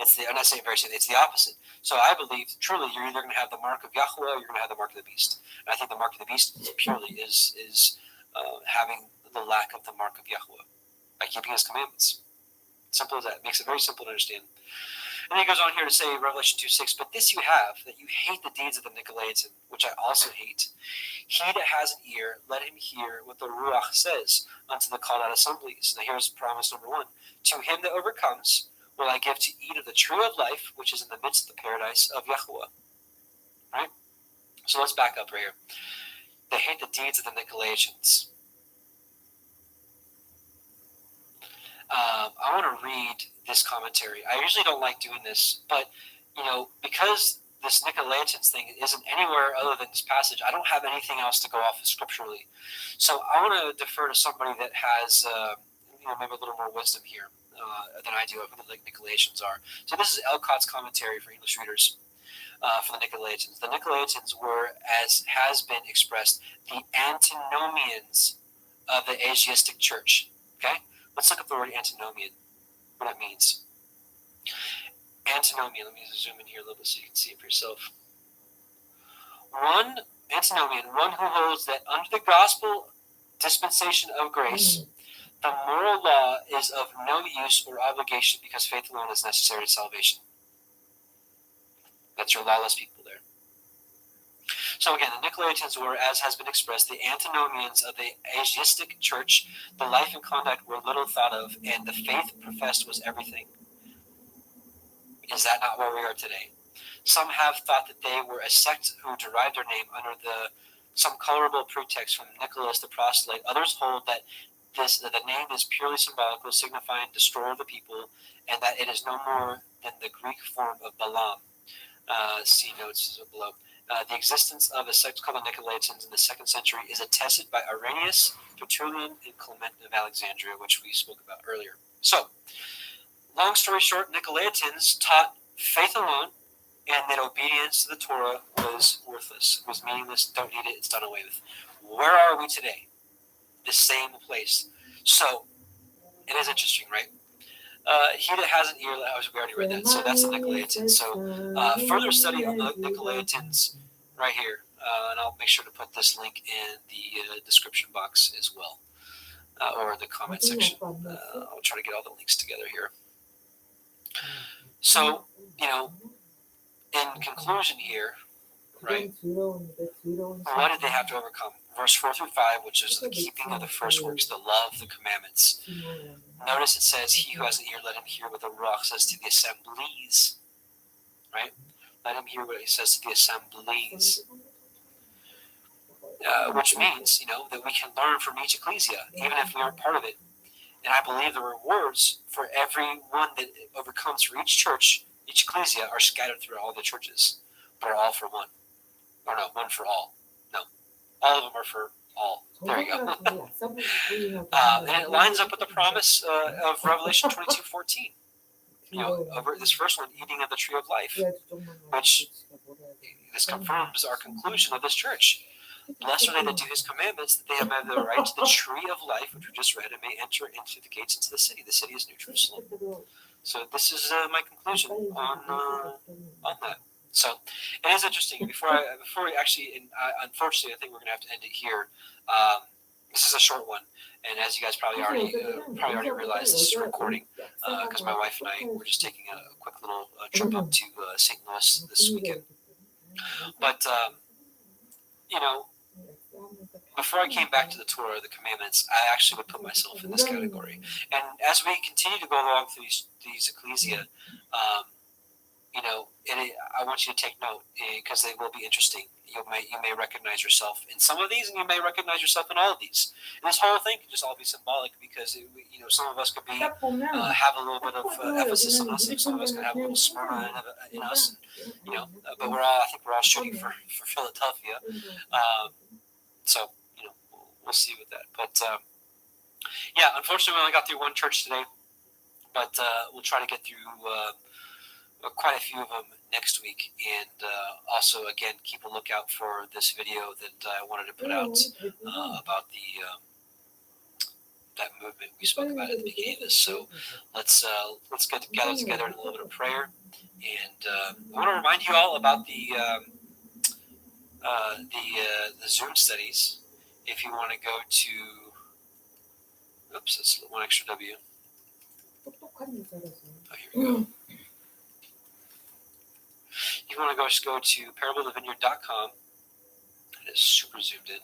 I'm not saying very same, it's the opposite. So I believe, truly, you're either going to have the mark of Yahweh or you're going to have the mark of the beast. And I think the mark of the beast purely is having the lack of the mark of Yahweh by keeping his commandments. Simple as that. It makes it very simple to understand. And he goes on here to say, Revelation 2:6, but this you have, that you hate the deeds of the Nicolaitans, which I also hate. He that has an ear, let him hear what the Ruach says unto the called out assemblies. Now here's promise number 1. To him that overcomes will I give to eat of the tree of life, which is in the midst of the paradise of Yahweh. Right? So let's back up right here. They hate the deeds of the Nicolaitans. I want to read this commentary. I usually don't like doing this, but because this Nicolaitans thing isn't anywhere other than this passage, I don't have anything else to go off of scripturally. So I want to defer to somebody that has maybe a little more wisdom here than I do of who the Nicolaitans are. So this is Elcott's commentary for English readers for the Nicolaitans. The Nicolaitans were, as has been expressed, the antinomians of the Asiatic church. Okay? Let's look up the word antinomian, what it means. Antinomian, let me zoom in here a little bit so you can see it for yourself. Antinomian, one who holds that under the gospel dispensation of grace, the moral law is of no use or obligation because faith alone is necessary to salvation. That's your lawless people there. So again, the Nicolaitans were, as has been expressed, the antinomians of the Asiatic church. The life and conduct were little thought of, and the faith professed was everything. Is that not where we are today? Some have thought that they were a sect who derived their name under some colorable pretext from Nicholas the proselyte. Others hold that the name is purely symbolical, signifying destroyer of the people, and that it is no more than the Greek form of Balaam. See notes below. The existence of a sect called the Nicolaitans in the 2nd century is attested by Irenaeus, Tertullian, and Clement of Alexandria, which we spoke about earlier. So, long story short, Nicolaitans taught faith alone, and that obedience to the Torah was worthless, was meaningless, don't need it, it's done away with. Where are we today? The same place. So, it is interesting, right? He that has an ear, we already read that, so that's the Nicolaitans. So, further study on the Nicolaitans right here, and I'll make sure to put this link in the description box as well, or the comment section. I'll try to get all the links together here. So, in conclusion here, right, what did they have to overcome? Verse 4 through 5, which is the keeping of the first works, the love, the commandments. Notice it says, he who has an ear, let him hear what the Ruach says to the assemblies. Right? Let him hear what he says to the assemblies. Which means, that we can learn from each ecclesia, even if we aren't part of it. And I believe the rewards for every one that overcomes for each church, each ecclesia, are scattered through all the churches. But are all for one. Or no, one for all. No. All of them are for all. There you go. And it lines up with the promise of Revelation 22:14. Over this first one, eating of the tree of life, which this confirms our conclusion of this church. Blessed are they that do his commandments, that they have the right to the tree of life, which we just read, and may enter into the gates into the city. The city is New Jerusalem. So this is my conclusion on that. So it is interesting. Before we actually, unfortunately, I think we're going to have to end it here. This is a short one, and as you guys probably already realized, this is recording because my wife and I were just taking a quick little trip up to St. Louis this weekend. But before I came back to the Torah, the commandments, I actually would put myself in this category. And as we continue to go along through these ecclesia, I want you to take note because they will be interesting. You may recognize yourself in some of these, and you may recognize yourself in all of these. And this whole thing could just all be symbolic because some of us could be have a little bit of Ephesus in us, and some of us could have a little Smyrna in us, and, but I think we're all shooting for Philadelphia. So we'll see with that. But unfortunately, we only got through one church today, but we'll try to get through quite a few of them next week. And also, again, keep a lookout for this video that I wanted to put out about that movement we spoke about at the beginning of this. So let's gather together in a little bit of prayer. And I want to remind you all about the Zoom studies. If you want to go to, that's one extra W. Oh, here we go. You want to go to parableofthevineyard.com. It is super zoomed in.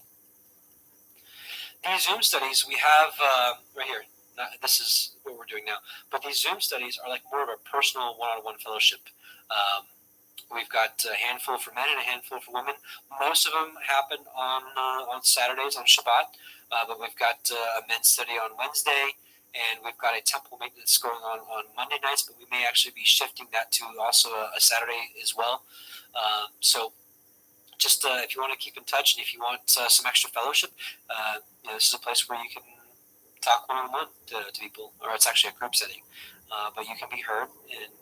These Zoom studies we have right here. This is what we're doing now. But these Zoom studies are like more of a personal one-on-one fellowship. We've got a handful for men and a handful for women. Most of them happen on Saturdays, on Shabbat. But we've got a men's study on Wednesday, and we've got a temple maintenance going on Monday nights, but we may actually be shifting that to also a Saturday as well. So just if you want to keep in touch, and if you want some extra fellowship, this is a place where you can talk one-on-one to people, or it's actually a group setting. But you can be heard, and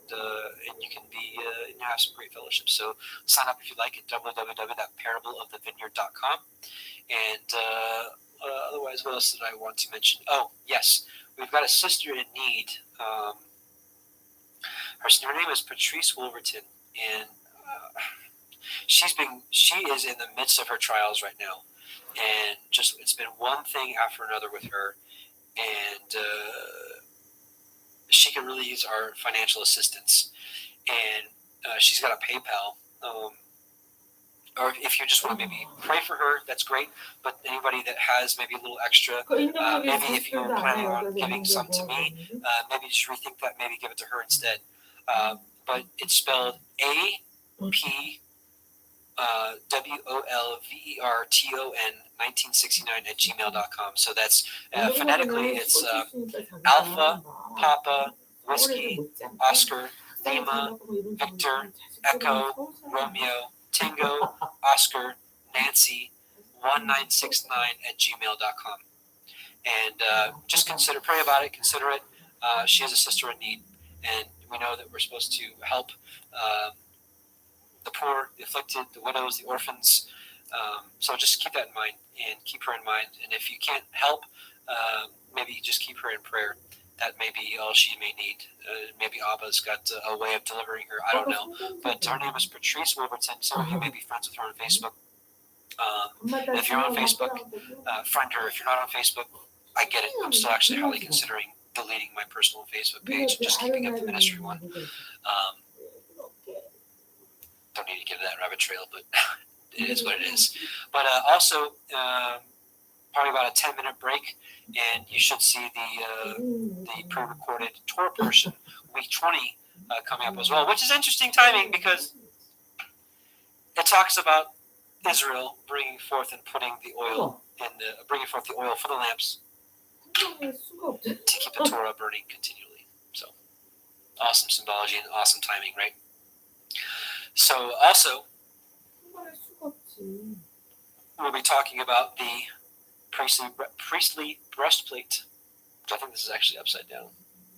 you can be have some great fellowship. So sign up if you like at www.parableofthevineyard.com. And otherwise, what else did I want to mention? Oh, yes, we've got a sister in need. Her name is Patrice Wolverton, and she is in the midst of her trials right now, and just it's been one thing after another with her, and she can really use our financial assistance. And she's got a PayPal. Or if you just want to maybe pray for her, that's great. But anybody that has maybe a little extra, maybe if you're planning on giving some to me, maybe just rethink that, maybe give it to her instead. But it's spelled WOLVERTON 1969 @gmail.com. So that's phonetically it's Alpha, Papa, Whiskey, Oscar, Lima, Victor, Echo, Romeo, Tango, Oscar, Nancy, 1969 @gmail.com. And just pray about it, consider it. She has a sister in need, and we know that we're supposed to help the poor, the afflicted, the widows, the orphans. So just keep that in mind, and keep her in mind. And if you can't help, maybe just keep her in prayer. That may be all she may need. Maybe Abba's got a way of delivering her. I don't know. But her name is Patrice Wolverton. Some of you may be friends with her on Facebook. And if you're on Facebook, friend her. If you're not on Facebook, I get it. I'm still actually highly considering deleting my personal Facebook page and just keeping up the ministry one. Don't need to get into that rabbit trail, but it is what it is. But also, probably about a 10-minute break, and you should see the pre-recorded Torah portion, week 20, coming up as well, which is interesting timing because it talks about Israel bringing forth and putting the oil bringing forth the oil for the lamps to keep the Torah burning continually. So awesome symbology and awesome timing, right? So also, we'll be talking about the priestly breastplate, which I think this is actually upside down.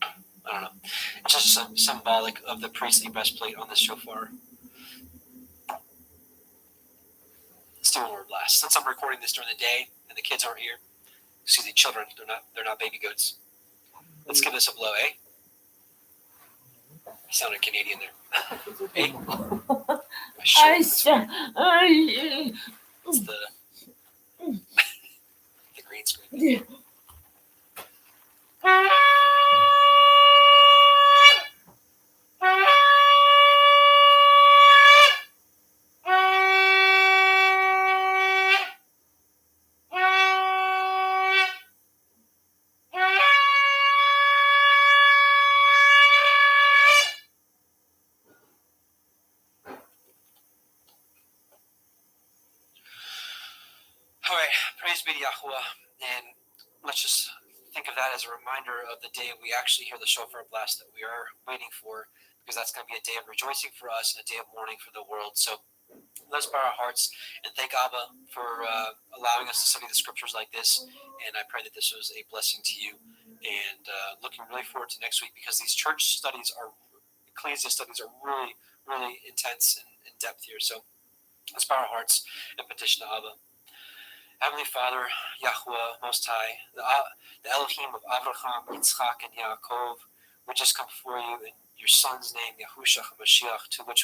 I don't know. It's just symbolic of the priestly breastplate on the shofar. Let's do a word blast. Since I'm recording this during the day and the kids aren't here, excuse me, children, they're not baby goats. Let's give this a blow, eh? You sounded Canadian there. Eh? It's the green screen. that as a reminder of the day we actually hear the shofar blast that we are waiting for, because that's going to be a day of rejoicing for us and a day of mourning for the world. So let's bow our hearts and thank Abba for allowing us to study the scriptures like this. And I pray that this was a blessing to you. And looking really forward to next week, because these church studies ecclesia studies are really, really intense and in depth here. So let's bow our hearts and petition to Abba. Heavenly Father, Yahweh Most High, the Elohim of Abraham, Yitzchak, and Yaakov, we just come before you in your Son's name, Yahushua HaMashiach, to whom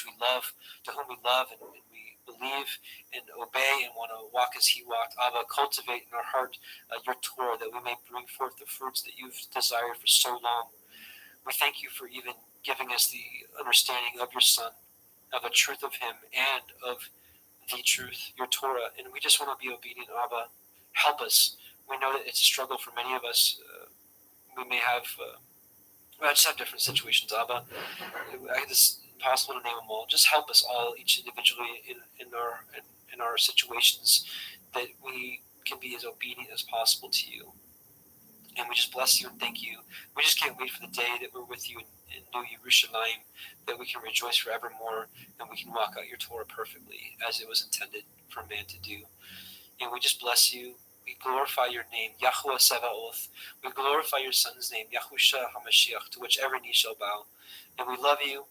we love and we believe and obey and want to walk as he walked. Abba, cultivate in our heart your Torah, that we may bring forth the fruits that you've desired for so long. We thank you for even giving us the understanding of your Son, of the truth of him, and of the truth, your Torah, and we just want to be obedient. Abba, help us. We know that it's a struggle for many of us. We may have, I just have different situations, Abba. It's impossible to name them all. Just help us all, each individually, in our situations, that we can be as obedient as possible to you. And we just bless you and thank you. We just can't wait for the day that we're with you in New Yerushalayim, that we can rejoice forevermore, and we can walk out your Torah perfectly as it was intended for man to do. And we just bless you. We glorify your name, Yahweh Sevaoth. We glorify your Son's name, Yahushua HaMashiach, to which every knee shall bow. And we love you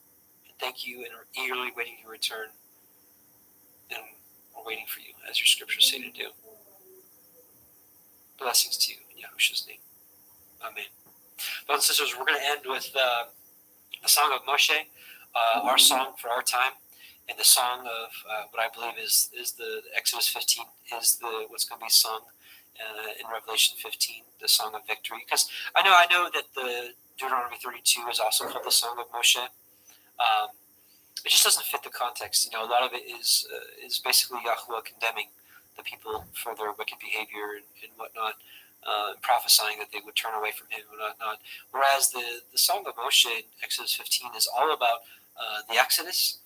and thank you, and are eagerly waiting your return. And we're waiting for you, as your scriptures say to do. Blessings to you in Yahushua's name. Amen. Brothers and sisters, we're going to end with the song of Moshe, our song for our time, and the song of what I believe is the Exodus 15 is what's going to be sung in Revelation 15, the song of victory. Because I know that the Deuteronomy 32 is also called the song of Moshe. It just doesn't fit the context. A lot of it is basically Yahweh condemning the people for their wicked behavior and whatnot. Prophesying that they would turn away from him and whatnot. Whereas the Song of Moshe in Exodus 15 is all about the Exodus,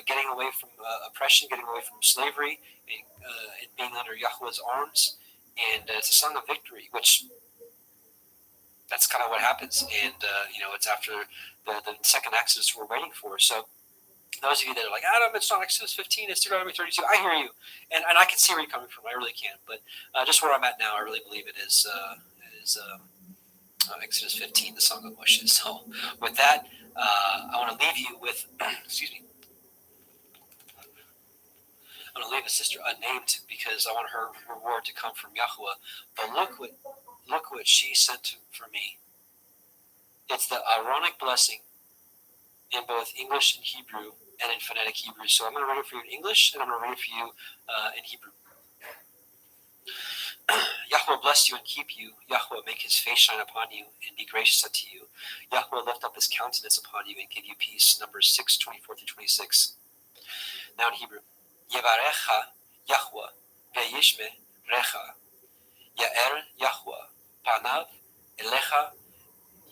getting away from oppression, getting away from slavery, and being under Yahweh's arms. And it's a song of victory, which that's kind of what happens. And, it's after the second Exodus we're waiting for. So those of you that are like, Adam, it's not Exodus 15, it's Deuteronomy 32. I hear you, and I can see where you're coming from. I really can. But just where I'm at now, I really believe it is Exodus 15, the Song of Moshe. So with that, I want to leave you with, excuse me, I'm going to leave a sister unnamed because I want her reward to come from Yahweh. But look what she sent for me. It's the Aaronic blessing in both English and Hebrew, and in phonetic Hebrew. So I'm going to read it for you in English, and I'm going to read it for you in Hebrew. Yahweh bless you and keep you. Yahweh make his face shine upon you and be gracious unto you. Yahweh lift up his countenance upon you and give you peace. Numbers 6:24-26. Now in Hebrew. Yevarecha Yahweh ve'yishme recha. Ya'er Yahweh panav elecha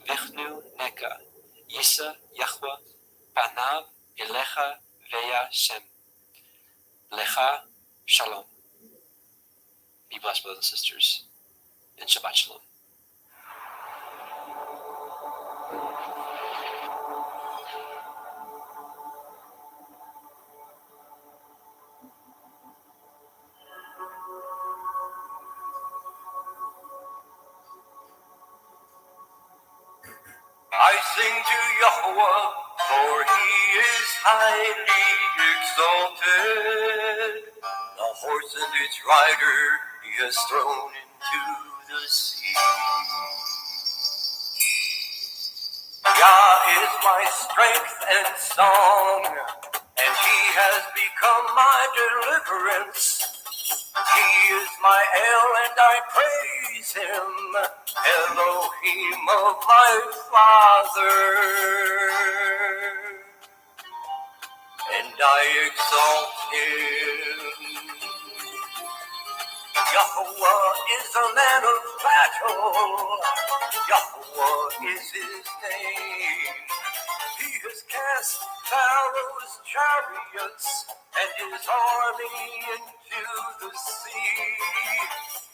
v'chnu neka. Yisa Yahweh panav elecha ve'yashem. Lecha shalom. Be blessed, brothers and sisters, and Shabbat Shalom. I sing to Yahweh, for he is highly exalted. The horse and its rider he has thrown into the sea. Yah is my strength and song, and he has become my deliverance. He is my El, and I praise him, Elohim of my father. And I exalt him. Yahweh is a man of battle. Yahweh is his name. He has cast Pharaoh's chariots and his army into the sea.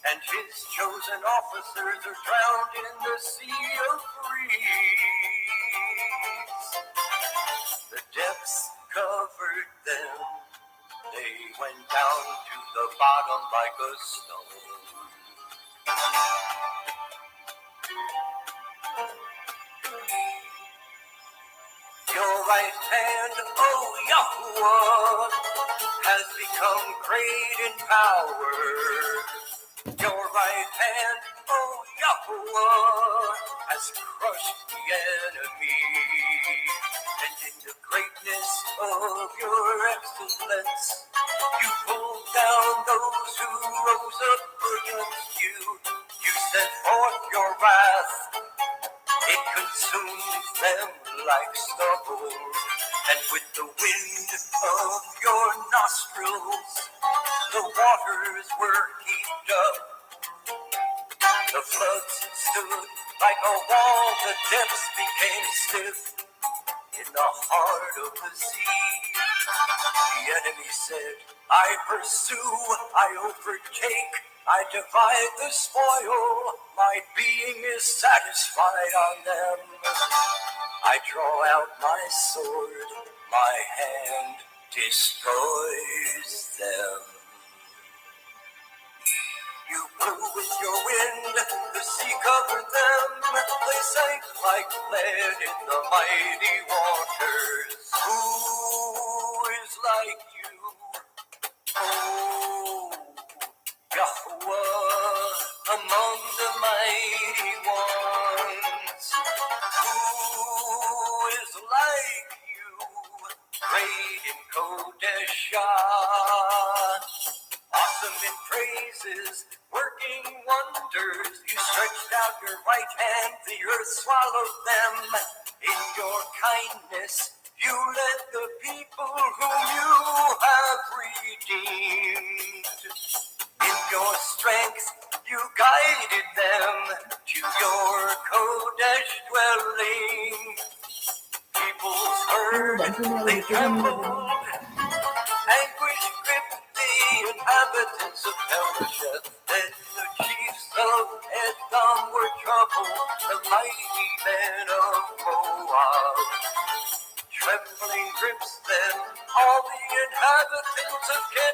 and his chosen officers are drowned in the sea of reeds. The depths covered them. They went down to the bottom like a stone. Your right hand, O Yahuwah, has become great in power. Your right hand, O Yahuwah, has crushed the enemy. And in the greatness of your excellence, you pulled down those who rose up against you. You sent forth your wrath. It consumes them like stubble, and with the wind of your nostrils, the waters were heaped up. The floods stood like a wall, the depths became stiff in the heart of the sea. The enemy said, I pursue, I overtake, I divide the spoil, my being is satisfied on them. I draw out my sword, my hand destroys them. You blew with your wind, the sea covered them, they sank like lead in the mighty waters. Who is like you? Oh, Yahuwah, among the mighty ones. Who is like you? Great in Kodeshah, awesome in praises, working wonders. You stretched out your right hand, the earth swallowed them. In your kindness, you led the people whom you have redeemed. In your strength, you guided them to your Kodesh dwelling. Peoples heard, they trembled. Anguish gripped the inhabitants of Pelasheth. Then the chiefs of Edom were troubled, the mighty men of Moab. Trembling grips them, all the inhabitants of Kedar.